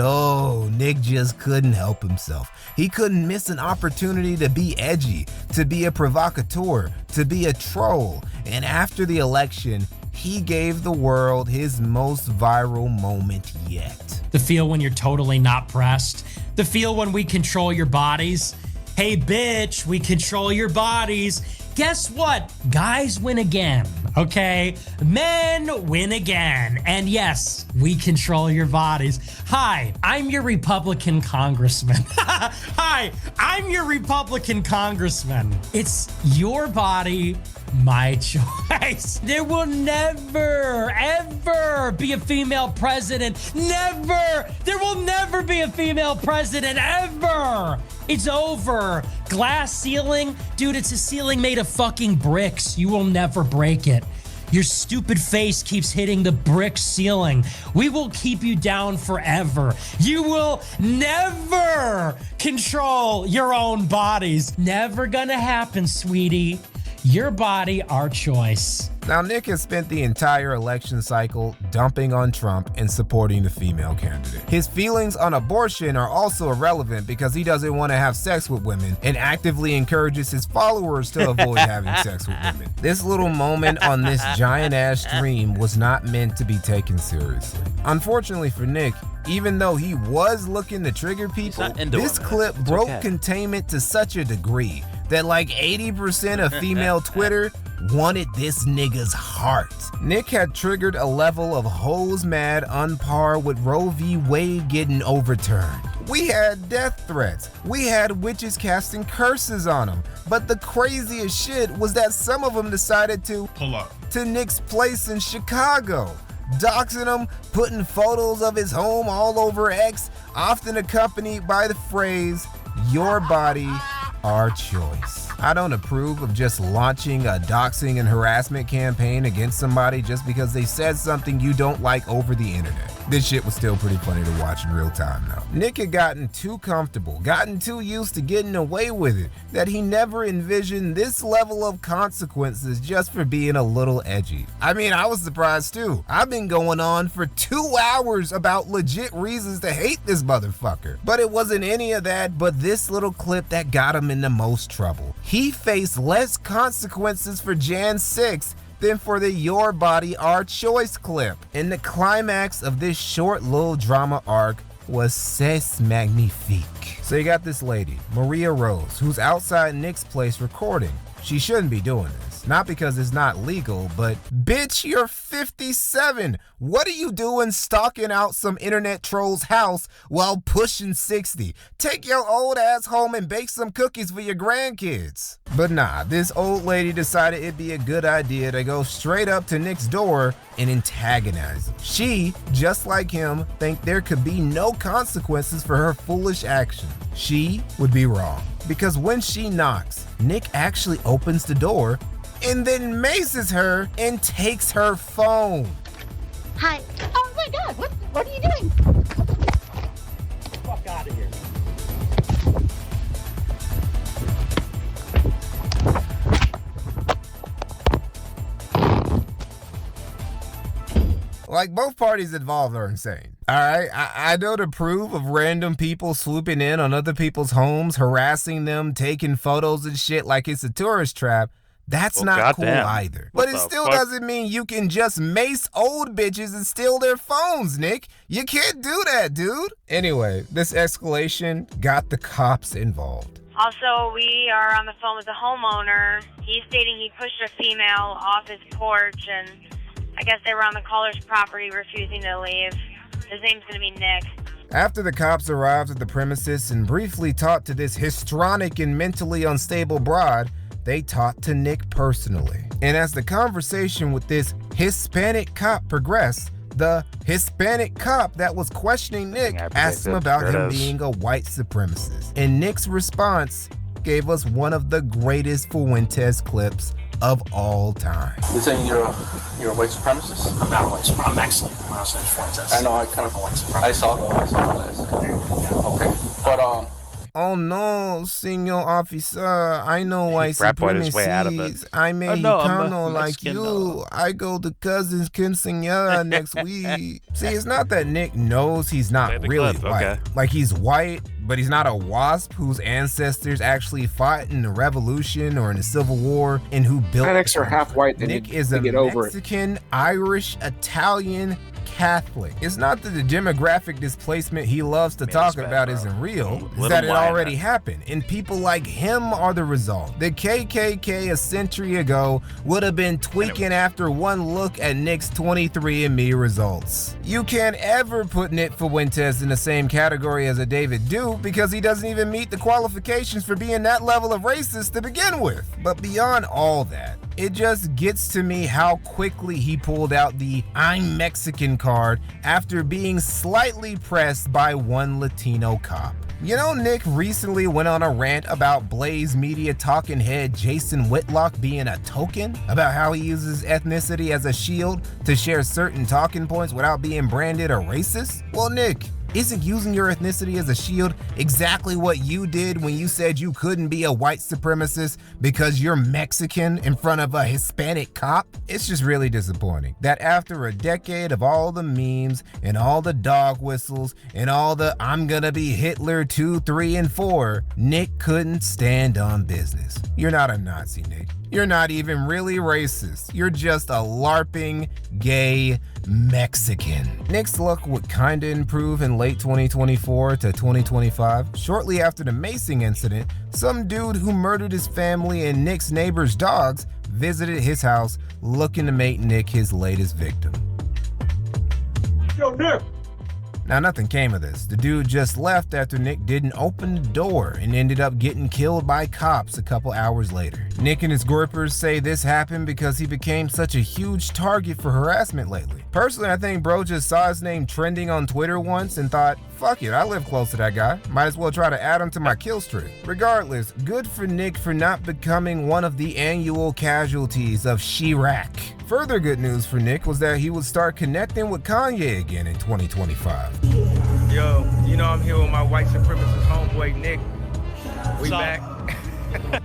S3: Nick just couldn't help himself. He couldn't miss an opportunity to be edgy, to be a provocateur, to be a troll. And after the election, he gave the world his most viral moment yet.
S7: The feel when you're totally not pressed. The feel when we control your bodies. Hey, bitch, we control your bodies. Guess what? Guys win again, okay? Men win again. And yes, we control your bodies. Hi, I'm your Republican congressman. Hi, I'm your Republican congressman. It's your body, my choice. There will never, ever never be a female president. Never. There will never be a female president ever. It's over. Glass ceiling? Dude, it's a ceiling made of fucking bricks. You will never break it. Your stupid face keeps hitting the brick ceiling. We will keep you down forever. You will never control your own bodies. Never gonna happen, sweetie. Your body, our choice.
S3: Now, Nick has spent the entire election cycle dumping on Trump and supporting the female candidate. His feelings on abortion are also irrelevant because he doesn't want to have sex with women and actively encourages his followers to avoid having sex with women. This little moment on this giant-ass stream was not meant to be taken seriously. Unfortunately for Nick, even though he was looking to trigger people, this clip broke containment to such a degree that like 80% of female Twitter wanted this nigga's heart. Nick had triggered a level of hoes mad on par with Roe v. Wade getting overturned. We had death threats. We had witches casting curses on him. But the craziest shit was that some of them decided to pull up to Nick's place in Chicago, doxing him, putting photos of his home all over X, often accompanied by the phrase, "Your body, our choice." I don't approve of just launching a doxing and harassment campaign against somebody just because they said something you don't like over the internet. This shit was still pretty funny to watch in real time though. Nick had gotten too comfortable, gotten too used to getting away with it, that he never envisioned this level of consequences just for being a little edgy. I mean, I was surprised too. I've been going on for 2 hours about legit reasons to hate this motherfucker. But it wasn't any of that but this little clip that got him in the most trouble. He faced less consequences for Jan 6 than for the "Your Body, Our Choice" clip. And the climax of this short little drama arc was c'est magnifique. So you got this lady, Maria Rose, who's outside Nick's place recording. She shouldn't be doing this. Not because it's not legal, but bitch, you're 57. What are you doing stalking out some internet troll's house while pushing 60? Take your old ass home and bake some cookies for your grandkids. But nah, this old lady decided it'd be a good idea to go straight up to Nick's door and antagonize him. She, just like him, think there could be no consequences for her foolish action. She would be wrong. Because when she knocks, Nick actually opens the door and then maces her and takes her phone.
S5: Hi. Oh my God, what are you doing?
S18: Fuck out of here.
S3: Like, both parties involved are insane. Alright, I don't approve of random people swooping in on other people's homes, harassing them, taking photos and shit like it's a tourist trap. That's not cool either. But it still doesn't mean you can just mace old bitches and steal their phones, Nick. You can't do that, dude. Anyway, this escalation got the cops involved.
S2: Also, we are on the phone with the homeowner. He's stating he pushed a female off his porch, and I guess they were on the caller's property refusing to leave. His name's gonna be Nick.
S3: After the cops arrived at the premises and briefly talked to this histrionic and mentally unstable broad, they talked to Nick personally. And as the conversation with this Hispanic cop progressed, the Hispanic cop that was questioning Nick asked him about him being a white supremacist. And Nick's response gave us one of the greatest Fuentes clips of all time.
S17: You're saying you're a white supremacist? I'm not a white supremacist. I'm actually Fuentes. I know, I kind of a white supremacist. I saw this. Okay. But
S3: oh no, Senor Officer, I know white supremacists. I'm Mexicano like you. I go to Cousins Quinceañera next week. See, it's not that Nick knows he's not really white. Like, he's white, but he's not a WASP whose ancestors actually fought in the Revolution or in the Civil War and who built.
S8: Hispanics are half white.
S3: Nick is a Mexican, Irish, Italian, Catholic. It's not that the demographic displacement he loves to talk about isn't real, it's that it already happened, and people like him are the result. The KKK a century ago would have been tweaking after one look at Nick's 23andMe results. You can't ever put Nick Fuentes in the same category as a David Duke because he doesn't even meet the qualifications for being that level of racist to begin with. But beyond all that, it just gets to me how quickly he pulled out the "I'm Mexican" green card after being slightly pressed by one Latino cop. You know, Nick recently went on a rant about Blaze Media talking head Jason Whitlock being a token, about how he uses ethnicity as a shield to share certain talking points without being branded a racist. Well, Nick, isn't using your ethnicity as a shield exactly what you did when you said you couldn't be a white supremacist because you're Mexican in front of a Hispanic cop? It's just really disappointing that after a decade of all the memes and all the dog whistles and all the I'm gonna be Hitler 2, 3, and 4, Nick couldn't stand on business. You're not a Nazi, Nick. You're not even really racist. You're just a LARPing gay Mexican. Nick's luck would kinda improve in late 2024 to 2025. Shortly after the macing incident, some dude who murdered his family and Nick's neighbor's dogs visited his house looking to make Nick his latest victim.
S23: Yo, Nick!
S3: Now, nothing came of this. The dude just left after Nick didn't open the door and ended up getting killed by cops a couple hours later. Nick and his groypers say this happened because he became such a huge target for harassment lately. Personally, I think bro just saw his name trending on Twitter once and thought, fuck it, I live close to that guy. Might as well try to add him to my kill streak. Regardless, good for Nick for not becoming one of the annual casualties of Chirac. Further good news for Nick was that he would start connecting with Kanye again in 2025.
S4: Yo, you know I'm here with my white supremacist homeboy Nick. We back.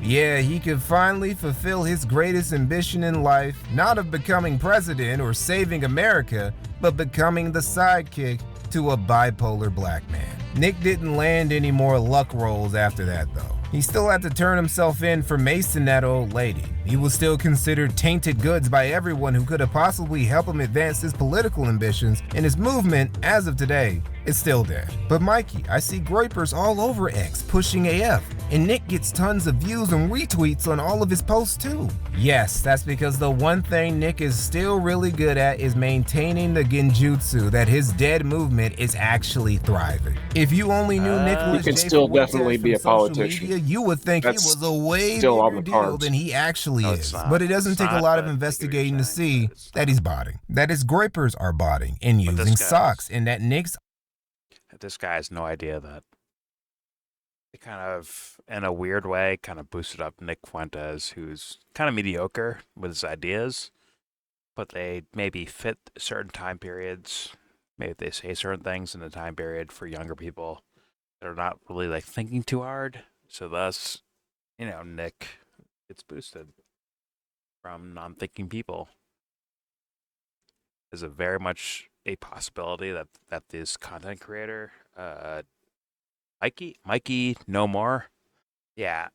S3: Yeah, he could finally fulfill his greatest ambition in life, not of becoming president or saving America, but becoming the sidekick to a bipolar black man. Nick didn't land any more luck rolls after that though. He still had to turn himself in for macing that old lady. He was still considered tainted goods by everyone who could have possibly helped him advance his political ambitions, and his movement, as of today, is still dead. But Mikey, I see groypers all over X pushing AF, and Nick gets tons of views and retweets on all of his posts too. Yes, that's because the one thing Nick is still really good at is maintaining the genjutsu that his dead movement is actually thriving. If you only knew Nicholas
S8: He can
S3: J.
S8: still
S3: Fuentes
S8: definitely be
S3: from
S8: a
S3: social
S8: politician.
S3: media, you would think
S8: That's
S3: he was a way
S8: still on
S3: bigger
S8: the
S3: deal
S8: cards.
S3: than he actually
S1: No,
S3: is.
S1: it's not.
S3: But it doesn't
S1: It's
S3: take a
S1: not,
S3: lot of
S1: but I get what
S3: investigating
S1: you're
S3: to
S1: saying.
S3: see that he's botting, that his groypers are botting and
S1: But this
S3: using
S1: guy's-
S3: socks, and that Nick's
S1: This guy has no idea that it kind of, in a weird way, kind of boosted up Nick Fuentes, who's kind of mediocre with his ideas, but they maybe fit certain time periods. Maybe they say certain things in a time period for younger people that are not really like thinking too hard. So thus, you know, Nick gets boosted from non-thinking people. Is a very much a possibility that this content creator, MikeyNohMore, yeah.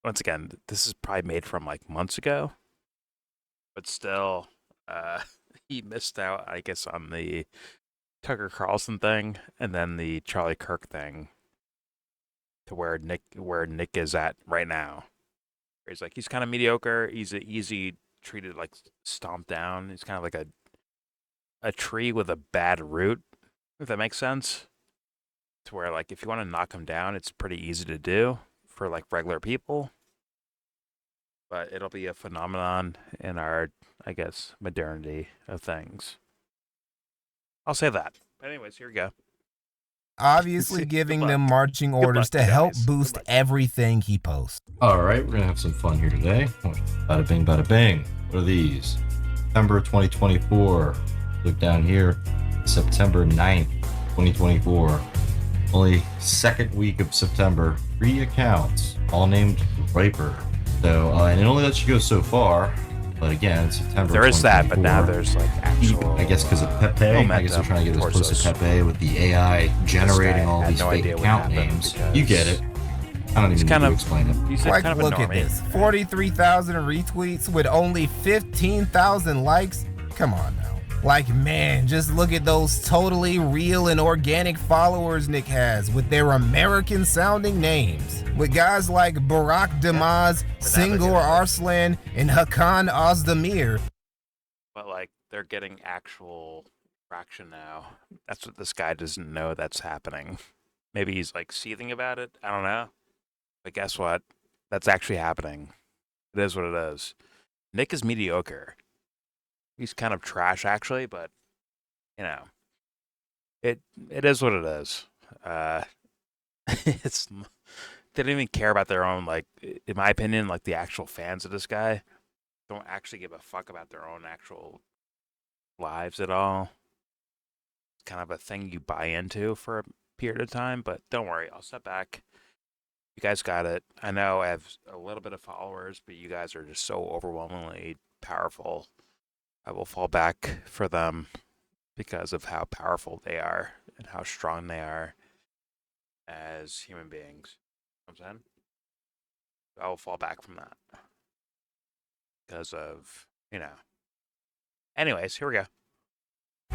S1: Once again, this is probably made from like months ago, but still, he missed out, I guess, on the Tucker Carlson thing and then the Charlie Kirk thing, to where Nick is at right now. Where he's like, he's kind of mediocre. He's easy treated, like stomped down. He's kind of like a tree with a bad root, if that makes sense. To where, like, if you want to knock him down, it's pretty easy to do for like regular people. But it'll be a phenomenon in our, I guess, modernity of things. I'll say that. But anyways, here we go.
S3: obviously giving
S1: Good
S3: them
S1: luck.
S3: marching
S1: Good
S3: orders
S1: luck,
S3: to help
S1: guys.
S3: boost everything he posts.
S19: All right, we're gonna have some fun here today. Bada bing, bada bing. What are these? September 2024. Look down here. September 9th, 2024. Only second week of September. 3 accounts, all named Viper. So, and it only lets you go so far. But again, September.
S1: There is that, but now
S19: 2024.
S1: there's like actual.
S19: I guess because of Pepe. I guess they're trying to get as close to Pepe with the AI generating all these fake account names. You get it. I don't even need to explain it.
S1: He's
S3: Like,
S1: kind of
S3: look
S1: a
S3: at
S1: normie.
S3: this. 43,000 retweets with only 15,000 likes. Come on now. Like, man, just look at those totally real and organic followers Nick has with their American sounding names. With guys like Barack Demaz, Singor Arslan, and Hakan Ozdemir.
S1: But like they're getting actual traction now. That's what this guy doesn't know that's happening. Maybe he's like seething about it. I don't know. But guess what? That's actually happening. It is what it is. Nick is mediocre. he's kind of trash actually, but you know, it is what it is. It's they don't even care about their own, like, in my opinion, like the actual fans of this guy don't actually give a fuck about their own actual lives at all. It's kind of a thing you buy into for a period of time, but don't worry, I'll step back. You guys got it. I know I have a little bit of followers, but you guys are just so overwhelmingly powerful. I will fall back for them because of how powerful they are and how strong they are as human beings. You know what I'm saying? I will fall back from that because of, you know. Anyways, here we go.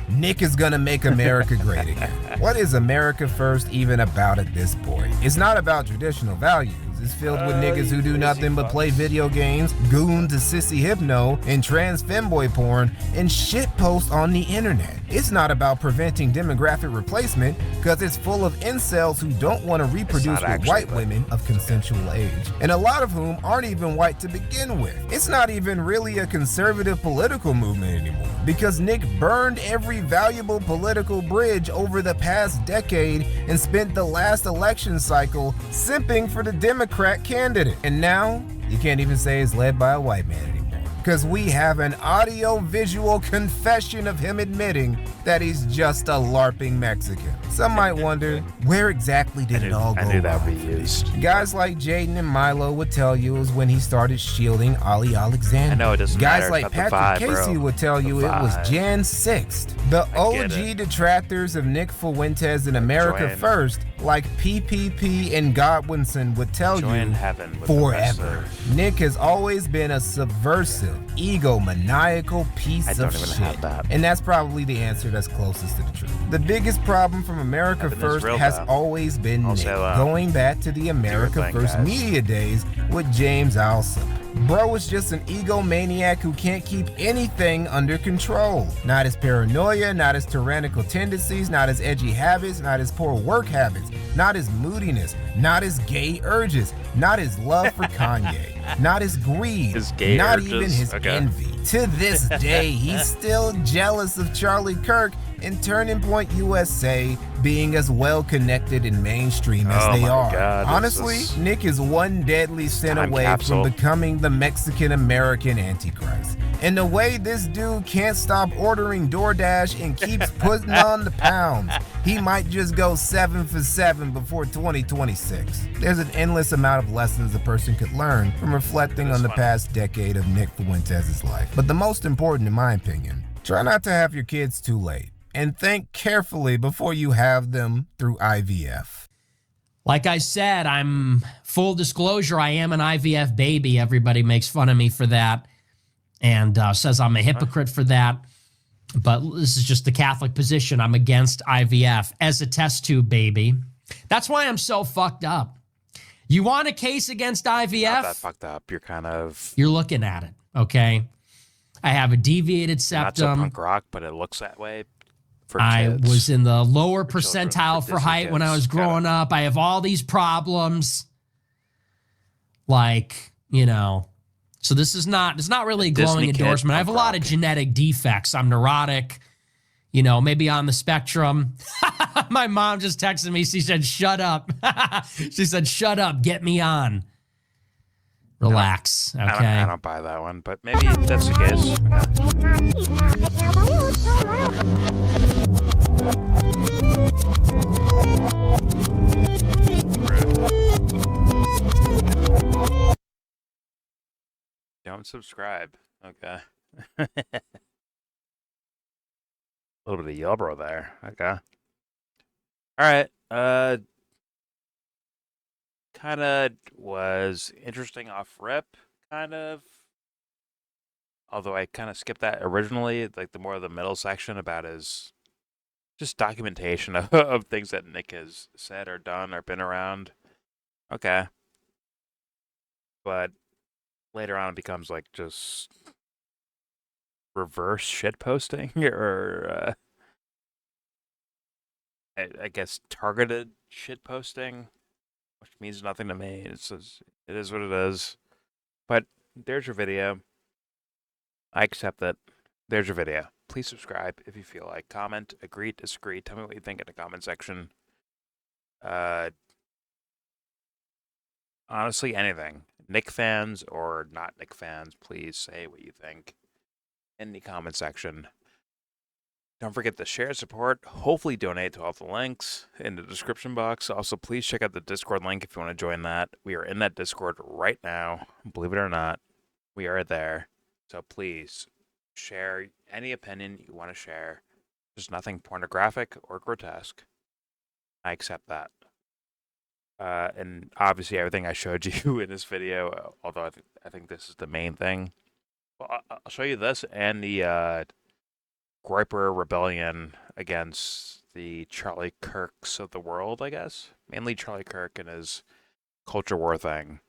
S3: Nick is gonna make America great again. What is America First even about at this point? It's not about traditional values. It's filled with niggas who do nothing but play video games, goon to sissy hypno, and trans femboy porn, and shitpost on the internet. It's not about preventing demographic replacement, because it's full of incels who don't want to reproduce with white women of consensual age, and a lot of whom aren't even white to begin with. It's not even really a conservative political movement anymore, because Nick burned every valuable political bridge over the past decade and spent the last election cycle simping for the Democrat candidate. And now, you can't even say it's led by a white man anymore, because we have an audio-visual confession of him admitting that he's just a LARPing Mexican. Some might wonder, where exactly did it all go wrong? I knew that would be used. Guys like Jaden and Milo would tell you it was when he started shielding Ollie Alexander.
S1: I know it doesn't
S3: Guys
S1: matter.
S3: like Patrick Casey would tell you it was Jan 6th. The OG detractors of Nick Fuentes and America First, like PPP and Godwinson, would tell you forever. Nick has always been a subversive, egomaniacal piece of shit. And that's probably the answer that's closest to the truth. The biggest problem from America First has always been Nick, going back to the America First media days with James Alsop. Bro is just an egomaniac who can't keep anything under control. Not his paranoia, not his tyrannical tendencies, not his edgy habits, not his poor work habits, not his moodiness, not his gay urges, not his love for Kanye, not his greed, not even his envy. To this day, he's still jealous of Charlie Kirk and Turning Point USA being as well connected and mainstream as they are.
S1: God,
S3: honestly, Nick is one deadly sin away from becoming the Mexican American Antichrist. And the way this dude can't stop ordering DoorDash and keeps putting on the pounds, he might just go 7 for 7 before 2026. There's an endless amount of lessons a person could learn from reflecting on the past decade of Nick Fuentes' life. But the most important, in my opinion, try not to have your kids too late. And think carefully before you have them through IVF.
S7: Like I said, I'm full disclosure, I am an IVF baby. Everybody makes fun of me for that and says I'm a hypocrite for that. But this is just the Catholic position. I'm against IVF as a test tube baby. That's why I'm so fucked up. You want a case against IVF?
S1: Not that fucked up.
S7: You're looking at it, okay? I have a deviated septum.
S1: Not so punk rock, but it looks that way.
S7: I was in the lower percentile for height when I was growing up. I have all these problems. Like, you know, so this is not, it's not really a glowing endorsement. I have a lot of genetic defects. I'm neurotic, you know, maybe on the spectrum. My mom just texted me. She said, shut up. She said, shut up. Get me on. Relax. Okay.
S1: I don't buy that one, but maybe that's the case. Don't subscribe. Okay. A little bit of YellBro there. Okay. All right. Kind of was interesting off rip, kind of. Although I kind of skipped that originally, like the more of the middle section about his just documentation of things that Nick has said or done or been around. Okay. But later on it becomes like just reverse shit posting or I guess targeted shit posting, which means nothing to me. It is what it is. But there's your video. I accept it. there's your video. Please subscribe if you feel like. Comment, agree, disagree. Tell me what you think in the comment section. Honestly, anything. Nick fans or not Nick fans, please say what you think in the comment section. Don't forget to share support. Hopefully donate to all the links in the description box. Also, please check out the Discord link if you want to join that. We are in that Discord right now. Believe it or not, we are there. So please share any opinion you want to share. There's nothing pornographic or grotesque. I accept that. And obviously everything I showed you in this video, although I think this is the main thing. Well, I'll show you this and the Groyper rebellion against the Charlie Kirks of the world, I guess. Mainly Charlie Kirk and his culture war thing.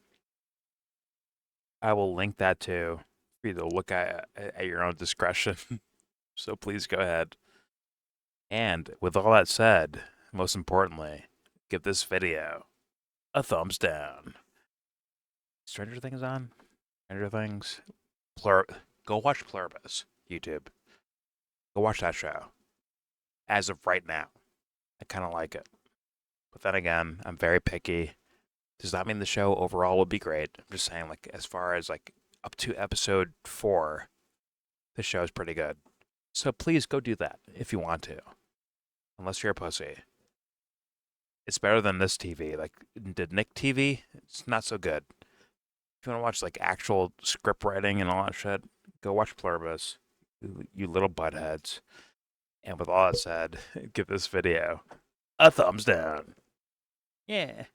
S1: I will link that too for you to look at your own discretion. So please go ahead. And with all that said, most importantly, give this video a thumbs down. Stranger Things on? Stranger Things? Go watch Pluribus, YouTube. Go watch that show. As of right now, I kind of like it. But then again, I'm very picky. Does that mean the show overall would be great? I'm just saying, like, as far as, like, up to episode 4, the show is pretty good. So please go do that if you want to. Unless you're a pussy. It's better than this TV. Like, did Nick TV? It's not so good. If you want to watch, like, actual script writing and all that shit, go watch Pluribus. You little buttheads. And with all that said, give this video a thumbs down. Yeah.